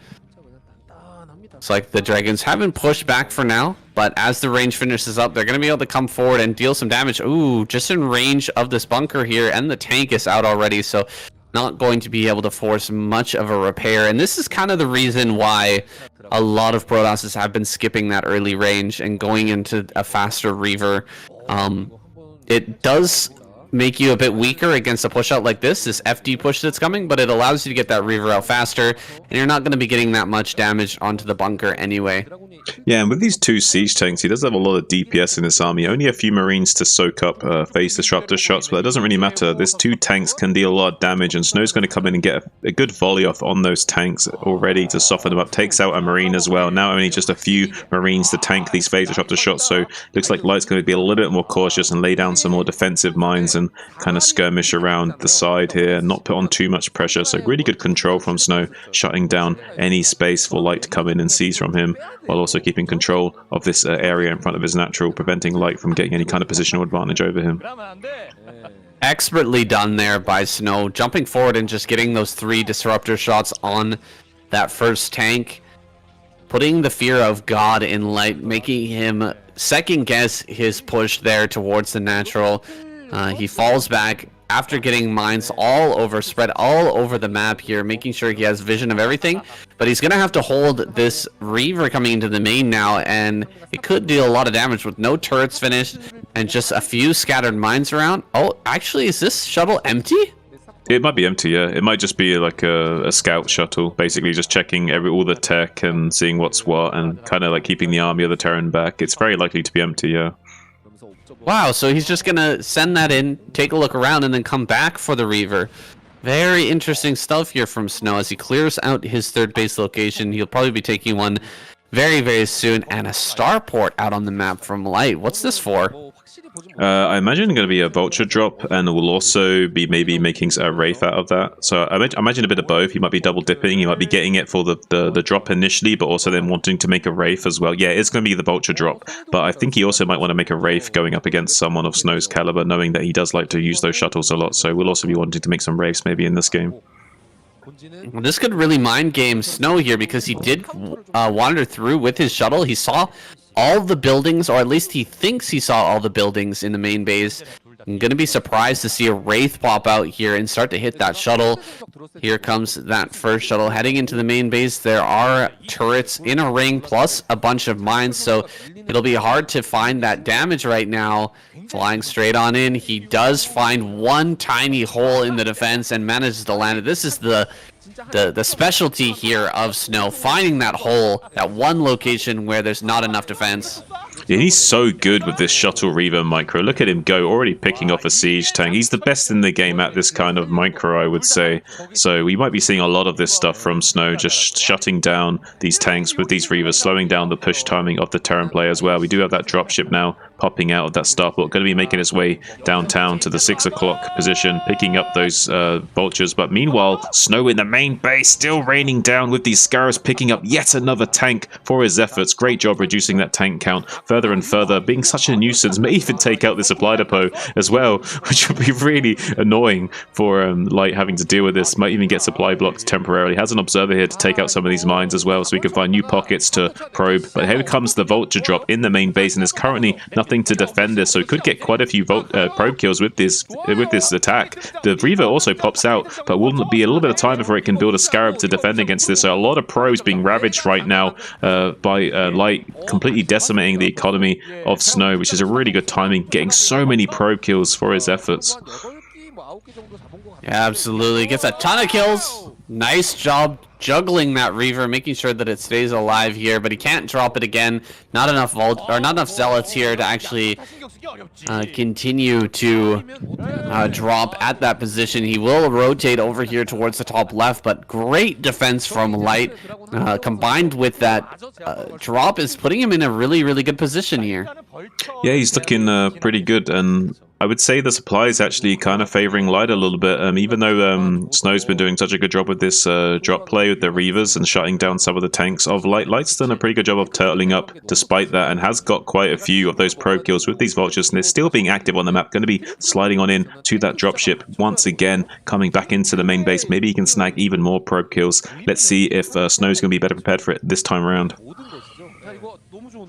Looks like the Dragons haven't pushed back for now, but as the range finishes up, they're going to be able to come forward and deal some damage. Ooh, just in range of this bunker here, and the tank is out already, so not going to be able to force much of a repair. And this is kind of the reason why a lot of Protosses have been skipping that early range and going into a faster Reaver. It does make you a bit weaker against a push out like this FD push that's coming, but it allows you to get that Reaver out faster, and you're not going to be getting that much damage onto the bunker anyway. Yeah, and with these 2 siege tanks, he does have a lot of DPS in his army. Only a few Marines to soak up phase disruptor shots, but that doesn't really matter. This 2 tanks can deal a lot of damage, and Snow's going to come in and get a good volley off on those tanks already to soften them up. Takes out a Marine as well. Now only just a few Marines to tank these phase disruptor shots, so looks like Light's going to be a little bit more cautious and lay down some more defensive mines and kind of skirmish around the side here, not put on too much pressure. So really good control from Snow, shutting down any space for Light to come in and seize from him, while also keeping control of this area in front of his natural, preventing Light from getting any kind of positional advantage over him. Expertly done there by Snow, jumping forward and just getting those 3 disruptor shots on that first tank, putting the fear of God in Light, making him second guess his push there towards the natural. He falls back after getting mines all over, spread all over the map here, making sure he has vision of everything. But he's going to have to hold this Reaver coming into the main now, and it could deal a lot of damage with no turrets finished and just a few scattered mines around. Oh, actually, is this shuttle empty? It might be empty, yeah. It might just be like a scout shuttle, basically just checking all the tech and seeing what's what, and kind of like keeping the army of the Terran back. It's very likely to be empty, yeah. Wow, so he's just gonna send that in, take a look around, and then come back for the Reaver. Very interesting stuff here from Snow as he clears out his 3rd base location. He'll probably be taking one very, very soon, and a starport out on the map from Light. What's this for? I imagine it's going to be a vulture drop, and we'll also be maybe making a wraith out of that. So I imagine a bit of both. He might be double dipping. He might be getting it for the drop initially, but also then wanting to make a wraith as well. Yeah, it's going to be the vulture drop, but I think he also might want to make a wraith going up against someone of Snow's caliber, knowing that he does like to use those shuttles a lot. So we'll also be wanting to make some wraiths maybe in this game. Well, this could really mind game Snow here, because he did wander through with his shuttle. He saw all the buildings, or at least he thinks he saw all the buildings in the main base. I'm going to be surprised to see a Wraith pop out here and start to hit that shuttle. Here comes that first shuttle heading into the main base. There are turrets in a ring plus a bunch of mines, so it'll be hard to find that damage right now. Flying straight on in, he does find one tiny hole in the defense and manages to land it. This is the specialty here of Snow, finding that hole, that one location where there's not enough defense. Yeah, he's so good with this shuttle Reaver micro. Look at him go, already picking off a siege tank. He's the best in the game at this kind of micro, I would say. So we might be seeing a lot of this stuff from Snow, just shutting down these tanks with these Reavers, slowing down the push timing of the Terran play as well. We do have that dropship now popping out of that starport, going to be making its way downtown to the 6 o'clock position, picking up those vultures. But meanwhile, Snow in the main base, still raining down with these Scarabs, picking up yet another tank for his efforts. Great job reducing that tank count further and further, being such a nuisance. May even take out the supply depot as well, which would be really annoying for Light having to deal with this. Might even get supply blocked temporarily. Has an observer here to take out some of these mines as well, so we can find new pockets to probe. But here comes the vulture drop in the main base, and there's currently nothing to defend this, so it could get quite a few probe kills with this attack. The Reaver also pops out, but will be a little bit of time before it can build a Scarab to defend against this. So a lot of probes being ravaged right now by Light, completely decimating the economy of Snow, which is a really good timing, getting so many probe kills for his efforts. Yeah, absolutely. Gets a ton of kills. Nice job juggling that Reaver, making sure that it stays alive here, but he can't drop it again. Not enough not enough zealots here to actually continue to drop at that position. He will rotate over here towards the top left, but great defense from Light, combined with that drop, is putting him in a really, really good position here. Yeah, he's looking pretty good, and I would say the supply is actually kind of favoring Light a little bit, even though Snow's been doing such a good job with this drop play with the Reavers and shutting down some of the tanks of Light. Light's done a pretty good job of turtling up despite that, and has got quite a few of those probe kills with these vultures, and they're still being active on the map. Going to be sliding on in to that dropship once again, coming back into the main base. Maybe he can snag even more probe kills. Let's see if Snow's going to be better prepared for it this time around.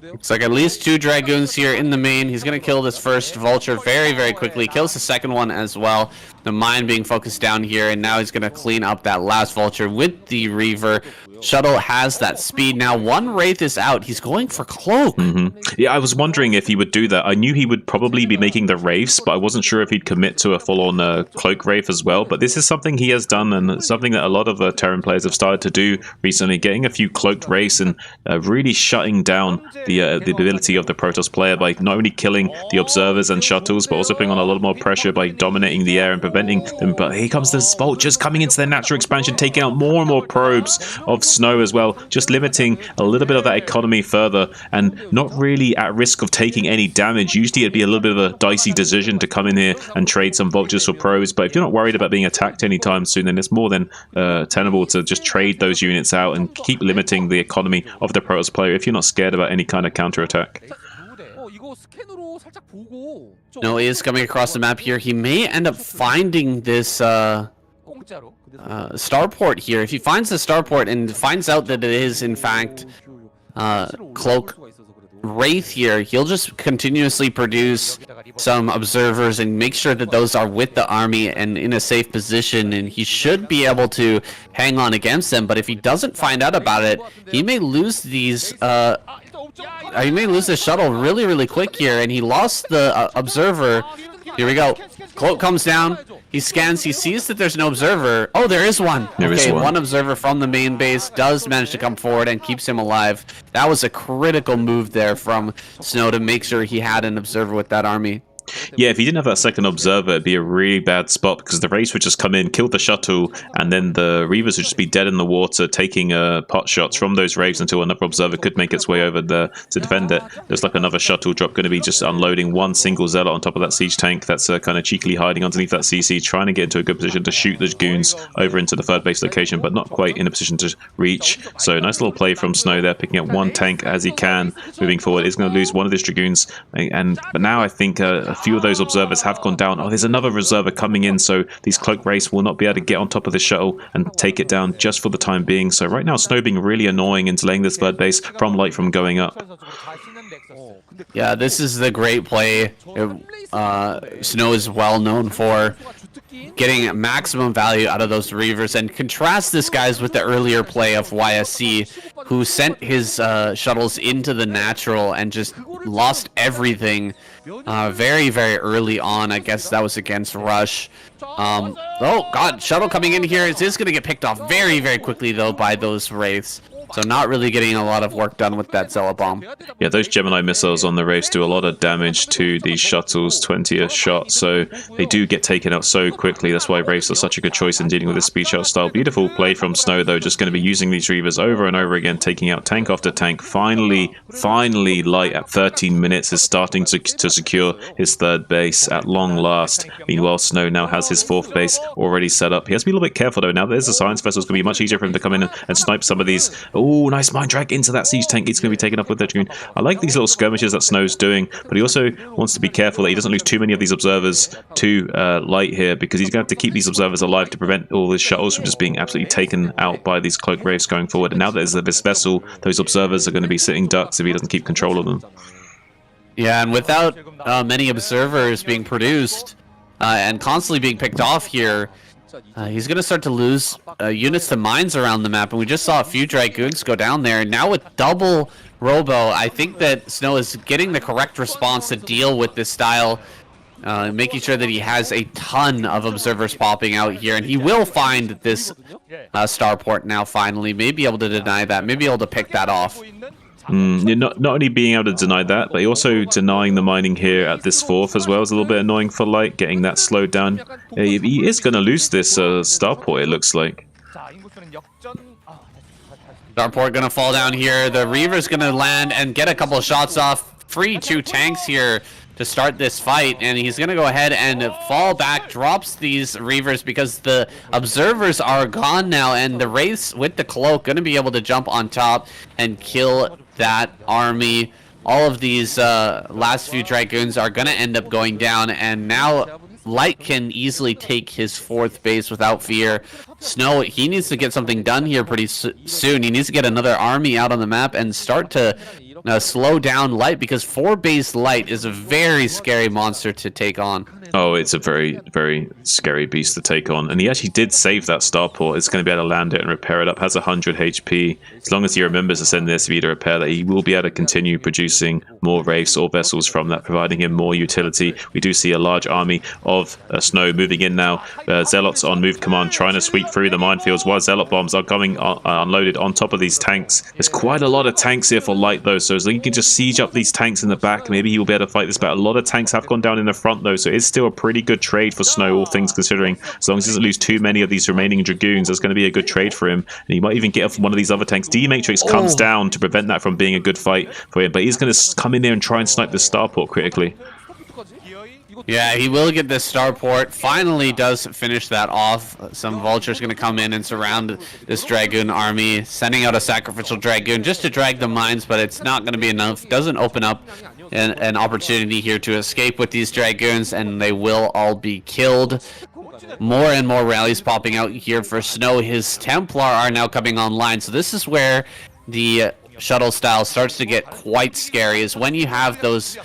Looks like at least 2 Dragoons here in the main. He's going to kill this first vulture very, very quickly. Kills the second one as well. The mine being focused down here, and now he's going to clean up that last vulture with the Reaver. Shuttle has that speed. Now one Wraith is out. He's going for Cloak. Yeah, I was wondering if he would do that. I knew he would probably be making the Wraiths, but I wasn't sure if he'd commit to a full-on Cloak Wraith as well. But this is something he has done, and something that a lot of Terran players have started to do recently, getting a few Cloaked Wraiths and really shutting down the ability of the Protoss player by not only killing the Observers and Shuttles, but also putting on a lot more pressure by dominating the air and preventing them. But here comes the Vultures coming into their natural expansion, taking out more and more probes of Snow as well, just limiting a little bit of that economy further, and not really at risk of taking any damage. Usually it'd be a little bit of a dicey decision to come in here and trade some Vultures for probes, but if you're not worried about being attacked anytime soon, then it's more than tenable to just trade those units out and keep limiting the economy of the Protoss player if you're not scared about any kind of counterattack. No, he is coming across the map here. He may end up finding this starport here. If he finds the starport and finds out that it is in fact Cloak Wraith here, he'll just continuously produce some observers and make sure that those are with the army and in a safe position, and he should be able to hang on against them. But if he doesn't find out about it, he may lose these he may lose the shuttle really quick here, and he lost the observer. Here we go. Cloak comes down. He scans. He sees that there's no observer. Oh, there is one. There is one observer from the main base does manage to come forward and keeps him alive. That was a critical move there from Snow to make sure he had an observer with that army. Yeah, if he didn't have that second observer, it'd be a really bad spot, because the Wraiths would just come in, kill the shuttle, and then the Reavers would just be dead in the water, taking pot shots from those Wraiths until another observer could make its way over there to defend it. There's like another shuttle drop going to be just unloading one single Zealot on top of that siege tank that's kind of cheekily hiding underneath that CC, trying to get into a good position to shoot the goons over into the third base location, but not quite in a position to reach. So nice little play from Snow there, picking up one tank as he can, moving forward. He's going to lose one of his Dragoons, but now I think a few of those observers have gone down. Oh, there's another observer coming in, so these Cloak Wraiths will not be able to get on top of the shuttle and take it down just for the time being. So right now, Snow being really annoying and delaying this third base from Light from going up. Yeah, this is the great play. Snow is well known for getting maximum value out of those Reavers, and contrast this, guys, with the earlier play of YSC, who sent his shuttles into the natural and just lost everything very early on. I guess that was against Rush. Oh god, shuttle coming in here. It is going to get picked off very quickly though by those Wraiths. So not really getting a lot of work done with that Zealot bomb. Yeah, those Gemini missiles on the Wraiths do a lot of damage to these shuttles, 20 a shot, so they do get taken out so quickly. That's why Wraiths are such a good choice in dealing with this speed shot style. Beautiful play from Snow, though, just going to be using these Reavers over and over again, taking out tank after tank. Finally, Light at 13 minutes is starting to secure his third base at long last. Meanwhile, Snow now has his fourth base already set up. He has to be a little bit careful, though. Now there's a Science Vessel, it's going to be much easier for him to come in and snipe some of these. Oh, nice mind drag into that siege tank. It's going to be taken up with the Dragoon. I like these little skirmishes that Snow's doing, but he also wants to be careful that he doesn't lose too many of these observers to Light here, because he's going to have to keep these observers alive to prevent all his shuttles from just being absolutely taken out by these Cloak Wraiths going forward. And now that there's this vessel, those observers are going to be sitting ducks if he doesn't keep control of them. Yeah, and without many observers being produced and constantly being picked off here, he's going to start to lose units to mines around the map, and we just saw a few Dragoons go down there. Now with double Robo, I think that Snow is getting the correct response to deal with this style, making sure that he has a ton of observers popping out here, and he will find this starport now finally. May be able to deny that, may be able to pick that off. Not only being able to deny that, but also denying the mining here at this fourth as well is a little bit annoying for Light, getting that slowed down. He is going to lose this starport, it looks like. Starport going to fall down here. The Reaver's going to land and get a couple of shots off. Free 2 tanks here to start this fight, and he's going to go ahead and fall back, drops these Reavers because the observers are gone now, and the Wraiths with the cloak going to be able to jump on top and kill that army. All of these last few Dragoons are going to end up going down, and now Light can easily take his fourth base without fear. Snow, he needs to get something done here pretty soon. He needs to get another army out on the map and start to slow down Light, because 4-base Light is a very scary monster to take on. Oh, it's a very, very scary beast to take on. And he actually did save that starport. It's going to be able to land it and repair it up. Has 100 HP. As long as he remembers to send the SV to repair that, he will be able to continue producing more Wraiths or vessels from that, providing him more utility. We do see a large army of Snow moving in now. Zealots on move command, trying to sweep through the minefields while Zealot bombs are coming unloaded on top of these tanks. There's quite a lot of tanks here for Light, though, so as long as he can just siege up these tanks in the back, maybe he will be able to fight this battle. A lot of tanks have gone down in the front, though, so it's still a pretty good trade for Snow, all things considering. As long as he doesn't lose too many of these remaining Dragoons, that's going to be a good trade for him. And he might even get off one of these other tanks. D-Matrix comes down to prevent that from being a good fight for him, but he's going to come in there and try and snipe this starport critically. Yeah, he will get this starport. Finally does finish that off. Some vultures going to come in and surround this Dragoon army, sending out a sacrificial Dragoon just to drag the mines, but it's not going to be enough. Doesn't open up an opportunity here to escape with these Dragoons, and they will all be killed. More and more rallies popping out here for Snow. His Templar are now coming online, so this is where the shuttle style starts to get quite scary, is when you have those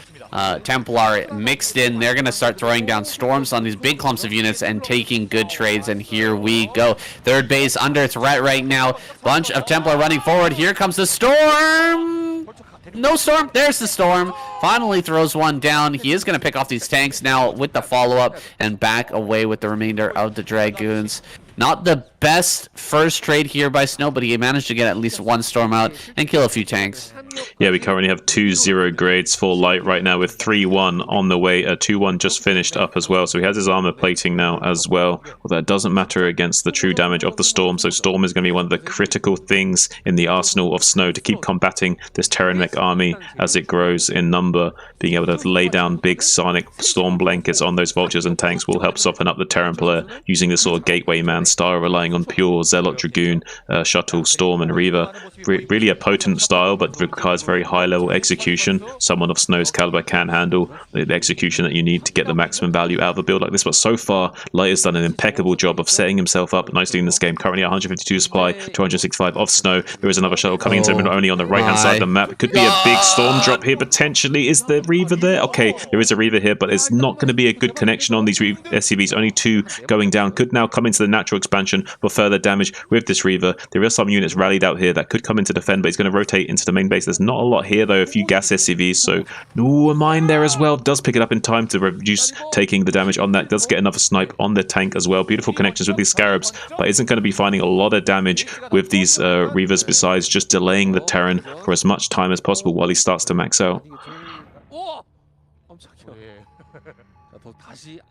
Templar mixed in. They're going to start throwing down storms on these big clumps of units and taking good trades, and here we go. Third base under threat right now. Bunch of Templar running forward. Here comes the storm. No storm. There's the storm. Finally throws one down. He is going to pick off these tanks now with the follow-up and back away with the remainder of the Dragoons. Not the best first trade here by Snow, but he managed to get at least one storm out and kill a few tanks. Yeah, we currently have 2-0 grades for Light right now, with 3-1 on the way. 2-1 just finished up as well, so he has his armor plating now as well. Although that doesn't matter against the true damage of the Storm, so Storm is going to be one of the critical things in the arsenal of Snow to keep combating this Terran mech army as it grows in number. Being able to lay down big sonic storm blankets on those vultures and tanks will help soften up the Terran player, using this sort of gateway man style, relying on pure Zealot, Dragoon, Shuttle, Storm, and Reaver. Really a potent style, but requires very high level execution. Someone of Snow's caliber can handle the execution that you need to get the maximum value out of a build like this, but so far Light has done an impeccable job of setting himself up nicely in this game. Currently 152 supply, 265 of Snow. There is another shuttle coming into him, only on the right hand side of the map. It could be a big storm drop here potentially. Is the Reaver there? Okay, there is a Reaver here, but it's not going to be a good connection on these SCVs. Only two going down. Could now come into the natural expansion for further damage with this Reaver. There are some units rallied out here that could come into defend, but he's going to rotate into the main base. There's not a lot here though, a few gas SCVs, so a mine there as well. Does pick it up in time to reduce taking the damage on that. Does get another snipe on the tank as well. Beautiful connections with these Scarabs, but isn't going to be finding a lot of damage with these Reavers, besides just delaying the Terran for as much time as possible while he starts to max out.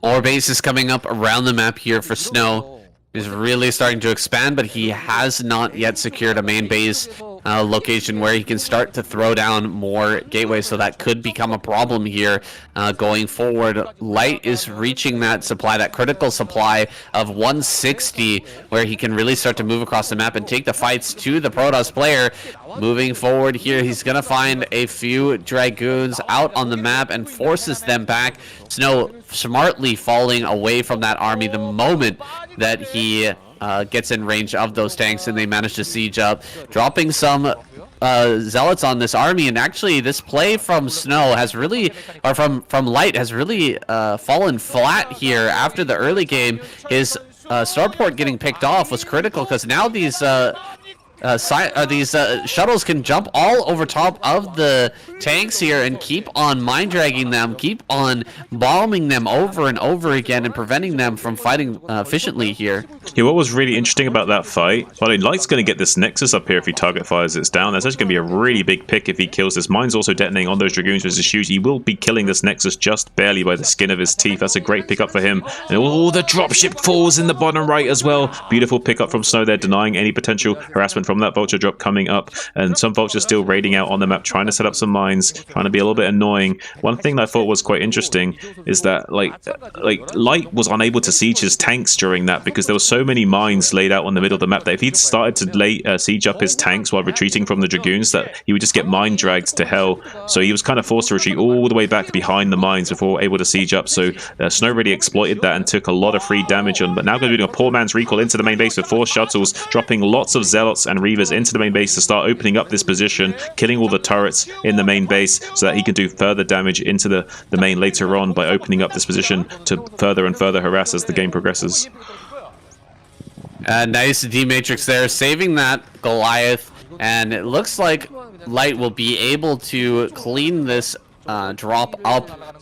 More bases coming up around the map here for Snow. Is really starting to expand, but he has not yet secured a main base location where he can start to throw down more gateways, so that could become a problem here going forward. Light is reaching that supply, that critical supply of 160, where he can really start to move across the map and take the fights to the Protoss player. Moving forward here, he's going to find a few Dragoons out on the map and forces them back. Snow smartly falling away from that army the moment that he gets in range of those tanks, and they manage to siege up, dropping some zealots on this army. And actually this play from Snow has really, or from Light has really fallen flat here after the early game. His starport getting picked off was critical, because now these shuttles can jump all over top of the tanks here and keep on mine dragging them, keep on bombing them over and over again, and preventing them from fighting efficiently here. Yeah, what was really interesting about that fight, well, Light's going to get this Nexus up here if he target fires it down. That's actually going to be a really big pick if he kills this. Mine's also detonating on those Dragoons, which is huge. He will be killing this Nexus just barely by the skin of his teeth. That's a great pickup for him. And the dropship falls in the bottom right as well. Beautiful pickup from Snow there, denying any potential harassment from that vulture drop coming up. And some vultures still raiding out on the map, trying to set up some mines, trying to be a little bit annoying. One thing that I thought was quite interesting is that Light was unable to siege his tanks during that, because there were so many mines laid out on the middle of the map that if he'd started to siege up his tanks while retreating from the Dragoons, that he would just get mine dragged to hell. So he was kind of forced to retreat all the way back behind the mines before able to siege up. So Snow really exploited that and took a lot of free damage on. But now going to be doing a poor man's recall into the main base with 4 shuttles, dropping lots of zealots and and Reavers into the main base to start opening up this position, killing all the turrets in the main base so that he can do further damage into the main later on by opening up this position to further and further harass as the game progresses. Nice D-Matrix there, saving that Goliath, and it looks like Light will be able to clean this drop up.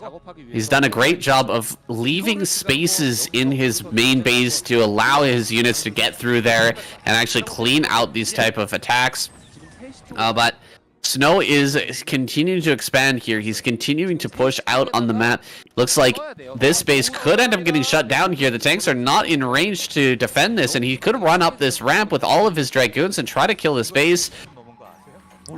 He's done a great job of leaving spaces in his main base to allow his units to get through there and actually clean out these type of attacks. But Snow is continuing to expand here. He's continuing to push out on the map. Looks like this base could end up getting shut down here. The tanks are not in range to defend this, and he could run up this ramp with all of his Dragoons and try to kill this base.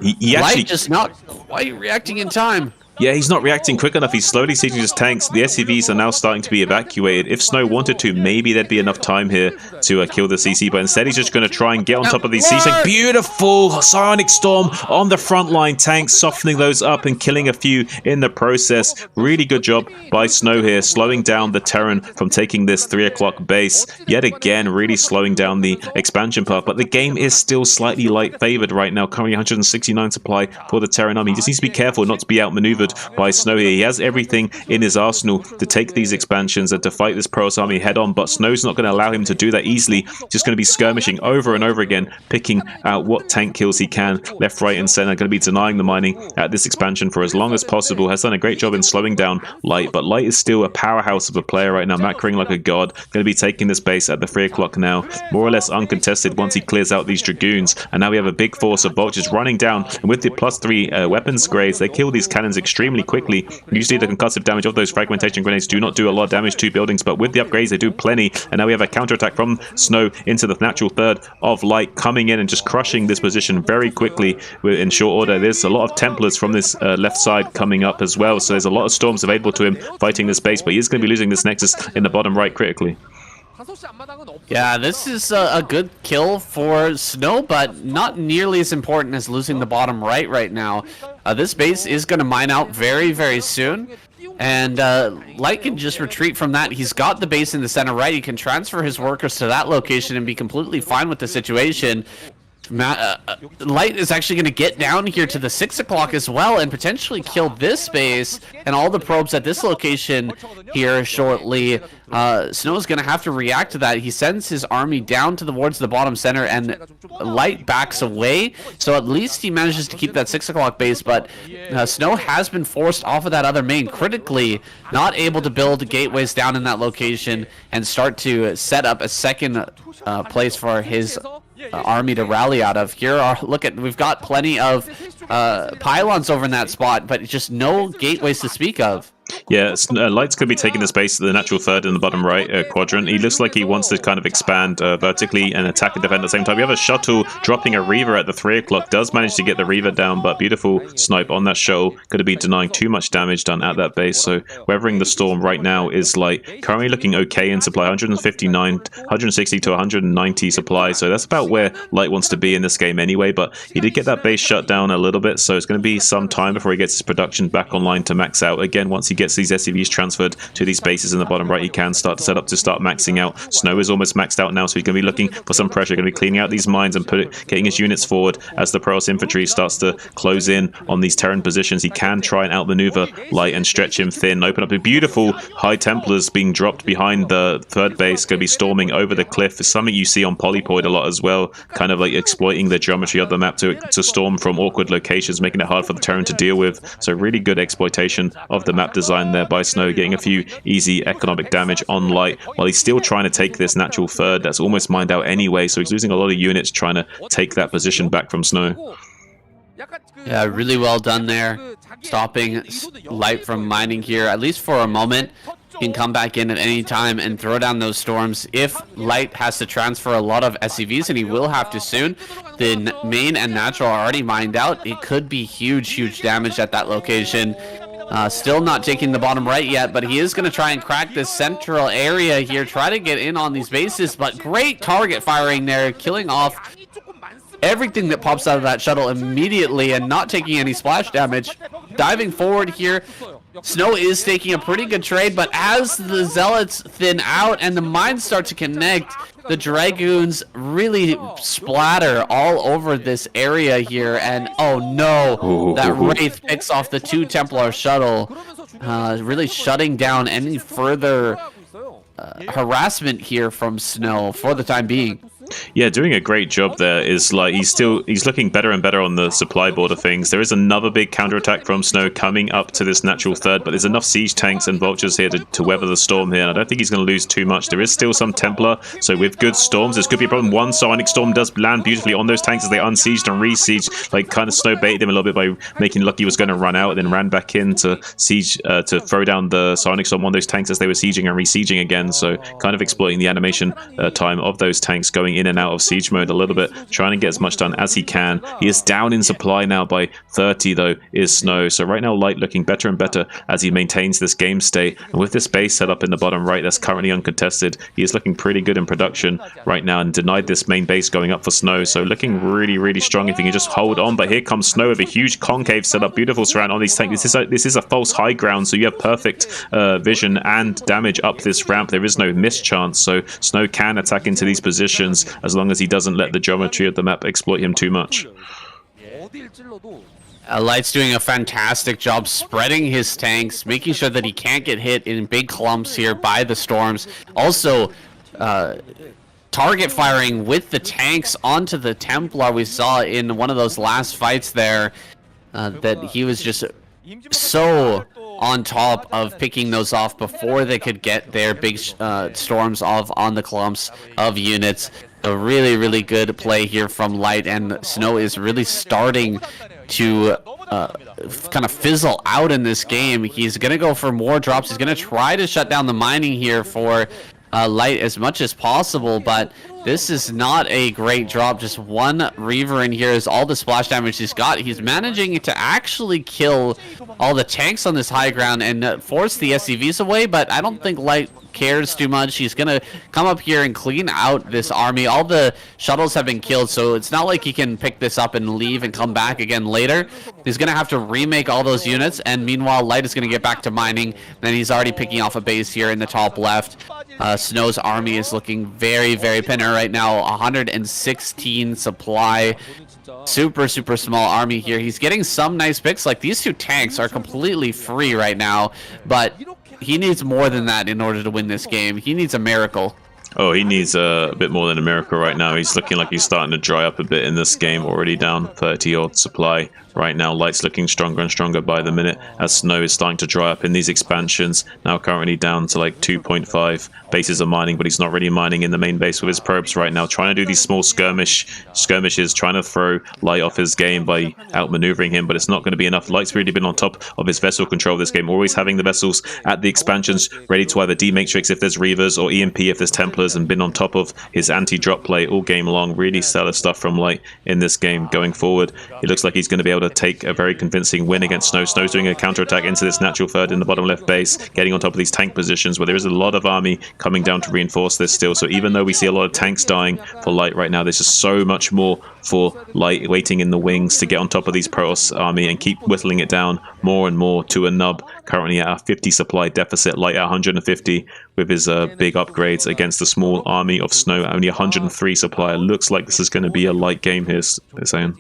He actually Light just not quite reacting in time. Yeah, he's not reacting quick enough. He's slowly seizing his tanks. The SCVs are now starting to be evacuated. If Snow wanted to, maybe there'd be enough time here to kill the CC, but instead he's just going to try and get on top of these CC. Beautiful Psionic Storm on the front line tanks, softening those up and killing a few in the process. Really good job by Snow here, slowing down the Terran from taking this 3 o'clock base. Yet again, really slowing down the expansion path, but the game is still slightly Light favored right now. Currently 169 supply for the Terran army. He just needs to be careful not to be outmaneuvered by Snow here. He has everything in his arsenal to take these expansions and to fight this Protoss army head on, but Snow's not going to allow him to do that easily. Just going to be skirmishing over and over again, picking out what tank kills he can, left, right, and center. Going to be denying the mining at this expansion for as long as possible. Has done a great job in slowing down Light, but Light is still a powerhouse of a player right now, macroing like a god. Going to be taking this base at the 3 o'clock now, more or less uncontested once he clears out these Dragoons. And now we have a big force of Vultures running down, and with the +3 weapons grades, they kill these cannons extremely quickly. Usually the concussive damage of those fragmentation grenades do not do a lot of damage to buildings, but with the upgrades they do plenty. And now we have a counterattack from Snow into the natural third of Light, coming in and just crushing this position very quickly in short order. There's a lot of Templars from this left side coming up as well, so there's a lot of Storms available to him fighting this base, but he is going to be losing this Nexus in the bottom right critically. Yeah, this is a good kill for Snow, but not nearly as important as losing the bottom right now. This base is going to mine out very, very soon, and Light can just retreat from that. He's got the base in the center right. He can transfer his workers to that location and be completely fine with the situation. Light is actually going to get down here to the 6 o'clock as well and potentially kill this base and all the probes at this location here shortly. Snow is going to have to react to that. He sends his army down towards the bottom center, and Light backs away, so at least he manages to keep that 6 o'clock base, but Snow has been forced off of that other main critically, not able to build gateways down in that location and start to set up a second place for his army to rally out of. We've got plenty of pylons over in that spot, but just no gateways to speak of. Yeah, Light's going to be taking the space to the natural third in the bottom right quadrant. He looks like he wants to kind of expand vertically and attack and defend at the same time. We have a shuttle dropping a Reaver at the 3 o'clock. Does manage to get the Reaver down, but beautiful snipe on that shuttle. Going to be denying too much damage done at that base. So weathering the storm right now is Light. Currently looking okay in supply, 160 to 190 supply. So that's about where Light wants to be in this game anyway. But he did get that base shut down a little bit, so it's going to be some time before he gets his production back online to max out. Again, once he gets these SCVs transferred to these bases in the bottom right, he can start to set up to start maxing out. Snow is almost maxed out now, so he's going to be looking for some pressure, going to be cleaning out these mines and getting his units forward as the Protoss infantry starts to close in on these Terran positions. He can try and outmaneuver Light and stretch him thin, open up a beautiful High Templars being dropped behind the third base, going to be storming over the cliff. It's something you see on Polypoid a lot as well, kind of like exploiting the geometry of the map to storm from awkward locations, making it hard for the Terran to deal with. So really good exploitation of the map design there by Snow, getting a few easy economic damage on Light while he's still trying to take this natural third that's almost mined out anyway, so he's losing a lot of units trying to take that position back from Snow. Yeah, really well done there, stopping Light from mining here, at least for a moment. He can come back in at any time and throw down those storms. If Light has to transfer a lot of SCVs, and he will have to soon, the main and natural are already mined out. It could be huge damage at that location. Still not taking the bottom right yet, but he is going to try and crack this central area here, try to get in on these bases, but great target firing there, killing off everything that pops out of that shuttle immediately and not taking any splash damage. Diving forward here, Snow is taking a pretty good trade, but as the Zealots thin out and the mines start to connect, the Dragoons really splatter all over this area here, and oh no, that Wraith picks off the 2 Templar shuttle, really shutting down any further harassment here from Snow for the time being. Yeah, doing a great job there. Is like he's looking better and better on the supply board of things. There is another big counterattack from Snow coming up to this natural third, but there's enough siege tanks and vultures here to weather the storm here. And I don't think he's going to lose too much. There is still some Templar, so with good storms, this could be a problem. One Sonic Storm does land beautifully on those tanks as they unsieged and re-sieged. Like kind of Snow baited him a little bit by making lucky he was going to run out, and then ran back in to siege to throw down the Sonic Storm on those tanks as they were sieging and re-sieging again. So kind of exploiting the animation time of those tanks going in and out of siege mode a little bit, trying to get as much done as he can. He is down in supply now by 30 though, is Snow. So right now Light looking better and better as he maintains this game state. And with this base set up in the bottom right that's currently uncontested, he is looking pretty good in production right now and denied this main base going up for Snow. So looking really, really strong if he can just hold on. But here comes Snow with a huge concave set up, beautiful surround on these tanks. This is a false high ground, so you have perfect vision and damage up this ramp. There is no mischance, so Snow can attack into these positions as long as he doesn't let the geometry of the map exploit him too much. Light's doing a fantastic job spreading his tanks, making sure that he can't get hit in big clumps here by the storms. Also, target firing with the tanks onto the Templar. We saw in one of those last fights there that he was just so on top of picking those off before they could get their big storms off on the clumps of units. A really, really good play here from Light, and Snow is really starting to kind of fizzle out in this game. He's going to go for more drops. He's going to try to shut down the mining here for Light as much as possible, but this is not a great drop. Just one Reaver in here is all the splash damage he's got. He's managing to actually kill all the tanks on this high ground and force the SCVs away, but I don't think Light cares too much. He's gonna come up here and clean out this army. All the shuttles have been killed, so it's not like he can pick this up and leave and come back again later. He's gonna have to remake all those units, and meanwhile Light is gonna get back to mining. Then he's already picking off a base here in the top left. Snow's army is looking very, very pinner right now. 116 supply. Super, super small army here. He's getting some nice picks. Like, these 2 tanks are completely free right now, but he needs more than that in order to win this game. He needs a miracle. Oh, he needs a bit more than a miracle right now. He's looking like he's starting to dry up a bit in this game. Already down 30 odd supply right now. Light's looking stronger and stronger by the minute as Snow is starting to dry up in these expansions. Now currently down to like 2.5 bases of mining, but he's not really mining in the main base with his probes right now. Trying to do these small skirmishes, trying to throw Light off his game by outmaneuvering him, but it's not going to be enough. Light's really been on top of his vessel control this game, always having the vessels at the expansions ready to either D-Matrix if there's Reavers or EMP if there's Templars, and been on top of his anti-drop play all game long. Really stellar stuff from Light in this game going forward. It looks like he's going to be able to take a very convincing win against Snow. Snow's doing a counterattack into this natural third in the bottom left base, getting on top of these tank positions where there is a lot of army coming down to reinforce this still. So even though we see a lot of tanks dying for Light right now, there's just so much more for Light waiting in the wings to get on top of these Protoss army and keep whittling it down more and more to a nub. Currently at a 50 supply deficit, Light at 150 with his big upgrades against the small army of Snow at only 103 supply. It looks like this is going to be a Light game here, they're saying.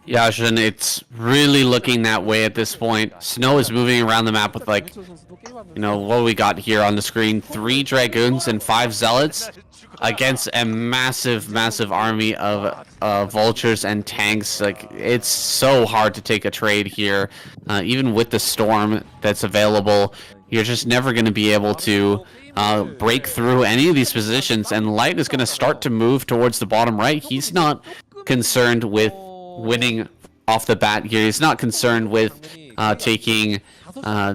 Yeah, Shun, it's really looking that way at this point. Snow is moving around the map with, like, you know, what we got here on the screen. 3 Dragoons and 5 Zealots against a massive, massive army of vultures and tanks. Like, it's so hard to take a trade here. Even with the storm that's available, you're just never going to be able to break through any of these positions. And Light is going to start to move towards the bottom right. He's not concerned with winning off the bat here. He's not concerned with taking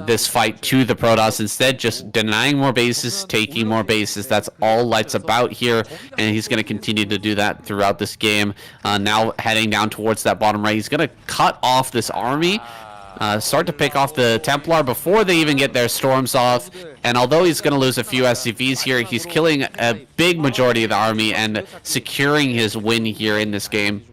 this fight to the Protoss. Instead, just denying more bases, taking more bases. That's all Light's about here, and he's going to continue to do that throughout this game. Now heading down towards that bottom right, he's going to cut off this army, start to pick off the Templar before they even get their storms off. And although he's going to lose a few SCVs here, he's killing a big majority of the army and securing his win here in this game.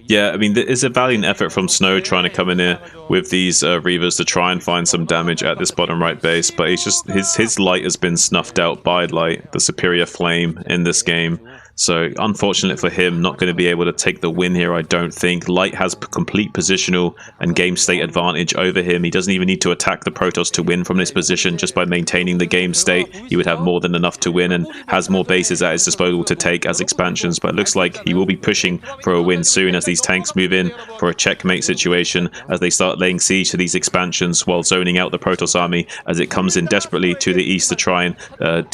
Yeah, I mean, it's a valiant effort from Snow trying to come in here with these Reavers to try and find some damage at this bottom right base, but it's just his light has been snuffed out by Light, the superior flame in this game. So unfortunate for him, not going to be able to take the win here, I don't think. Light has complete positional and game state advantage over him. He doesn't even need to attack the Protoss to win from this position. Just by maintaining the game state, he would have more than enough to win and has more bases at his disposal to take as expansions. But it looks like he will be pushing for a win soon as these tanks move in for a checkmate situation, as they start laying siege to these expansions while zoning out the Protoss army as it comes in desperately to the east to try and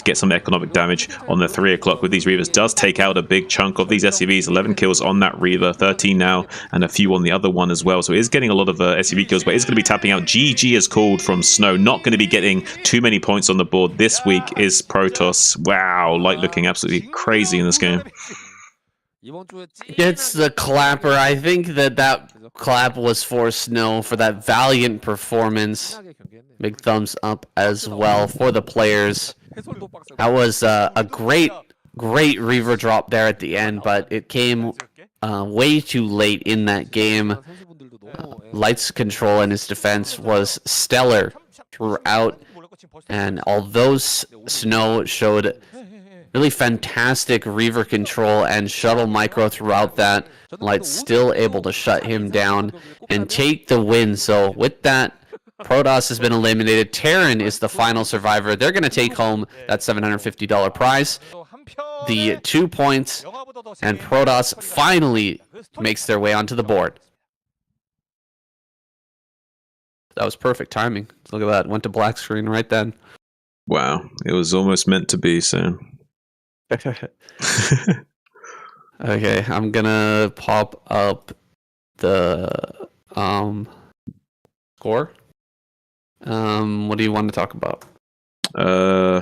get some economic damage on the 3 o'clock with these Reavers. Does take out a big chunk of these SCVs, 11 kills on that Reaver, 13 now, and a few on the other one as well. So it is getting a lot of SCV kills, but it's going to be tapping out. GG is called from Snow. Not going to be getting too many points on the board this week is Protoss. Wow, Light looking absolutely crazy in this game. Gets the clapper. I think that clap was for Snow for that valiant performance. Big thumbs up as well for the players. That was a great Reaver drop there at the end, but it came way too late in that game. Light's control and his defense was stellar throughout, and although Snow showed really fantastic Reaver control and shuttle micro throughout that, Light's still able to shut him down and take the win. So with that, Protoss has been eliminated. Terran is the final survivor. They're going to take home that $750 prize, the 2 points, and Protoss finally makes their way onto the board. That was perfect timing. Look at that. Went to black screen right then. Wow, it was almost meant to be, Sam. Okay, I'm gonna pop up the score. What do you want to talk about? I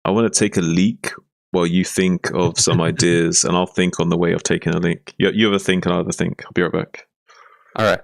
want to take a leak while you think of some ideas, and I'll think on the way of taking a leak. You have a think, and I'll have a think. I'll be right back. All right.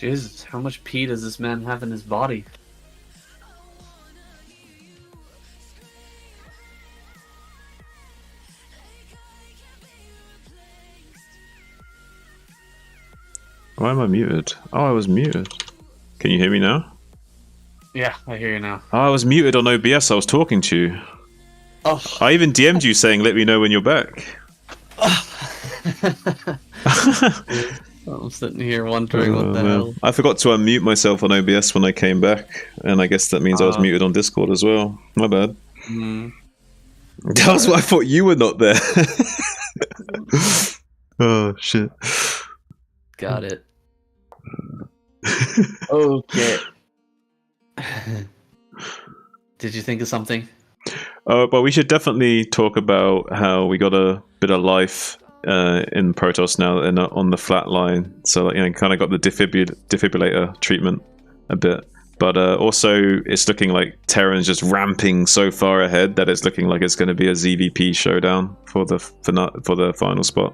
Jesus, how much pee does this man have in his body? Why am I muted? Oh, I was muted. Can you hear me now? Yeah, I hear you now. Oh, I was muted on OBS. I was talking to you. Oh. I even DM'd you saying, "Let me know when you're back." I'm sitting here wondering what the man. hell. I forgot to unmute myself on OBS when I came back, and I guess that means I was muted on Discord as well. My bad. That was what I thought you were not there. Oh shit. Got it. Okay. Did you think of something? But we should definitely talk about how we got a bit of life in Protoss now and on the flat line. So, kind of got the defibrillator treatment a bit. But also, it's looking like Terran's just ramping so far ahead that it's looking like it's going to be a ZVP showdown for the final spot.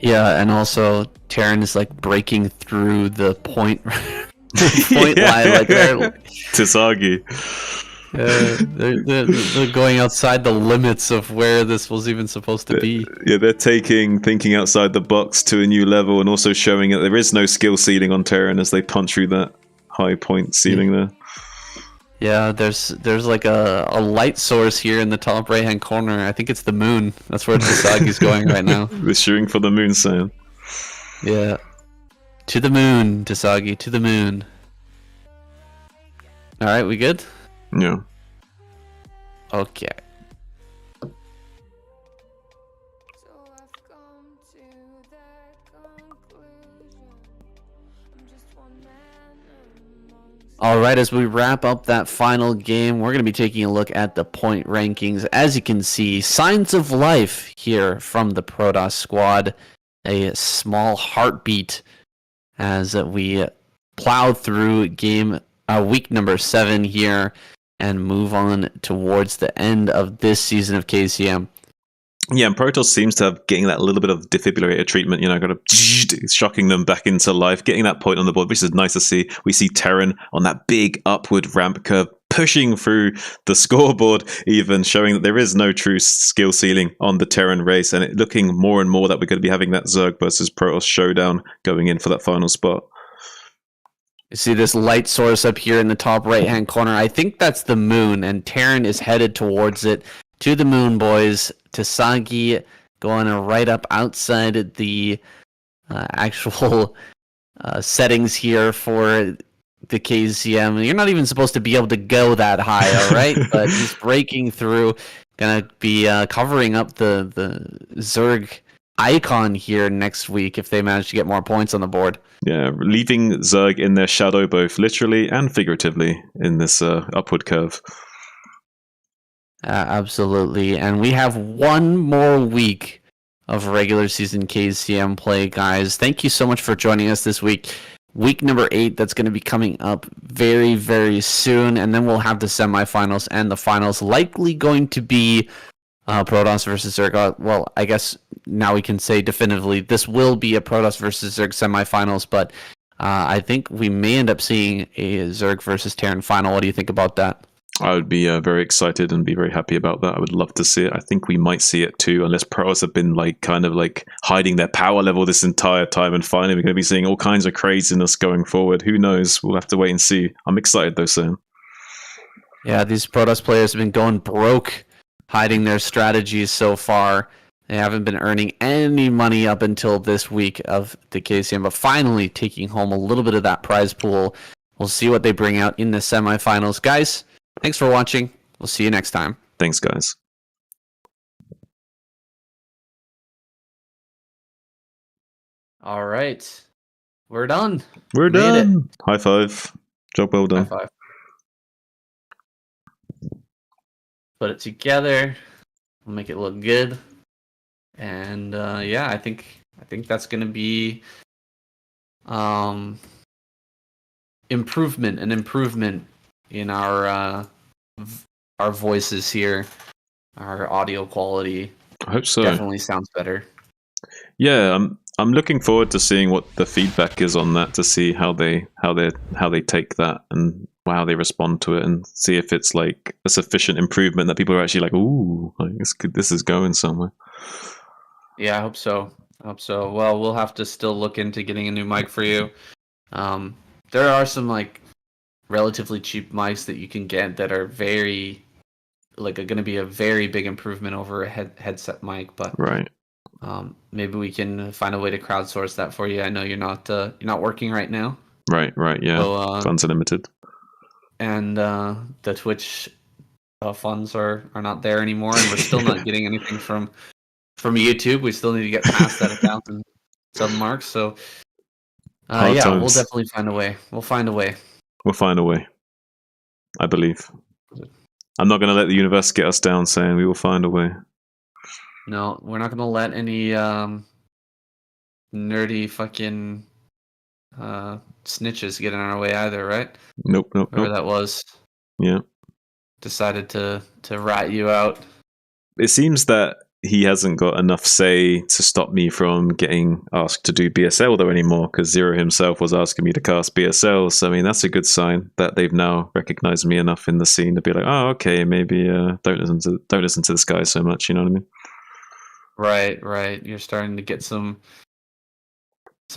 Yeah, and also Terran is like breaking through the point line, like they're Tisagi. they're going outside the limits of where this was even supposed to be. Yeah, they're thinking outside the box to a new level, and also showing that there is no skill ceiling on Terran as they punch through that high point ceiling there. Yeah, there's like a light source here in the top right hand corner. I think it's the moon. That's where Tisagi's going right now. They're shooting for the moon, Sam. Yeah. To the moon, Tisagi, to the moon. Alright, we good? Yeah. Okay. So I've come to that conclusion. I'm just one man amongst Alright, as we wrap up that final game, we're going to be taking a look at the point rankings. As you can see, signs of life here from the Protoss squad. A small heartbeat as we plow through week number 7 here and move on towards the end of this season of KCM. Yeah, and Protoss seems to have getting that little bit of defibrillator treatment, kind of shocking them back into life, getting that point on the board, which is nice to see. We see Terran on that big upward ramp curve, pushing through the scoreboard, even showing that there is no true skill ceiling on the Terran race, and it looking more and more that we're going to be having that Zerg versus Protoss showdown going in for that final spot. You see this light source up here in the top right-hand corner. I think that's the moon, and Terran is headed towards it. To the moon, boys. Tisagi going right up outside the actual settings here for the KCM. You're not even supposed to be able to go that high, all right? But he's breaking through. Gonna be covering up the Zerg icon here next week if they manage to get more points on the board. Yeah, leaving Zerg in their shadow both literally and figuratively in this upward curve. Absolutely. And we have one more week of regular season KCM play, guys. Thank you so much for joining us this week. Week number 8, that's going to be coming up very, very soon. And then we'll have the semifinals and the finals, likely going to be Protoss versus Zerg. Well, I guess now we can say definitively this will be a Protoss versus Zerg semifinals, but I think we may end up seeing a Zerg versus Terran final. What do you think about that? I would be very excited and be very happy about that. I would love to see it. I think we might see it too, unless Protoss have been kind of hiding their power level this entire time, and finally we're going to be seeing all kinds of craziness going forward. Who knows? We'll have to wait and see. I'm excited though, Sam. Yeah, these Protoss players have been going broke, hiding their strategies so far. They haven't been earning any money up until this week of the KCM, but finally taking home a little bit of that prize pool. We'll see what they bring out in the semifinals. Guys, thanks for watching. We'll see you next time. Thanks, guys. All right. We're done. We're Made it. done. High five. Job well done. High five. Put it together. We'll make it look good. And yeah, I think that's gonna be improvement in our voices here. Our audio quality I hope so. definitely sounds better. Yeah, I'm looking forward to seeing what the feedback is on that, to see how they take that and how they respond to it, and see if it's like a sufficient improvement that people are actually like, ooh, like, this is going somewhere. Yeah, I hope so. Well, we'll have to still look into getting a new mic for you. There are some like relatively cheap mics that you can get that are very going to be a very big improvement over a headset mic, but Right. maybe we can find a way to crowdsource that for you. I know you're not working right now. Right, yeah. So, funds are limited. And the Twitch funds are not there anymore, and we're still not getting anything from YouTube. We still need to get past that 1,000 sub mark. So, Hard yeah, times. we'll definitely find a way. We'll find a way. We'll find a way. I believe. I'm not going to let the universe get us down, saying we will find a way. No, we're not going to let any nerdy fucking snitches get in our way either, right? Nope. Whoever that was. Yeah. Decided to rat you out. It seems that he hasn't got enough say to stop me from getting asked to do BSL though anymore, because Zero himself was asking me to cast BSL. So I mean, that's a good sign that they've now recognized me enough in the scene to be like, oh, okay, maybe don't listen to this guy so much. You know what I mean? Right. You're starting to get some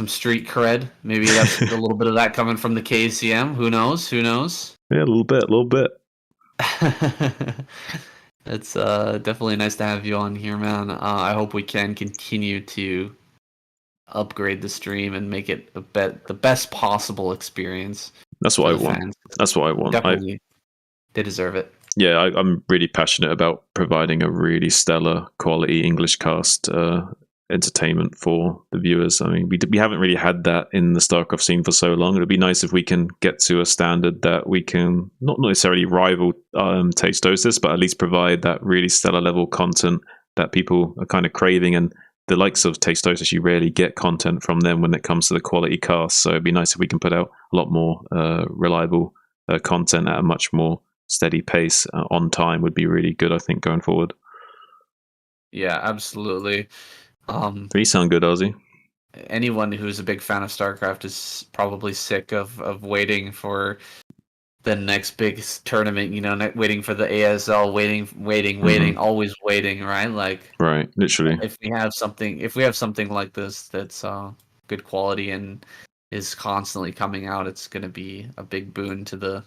street cred. Maybe that's a little bit of that coming from the KCM. Who knows? Yeah, a little bit. It's definitely nice to have you on here, man. I hope we can continue to upgrade the stream and make it the best possible experience. That's what I want. Fans. That's what I want. Definitely, they deserve it. Yeah, I'm really passionate about providing a really stellar quality English cast entertainment for the viewers. I mean, we haven't really had that in the StarCraft scene for so long. It would be nice if we can get to a standard that we can not necessarily rival Tastosis, but at least provide that really stellar level content that people are kind of craving. And the likes of Tastosis, you rarely get content from them when it comes to the quality cast. So it'd be nice if we can put out a lot more reliable content at a much more steady pace on time. Would be really good, I think, going forward. Yeah, absolutely. You sound good, Ozzy. Anyone who's a big fan of StarCraft is probably sick of waiting for the next big tournament. You know, waiting for the ASL, waiting, always waiting. Right, like right, literally. If we have something like this that's good quality and is constantly coming out, it's going to be a big boon to the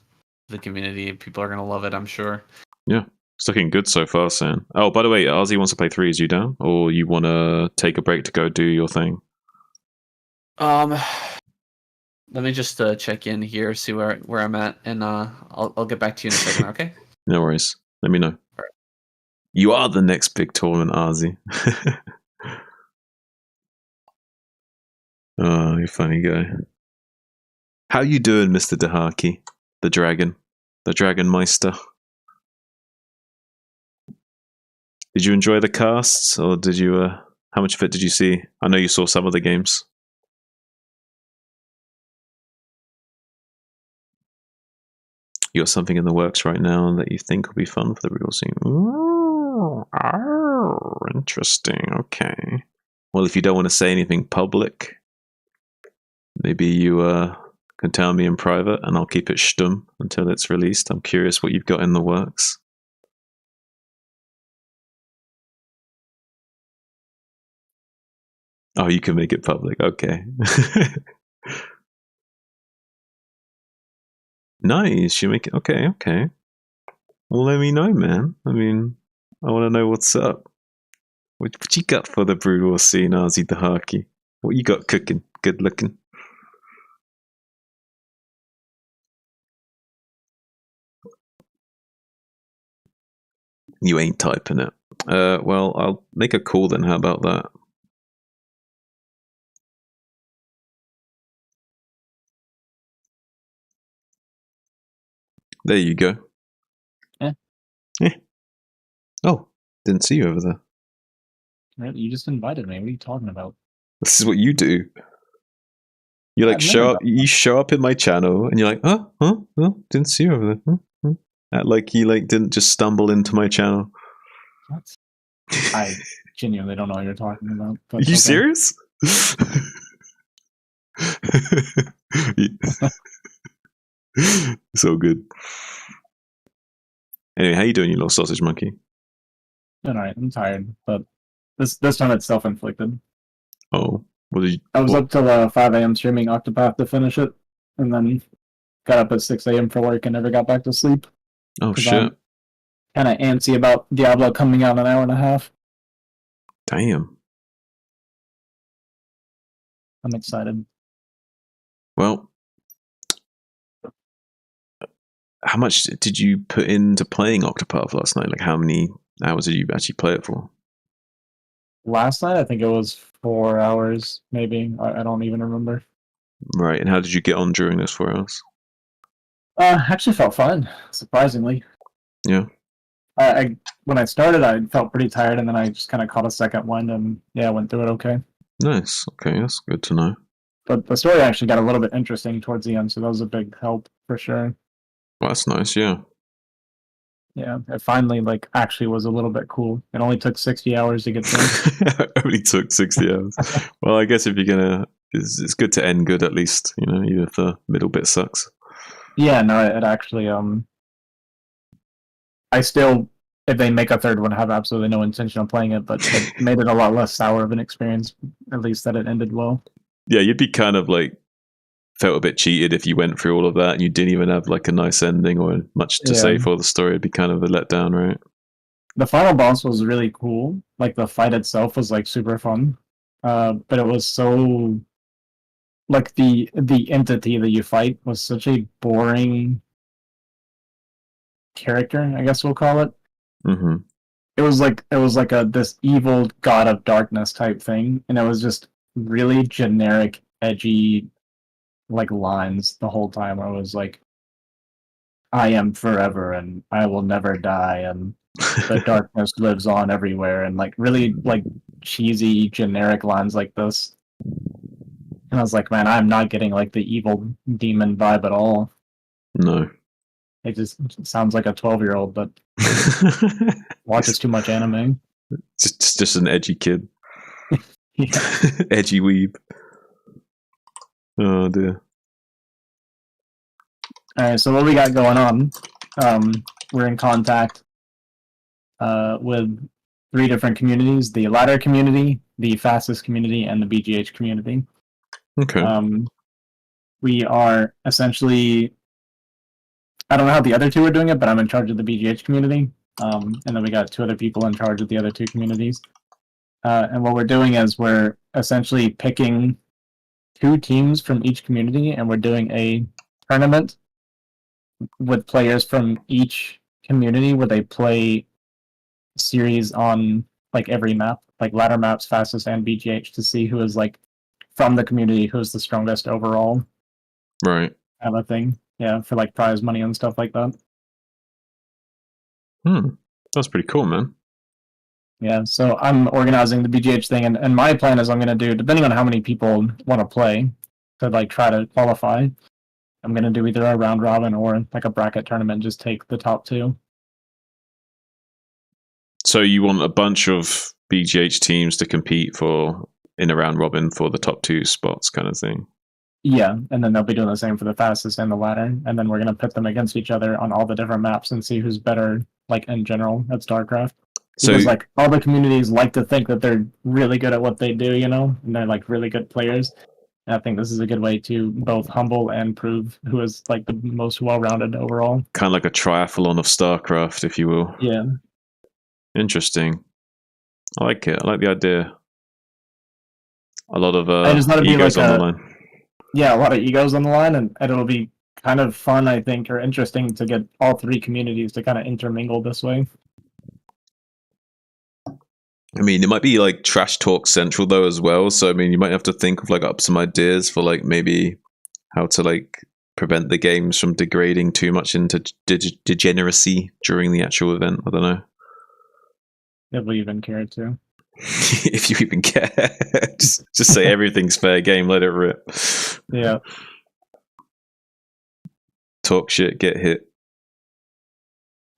community. People are going to love it, I'm sure. Yeah. It's looking good so far, Sam. Oh, by the way, Azhi wants to play 3s. You down? Or you want to take a break to go do your thing? Let me just check in here, see where I'm at, and I'll get back to you in a second, okay? No worries. Let me know. Right. You are the next big tournament, Azhi. Oh, you funny guy. How you doing, Mr. Dahaki? The Dragon Meister. Did you enjoy the casts, or did you? How much of it did you see? I know you saw some of the games. You got something in the works right now that you think will be fun for the real scene? Oh, interesting. Okay. Well, if you don't want to say anything public, maybe you can tell me in private, and I'll keep it stum until it's released. I'm curious what you've got in the works. Oh, you can make it public. Okay. Nice. You make it. Okay. Well, let me know, man. I mean, I want to know what's up. What you got for the Brood War scene, Azhi Dahaki? What you got cooking? Good looking. You ain't typing it. Well, I'll make a call then. How about that? There you go. Yeah. Oh, didn't see you over there. Right, you just invited me. What are you talking about? This is what you do. You like show up. You show up in my channel, and you're like, huh? Oh, didn't see you over there. Like you didn't just stumble into my channel. What? I genuinely don't know what you're talking about. Are you serious? It's all good. Anyway, how you doing, you little sausage monkey? Alright, I'm tired, but this time it's self-inflicted. Oh, what did you? I was what- up till 5 a.m. streaming Octopath to finish it, and then got up at 6 a.m. for work and never got back to sleep. Oh 'cause shit! I'm kind of antsy about Diablo coming out in an hour and a half. Damn. I'm excited. Well, how much did you put into playing Octopath last night? Like, how many hours did you actually play it for? Last night, I think it was 4 hours, maybe. I don't even remember. Right, and how did you get on during those 4 hours? Actually felt fine, surprisingly. Yeah. When I started, I felt pretty tired, and then I just kind of caught a second wind, and yeah, went through it okay. Nice. Okay, that's good to know. But the story actually got a little bit interesting towards the end, so that was a big help for sure. Well, that's nice. Yeah. Yeah, it finally actually was a little bit cool. It only took 60 hours to get through. Only took 60 hours. Well, I guess if you're gonna, it's good to end good at least. You know, even if the middle bit sucks. Yeah, no, it actually I still, if they make a third one, have absolutely no intention of playing it, but it made it a lot less sour of an experience, at least that it ended well. Yeah, you'd be kind of like felt a bit cheated if you went through all of that and you didn't even have like a nice ending or much to say for the story. It'd be kind of a letdown, right? The final boss was really cool. Like the fight itself was like super fun, but it was so like the entity that you fight was such a boring character, I guess we'll call it. Mm-hmm. It was like this evil god of darkness type thing, and it was just really generic, edgy, like lines the whole time. I was like, "I am forever, and I will never die," and the darkness lives on everywhere, and like really like cheesy, generic lines like this. And I was like, man, I'm not getting like the evil demon vibe at all. No. It just sounds like a 12-year-old that watches too much anime. just an edgy kid. Yeah. Edgy weeb. Oh dear. Alright, so what we got going on, we're in contact with 3 different communities: the ladder community, the fastest community, and the BGH community. Okay. We are essentially, I don't know how the other 2 are doing it, but I'm in charge of the BGH community, and then we got 2 other people in charge of the other 2 communities. And what we're doing is we're essentially picking 2 teams from each community, and we're doing a tournament with players from each community where they play series on like every map, like ladder maps, fastest, and BGH, to see who is like from the community who's the strongest overall. Right. Kind of thing. Yeah, for like prize money and stuff like that. That's pretty cool, man. Yeah, so I'm organizing the BGH thing, and my plan is I'm going to do, depending on how many people want to play, to like try to qualify, I'm going to do either a round robin or like a bracket tournament, just take the top 2. So you want a bunch of BGH teams to compete for in a round robin for the top 2 spots, kind of thing. Yeah, and then they'll be doing the same for the fastest and the ladder, and then we're going to pit them against each other on all the different maps and see who's better, like in general, at StarCraft. Because So like all the communities like to think that they're really good at what they do, you know, and they're like really good players. And I think this is a good way to both humble and prove who is like the most well-rounded overall. kind of like a triathlon of StarCraft, if you will. Yeah. Interesting. I like it. I like the idea. A lot of I just thought it'd be egos like on a- the line. Yeah, a lot of egos on the line, and it'll be kind of fun, I think, or interesting to get all 3 communities to kind of intermingle this way. I mean, it might be like trash talk central though as well. So I mean, you might have to think of like up some ideas for like maybe how to like prevent the games from degrading too much into degeneracy during the actual event. I don't know. If we even care to. If you even care, just say everything's fair game. Let it rip. Yeah. Talk shit, get hit.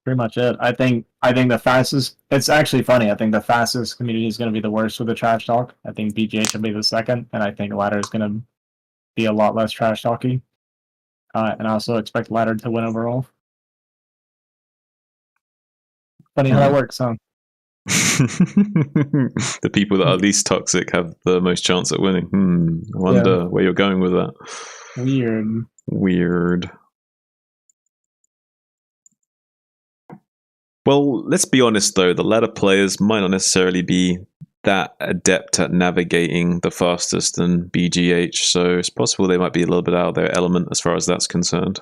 Pretty much it. I think I think the fastest. It's actually funny. I think the fastest community is going to be the worst with the trash talk. I think BGH will be the second, and I think ladder is going to be a lot less trash talky. And I also expect ladder to win overall. Funny how that works, huh? The people that are least toxic have the most chance at winning. I wonder where you're going with that. Weird. Well, let's be honest though, the ladder players might not necessarily be that adept at navigating the fastest than BGH, so it's possible they might be a little bit out of their element as far as that's concerned.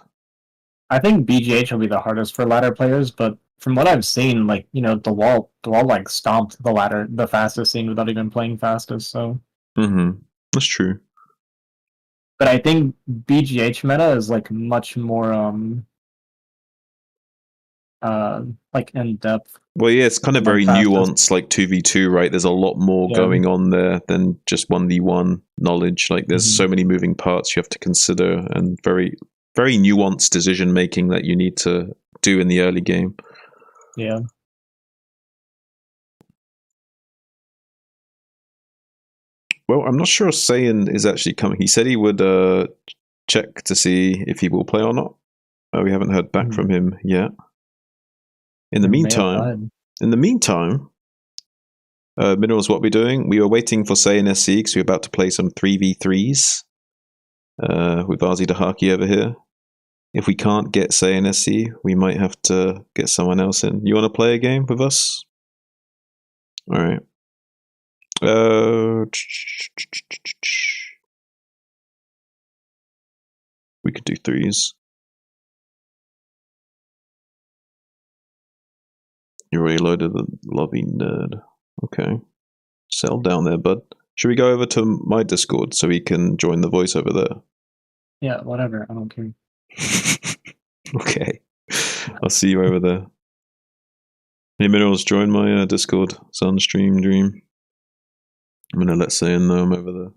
I think BGH will be the hardest for ladder players, but from what I've seen, like, you know, the wall like stomped the ladder the fastest scene without even playing fastest, so. That's true. But I think BGH meta is like much more like in depth. Well, yeah, it's kind of very nuanced, like 2v2, right? There's a lot more going on there than just 1v1 knowledge. Like, there's so many moving parts you have to consider, and very, very nuanced decision making that you need to do in the early game. Yeah. Well, I'm not sure Saiyan is actually coming. He said he would check to see if he will play or not. We haven't heard back from him yet. In the meantime, Minerals, what we're doing, we were waiting for Saiyan SC because we were about to play some 3v3's with Azhi Dahaki over here. If we can't get Saiyan SC, we might have to get someone else in. You want to play a game with us? All right. We could do threes. You already loaded the lobby, nerd. Okay. Settle down there, bud. Should we go over to my Discord so we can join the voice over there? Yeah, whatever. I don't care. Okay. I'll see you over there. Hey, Minerals, join my Discord. Sunstream Dream. I'm going to let Saiyan know I'm over there.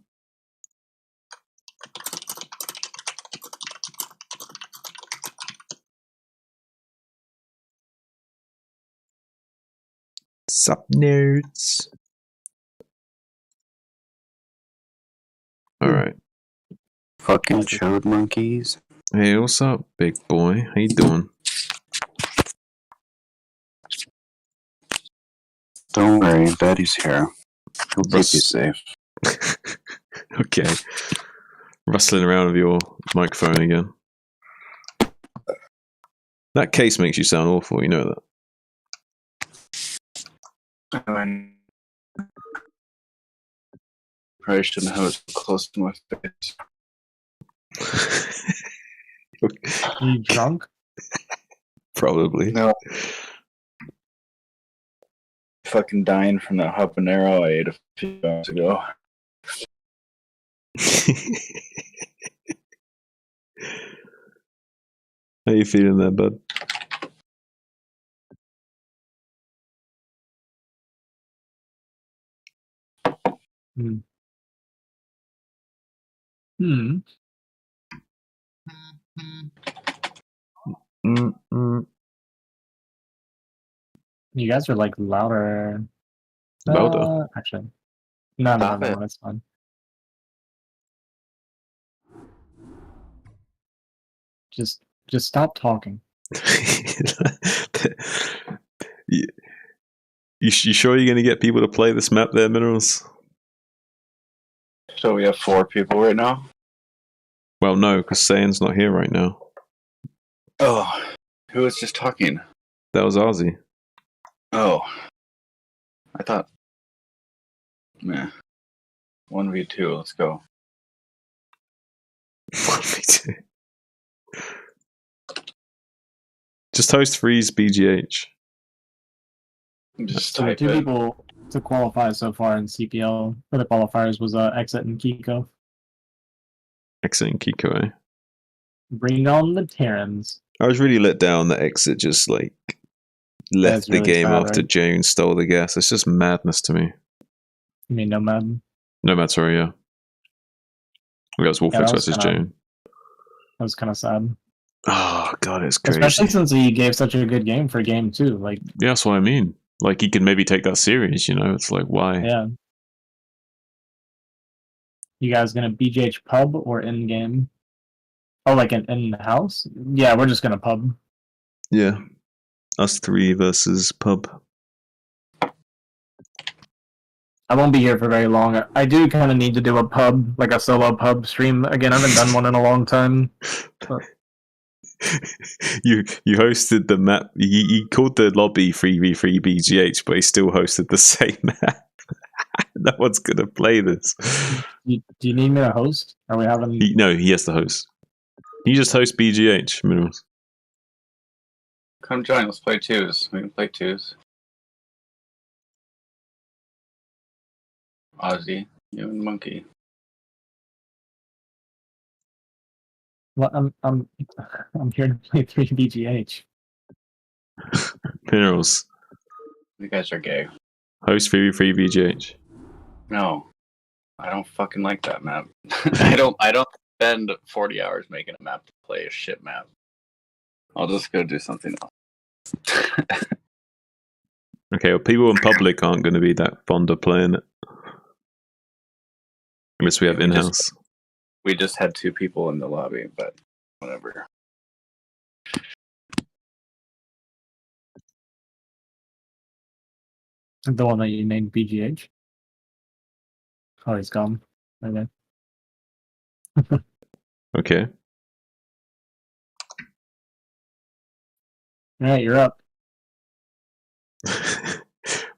Sup, nerds? Alright. Fucking chode monkeys. Hey, what's up, big boy? How you doing? Don't worry, Daddy's here. He'll keep you safe. Okay. Rustling around with your microphone again. That case makes you sound awful, you know that. Probably shouldn't have it close to my face. Are you drunk? Probably. No. Fucking dying from that habanero I ate a few hours ago. How you feeling there, bud? You guys are like louder. Louder? Actually. No, that's fine. Just stop talking. You sure you're going to get people to play this map there, Minerals? So we have 4 people right now? Well, no, because Saiyan's not here right now. Oh, who was just talking? That was Azhi. Oh. I thought... Meh. 1v2, let's go. 1v2. Just host freeze BGH. Just so the type 2 it. people to qualify so far in CPL for the qualifiers was Exit and Kiko. Exit and Kiko, eh? Bring on the Terrans. I was really let down that Exit just like left the game after June stole the gas. It's just madness to me. You mean Nomad? Nomad, sorry, yeah. We got Wolfix versus June. That was kind of sad. Oh god, it's crazy. Especially since he gave such a good game for game 2. Like, Yeah, that's what I mean. Like he could maybe take that serious, you know? It's like why? yeah. You guys gonna BGH pub or in game? Oh, like in the house? Yeah, we're just gonna pub. Yeah. Us 3 versus pub. I won't be here for very long. I do kind of need to do a pub, like a solo pub stream again. I haven't done one in a long time. But you hosted the map. You called the lobby 3v3 BGH, but he still hosted the same map. No one's gonna play this. do you need me to host? Are we having? No, he has to host. You just host BGH, Minerals. Come join. Let's play 2s. We can play 2s. Ozzy, you and Monkey. Well, I'm here to play 3 BGH. Minerals. You guys are gay. Host 3v3 BGH. No, I don't fucking like that map. I don't spend 40 hours making a map to play a shit map. I'll just go do something else. Okay, well, people in public aren't going to be that fond of playing it. Unless we have in-house. We just had 2 people in the lobby, but whatever. The one that you named BGH. Oh, he's gone. Okay. Okay. Alright, you're up.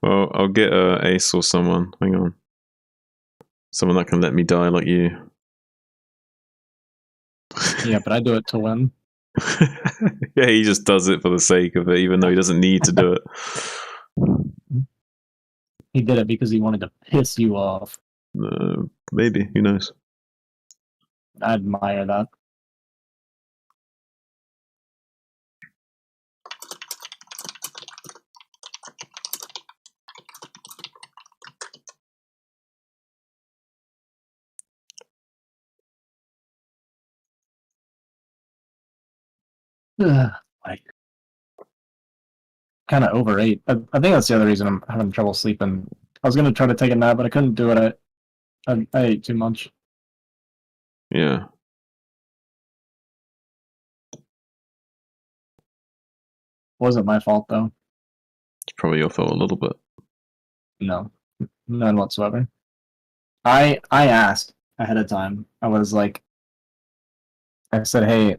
Well, I'll get Ace or someone. Hang on. Someone that can let me die like you. Yeah, but I do it to win. Yeah, he just does it for the sake of it, even though he doesn't need to do it. He did it because he wanted to piss you off. Maybe, who knows? I admire that. Like, kind of overate. I think that's the other reason I'm having trouble sleeping. I was gonna try to take a nap, but I couldn't do it. I ate too much. Yeah. Wasn't my fault though. It's probably your fault a little bit. No, none whatsoever. I asked ahead of time. I was like, I said, hey,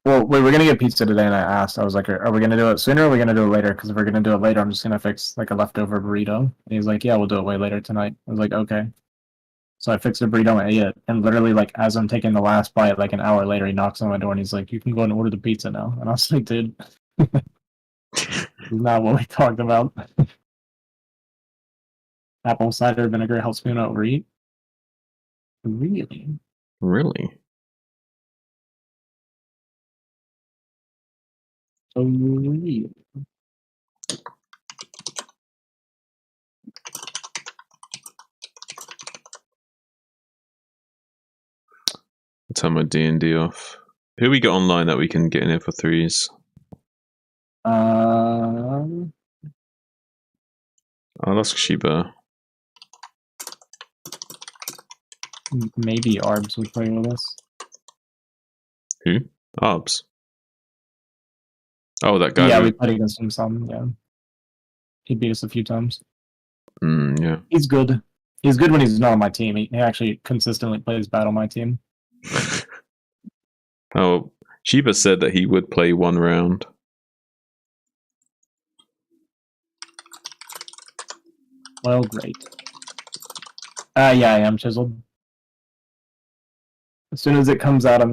well, we're gonna get pizza today, and I asked, I was like, are we gonna do it sooner or are we gonna do it later? Because if we're gonna do it later, I'm just gonna fix like a leftover burrito. And he's like, yeah, we'll do it way later tonight. I was like, okay. So I fixed a burrito and ate it, and literally, like, as I'm taking the last bite, like an hour later, he knocks on my door and he's like, you can go and order the pizza now. And I was like, dude, this is not what we talked about. Apple cider vinegar helps me not overeat. Really? Really? So really? I'll turn my D&D off. Who we got online that we can get in here for 3s? Um, I'll ask Shiba. maybe Arbs would play with us. Who? Arbs. Oh, that guy. Yeah, who- we played against him some, yeah. He beat us a few times. Yeah. He's good. He's good when he's not on my team. He actually consistently plays bad on my team. Oh, Shiba said that he would play 1 round. Well, great. Yeah, I am chiseled. As soon as it comes out, I'm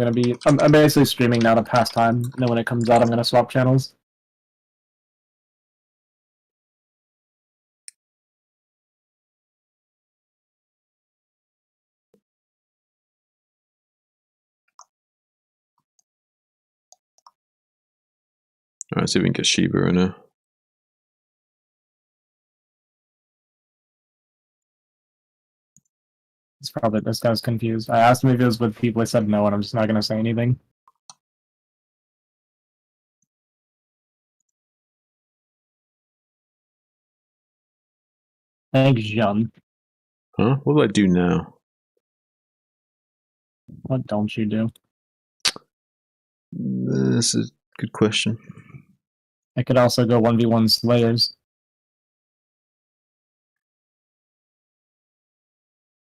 basically streaming now to pass time. And then when it comes out, I'm gonna swap channels. Alright, see if we can get Shiba in there. It's probably this guy's confused. I asked him if he was with people. He said no, and I'm just not gonna say anything. Thanks, John. Huh? What do I do now? What don't you do? This is a good question. I could also go 1v1 Slayers.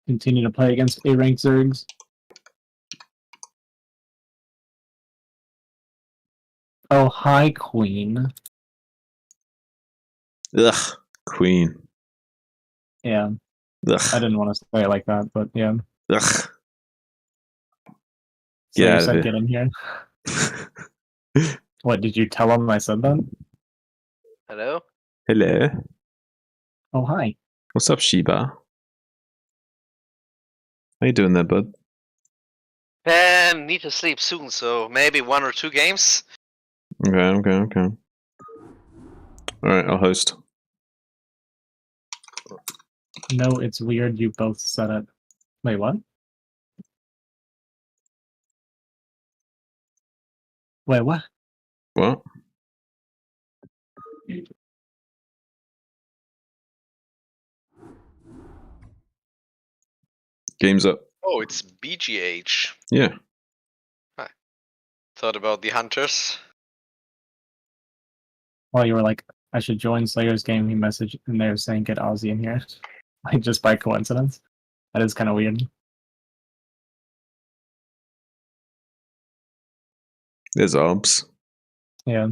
Continue to play against A-ranked Zergs. Oh, hi, Queen. Ugh, Queen. Yeah, I Ugh. didn't want to say it like that, but yeah. Ugh. So Get you out of said here. get in here. What, did you tell him I said that? Hello? Hello. Oh, hi. What's up, Sheba? How you doing there, bud? Need to sleep soon, so maybe 1 or 2 games? Okay. Alright, I'll host. No, it's weird you both said it. Wait, what? Wait, what? What? Game's up. Oh, it's BGH. Yeah. Thought about the Hunters. Well, you were like, I should join Slayer's game, he messaged in there saying get Ozzy in here. Like, just by coincidence. That is kind of weird. There's Obs. Yeah.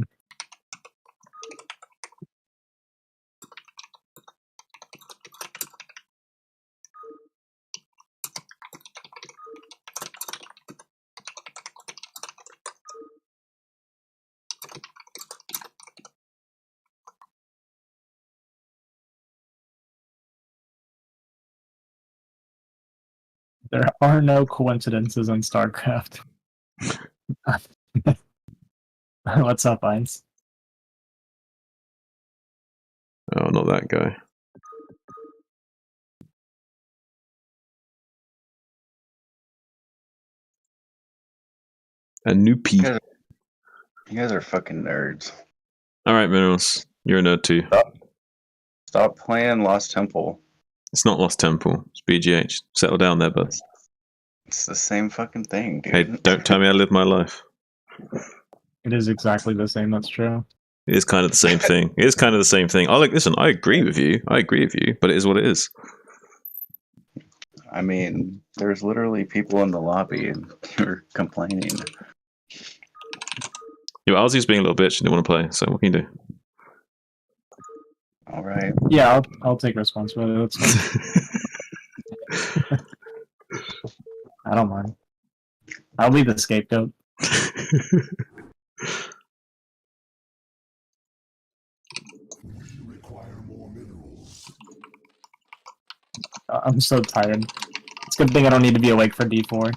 There are no coincidences in StarCraft. What's up, Einz? Oh, not that guy. A new P. You guys are fucking nerds. Alright, Minerals. You're a nerd too. Stop playing Lost Temple. It's not Lost Temple. It's BGH. Settle down there, bud. It's the same fucking thing, dude. Hey, don't tell me I live my life. It is exactly the same, that's true. It is kind of the same thing. It is kind of the same thing. Oh, like, listen, I agree with you. But it is what it is. I mean, there's literally people in the lobby and you're complaining. Yeah, Ozzy's being a little bitch and didn't want to play, so what can you do? All right. Yeah, I'll take responsibility. That's fine. I don't mind. I'll be the scapegoat. I'm so tired. It's a good thing I don't need to be awake for D4.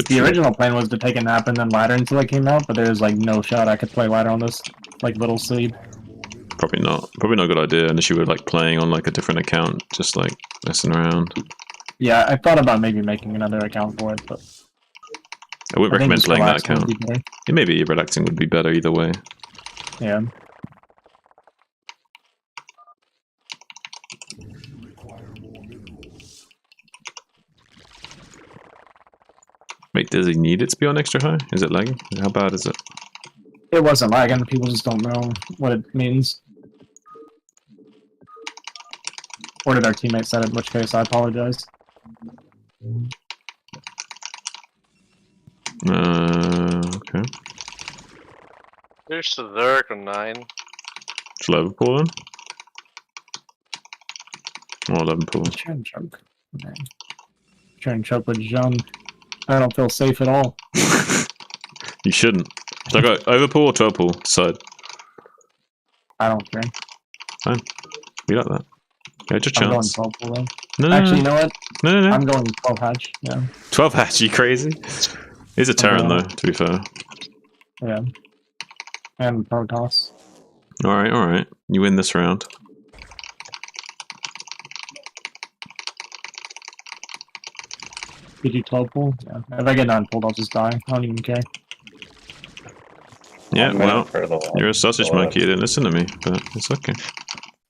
The original plan was to take a nap and then ladder until I came out, but there's like no shot I could play ladder on this like little sleep. Probably not a good idea unless you were like playing on like a different account, just like messing around. Yeah, I thought about maybe making another account for it, but I wouldn't recommend playing that relaxing would account. be better. Yeah, maybe relaxing would be better either way. Yeah. Wait, does he need it to be on extra high? Is it lagging? How bad is it? It wasn't lagging, people just don't know what it means. Or did our teammate said it, in which case I apologize. Okay. There's the Zerg on 9. It's Liverpool then? Oh, Liverpool. Try and choke. Okay. Try and choke with Jean. I don't feel safe at all. You shouldn't. So I go overpool or 12 pool? Decide. I don't care. Fine. Be like that. Yeah, just I'm going chance. 12 pool though. No, Actually, you know what? No. I'm going 12 hatch. Yeah. 12 hatch, you crazy? He's a Terran though, to be fair. Yeah. And Protoss. Alright. You win this round. Did you 12 pool? Yeah. If I get 9 pulled, I'll just die. I don't even care. Yeah, I'm well, for the you're a sausage the monkey, you didn't listen to me, but it's okay.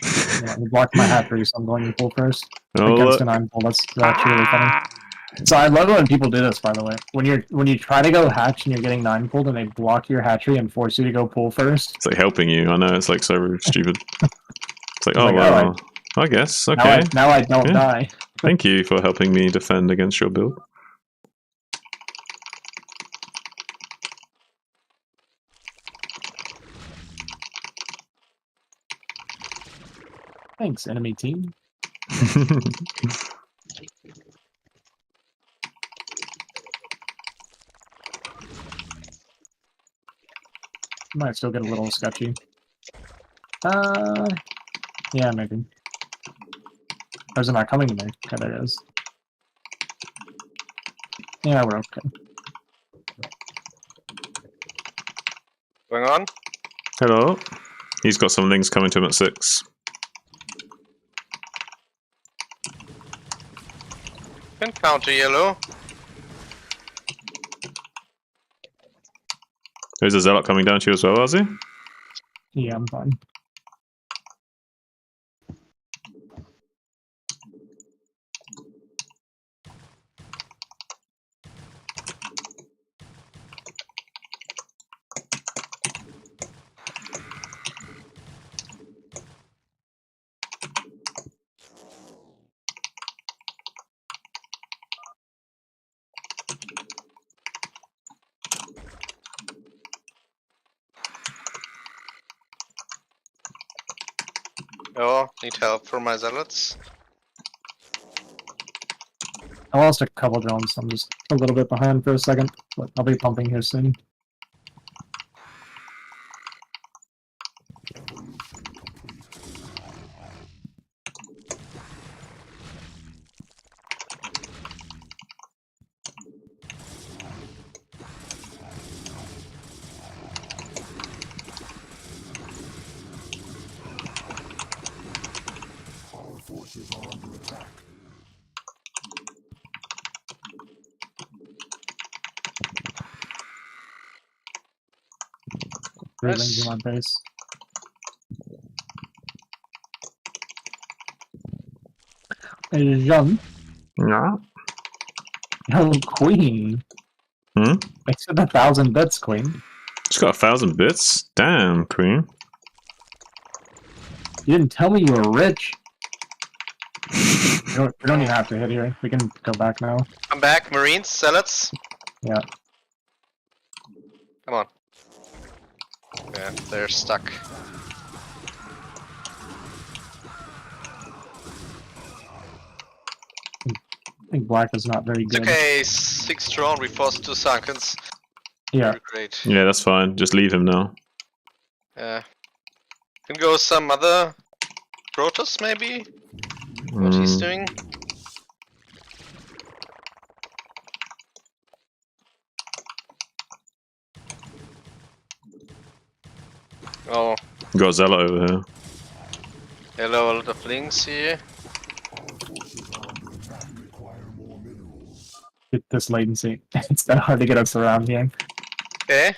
Yeah, he blocked my hatchery, so I'm going full first. Oh, Against look. an 9 full. That's actually really funny. So I love it when people do this, by the way. When you try to go hatch and you're getting 9 pulled and they block your hatchery and force you to go pull first. It's like helping you. I know, it's like so stupid. It's like, It's oh, like, well, I guess. Now Okay. now I don't Yeah. die. Thank you for helping me defend against your build. Thanks, enemy team. Might still get a little sketchy. Yeah, maybe. Or is it not coming to me? Okay, there it is. Yeah, we're okay. Going on? Hello. He's got some things coming to him at 6. Can counter yellow. There's a zealot coming down to you as well, Azhi? Yeah, I'm fine. Oh, need help for my zealots. I lost a couple drones, so I'm just a little bit behind for a second, but I'll be pumping here soon. Everything's in my base. Hey, Jean. Yeah. Yo, Queen. Hmm? I said 1,000 bits, Queen. It's got 1,000 bits. Damn, Queen. You didn't tell me you were rich. We don't even have to hit here. We can go back now. I'm back, Marines, zealots. Yeah. Come on. Yeah, they're stuck. I think black is not very It's good. okay, 6 drone, we forced 2 Sunkens. Yeah. Very great. Yeah, that's fine. Just leave him now. Yeah. Can go some other Protoss maybe? What he's doing? Oh, Got a zealot over here. hello, a lot of links here. Get this latency. It's that hard to get us around here. Okay.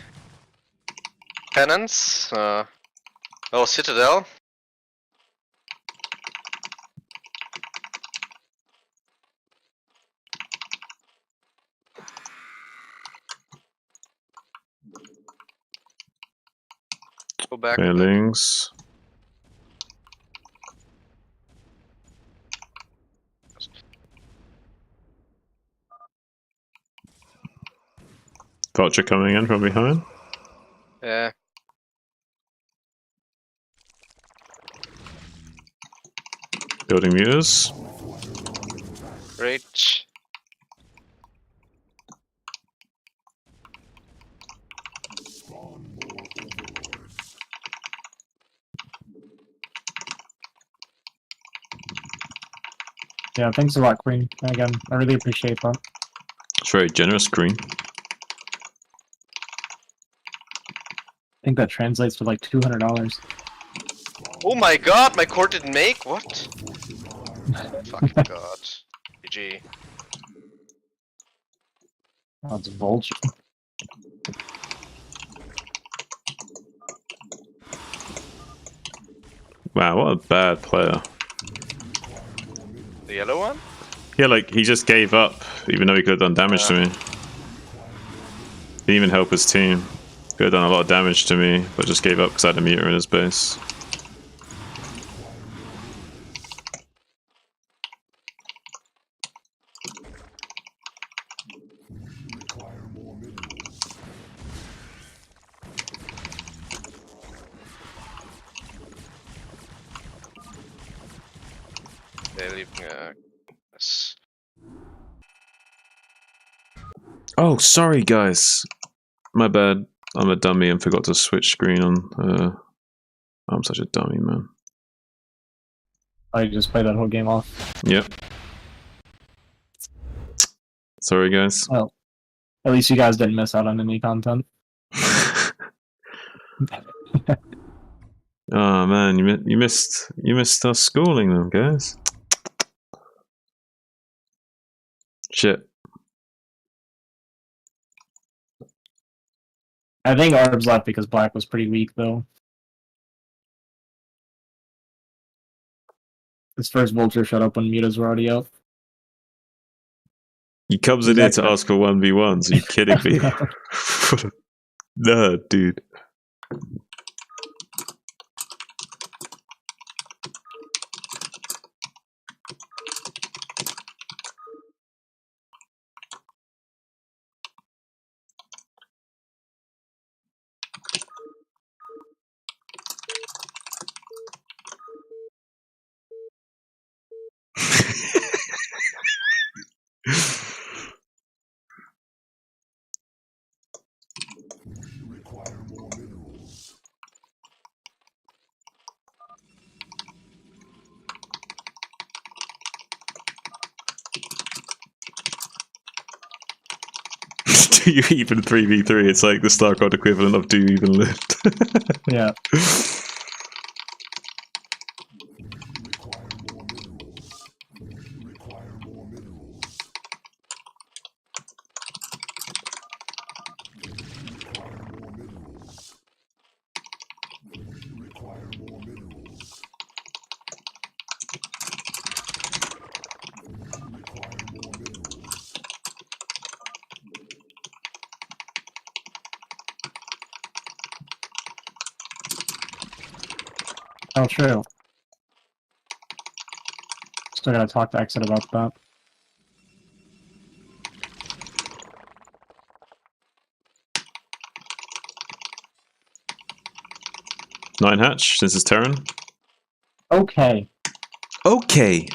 Cannons. Oh, Citadel. Go back. Failings. Vulture coming in from behind. Yeah. Building muters. Great. Yeah, thanks a lot, Queen. Again, I really appreciate that. It's very generous, Green. I think that translates to like $200. Oh my god, my core didn't make? What? Fucking god. GG. Oh, it's Vulture. Wow, what a bad player. The yellow one? Yeah, like, he just gave up, even though he could have done damage to me. Didn't even help his team. Could have done a lot of damage to me, but just gave up because I had a meter in his base. They're leaving yes. Oh, sorry, guys. My bad. I'm a dummy and forgot to switch screen on. I'm such a dummy, man. I just played that whole game off. Yep. Sorry, guys. Well, at least you guys didn't miss out on any content. Oh man, you missed us schooling them, guys. Shit. I think Arbs left because Black was pretty weak, though. His first Vulture shut up when mutas were already up. He comes in here to ask for 1v1s. Are you kidding me? What a nerd, dude. Do you even 3v3? It's like the StarCraft equivalent of do you even lift? Yeah. Oh, true. Still gotta talk to Exit about that. Nine hatch, since it's Terran. Okay. Okay.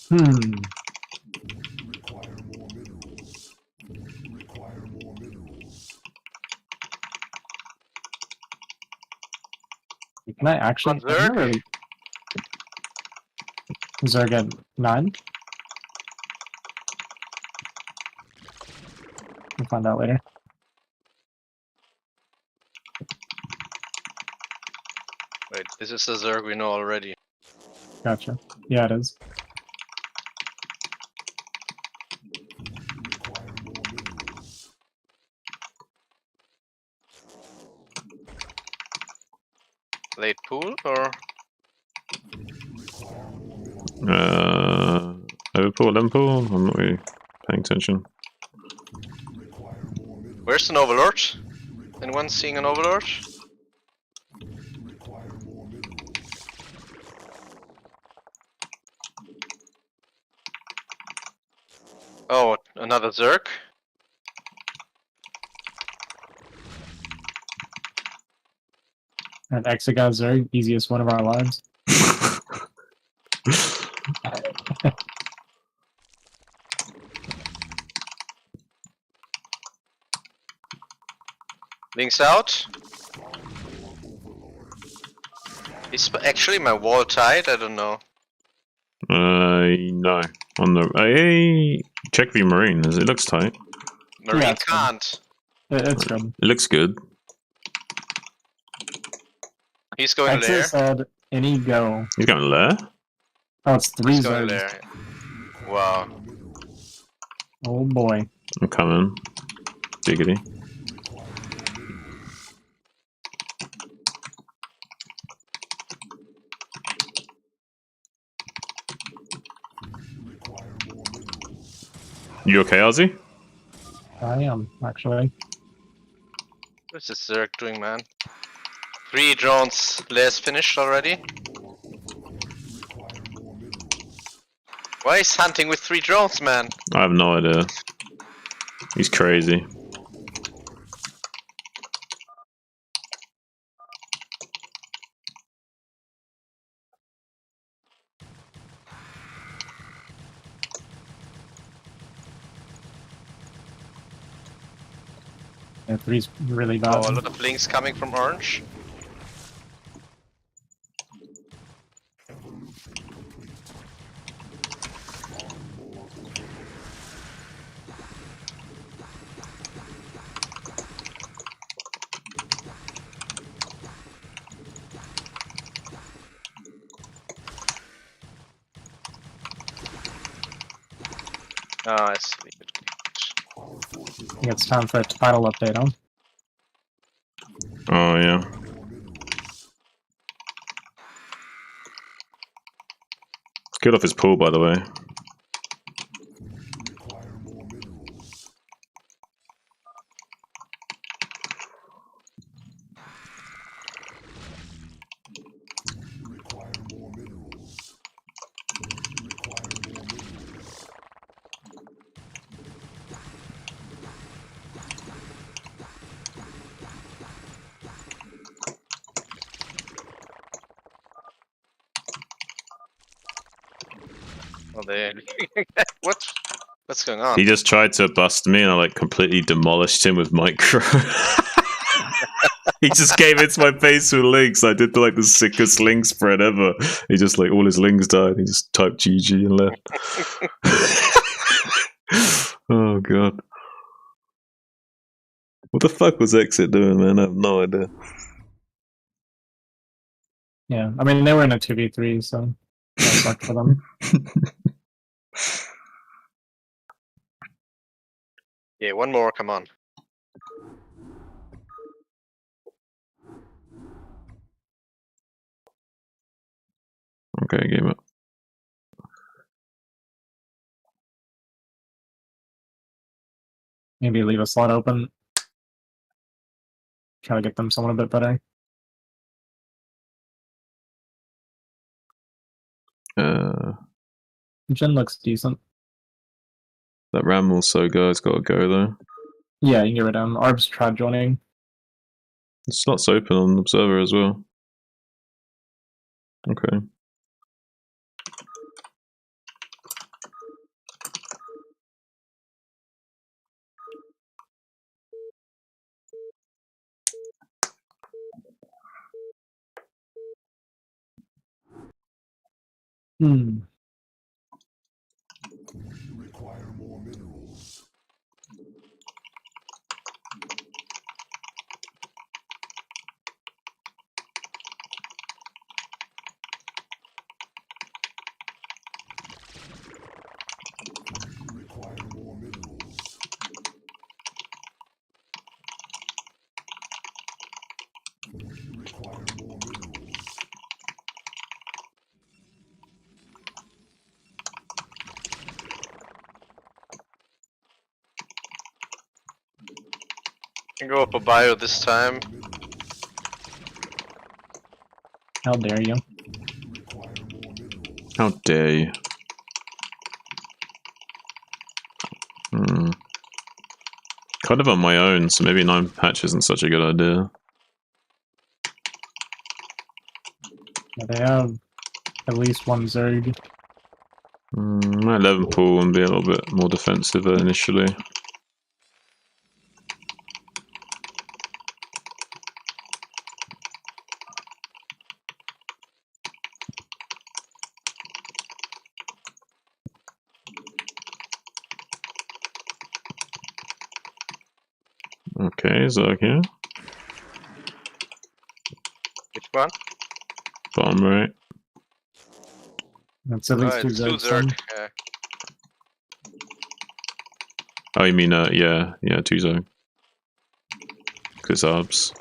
Hmm. Can I actually... Zerg? Zerg at 9? We'll find out later. Wait, this is the Zerg we know already. Gotcha. Yeah, it is. Late pool or Overpool, Liverpool? I'm not really paying attention. where's an overlord? Anyone seeing an overlord? Oh, another Zerg? And Exiga Zerg, easiest one of our lives. Links out. Is actually my wall tight? I don't know. No. On the hey, check the marine. It looks tight. Marine Yeah, it's good. can't. It's good. It looks good. He's going Exit there. said, any go. He's going there. Oh, it's 3 He's going Zergs. there. Wow. Oh boy. I'm coming. Diggity. You okay, Azhi? I am, actually. What's this Zerg doing, man? 3 drones less finished already? Why is hunting with 3 drones, man? I have no idea. He's crazy. Yeah, 3's really bad. Oh, a lot of links coming from orange. Oh, I see. I think it's time for a title update, huh? Oh, yeah. Get off his pool, by the way. Oh, they. What? What's going on? He just tried to bust me and I like completely demolished him with micro. He just came into my face with links. I did like the sickest link spread ever. He just like all his links died. He just typed GG and left. Oh god. What the fuck was Exit doing, man? I have no idea. Yeah, I mean, they were in a 2v3, so that sucked for them. Yeah, one more, come on. Okay, game up. Maybe leave a slot open. Try to get them someone a bit better. Jin looks decent. That Ramble so guy's got to go though. Yeah, you can get rid of him. Arb's tried joining. The slot's open on Observer as well. Okay. Hmm. Can go up a bio this time. How dare you? How dare you? Kind of on my own, so maybe 9 patch isn't such a good idea. Yeah, they have at least one Zerg. My 11 pool and be a little bit more defensive initially. Okay, Zerg here. Which one? Bottom right. That's at Oh, least two it's two Zergs. Zerg. Then. Yeah. Oh, you mean, yeah, 2 zone. Because arbs.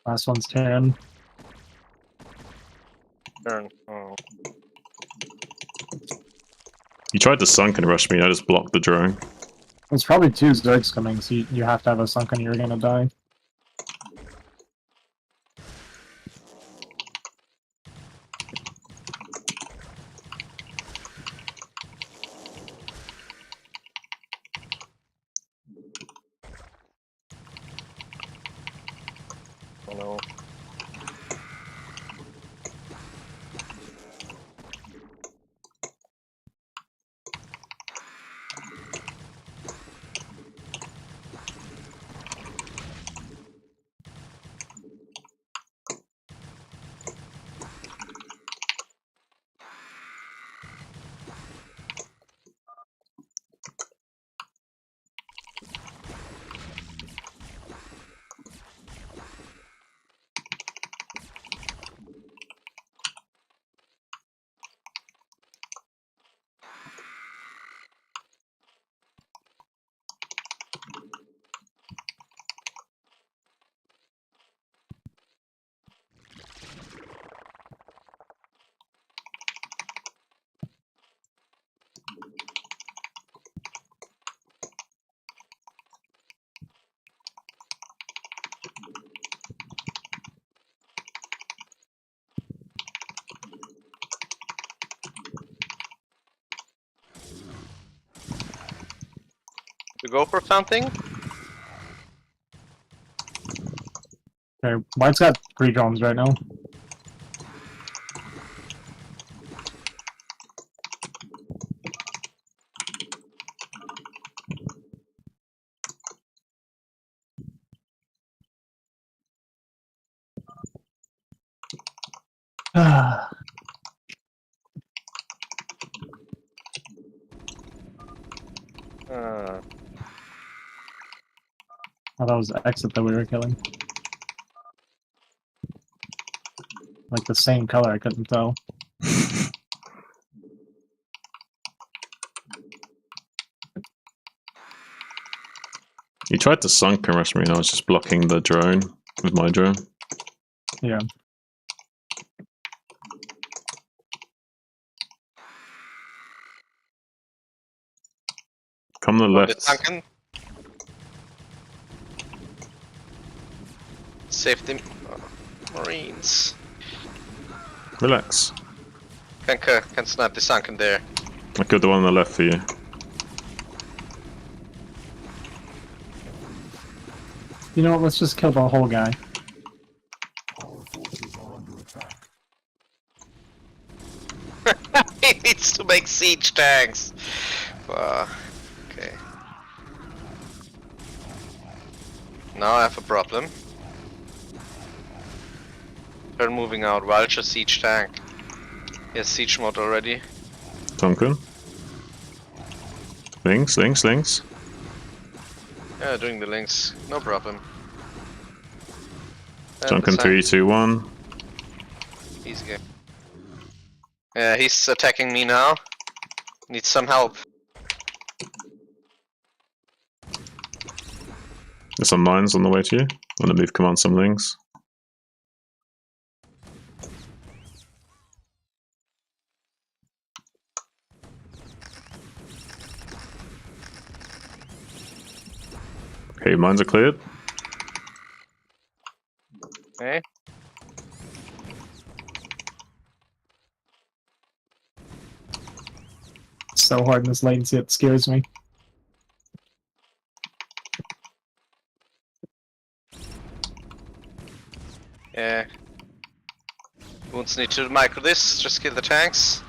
Last one's Terran. Turn. Oh. You tried to sunken rush me, I just blocked the drone. There's probably 2 Zergs coming, so you have to have a sunken, you're gonna die. Oh no. To go for something? Okay, White's got 3 drones right now. Oh, that was the exit that we were killing. Like the same color, I couldn't tell. You tried to sunken rush me and I was just blocking the drone with my drone. Yeah. Come to the What, left. it's sunken? Safety. Marines. Relax. Can snipe the sunken there. I killed the one on the left for you. You know what, let's just kill the whole guy. He needs to make siege tanks. Okay. Now I have a problem. They're moving out. Vulture siege tank. Yes, siege mode already. Sunken. Links. Yeah, doing the links. No problem. Sunken 3, 2, 1. Easy game. Yeah, he's attacking me now. Needs some help. There's some mines on the way to you. I'm gonna move command some links. Okay, mines are cleared. Okay. It's so hard in this latency, it scares me. Yeah. Wounds need to micro this, just kill the tanks.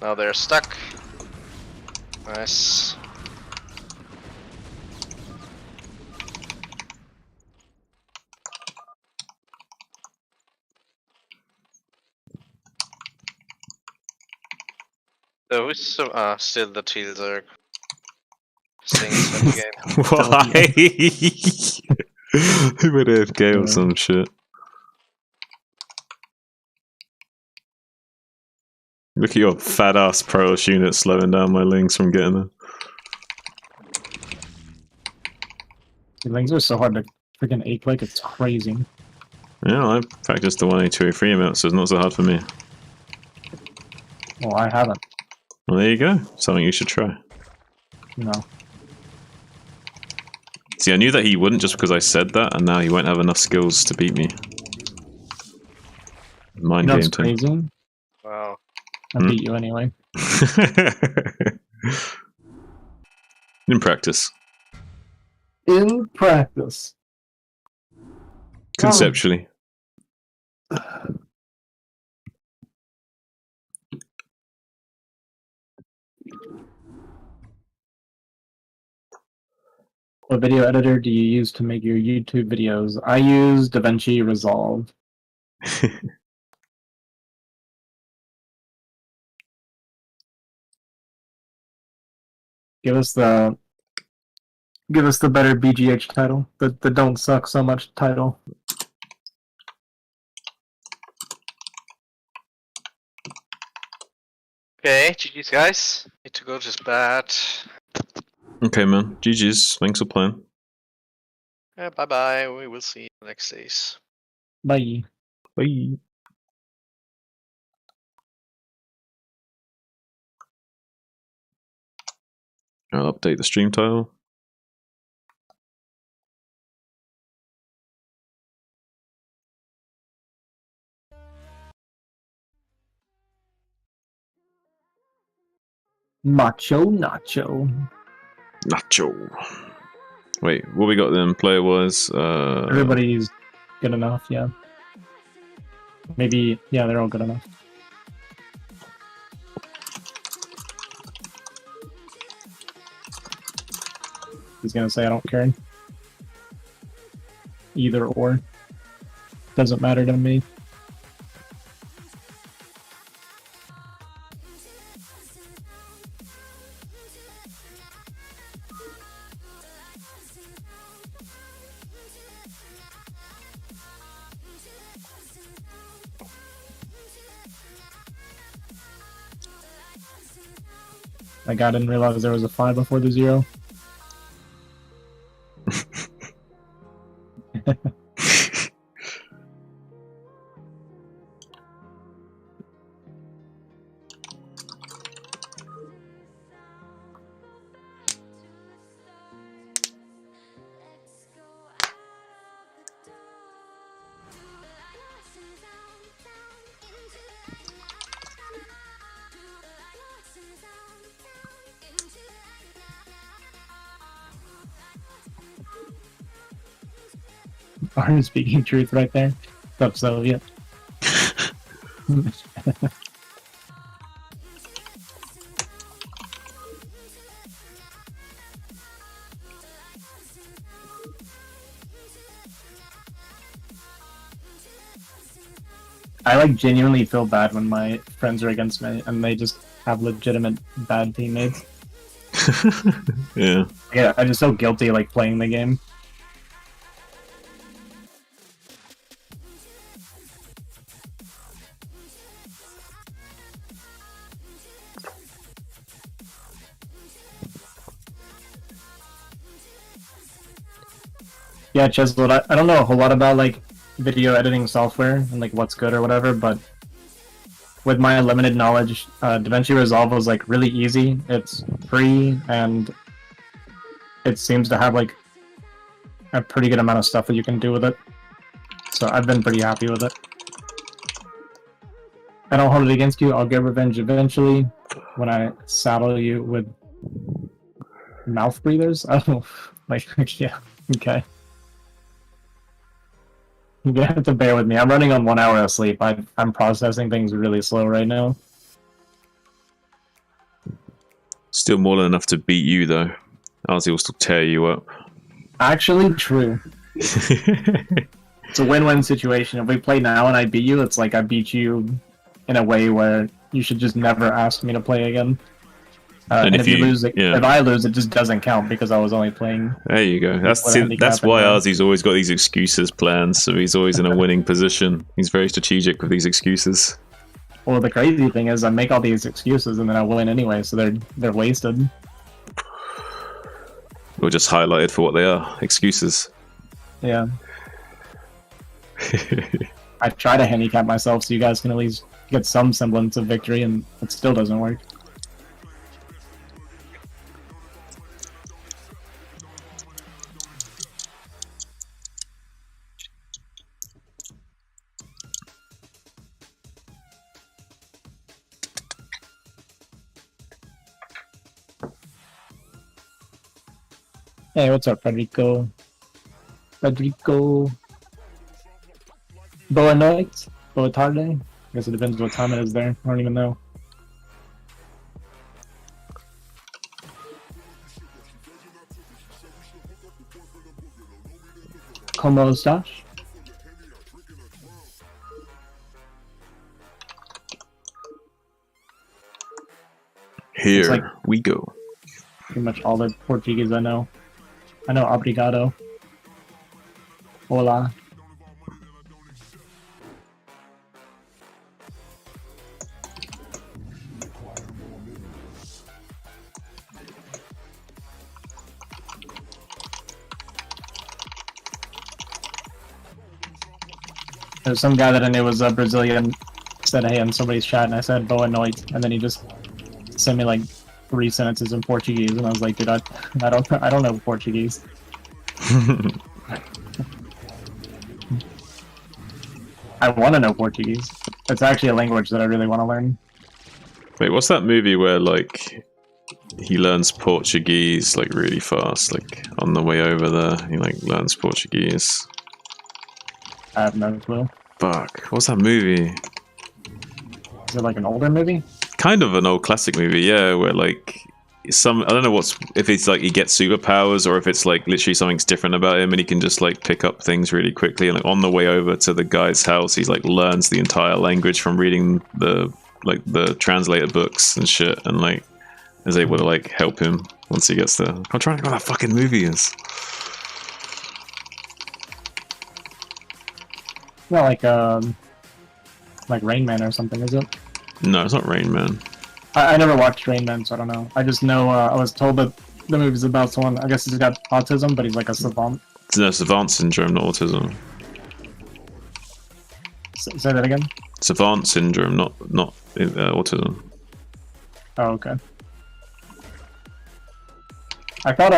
Now they're stuck. Nice. So who's still the teal Zerg? Staying in the game. Why? He would AFK or some shit. Look at your fat ass Protoss unit slowing down my lings from getting there. The lings are so hard to freaking ape like, it's crazy. Yeah, I practiced the 1A2A3 amount, so it's not so hard for me. Well, I haven't. Well, there you go. Something you should try. No. See, I knew that he wouldn't just because I said that, and now he won't have enough skills to beat me. Mind You know game what's thing. crazy? Wow. I beat you anyway. In practice. In practice. Conceptually. What video editor do you use to make your YouTube videos? I use DaVinci Resolve. Give us the better BGH title. The don't suck so much title. Okay, GG's guys. Need to go to bed. Okay, man. GG's. Thanks for playing. Yeah, bye bye. We will see you the next days. Bye. Bye. I'll update the stream title. Macho Nacho. Nacho. Wait, what we got then? Player was Everybody's good enough, yeah. Maybe, yeah, they're all good enough. He's gonna say I don't care. Either or. Doesn't matter to me. My god, I didn't realize there was a 5 before the 0. Arn speaking truth right there. What's up, Soviet? I like genuinely feel bad when my friends are against me and they just have legitimate bad teammates. yeah. Yeah, I'm just so guilty like playing the game. Yeah, Chiseled, I don't know a whole lot about like video editing software and like what's good or whatever, but with my limited knowledge, DaVinci Resolve was like really easy. It's free and it seems to have like a pretty good amount of stuff that you can do with it. So I've been pretty happy with it. I don't hold it against you. I'll get revenge eventually when I saddle you with mouth breathers. Oh, like, yeah, okay. You have to bear with me. I'm running on 1 hour of sleep. I'm processing things really slow right now. Still more than enough to beat you, though. Azhi will still tear you up. Actually, true. It's a win-win situation. If we play now and I beat you, it's like I beat you in a way where you should just never ask me to play again. And if you lose, if I lose, it just doesn't count because I was only playing. There you go. That's why Azhi's always got these excuses planned, so he's always in a winning position. He's very strategic with these excuses. Well, the crazy thing is I make all these excuses and then I win anyway, so they're wasted. Or just highlighted for what they are, excuses. Yeah. I try to handicap myself so you guys can at least get some semblance of victory, and it still doesn't work. Hey, what's up, Federico? Federico. Boa noite? Boa tarde? I guess it depends what time it is there. I don't even know. ¿Cómo estás? Here like we go. Pretty much all the Portuguese I know. I know obrigado. Hola. There's some guy that I knew was a Brazilian, said hey in somebody's chat, and I said boa noite, and then he just sent me like 3 sentences in Portuguese, and I was like, dude, I don't know Portuguese. I want to know Portuguese. It's actually a language that I really want to learn. Wait, what's that movie where like he learns Portuguese like really fast, like on the way over there, he like learns Portuguese? I have no clue. Fuck, what's that movie? Is it like an older movie? Kind of an old classic movie, yeah, where like I don't know if it's like he gets superpowers or if it's like literally something's different about him and he can just like pick up things really quickly, and like on the way over to the guy's house he's like learns the entire language from reading the translated books and shit, and like is able to like help him once he gets there. I'm trying to think what that fucking movie is. Not like Rain Man or something, is it? No, it's not Rain Man. I never watched Rain Man, so I don't know. I just know I was told that the movie's about someone, I guess he's got autism, but he's like a savant. No, savant syndrome, not autism. Say that again? Savant syndrome, not autism. Oh, okay. I thought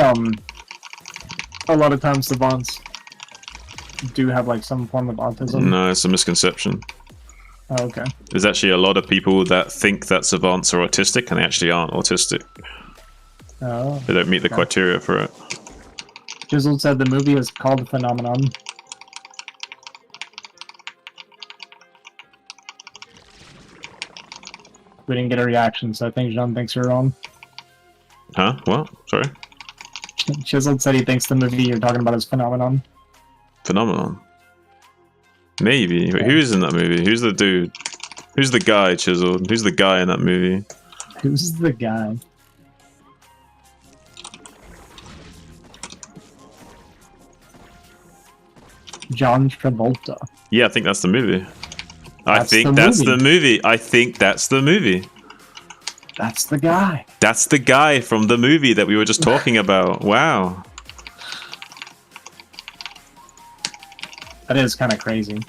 a lot of times savants do have like some form of autism. No, it's a misconception. Oh, okay. There's actually a lot of people that think that savants are autistic and they actually aren't autistic. Oh. They don't meet the criteria for it. Jizzle said the movie is called Phenomenon. We didn't get a reaction, so I think Jean thinks you're wrong. Huh? What? Sorry? Chiseled said he thinks the movie you're talking about is Phenomenon. Phenomenon? Maybe. Wait, who's in that movie? Who's the dude? Who's the guy, Chiseled? Who's the guy in that movie? Who's the guy? John Travolta. Yeah, I think that's the movie. I think that's the movie. I think that's the movie. That's the guy. That's the guy from the movie that we were just talking about. Wow. That is kind of crazy.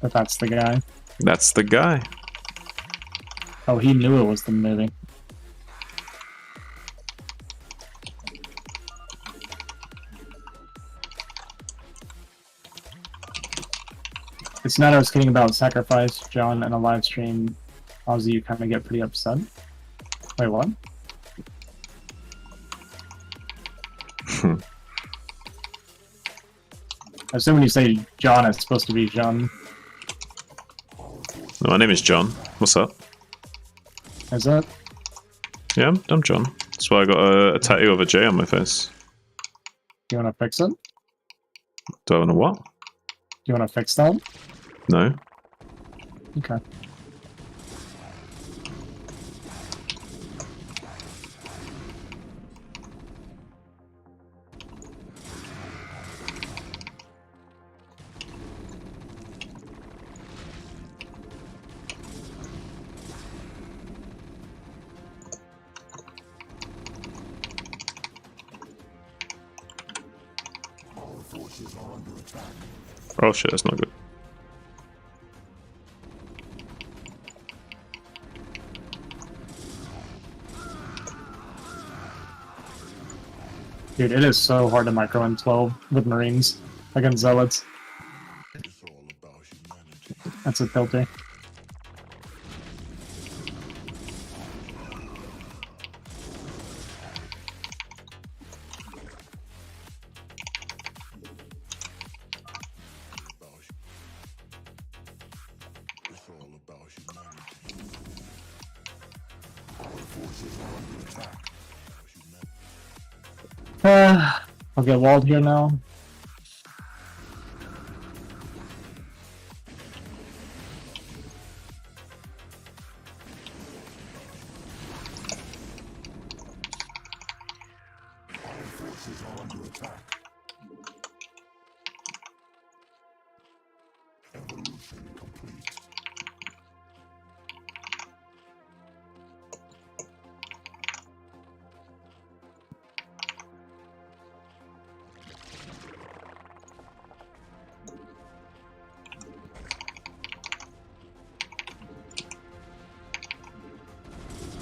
But that's the guy. That's the guy. Oh, he knew it was the movie. It's not I was kidding about sacrifice, John, in a live stream. Ozzy, you kind of get pretty upset. Wait, what? I assume when you say John, it's supposed to be John. My name is John. What's up? Is it? Yeah, I'm John. That's why I got a tattoo of a J on my face. Do you want to fix it? Do I want to what? Do you want to fix that? No. Okay. Oh shit, that's not good. Dude, it is so hard to micro in 12 with Marines against Zealots. That's a filter. I'll get walled here now.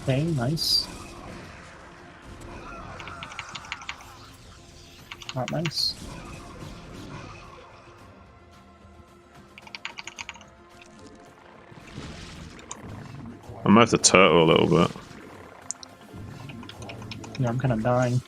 Okay, nice. Not nice. I might have to turtle a little bit. Yeah, I'm kind of dying.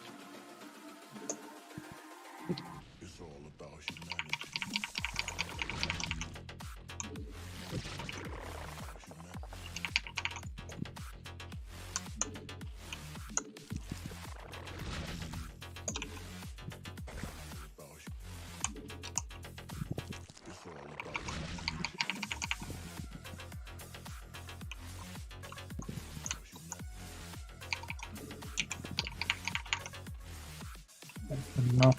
Enough.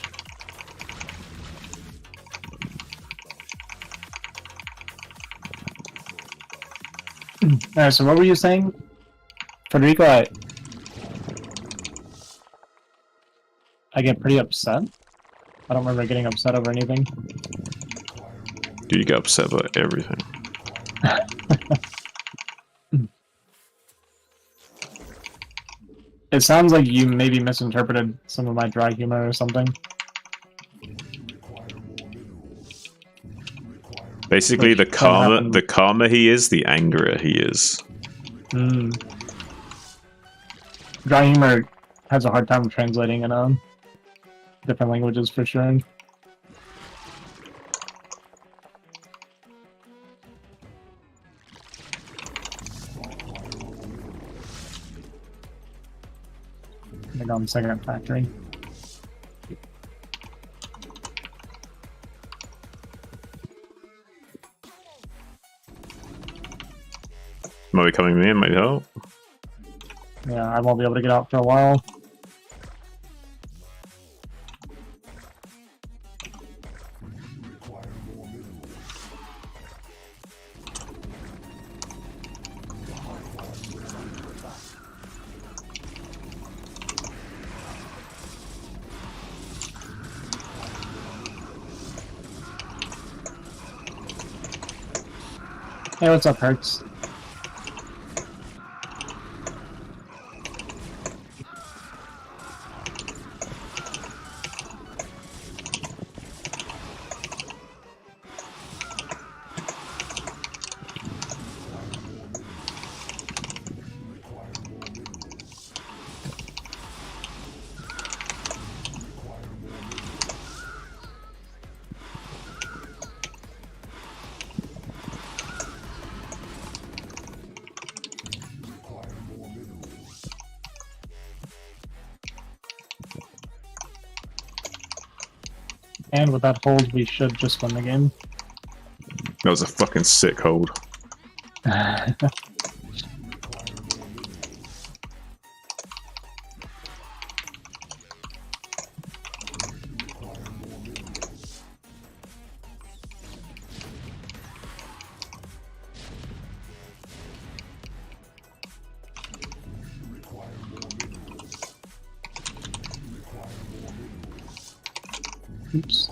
Alright, so what were you saying? Federico, I get pretty upset. I don't remember getting upset over anything. Dude, you get upset about everything. It sounds like you maybe misinterpreted some of my dry humor or something. Basically, Which the calmer, happened. the calmer he is, the angrier he is. Dry humor has a hard time translating in different languages for sure. I think I'm second factory. Might be coming in, might help. Yeah, I won't be able to get out for a while. Hey, what's up, Hertz? And with that hold, we should just win the game. That was a fucking sick hold. Oops.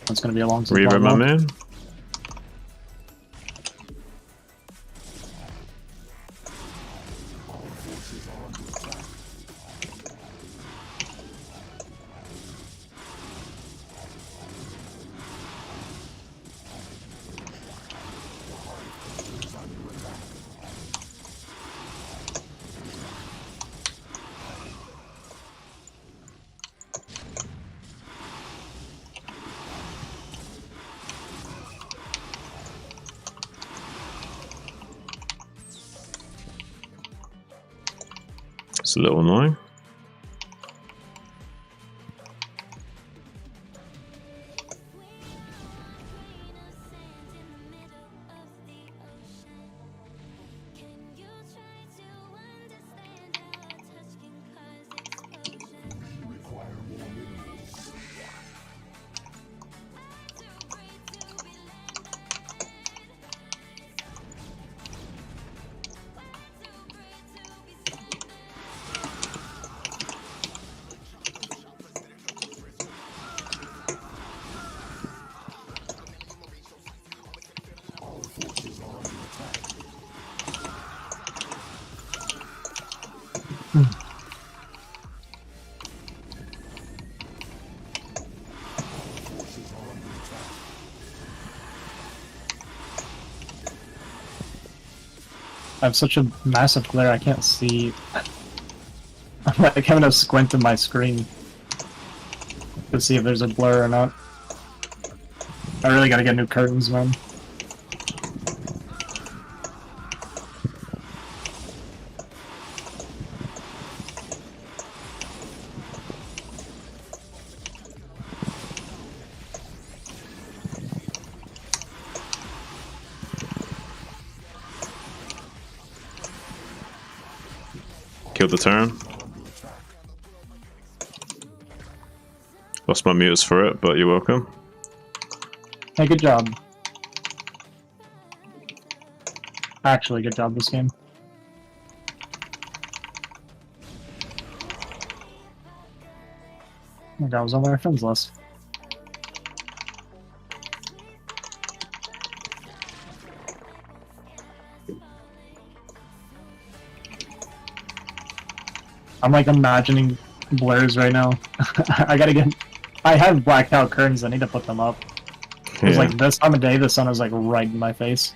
That's gonna be a long Reaver, my man. It's a little annoying. I have such a massive glare, I can't see. I'm like having to squint in my screen to see if there's a blur or not. I really gotta get new curtains, man. Killed the turn. Lost my mutas for it, but you're welcome. Hey, good job. Actually, good job this game. Oh my god, I was on my friends list. I'm like imagining blurs right now. I gotta get. I have blacked out curtains. I need to put them up. Because like this time of day, the sun is like right in my face.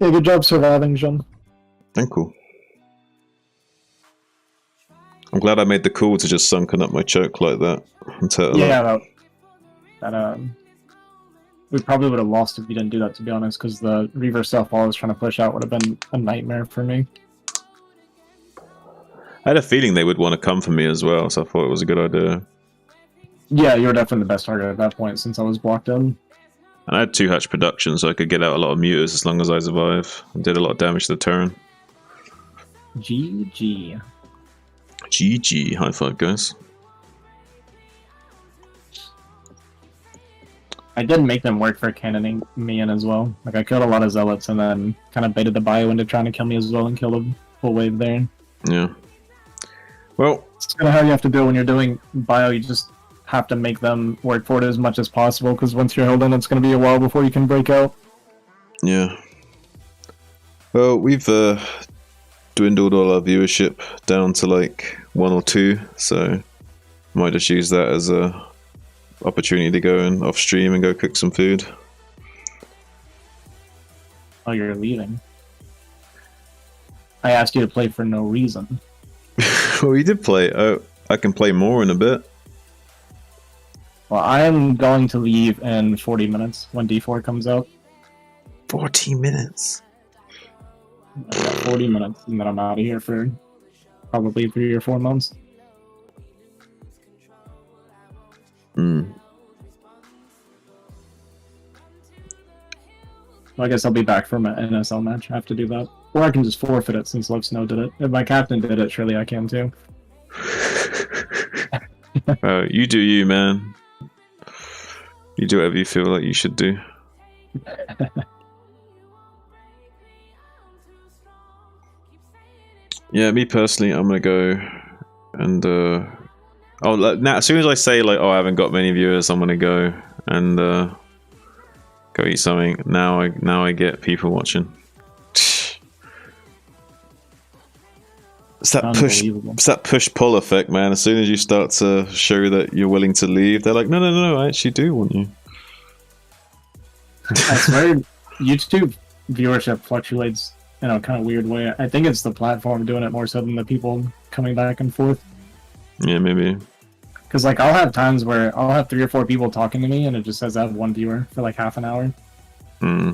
Yeah, good job surviving, John. Thank you. I'm glad I made the call to just sunken up my choke like that. Yeah, that we probably would have lost if you didn't do that, to be honest, because the reverse self I was trying to push out would have been a nightmare for me. I had a feeling they would want to come for me as well, so I thought it was a good idea. Yeah, you were definitely the best target at that point since I was blocked in. And I had 2 hatch production, so I could get out a lot of mutas as long as I survive. I did a lot of damage to the turn. GG. GG. High five, guys. I did make them work for cannoning me in as well. Like, I killed a lot of zealots and then kind of baited the bio into trying to kill me as well and kill the full wave there. Yeah. Well, it's kind of how you have to do it when you're doing bio. You just have to make them work for it as much as possible, because once you're held in, it's going to be a while before you can break out. Yeah. Well, we've dwindled all our viewership down to like 1 or 2, so might just use that as a opportunity to go and off stream and go cook some food. Oh, you're leaving. I asked you to play for no reason. Well, you did play. Oh, I can play more in a bit. Well, I am going to leave in 40 minutes when D4 comes out. 40 minutes? I've got 40 minutes, and then I'm out of here for probably 3 or 4 months. Hmm. Well, I guess I'll be back from an NSL match. I have to do that. Or I can just forfeit it since Love Snow did it. If my captain did it, surely I can too. You do you, man. You do whatever you feel like you should do. Yeah, me personally, I'm gonna go and now as soon as I say like, oh, I haven't got many viewers, I'm gonna go and go eat something. Now I get people watching. It's that push pull effect, man. As soon as you start to show that you're willing to leave, they're like, no, I actually do want you. I swear, YouTube viewership fluctuates in a kind of weird way. I think it's the platform doing it more so than the people coming back and forth. Yeah, maybe. Because like I'll have times where I'll have 3 or 4 people talking to me, and it just says I have 1 viewer for like half an hour. Hmm.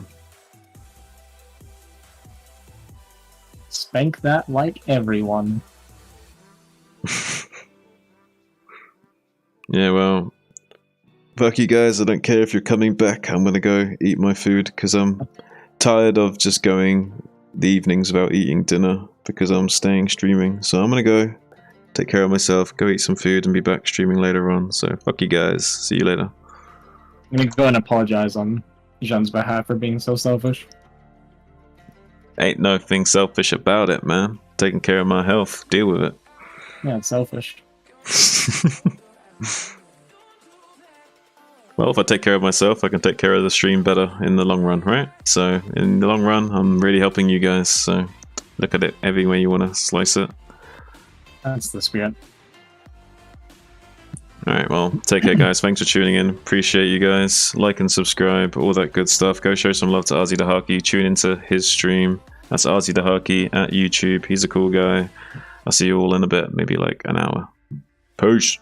Spank that like everyone. Yeah, well, fuck you guys. I don't care if you're coming back. I'm gonna go eat my food because I'm tired of just going the evenings without eating dinner because I'm staying streaming. So I'm gonna go take care of myself, go eat some food, and be back streaming later on. So fuck you guys. See you later. I'm gonna go and apologize on Jean's behalf for being so selfish. Ain't nothing selfish about it, man. Taking care of my health. Deal with it. Yeah, it's selfish. Well, if I take care of myself, I can take care of the stream better in the long run, right? So, in the long run, I'm really helping you guys. So, look at it every way you want to slice it. That's the spirit. Alright, well, take care, guys. Thanks for tuning in. Appreciate you guys. Like and subscribe, all that good stuff. Go show some love to Azhi Dahaki. Tune into his stream. That's Azhi Dahaki at YouTube. He's a cool guy. I'll see you all in a bit, maybe like an hour. Peace.